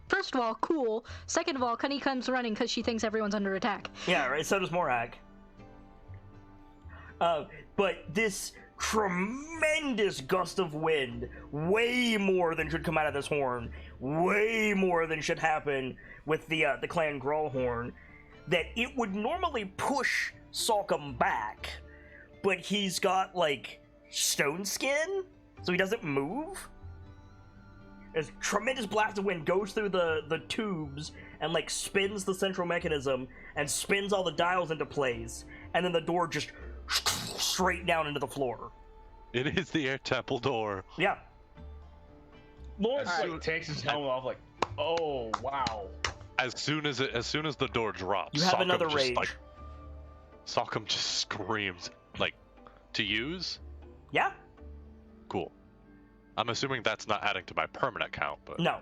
First of all, cool. Second of all, Connie comes running because she thinks everyone's under attack. Yeah, right. So does Morak. But this tremendous gust of wind, way more than should come out of this horn, way more than should happen with the Clan Grawl horn, that it would normally push Salcom back, but he's got, like, stone skin, so he doesn't move. This tremendous blast of wind goes through the tubes and like spins the central mechanism and spins all the dials into place, and then the door just straight down into the floor. It is the air temple door. Yeah. Lawrence Alright. like, takes his helmet off, like, oh wow. As soon as the door drops, You have Sokkum another just, rage. like, Sokkum just screams, like, to use? Yeah? Cool. I'm assuming that's not adding to my permanent count, but No.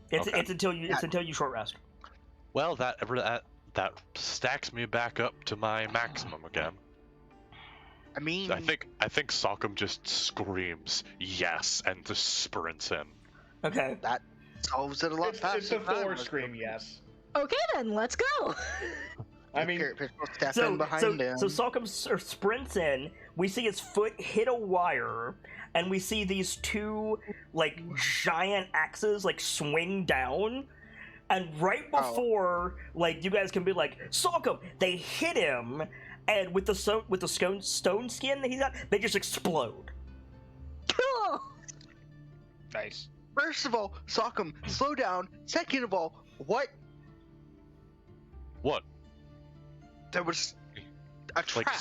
It's Okay. it's until you short rest. well, that stacks me back up to my maximum again. I mean, I think Sokkum just screams yes and just sprints in. Okay. that solves it a lot It's faster. a Thor scream, yes. Okay then, let's go. I mean, step So in behind him. Sokkum sprints in. We see his foot hit a wire, and we see these two like giant axes like swing down. And right before like you guys can be like Sokkum, they hit him, and with the stone skin that he's got, they just explode. Cool. Nice. First of all, Sokkum, slow down. Second of all, what? What? There was a trap. Like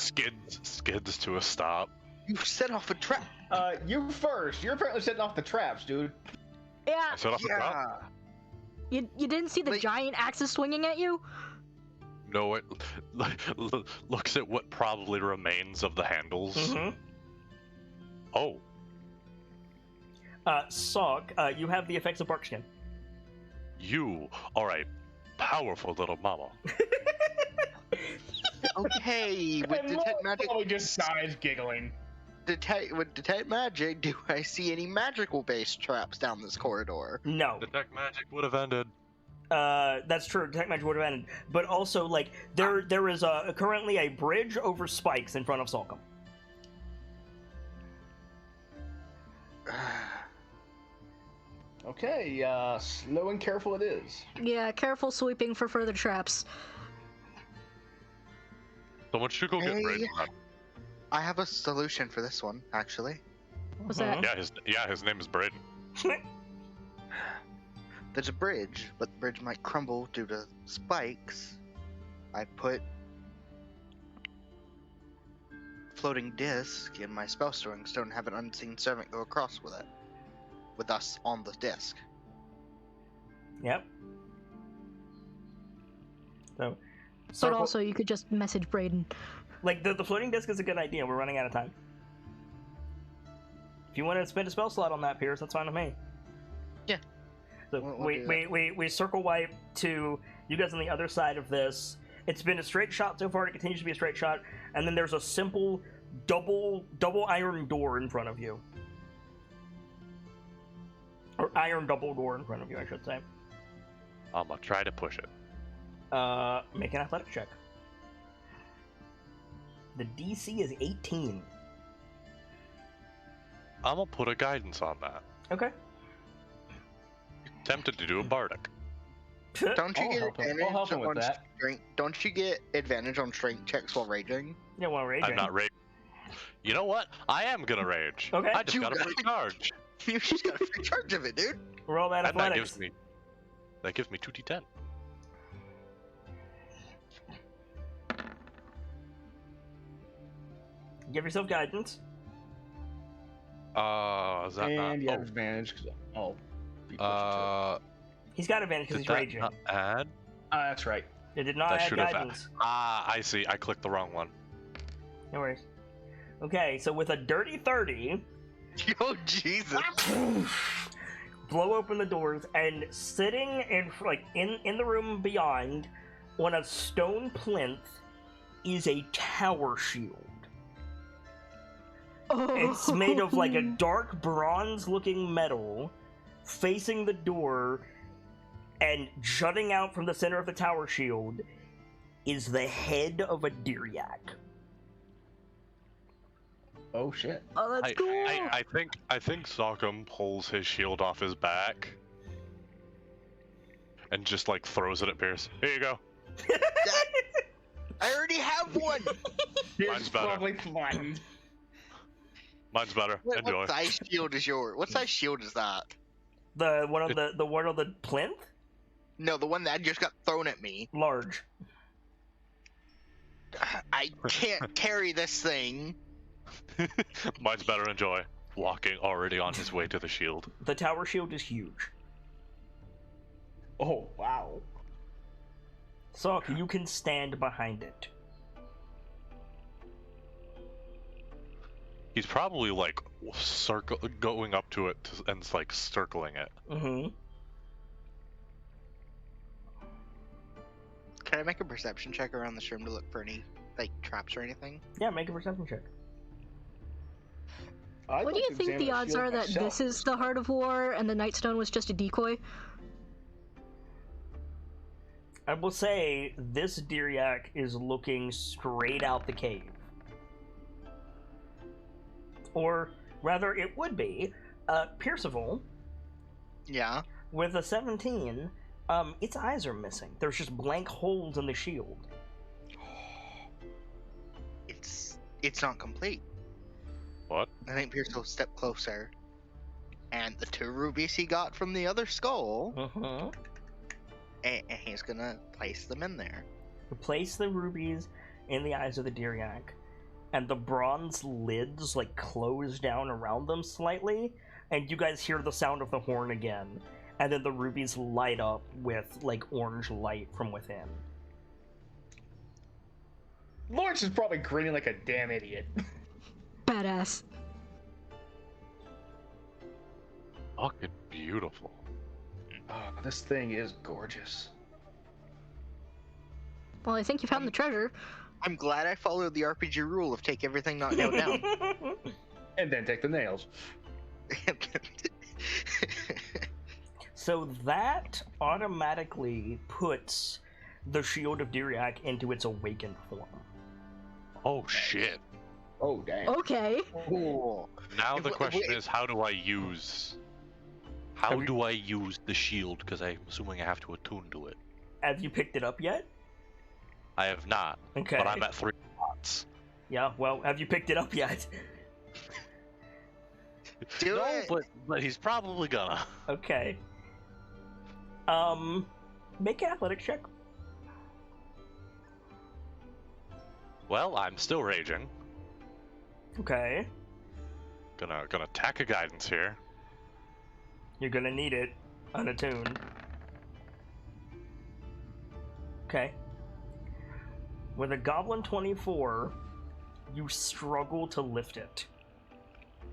skids to a stop. You set off a trap. you first. You're apparently setting off the traps, dude. Yeah. I set off a trap. Yeah. You didn't see the Like- giant axes swinging at you? No, it looks at what probably remains of the handles. Mm-hmm. Oh, Sok, you have the effects of Barkskin. you are a powerful little mama. Okay, with And detect Lawrence magic, probably just sighs, giggling. with detect magic, do I see any magical based traps down this corridor? No. Detect magic would have ended. That's true. Detect magic would have ended, but also like there is currently a bridge over spikes in front of Sokkum. Okay, slow and careful it is. Yeah, careful sweeping for further traps. Someone should go get Hey. Braden. I have a solution for this one, actually. What's Mhm. that? His name is Braden. There's a bridge, but the bridge might crumble due to spikes. I put floating disc in my spell storing stone and have an unseen servant go across with it. With us on the disc. Yep. So, But circle, also, you could just message Braden. like the floating disc is a good idea. We're running out of time. If you want to spend a spell slot on that, Pierce, that's fine with me. Yeah. So We'll do we circle wipe to you guys on the other side of this. It's been a straight shot so far. It continues to be a straight shot, and then there's a simple double iron door in front of you, or iron double door in front of you, I should say. I'm gonna try to push it. Make an athletics check. The DC is 18. I'm gonna put a guidance on that. Okay. Tempted to do a bardic. Don't you I'll get help him. I'll advantage help him with on that. strength? Don't you get advantage on strength checks while raging? Yeah, well, raging. I'm not rage. You know what? I am gonna rage. Okay. I just You got a got free it. charge. You just got a free charge of it, dude. Roll that And that athletics. gives me 2d10. Give yourself guidance. Is that And you not? have advantage, because I'll be pushed He's got advantage because Did he's that raging. not add? that's right. It did not That add should have guidance. I see. I clicked the wrong one. No worries. Okay, so with a dirty 30, Yo, Jesus. blow open the doors, and sitting in the room beyond, on a stone plinth, is a tower shield. It's made of like a dark bronze-looking metal, facing the door, and jutting out from the center of the tower shield is the head of a Diriak. Oh shit. Oh, that's cool. I think Sokkum pulls his shield off his back and just like throws it at Pierce. Here you go. I already have one. Mine's better. Probably flattened. Mine's better. What Enjoy. size shield is yours? What size shield is that? The one on the plinth? No, the one that just got thrown at me. Large. I can't carry this thing. Mine's better enjoy. Walking already on his way to the shield. The tower shield is huge. Oh, wow. Sokka, you can stand behind it. He's probably like going up to it and like circling it. Mm-hmm. Can I make a perception check around this room to look for any like traps or anything? Yeah, make a perception check. What do you think the odds are that this is the Heart of War and the Nightstone was just a decoy? I will say this Diriak is looking straight out the cave. Or rather, it would be. Percival, Yeah. with a 17, its eyes are missing. There's just blank holes in the shield. It's not complete. What? I think Pierce will step closer. And the 2 rubies he got from the other skull, Uh-huh. and he's gonna place them in there. Replace the rubies in the eyes of the Diriak, and the bronze lids, like, close down around them slightly, and you guys hear the sound of the horn again, and then the rubies light up with, like, orange light from within. Lawrence is probably grinning like a damn idiot. Badass. Fucking beautiful. Oh, this thing is gorgeous. Well, I think you found the treasure. I'm glad I followed the RPG rule of take everything not nailed down. And then take the nails. So that automatically puts the Shield of Diriak into its awakened form. Oh shit. Oh, damn. Okay. Cool. Now the If- question if- is, how do I use the shield? Because I'm assuming I have to attune to it. Have you picked it up yet? I have not, Okay. but I'm at 3 spots. Yeah, well, have you picked it up yet? Do No, it. but he's probably gonna. Okay. Make an athletics check. Well, I'm still raging. Okay. Gonna tack a guidance here. You're gonna need it, unattuned. Okay. With a Goblin 24, you struggle to lift it.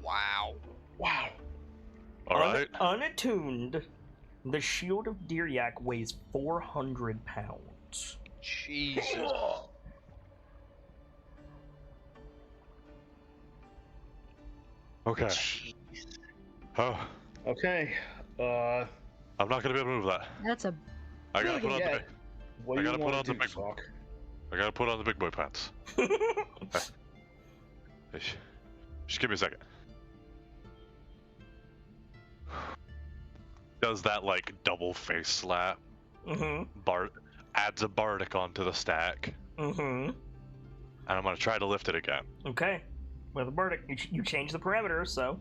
Wow. Wow. All right. Unattuned, the Shield of Diriak weighs 400 pounds. Jesus. Okay. Jeez. Oh, Okay. I'm not gonna be able to move that. That's a I gotta put on Yeah. the big. What I do you gotta put want on to the do, big- Sock? I gotta put on the big boy pants. Just give me a second. Does that like double face slap? Mm-hmm. Adds a bardic onto the stack, Mm-hmm. and I'm gonna try to lift it again. Okay. With a Bardic, you change the parameters, so.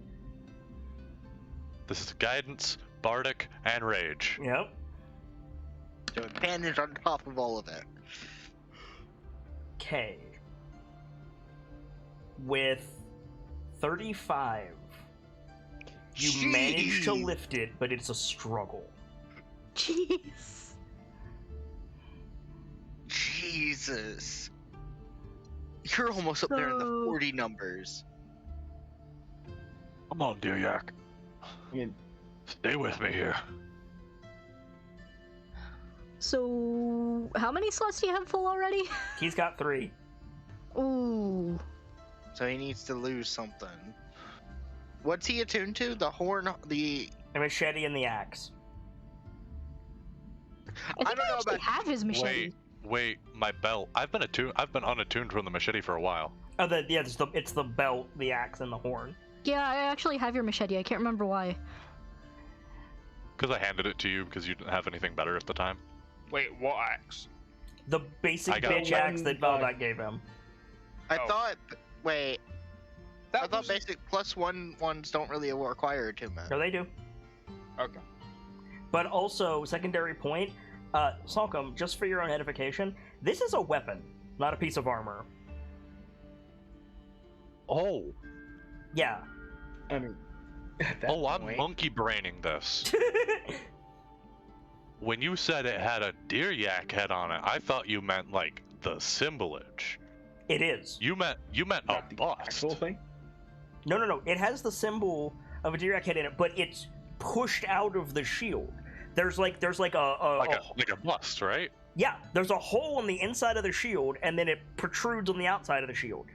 This is guidance, bardic, and rage. Yep. So advantage on top of all of it. Okay. With 35, you manage to Jeez. lift it, but it's a struggle. jeez. Jesus. You're almost up there in the So- 40 numbers. Come on, dear Yak. I mean, Stay with me here. So, how many slots do you have full already? He's got 3. Ooh. So he needs to lose something. What's he attuned to? The horn, the... A machete and the axe. I think don't know actually about- have his machete. Wait, my belt. I've been unattuned from the machete for a while. Oh, it's the belt, the axe, and the horn. Yeah, I actually have your machete. I can't remember why. Because I handed it to you because you didn't have anything better at the time. Wait, what axe? The basic I got bitch axe that Veldak gave him. I Oh. thought... Wait. That I thought was... basic +1 ones don't really require attunement. No, they do. Okay. But also, secondary point, Salcom, just for your own edification, this is a weapon, not a piece of armor. Oh. Yeah. I mean, at that I'm point- monkey braining this. When you said it had a deer yak head on it, I thought you meant like the symbolage. It is. You meant a Not the bust. actual thing? No. It has the symbol of a deer head in it, but it's pushed out of the shield. There's like a Like a bust, right? yeah. There's a hole in the inside of the shield, and then it protrudes on the outside of the shield.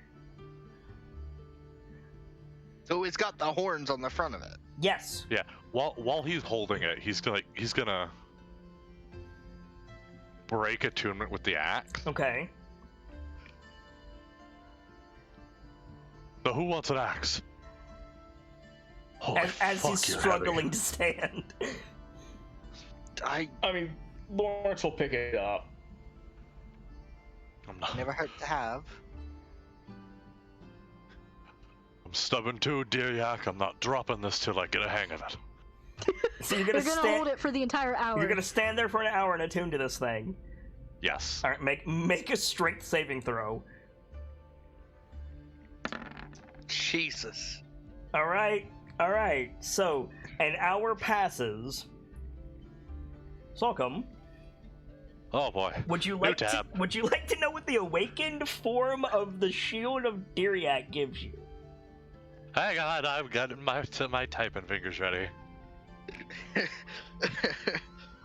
So it's got the horns on the front of it. Yes. Yeah. While he's holding it, he's gonna break attunement with the axe. Okay. So who wants an axe? Holy As fuck, he's you're struggling heavy. to stand. I I mean, Lawrence will pick it up. I'm not. never hurt to have. I'm stubborn too, dear yak. I'm not dropping this till I get a hang of it. So you're You're gonna gonna stand. hold it for the entire hour. You're gonna stand there for an hour and attune to this thing. Yes. All right, make a strength saving throw. Jesus. All right. So an hour passes. Salcom, Oh boy. would you New like tab. to know what the awakened form of the shield of Diriak gives you? Hang on, I've got my typing fingers ready.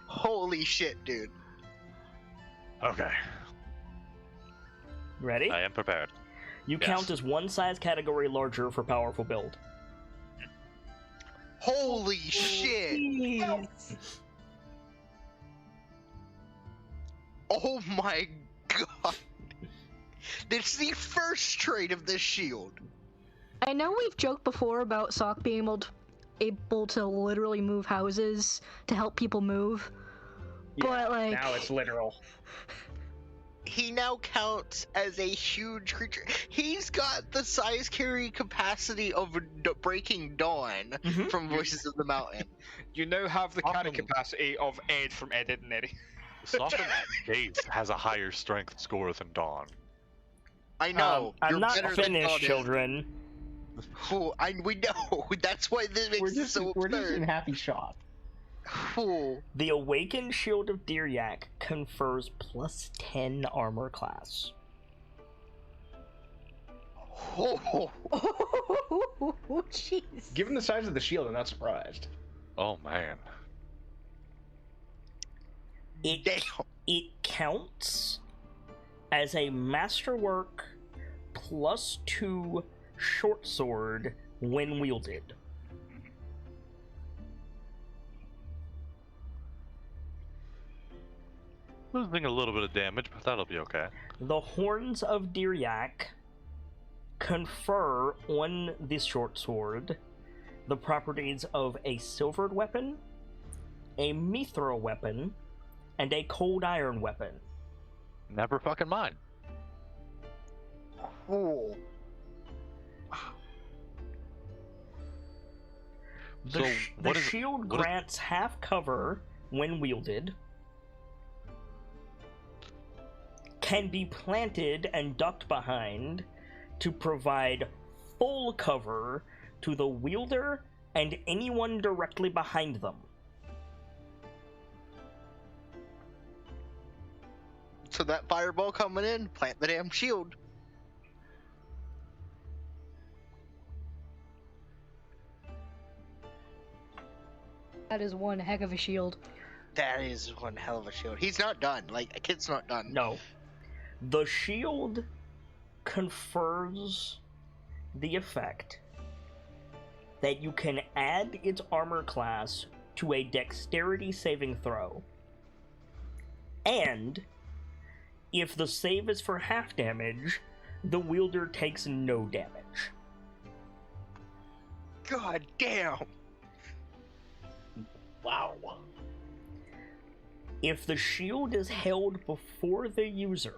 Holy shit, dude. Okay. Ready? I am prepared. You yes. count as one size category larger for powerful build. Holy shit. Oh my god. It's the first trait of this shield. I know we've joked before about Sock being able to literally move houses to help people move, but like Now it's literal. He now counts as a huge creature. He's got the size carry capacity of Breaking Dawn Mhm. from Voices of the Mountain. You now have the carry Awesome. capacity of Ed from Ed, Ed and Eddie. Soften at base has a higher strength score than Dawn. I know. I'm you're not better than finished, Dawn is. children. Fool, we know. That's why this makes it so absurd. happy shop. Fool. The awakened shield of Diriak confers plus 10 armor class. Oh, oh, jeez. Given the size of the shield, I'm not surprised. Oh man. damn. It counts as a masterwork plus 2 short sword when wielded. Losing a little bit of damage, but that'll be okay. The horns of Diriak confer on this short sword the properties of a silvered weapon, a mithril weapon, and a cold iron weapon. Never fucking mind. Fool. The, So, the what is it- shield what is- grants half cover when wielded, can be planted and ducked behind to provide full cover to the wielder and anyone directly behind them. So that fireball coming in, plant the damn shield. That is one heck of a shield. That is one hell of a shield. He's not done. Like, a kid's not done. No. The shield confers the effect that you can add its armor class to a dexterity saving throw. And if the save is for half damage, the wielder takes no damage. God damn. Wow. If the shield is held before the user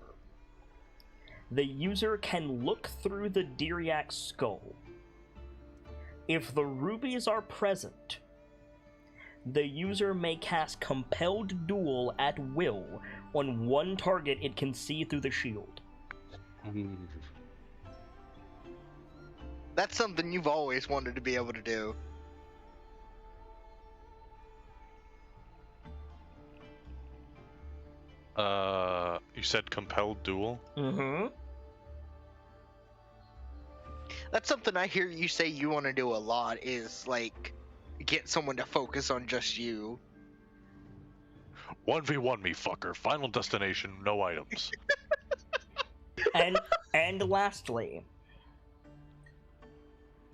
can look through the Diriak's skull. If the rubies are present, the user may cast Compelled Duel at will on one target it can see through the shield. That's something you've always wanted to be able to do. You said compelled duel? Mm-hmm. That's something I hear you say you want to do a lot, is like get someone to focus on just you. 1v1 me, fucker. Final destination, no items. And lastly,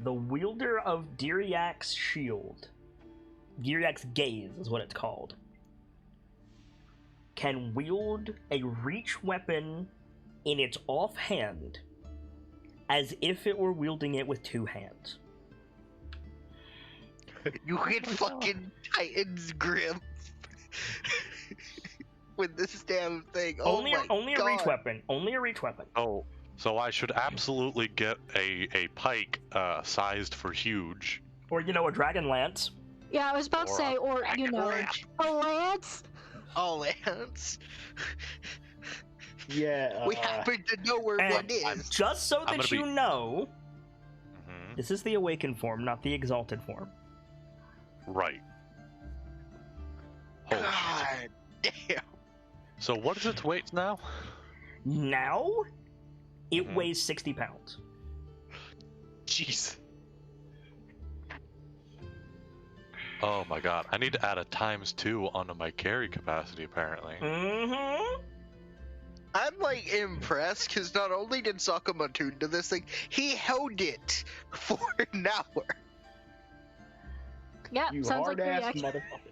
the wielder of Diriak's shield, Diriak's gaze is what it's called, can wield a reach weapon in its offhand as if it were wielding it with two hands. You get fucking Titan's grip with this damn thing. Only oh my a God. reach weapon. Only a reach weapon. Oh, so I should absolutely get a pike sized for huge. Or, a dragon lance. Yeah, I was about to Or say, a or, a lance? Oh, Lance. Yeah. We happen to know where And one is. just so I'm that gonna you be- know, Mhm. this is the awakened form, not the exalted form. Right. Holy shit. God damn. So what is its weight now? Now, it Mhm. weighs 60 pounds. Jeez. Oh my god, I need to add a ×2 onto my carry capacity apparently. Mm-hmm. I'm like impressed because not only did Sakuma tune to this thing, he held it for an hour. Yeah, You sounds like hard ass pretty accurate. motherfucker.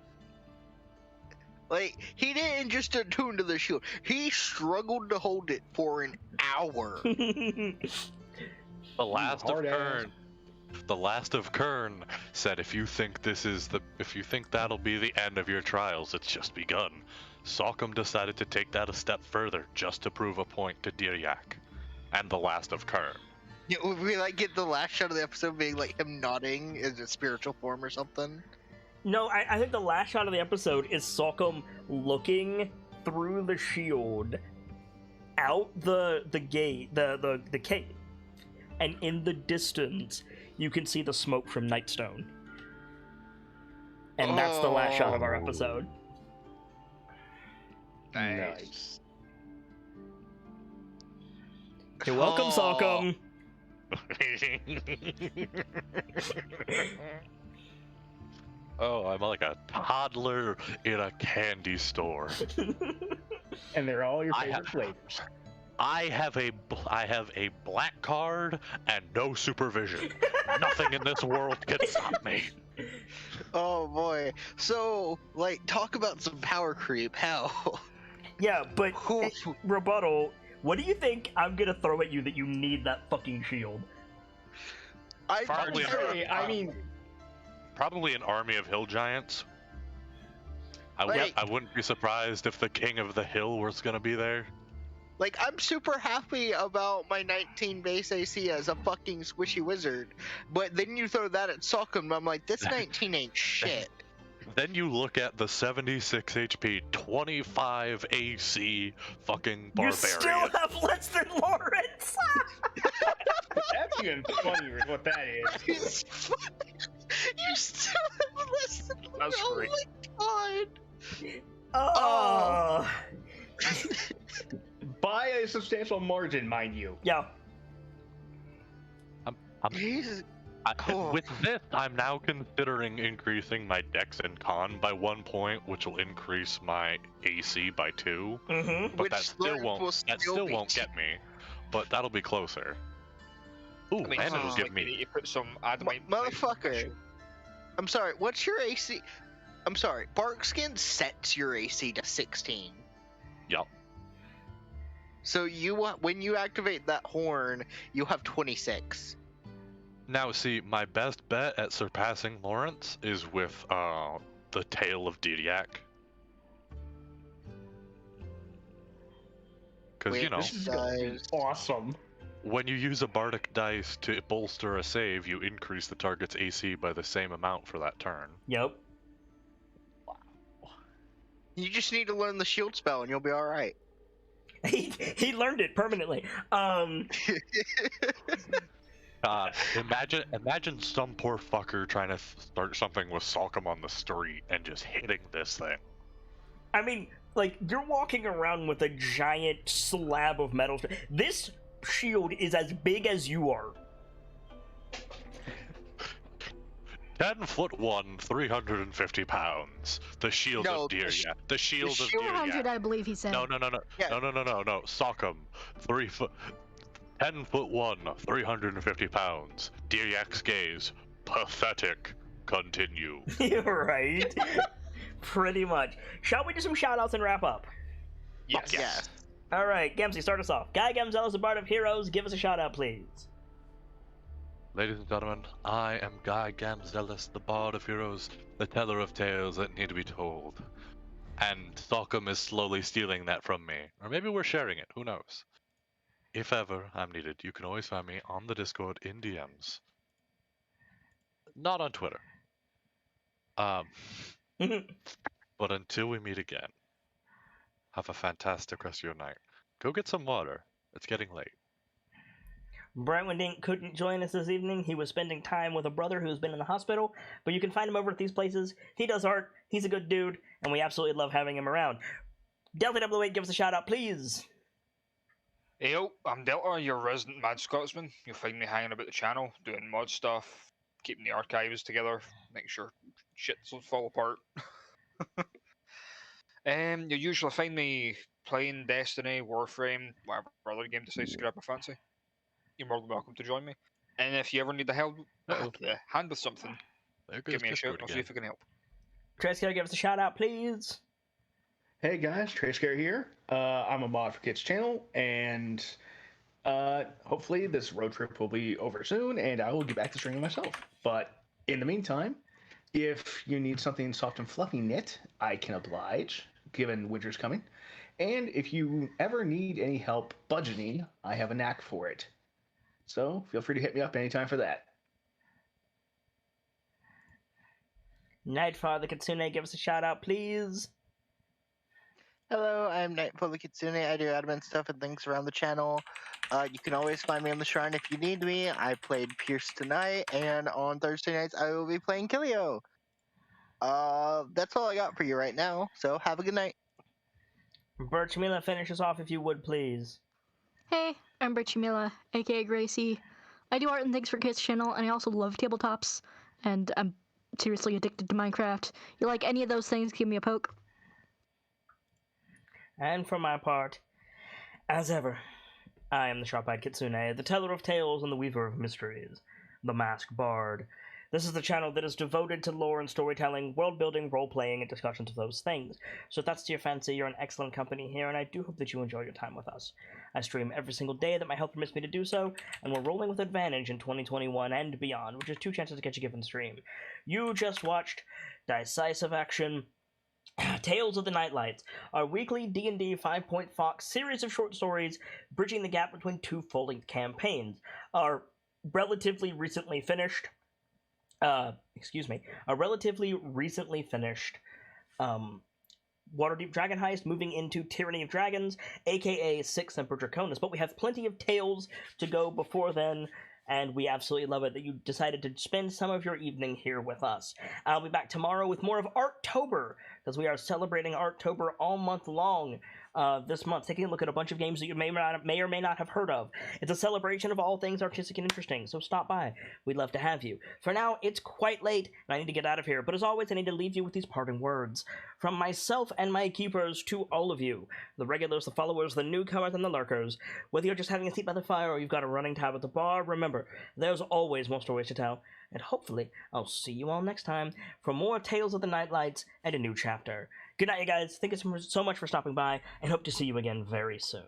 Like, he didn't just attune to the shield, he struggled to hold it for an hour. The last of hard ass. Kern. The last of Kern said if you think that'll be the end of your trials, it's just begun. Salcom decided to take that a step further just to prove a point to Diriak. And the last of Kern. Yeah, would we like get the last shot of the episode being like him nodding as a spiritual form or something? No, I think the last shot of the episode is Salcom looking through the shield out the gate, the cave. And in the distance, you can see the smoke from Nightstone. And that's the last shot of our episode. Nice. You're welcome, Salcom. Oh, I'm like a toddler in a candy store. And they're all your I favorite have- flavors. I have a black card and no supervision. Nothing in this world can stop me. Oh boy. So, like, talk about some power creep. Hell. Yeah, but Whew. rebuttal, what do you think I'm gonna throw at you that you need that fucking shield? I Probably Hey, I mean, Probably an army of hill giants. Like- I wouldn't be surprised if the king of the hill was gonna be there. Like, I'm super happy about my 19 base AC as a fucking squishy wizard, but then you throw that at Salcom, and I'm like, this 19 ain't shit. Then you look at the 76 HP, 25 AC fucking You barbarian. still have less than Lawrence! that's even funnier is what that is. You still have less than That's oh great. my god. Oh. By a substantial margin, mind you. Yeah. Jesus. With this, I'm now considering increasing my dex and con by 1 point, which will increase my AC by 2. Mm-hmm. But Which that still Lawrence will won't still be- get me. But that'll be closer. Ooh, I mean, and it'll oh, give like, you me. need to put some adamant. Motherfucker. I'm sorry, what's your AC? I'm sorry, Barkskin sets your AC to 16. Yup. So when you activate that horn, you have 26. Now, see, my best bet at surpassing Lawrence is with the Tail of Diriak. Because, Wait, you know, This is gonna be Guys. awesome. when you use a Bardic dice to bolster a save, you increase the target's AC by the same amount for that turn. Yep. You just need to learn the shield spell and you'll be alright. He learned it permanently. Imagine some poor fucker trying to start something with Salcom on the street and just hitting this thing. I mean, like, you're walking around with a giant slab of metal. This shield is as big as you are. 10'1", 350 pounds. The shield No, of deer, the The shield of deer, 200, I believe he said. No. Yeah. No. Salcom, 10'1", 350 pounds. Deer gaze, pathetic. Continue. You're right. Pretty much. Shall we do some shoutouts and wrap up? Yes. Yes. All right, Gemsy, start us off. Guy Gemzelis, the Bard of Heroes, give us a shoutout, please. Ladies and gentlemen, I am Guy Gamzelis, the Bard of Heroes, the teller of tales that need to be told. And Salcom is slowly stealing that from me. Or maybe we're sharing it, who knows? If ever I'm needed, you can always find me on the Discord in DMs. Not on Twitter. But until we meet again, have a fantastic rest of your night. Go get some water. It's getting late. Brightwin Dink couldn't join us this evening. He was spending time with a brother who's been in the hospital, but you can find him over at these places. He does art, he's a good dude, and we absolutely love having him around. Delta W8, give us a shout out, please. Heyo, I'm Delta, your resident Mad Scotsman. You'll find me hanging about the channel, doing mod stuff, keeping the archives together, make sure shit doesn't fall apart. You'll usually find me playing Destiny, Warframe, whatever other game decides to grab my fancy. You're more than welcome to join me. And if you ever need a hand with something, give me a shout and I'll see if I can help. Trescare, give us a shout out, please. Hey guys, Tracecare here. I'm a mod for Kids channel, and hopefully this road trip will be over soon, and I will get back to streaming myself. But in the meantime, if you need something soft and fluffy knit, I can oblige, given winter's coming. And if you ever need any help budgeting, I have a knack for it. So feel free to hit me up anytime for that. Nightfather Kitsune, give us a shout out, please. Hello, I'm Nightfall Kitsune. I do admin stuff and things around the channel. You can always find me on the shrine if you need me. I played Pierce tonight, and on Thursday nights I will be playing Killio. That's all I got for you right now, so have a good night. Birch Mila, finish us off if you would, please. Hey, I'm Britchie Mila, aka Gracie. I do art and things for Kids channel, and I also love tabletops, and I'm seriously addicted to Minecraft. You like any of those things, give me a poke. And for my part, as ever, I am the Sharp-Eyed Kitsune, the teller of tales and the weaver of mysteries, the masked bard. This is the channel that is devoted to lore and storytelling, world-building, role-playing, and discussions of those things. So if that's to your fancy, you're in excellent company here, and I do hope that you enjoy your time with us. I stream every single day that my health permits me to do so, and we're rolling with advantage in 2021 and beyond, which is 2 chances to catch a given stream. You just watched Dice-Icive action, Tales of the KnightLites, our weekly D&D 5-point Fox series of short stories bridging the gap between 2 full-length campaigns. Our relatively recently finished Waterdeep Dragon Heist, moving into Tyranny of Dragons, aka Sixth Emperor Draconis, but we have plenty of tales to go before then, and we absolutely love it that you decided to spend some of your evening here with us. I'll be back tomorrow with more of Arttober, because we are celebrating Arttober all month long this month, taking a look at a bunch of games that you may or may not have heard of. It's a celebration of all things artistic and interesting, so stop by. We'd love to have you. For now, it's quite late, and I need to get out of here, but as always, I need to leave you with these parting words. From myself and my keepers to all of you, the regulars, the followers, the newcomers, and the lurkers, whether you're just having a seat by the fire or you've got a running tab at the bar, remember, there's always more stories to tell, and hopefully, I'll see you all next time for more Tales of the KnightLites and a new chapter. Good night, you guys. Thank you so much for stopping by, and hope to see you again very soon.